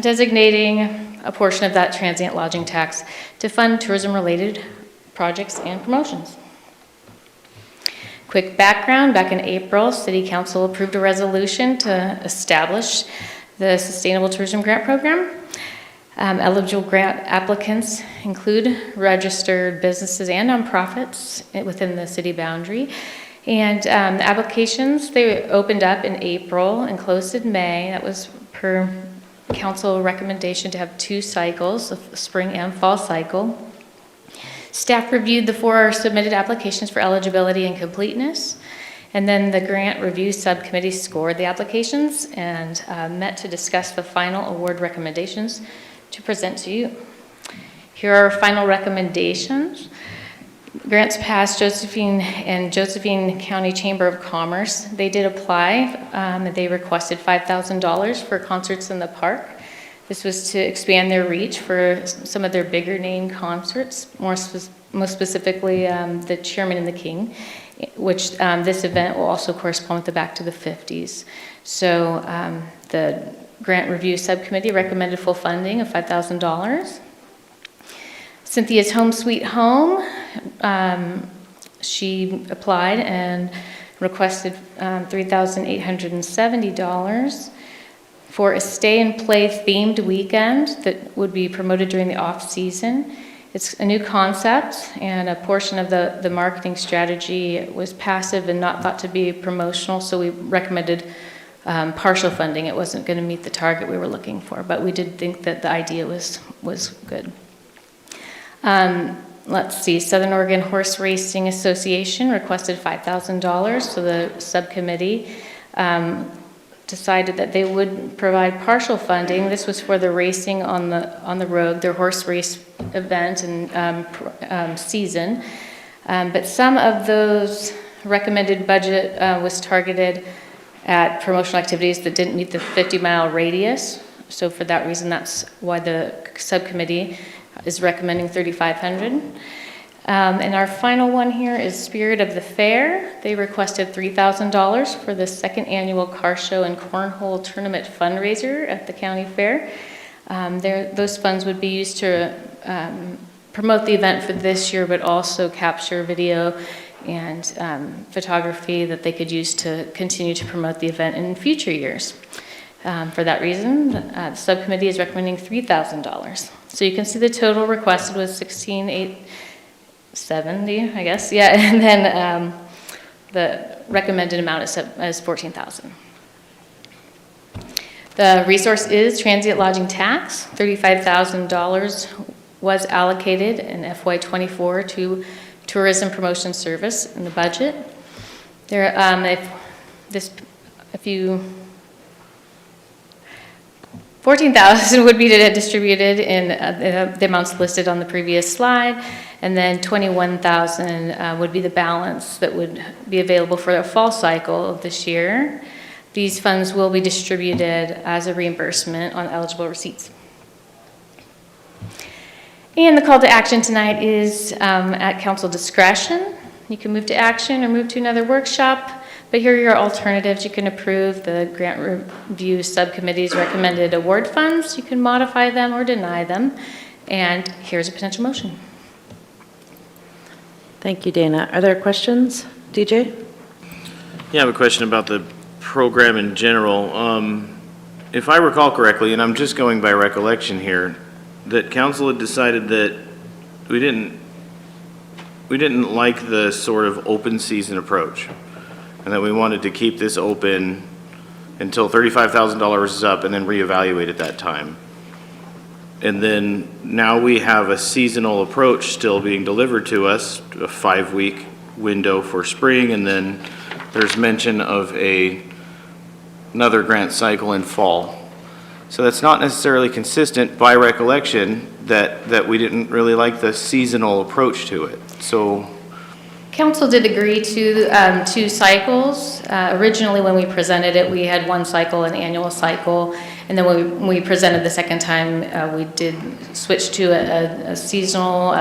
designating a portion of that transient lodging tax to fund tourism-related projects and promotions. Quick background, back in April, City Council approved a resolution to establish the Sustainable Tourism Grant Program. Eligible grant applicants include registered businesses and nonprofits within the city boundary. And the applications, they opened up in April and closed in May. That was per council recommendation to have 2 cycles, a spring and fall cycle. Staff reviewed the 4 submitted applications for eligibility and completeness. And then the grant review subcommittee scored the applications and met to discuss the final award recommendations to present to you. Here are our final recommendations. Grants Pass, Josephine County Chamber of Commerce, they did apply. They requested $5,000 for concerts in the park. This was to expand their reach for some of their bigger name concerts, most specifically the Chairman and the King, which this event will also correspond with the Back to the 50s. So the Grant Review Subcommittee recommended full funding of $5,000. Cynthia's Home Sweet Home, she applied and requested $3,870 for a stay-and-play themed weekend that would be promoted during the off-season. It's a new concept, and a portion of the marketing strategy was passive and not thought to be promotional, so we recommended partial funding. It wasn't going to meet the target we were looking for, but we did think that the idea was good. Let's see, Southern Oregon Horse Racing Association requested $5,000, so the subcommittee decided that they would provide partial funding. This was for the racing on the road, their horse race event and season. But some of those recommended budget was targeted at promotional activities that didn't meet the 50-mile radius. So for that reason, that's why the subcommittee is recommending $3,500. And our final one here is Spirit of the Fair. They requested $3,000 for the second annual car show and cornhole tournament fundraiser at the county fair. Those funds would be used to promote the event for this year, but also capture video and photography that they could use to continue to promote the event in future years. For that reason, the subcommittee is recommending $3,000. So you can see the total requested was $16,870, I guess. Yeah, and then the recommended amount is $14,000. The resource is transient lodging tax. $35,000 was allocated in FY24 to tourism promotion service in the budget. There, $14,000 would be distributed in the amounts listed on the previous slide, and then $21,000 would be the balance that would be available for the fall cycle of this year. These funds will be distributed as a reimbursement on eligible receipts. And the call to action tonight is at council discretion. You can move to action or move to another workshop. But here are your alternatives. You can approve the grant review subcommittee's recommended award funds. You can modify them or deny them. And here's a potential motion. Thank you, Dana. Are there questions? DJ? Yeah, I have a question about the program in general. If I recall correctly, and I'm just going by recollection here, that council had decided that we didn't like the sort of open season approach, and that we wanted to keep this open until $35,000 is up and then reevaluate at that time. And then now we have a seasonal approach still being delivered to us, a 5-week window for spring, and then there's mention of another grant cycle in fall. So that's not necessarily consistent by recollection that we didn't really like the seasonal approach to it. So Council did agree to 2 cycles. Originally, when we presented it, we had 1 cycle, an annual cycle, and then when we presented the second time, we did switch to a seasonal,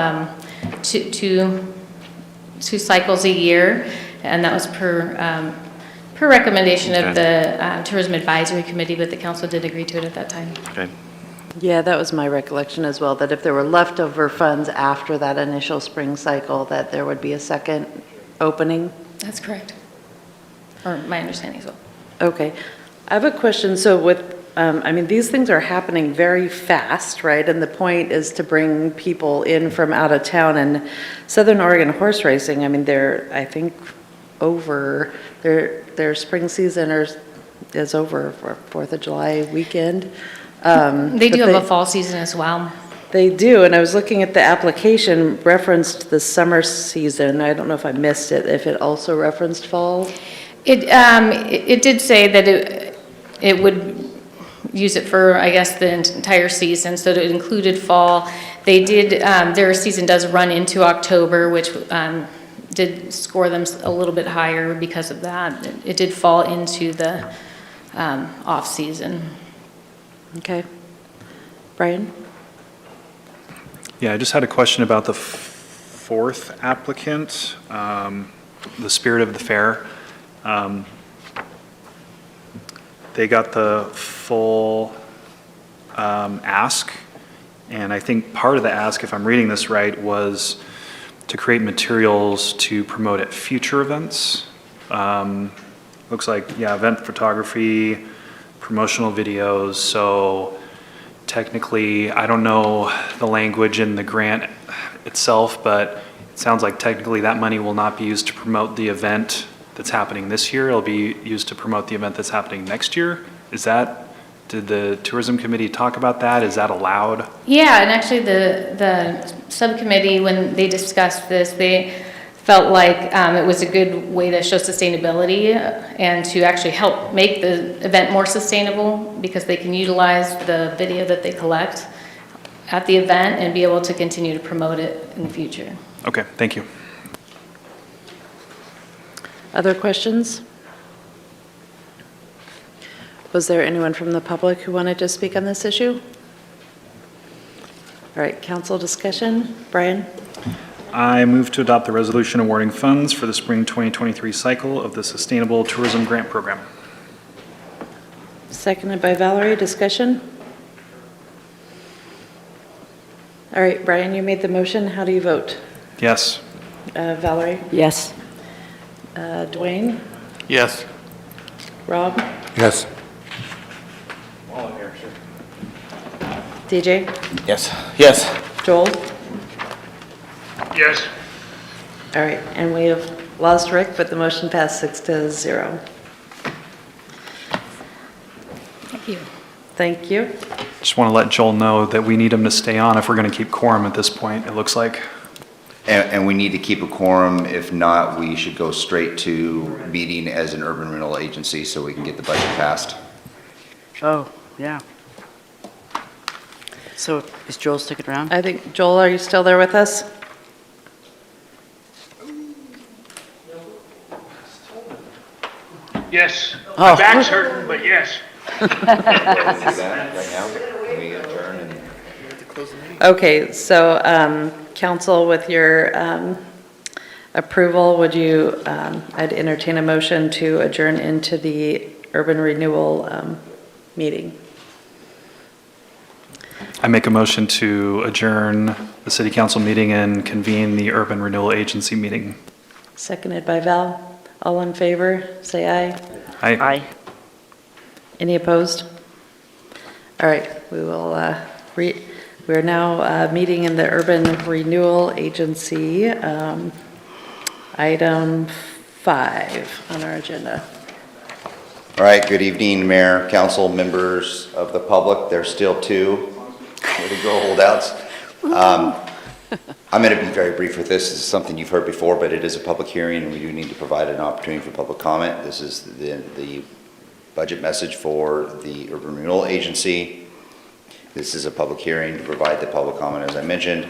2 cycles a year, and that was per recommendation of the Tourism Advisory Committee, but the council did agree to it at that time. okay. Yeah, that was my recollection as well, that if there were leftover funds after that initial spring cycle, that there would be a second opening? That's correct. Or my understanding as well. Okay. I have a question. So with, I mean, these things are happening very fast, right? And the point is to bring people in from out of town. And Southern Oregon horse racing, I mean, they're, I think, over, their spring season is over for 4th of July weekend. They do have a fall season as well. They do, and I was looking at the application, referenced the summer season. I don't know if I missed it, if it also referenced fall? It did say that it would use it for, I guess, the entire season, so it included fall. They did, their season does run into October, which did score them a little bit higher because of that. It did fall into the off-season. Okay. Brian? Yeah, I just had a question about the 4th applicant, the Spirit of the Fair. They got the full ask, and I think part of the ask, if I'm reading this right, was to create materials to promote at future events. Looks like, yeah, event photography, promotional videos. So technically, I don't know the language in the grant itself, but it sounds like technically that money will not be used to promote the event that's happening this year. It'll be used to promote the event that's happening next year. Is that, did the tourism committee talk about that? Is that allowed? Yeah, and actually the subcommittee, when they discussed this, they felt like it was a good way to show sustainability and to actually help make the event more sustainable, because they can utilize the video that they collect at the event and be able to continue to promote it in the future. Okay, thank you. Other questions? Was there anyone from the public who wanted to speak on this issue? All right, council discussion. Brian? I move to adopt the resolution awarding funds for the spring 2023 cycle of the Sustainable Tourism Grant Program. Seconded by Valerie. Discussion? All right, Brian, you made the motion. How do you vote? Yes. Valerie? Yes. Dwayne? Yes. Rob? Yes. DJ? Yes. Yes. Joel? Yes. All right, and we have lost Rick, but the motion passed 6-0. Thank you. Thank you. Just want to let Joel know that we need him to stay on if we're going to keep quorum at this point, it looks like. And we need to keep a quorum. If not, we should go straight to meeting as an urban renewal agency so we can get the budget passed. Oh, yeah. So is Joel sticking around? I think, Joel, are you still there with us? Yes. Oh. My back's hurting, but yes. Okay, so council, with your approval, would you, I'd entertain a motion to adjourn into the urban renewal meeting. I make a motion to adjourn the city council meeting and convene the urban renewal agency meeting. Seconded by Val. All in favor, say aye. Aye. Any opposed? All right, we will, we're now meeting in the Urban Renewal Agency, item 5 on our agenda. All right, good evening, Mayor, council, members of the public. There's still 2. Way to go, holdouts. I'm going to be very brief with this. This is something you've heard before, but it is a public hearing, and we do need to provide an opportunity for public comment. This is the budget message for the Urban Renewal Agency. This is a public hearing to provide the public comment, as I mentioned.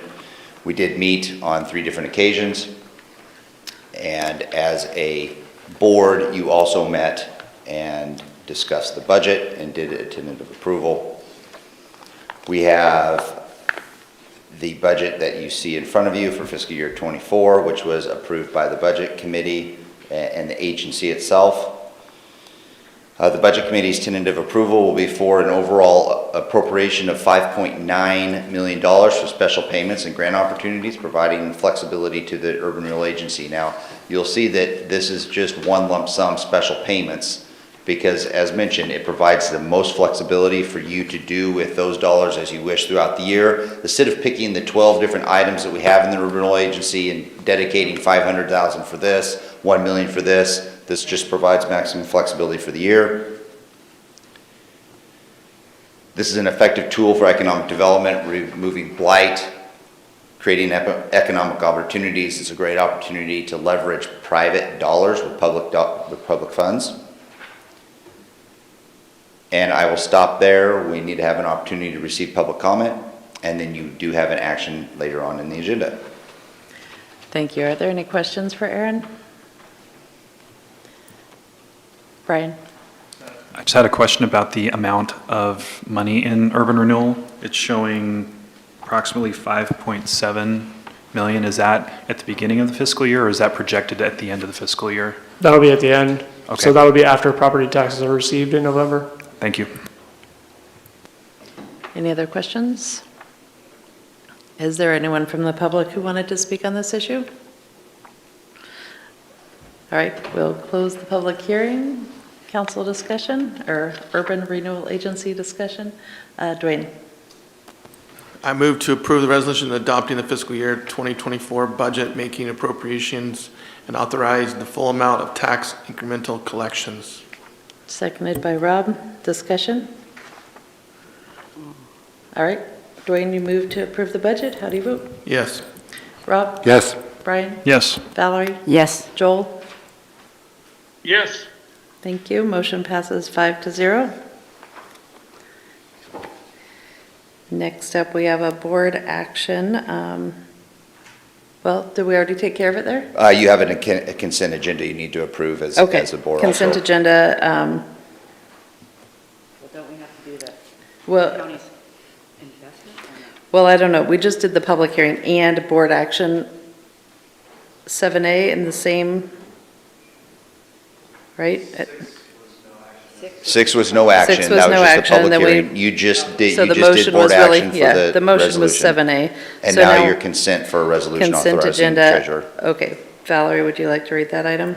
We did meet on 3 different occasions, and as a board, you also met and discussed the budget and did a tentative approval. We have the budget that you see in front of you for fiscal year 24, which was approved by the budget committee and the agency itself. The budget committee's tentative approval will be for an overall appropriation of $5.9 million for special payments and grant opportunities, providing flexibility to the urban renewal agency. Now, you'll see that this is just one lump sum special payments, because as mentioned, it provides the most flexibility for you to do with those dollars as you wish throughout the year. Instead of picking the 12 different items that we have in the urban renewal agency and dedicating $500,000 for this, $1 million for this just provides maximum flexibility for the year. This is an effective tool for economic development, removing blight, creating economic opportunities. It's a great opportunity to leverage private dollars with public funds. And I will stop there. We need to have an opportunity to receive public comment, and then you do have an action later on in the agenda. Thank you. Are there any questions for Aaron? Brian? I just had a question about the amount of money in urban renewal. It's showing approximately 5.7 million. Is that at the beginning of the fiscal year, or is that projected at the end of the fiscal year? That'll be at the end. Okay. So that would be after property taxes are received in November. Thank you. Any other questions? Is there anyone from the public who wanted to speak on this issue? All right, we'll close the public hearing. Council discussion or Urban Renewal Agency discussion. Dwayne? I move to approve the resolution adopting the fiscal year 2024 budget, making appropriations, and authorize the full amount of tax incremental collections. Seconded by Rob. Discussion? All right. Dwayne, you move to approve the budget. How do you vote? Yes. Rob? Yes. Brian? Yes. Valerie? Yes. Joel? Yes. Thank you. Motion passes 5-0. Next up, we have a board action. Well, did we already take care of it there? You have a consent agenda you need to approve as a board. Consent also. agenda. Well, well, I don't know. We just did the public hearing and board action 7A in the same, right? 6 was no action. 6 was That no just the action, public then we- hearing. You just did, So you the just did motion board was really, action for yeah, the the motion was resolution. 7A. And So now your consent for a resolution consent authorizing the agenda. treasurer. Okay. Valerie, would you like to read that item?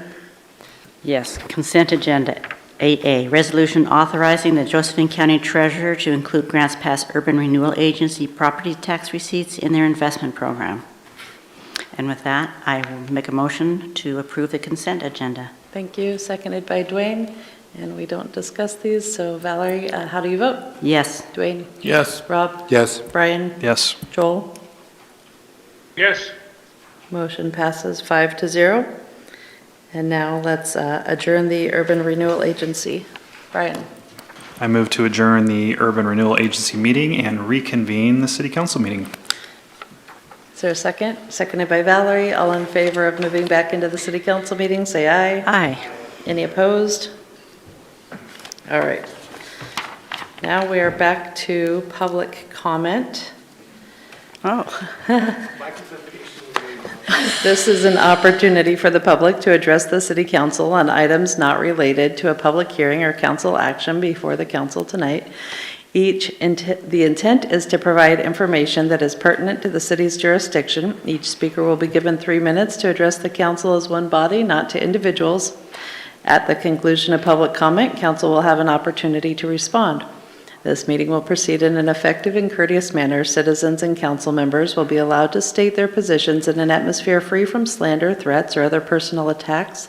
Yes, consent agenda 8A, resolution authorizing the Josephine County Treasurer to include Grants Pass Urban Renewal Agency property tax receipts in their investment program. And with that, I will make a motion to approve the consent agenda. Thank you. Seconded by Dwayne. And we don't discuss these, so Valerie, how do you vote? Yes. Dwayne? Yes. Rob? Yes. Brian? Yes. Joel? Yes. Motion passes 5-0. And now let's adjourn the Urban Renewal Agency. Brian? I move to adjourn the Urban Renewal Agency meeting and reconvene the City Council meeting. Is there a second? Seconded by Valerie. All in favor of moving back into the City Council meeting, say aye. Aye. Any opposed? All right. Now we are back to public comment. Oh. This is an opportunity for the public to address the city council on items not related to a public hearing or council action before the council tonight. The intent is to provide information that is pertinent to the city's jurisdiction. Each speaker will be given 3 minutes to address the council as one body, not to individuals. At the conclusion of public comment, council will have an opportunity to respond. This meeting will proceed in an effective and courteous manner. Citizens and council members will be allowed to state their positions in an atmosphere free from slander, threats, or other personal attacks.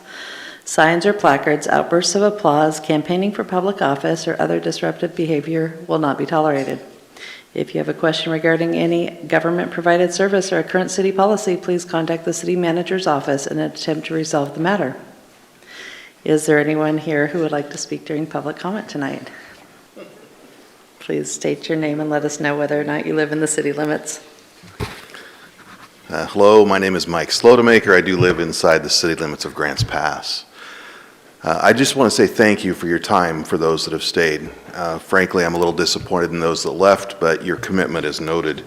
Signs or placards, outbursts of applause, campaigning for public office, or other disruptive behavior will not be tolerated. If you have a question regarding any government-provided service or a current city policy, please contact the city manager's office in an attempt to resolve the matter. Is there anyone here who would like to speak during public comment tonight? Please state your name and let us know whether or not you live in the city limits. Hello, my name is Mike Slotemaker. I do live inside the city limits of Grants Pass. I just want to say thank you for your time for those that have stayed. Frankly, I'm a little disappointed in those that left, but your commitment is noted.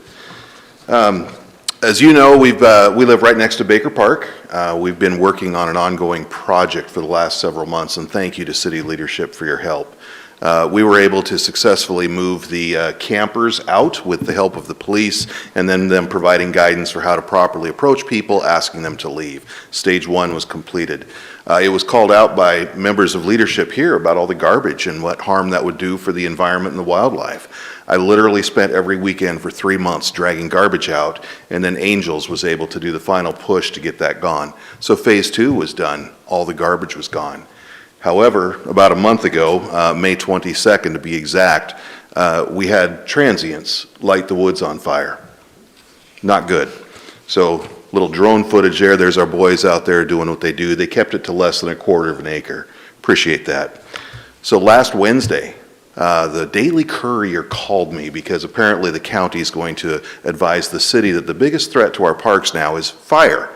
As you know, we live right next to Baker Park. We've been working on an ongoing project for the last several months, and thank you to city leadership for your help. We were able to successfully move the campers out with the help of the police, and then them providing guidance for how to properly approach people, asking them to leave. Stage 1 was completed. It was called out by members of leadership here about all the garbage and what harm that would do for the environment and the wildlife. I literally spent every weekend for 3 months dragging garbage out, and then Angels was able to do the final push to get that gone. So phase 2 was done. All the garbage was gone. However, about a month ago, May 22nd to be exact, we had transients light the woods on fire. Not good. So little drone footage there. There's our boys out there doing what they do. They kept it to less than 1/4 of an acre. Appreciate that. So last Wednesday, the Daily Courier called me because apparently the county is going to advise the city that the biggest threat to our parks now is fire.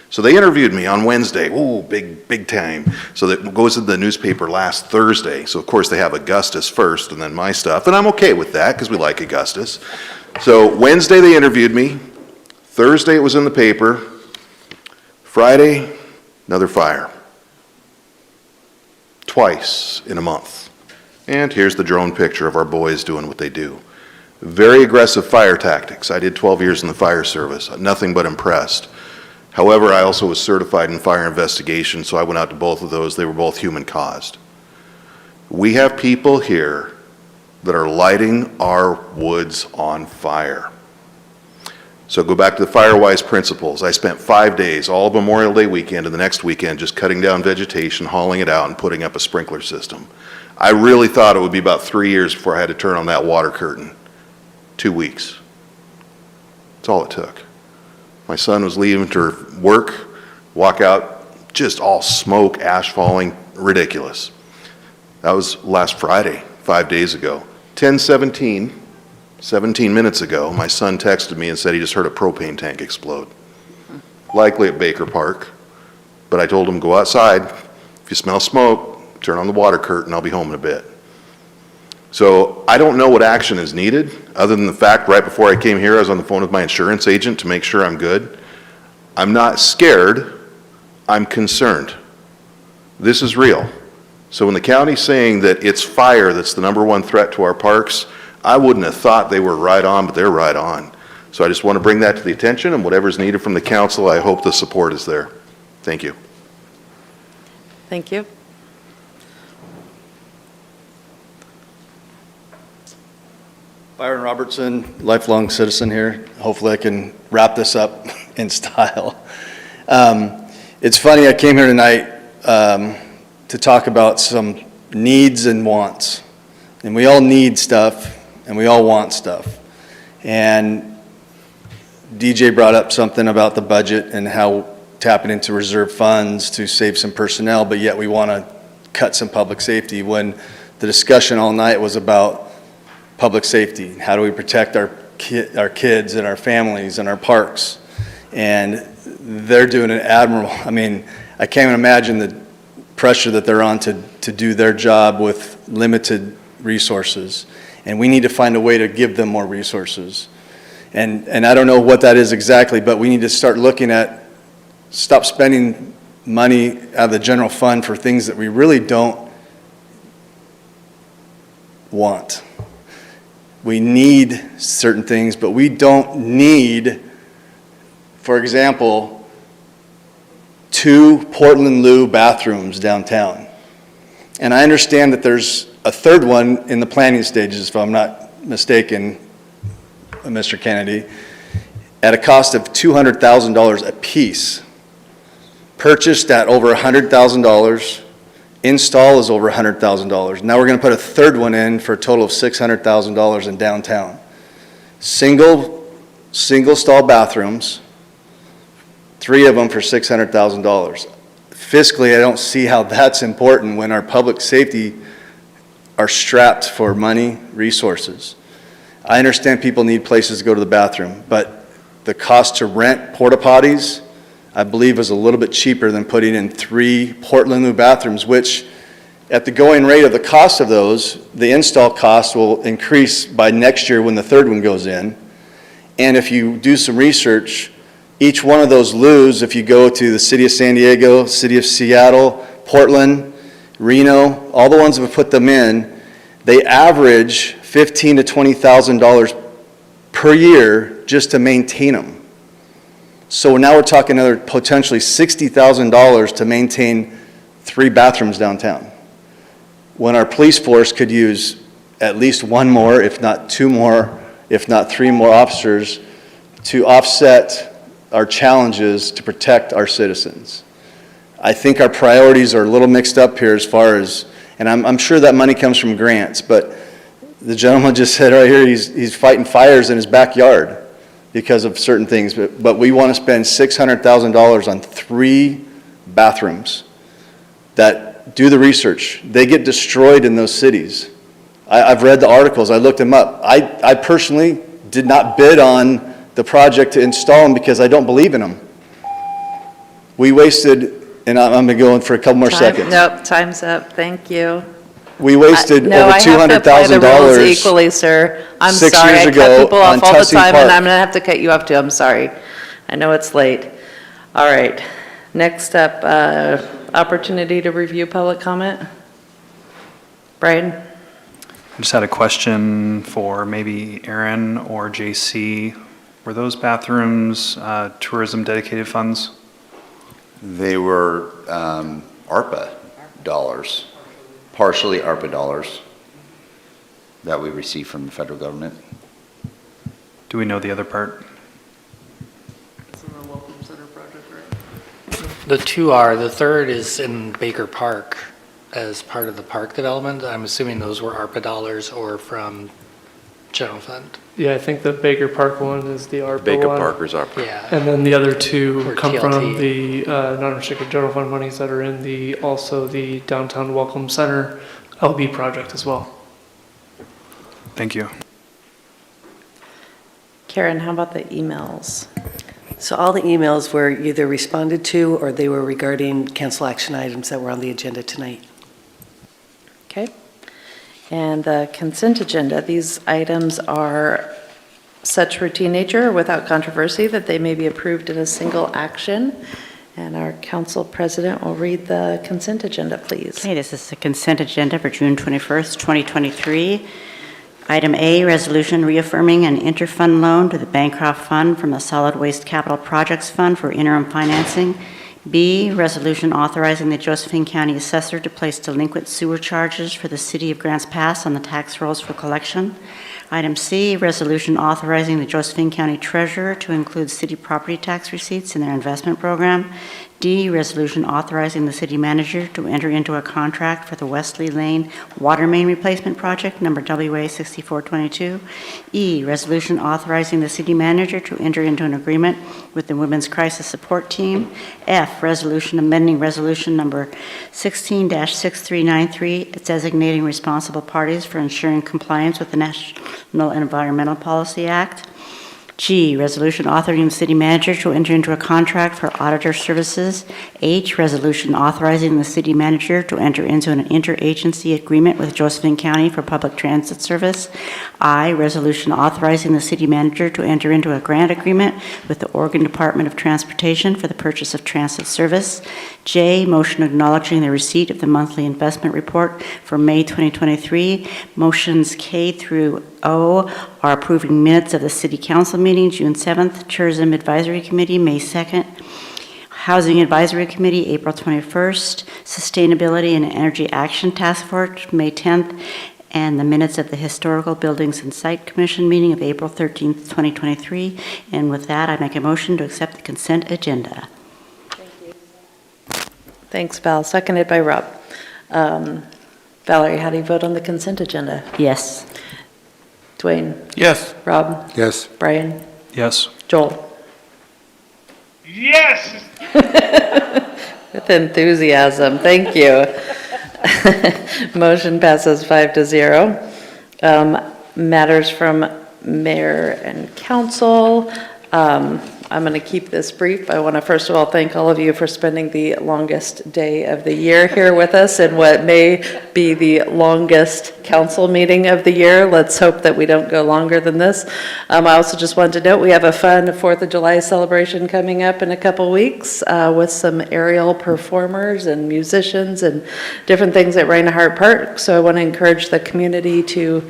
So they interviewed me on Wednesday. Ooh, big time. So that goes in the newspaper last Thursday. So of course they have Augustus first and then my stuff. And I'm okay with that because we like Augustus. So Wednesday they interviewed me. Thursday it was in the paper. Friday, another fire. Twice in a month. And here's the drone picture of our boys doing what they do. Very aggressive fire tactics. I did 12 years in the fire service. Nothing but impressed. However, I also was certified in fire investigation, so I went out to both of those. They were both human caused. We have people here that are lighting our woods on fire. So go back to the FireWise principles. I spent 5 days, all of Memorial Day weekend and the next weekend, just cutting down vegetation, hauling it out, and putting up a sprinkler system. I really thought it would be about 3 years before I had to turn on that water curtain. 2 weeks. That's all it took. My son was leaving to work, walk out, just all smoke, ash falling, ridiculous. That was last Friday, 5 days ago. 10:17, 17 minutes ago, my son texted me and said he just heard a propane tank explode. Likely at Baker Park, but I told him go outside. If you smell smoke, turn on the water curtain, I'll be home in a bit. So I don't know what action is needed, other than the fact right before I came here, I was on the phone with my insurance agent to make sure I'm good. I'm not scared, I'm concerned. This is real. So when the county's saying that it's fire that's the #1 threat to our parks, I wouldn't have thought they were right on, but they're right on. So I just want to bring that to the attention, and whatever's needed from the council, I hope the support is there. Thank you. Thank you. Byron Robertson, lifelong citizen here. Hopefully I can wrap this up in style. It's funny, I came here tonight to talk about some needs and wants. And we all need stuff, and we all want stuff. And DJ brought up something about the budget and how tapping into reserve funds to save some personnel, but yet we want to cut some public safety, when the discussion all night was about public safety. How do we protect our kids and our families and our parks? And they're doing an admirable, I mean, I can't even imagine the pressure that they're on to do their job with limited resources. And we need to find a way to give them more resources. And I don't know what that is exactly, but we need to start looking at, stop spending money out of the general fund for things that we really don't want. We need certain things, but we don't need, for example, 2 Portland Loo bathrooms downtown. And I understand that there's a third one in the planning stages, if I'm not mistaken, Mr. Kennedy, at a cost of $200,000 a piece. Purchased at over $100,000. Install is over $100,000. Now we're going to put a third one in for a total of $600,000 in downtown. Single stall bathrooms, 3 of them for $600,000. Fiscally, I don't see how that's important when our public safety are strapped for money, resources. I understand people need places to go to the bathroom, but the cost to rent porta potties, I believe, is a little bit cheaper than putting in 3 Portland Loo bathrooms, which at the going rate of the cost of those, the install cost will increase by next year when the third one goes in. And if you do some research, each one of those loos, if you go to the city of San Diego, city of Seattle, Portland, Reno, all the ones that have put them in, they average $15,000 to $20,000 per year just to maintain them. So now we're talking another potentially $60,000 to maintain 3 bathrooms downtown, when our police force could use at least 1 more, if not 2 more, if not 3 more officers to offset our challenges to protect our citizens. I think our priorities are a little mixed up here as far as, and I'm sure that money comes from grants, but the gentleman just said right here he's fighting fires in his backyard because of certain things, but we want to spend $600,000 on 3 bathrooms that, do the research. They get destroyed in those cities. I've read the articles, I looked them up. I personally did not bid on the project to install them because I don't believe in them. We wasted, and I'm going to go in for a couple more seconds. Nope, time's up. Thank you. We wasted No, over I have to apply the rules $200,000 equally, sir. I'm 6 sorry, years I ago cut people on off all the Tussey time, and Park. I'm gonna have to cut you off too, I'm sorry. I know it's late. All right, next up, opportunity to review public comment. Brian? I just had a question for maybe Aaron or JC. Were those bathrooms tourism dedicated funds? They were ARPA dollars, partially ARPA dollars that we received from the federal government. Do we know the other part? The 2 are, the third is in Baker Park as part of the park development. I'm assuming those were ARPA dollars or from general fund. Yeah, I think the Baker Park one is the ARPA Baker one. Parker's ARPA. Yeah. And then the other 2 Or come from TLT. the non-restricted general fund monies that are in also the Downtown Welcome Center LB project as well. Thank you. Karen, how about the emails? So all the emails were either responded to or they were regarding cancel action items that were on the agenda tonight. Okay. And the consent agenda, these items are such routine nature without controversy that they may be approved in a single action. And our council president will read the consent agenda, please. Okay, this is the consent agenda for June 21st, 2023. Item A, resolution reaffirming an interfund loan to the Bancroft Fund from the Solid Waste Capital Projects Fund for interim financing. B, resolution authorizing the Josephine County Assessor to place delinquent sewer charges for the City of Grants Pass on the tax rolls for collection. Item C, resolution authorizing the Josephine County Treasurer to include city property tax receipts in their investment program. D, resolution authorizing the city manager to enter into a contract for the Wesley Lane Water Main Replacement Project, number WA 6422. E, resolution authorizing the city manager to enter into an agreement with the Women's Crisis Support Team. F, resolution amending resolution number 16-6393, designating responsible parties for ensuring compliance with the National Environmental Policy Act. G, resolution authorizing the city manager to enter into a contract for auditor services. H, resolution authorizing the city manager to enter into an interagency agreement with Josephine County for public transit service. I, resolution authorizing the city manager to enter into a grant agreement with the Oregon Department of Transportation for the purchase of transit service. J, motion acknowledging the receipt of the monthly investment report for May 2023. Motions K through O are approving minutes of the City Council meeting, June 7th, Tourism Advisory Committee, May 2nd, Housing Advisory Committee, April 21st, Sustainability and Energy Action Task Force, May 10th, and the minutes of the Historical Buildings and Site Commission meeting of April 13th, 2023. And with that, I make a motion to accept the consent agenda. Thanks, Val. Seconded by Rob. Valerie, how do you vote on the consent agenda? Yes. Dwayne? Yes. Rob? Yes. Brian? Yes. Joel? Yes! With enthusiasm, thank you. Motion passes 5-0. Matters from mayor and council. I'm going to keep this brief. I want to first of all thank all of you for spending the longest day of the year here with us in what may be the longest council meeting of the year. Let's hope that we don't go longer than this. I also just wanted to note we have a fun 4th of July celebration coming up in a couple weeks with some aerial performers and musicians and different things at Reinhardt Park. So I want to encourage the community to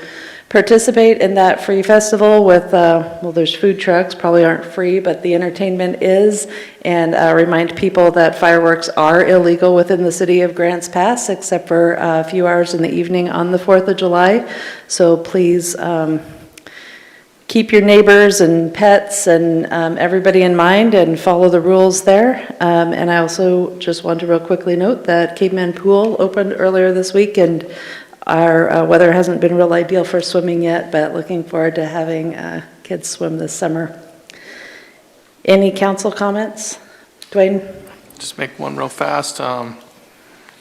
participate in that free festival with, well, there's food trucks, probably aren't free, but the entertainment is, and remind people that fireworks are illegal within the city of Grants Pass, except for a few hours in the evening on the 4th of July. So please keep your neighbors and pets and everybody in mind and follow the rules there. And I also just want to real quickly note that Caveman Pool opened earlier this week, and our weather hasn't been real ideal for swimming yet, but looking forward to having kids swim this summer. Any council comments? Dwayne? Just make one real fast.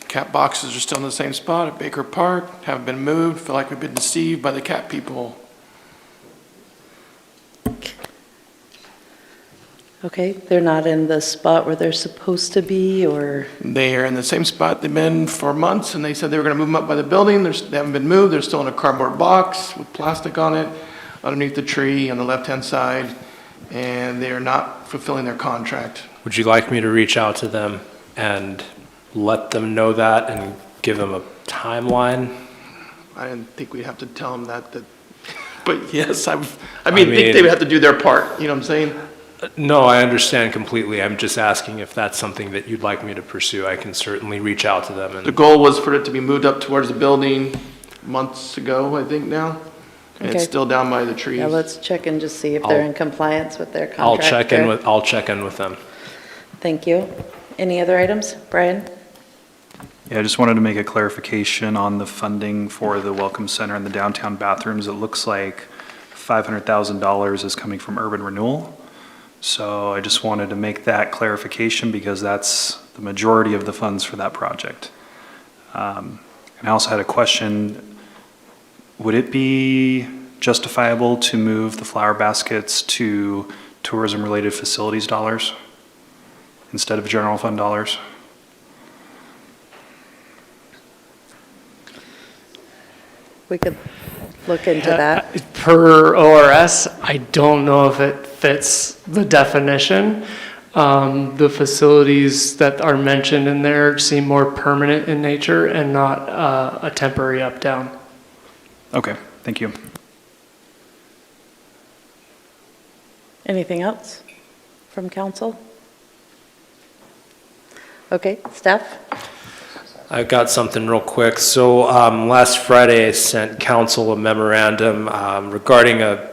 Cat boxes are still in the same spot at Baker Park, haven't been moved. Feel like we've been deceived by the cat people. Okay, they're not in the spot where they're supposed to be, or? They are in the same spot they've been for months, and they said they were going to move them up by the building. They haven't been moved. They're still in a cardboard box with plastic on it underneath the tree on the left-hand side, and they are not fulfilling their contract. Would you like me to reach out to them and let them know that and give them a timeline? I didn't think we'd have to tell them that, but yes, I think they would have to do their part, you know what I'm saying? No, I understand completely. I'm just asking if that's something that you'd like me to pursue. I can certainly reach out to them. The goal was for it to be moved up towards the building months ago, I think now. And it's Okay. still down by the trees. Yeah, let's check and just see if they're in compliance with their contract. I'll check in with them. Thank you. Any other items? Brian? Yeah, I just wanted to make a clarification on the funding for the Welcome Center and the downtown bathrooms. It looks like $500,000 is coming from Urban Renewal. So I just wanted to make that clarification because that's the majority of the funds for that project. And I also had a question. Would it be justifiable to move the flower baskets to tourism-related facilities dollars instead of general fund dollars? we could look into that. Per ORS, I don't know if it fits the definition. The facilities that are mentioned in there seem more permanent in nature and not a temporary up-down. Okay, thank you. Anything else from council? Okay, staff? I've got something real quick. So last Friday, I sent council a memorandum regarding a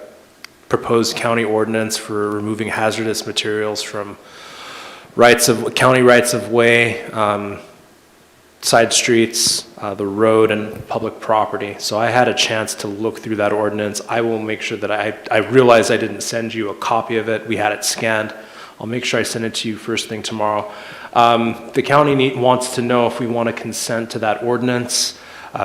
proposed county ordinance for removing hazardous materials from county rights of way, side streets, the road, and public property. So I had a chance to look through that ordinance. I will make sure that I realize I didn't send you a copy of it. We had it scanned. I'll make sure I send it to you first thing tomorrow. The county wants to know if we want to consent to that ordinance.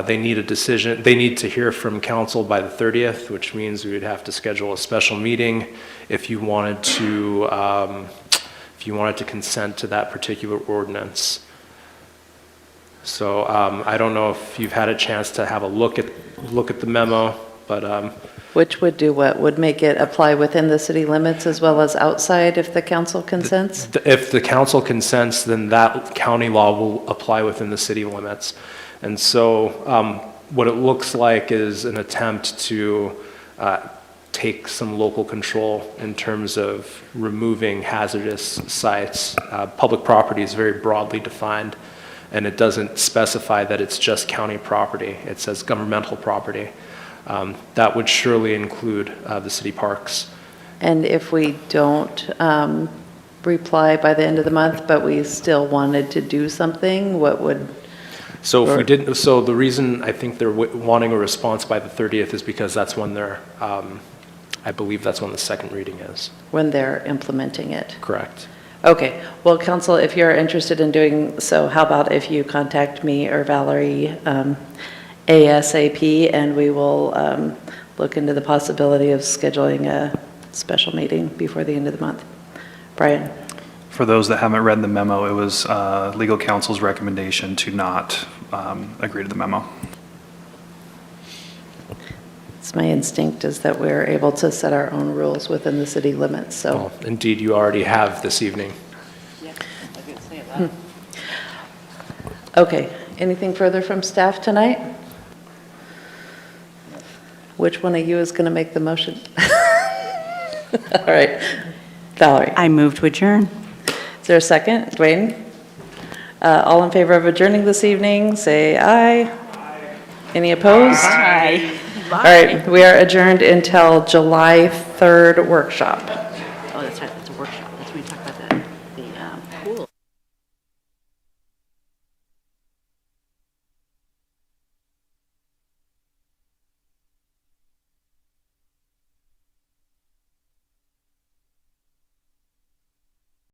They need a decision. They need to hear from council by the 30th, which means we would have to schedule a special meeting if you wanted to consent to that particular ordinance. So I don't know if you've had a chance to have a look at the memo, but Which would do what? Would make it apply within the city limits as well as outside if the council consents? if the council consents, then that county law will apply within the city limits. And so what it looks like is an attempt to take some local control in terms of removing hazardous sites. Public property is very broadly defined, and it doesn't specify that it's just county property. It says governmental property. That would surely include the city parks. And if we don't reply by the end of the month, but we still wanted to do something, what would? So if we didn't, so the reason I think they're wanting a response by the 30th is because that's when they're, I believe that's when the second reading is. When they're implementing it? Correct. Okay, well, council, if you're interested in doing so, how about if you contact me or Valerie ASAP, and we will look into the possibility of scheduling a special meeting before the end of the month. Brian? For those that haven't read the memo, it was legal counsel's recommendation to not agree to the memo. It's my instinct is that we're able to set our own rules within the city limits, so. Well, indeed, you already have this evening. Okay, anything further from staff tonight? Which one of you is going to make the motion? All right, Valerie. I move to adjourn. Is there a second? Dwayne? All in favor of adjourning this evening, say aye. Any opposed? Aye. All right, we are adjourned until July 3rd workshop. Oh, that's right, that's a workshop. That's when we talk about that.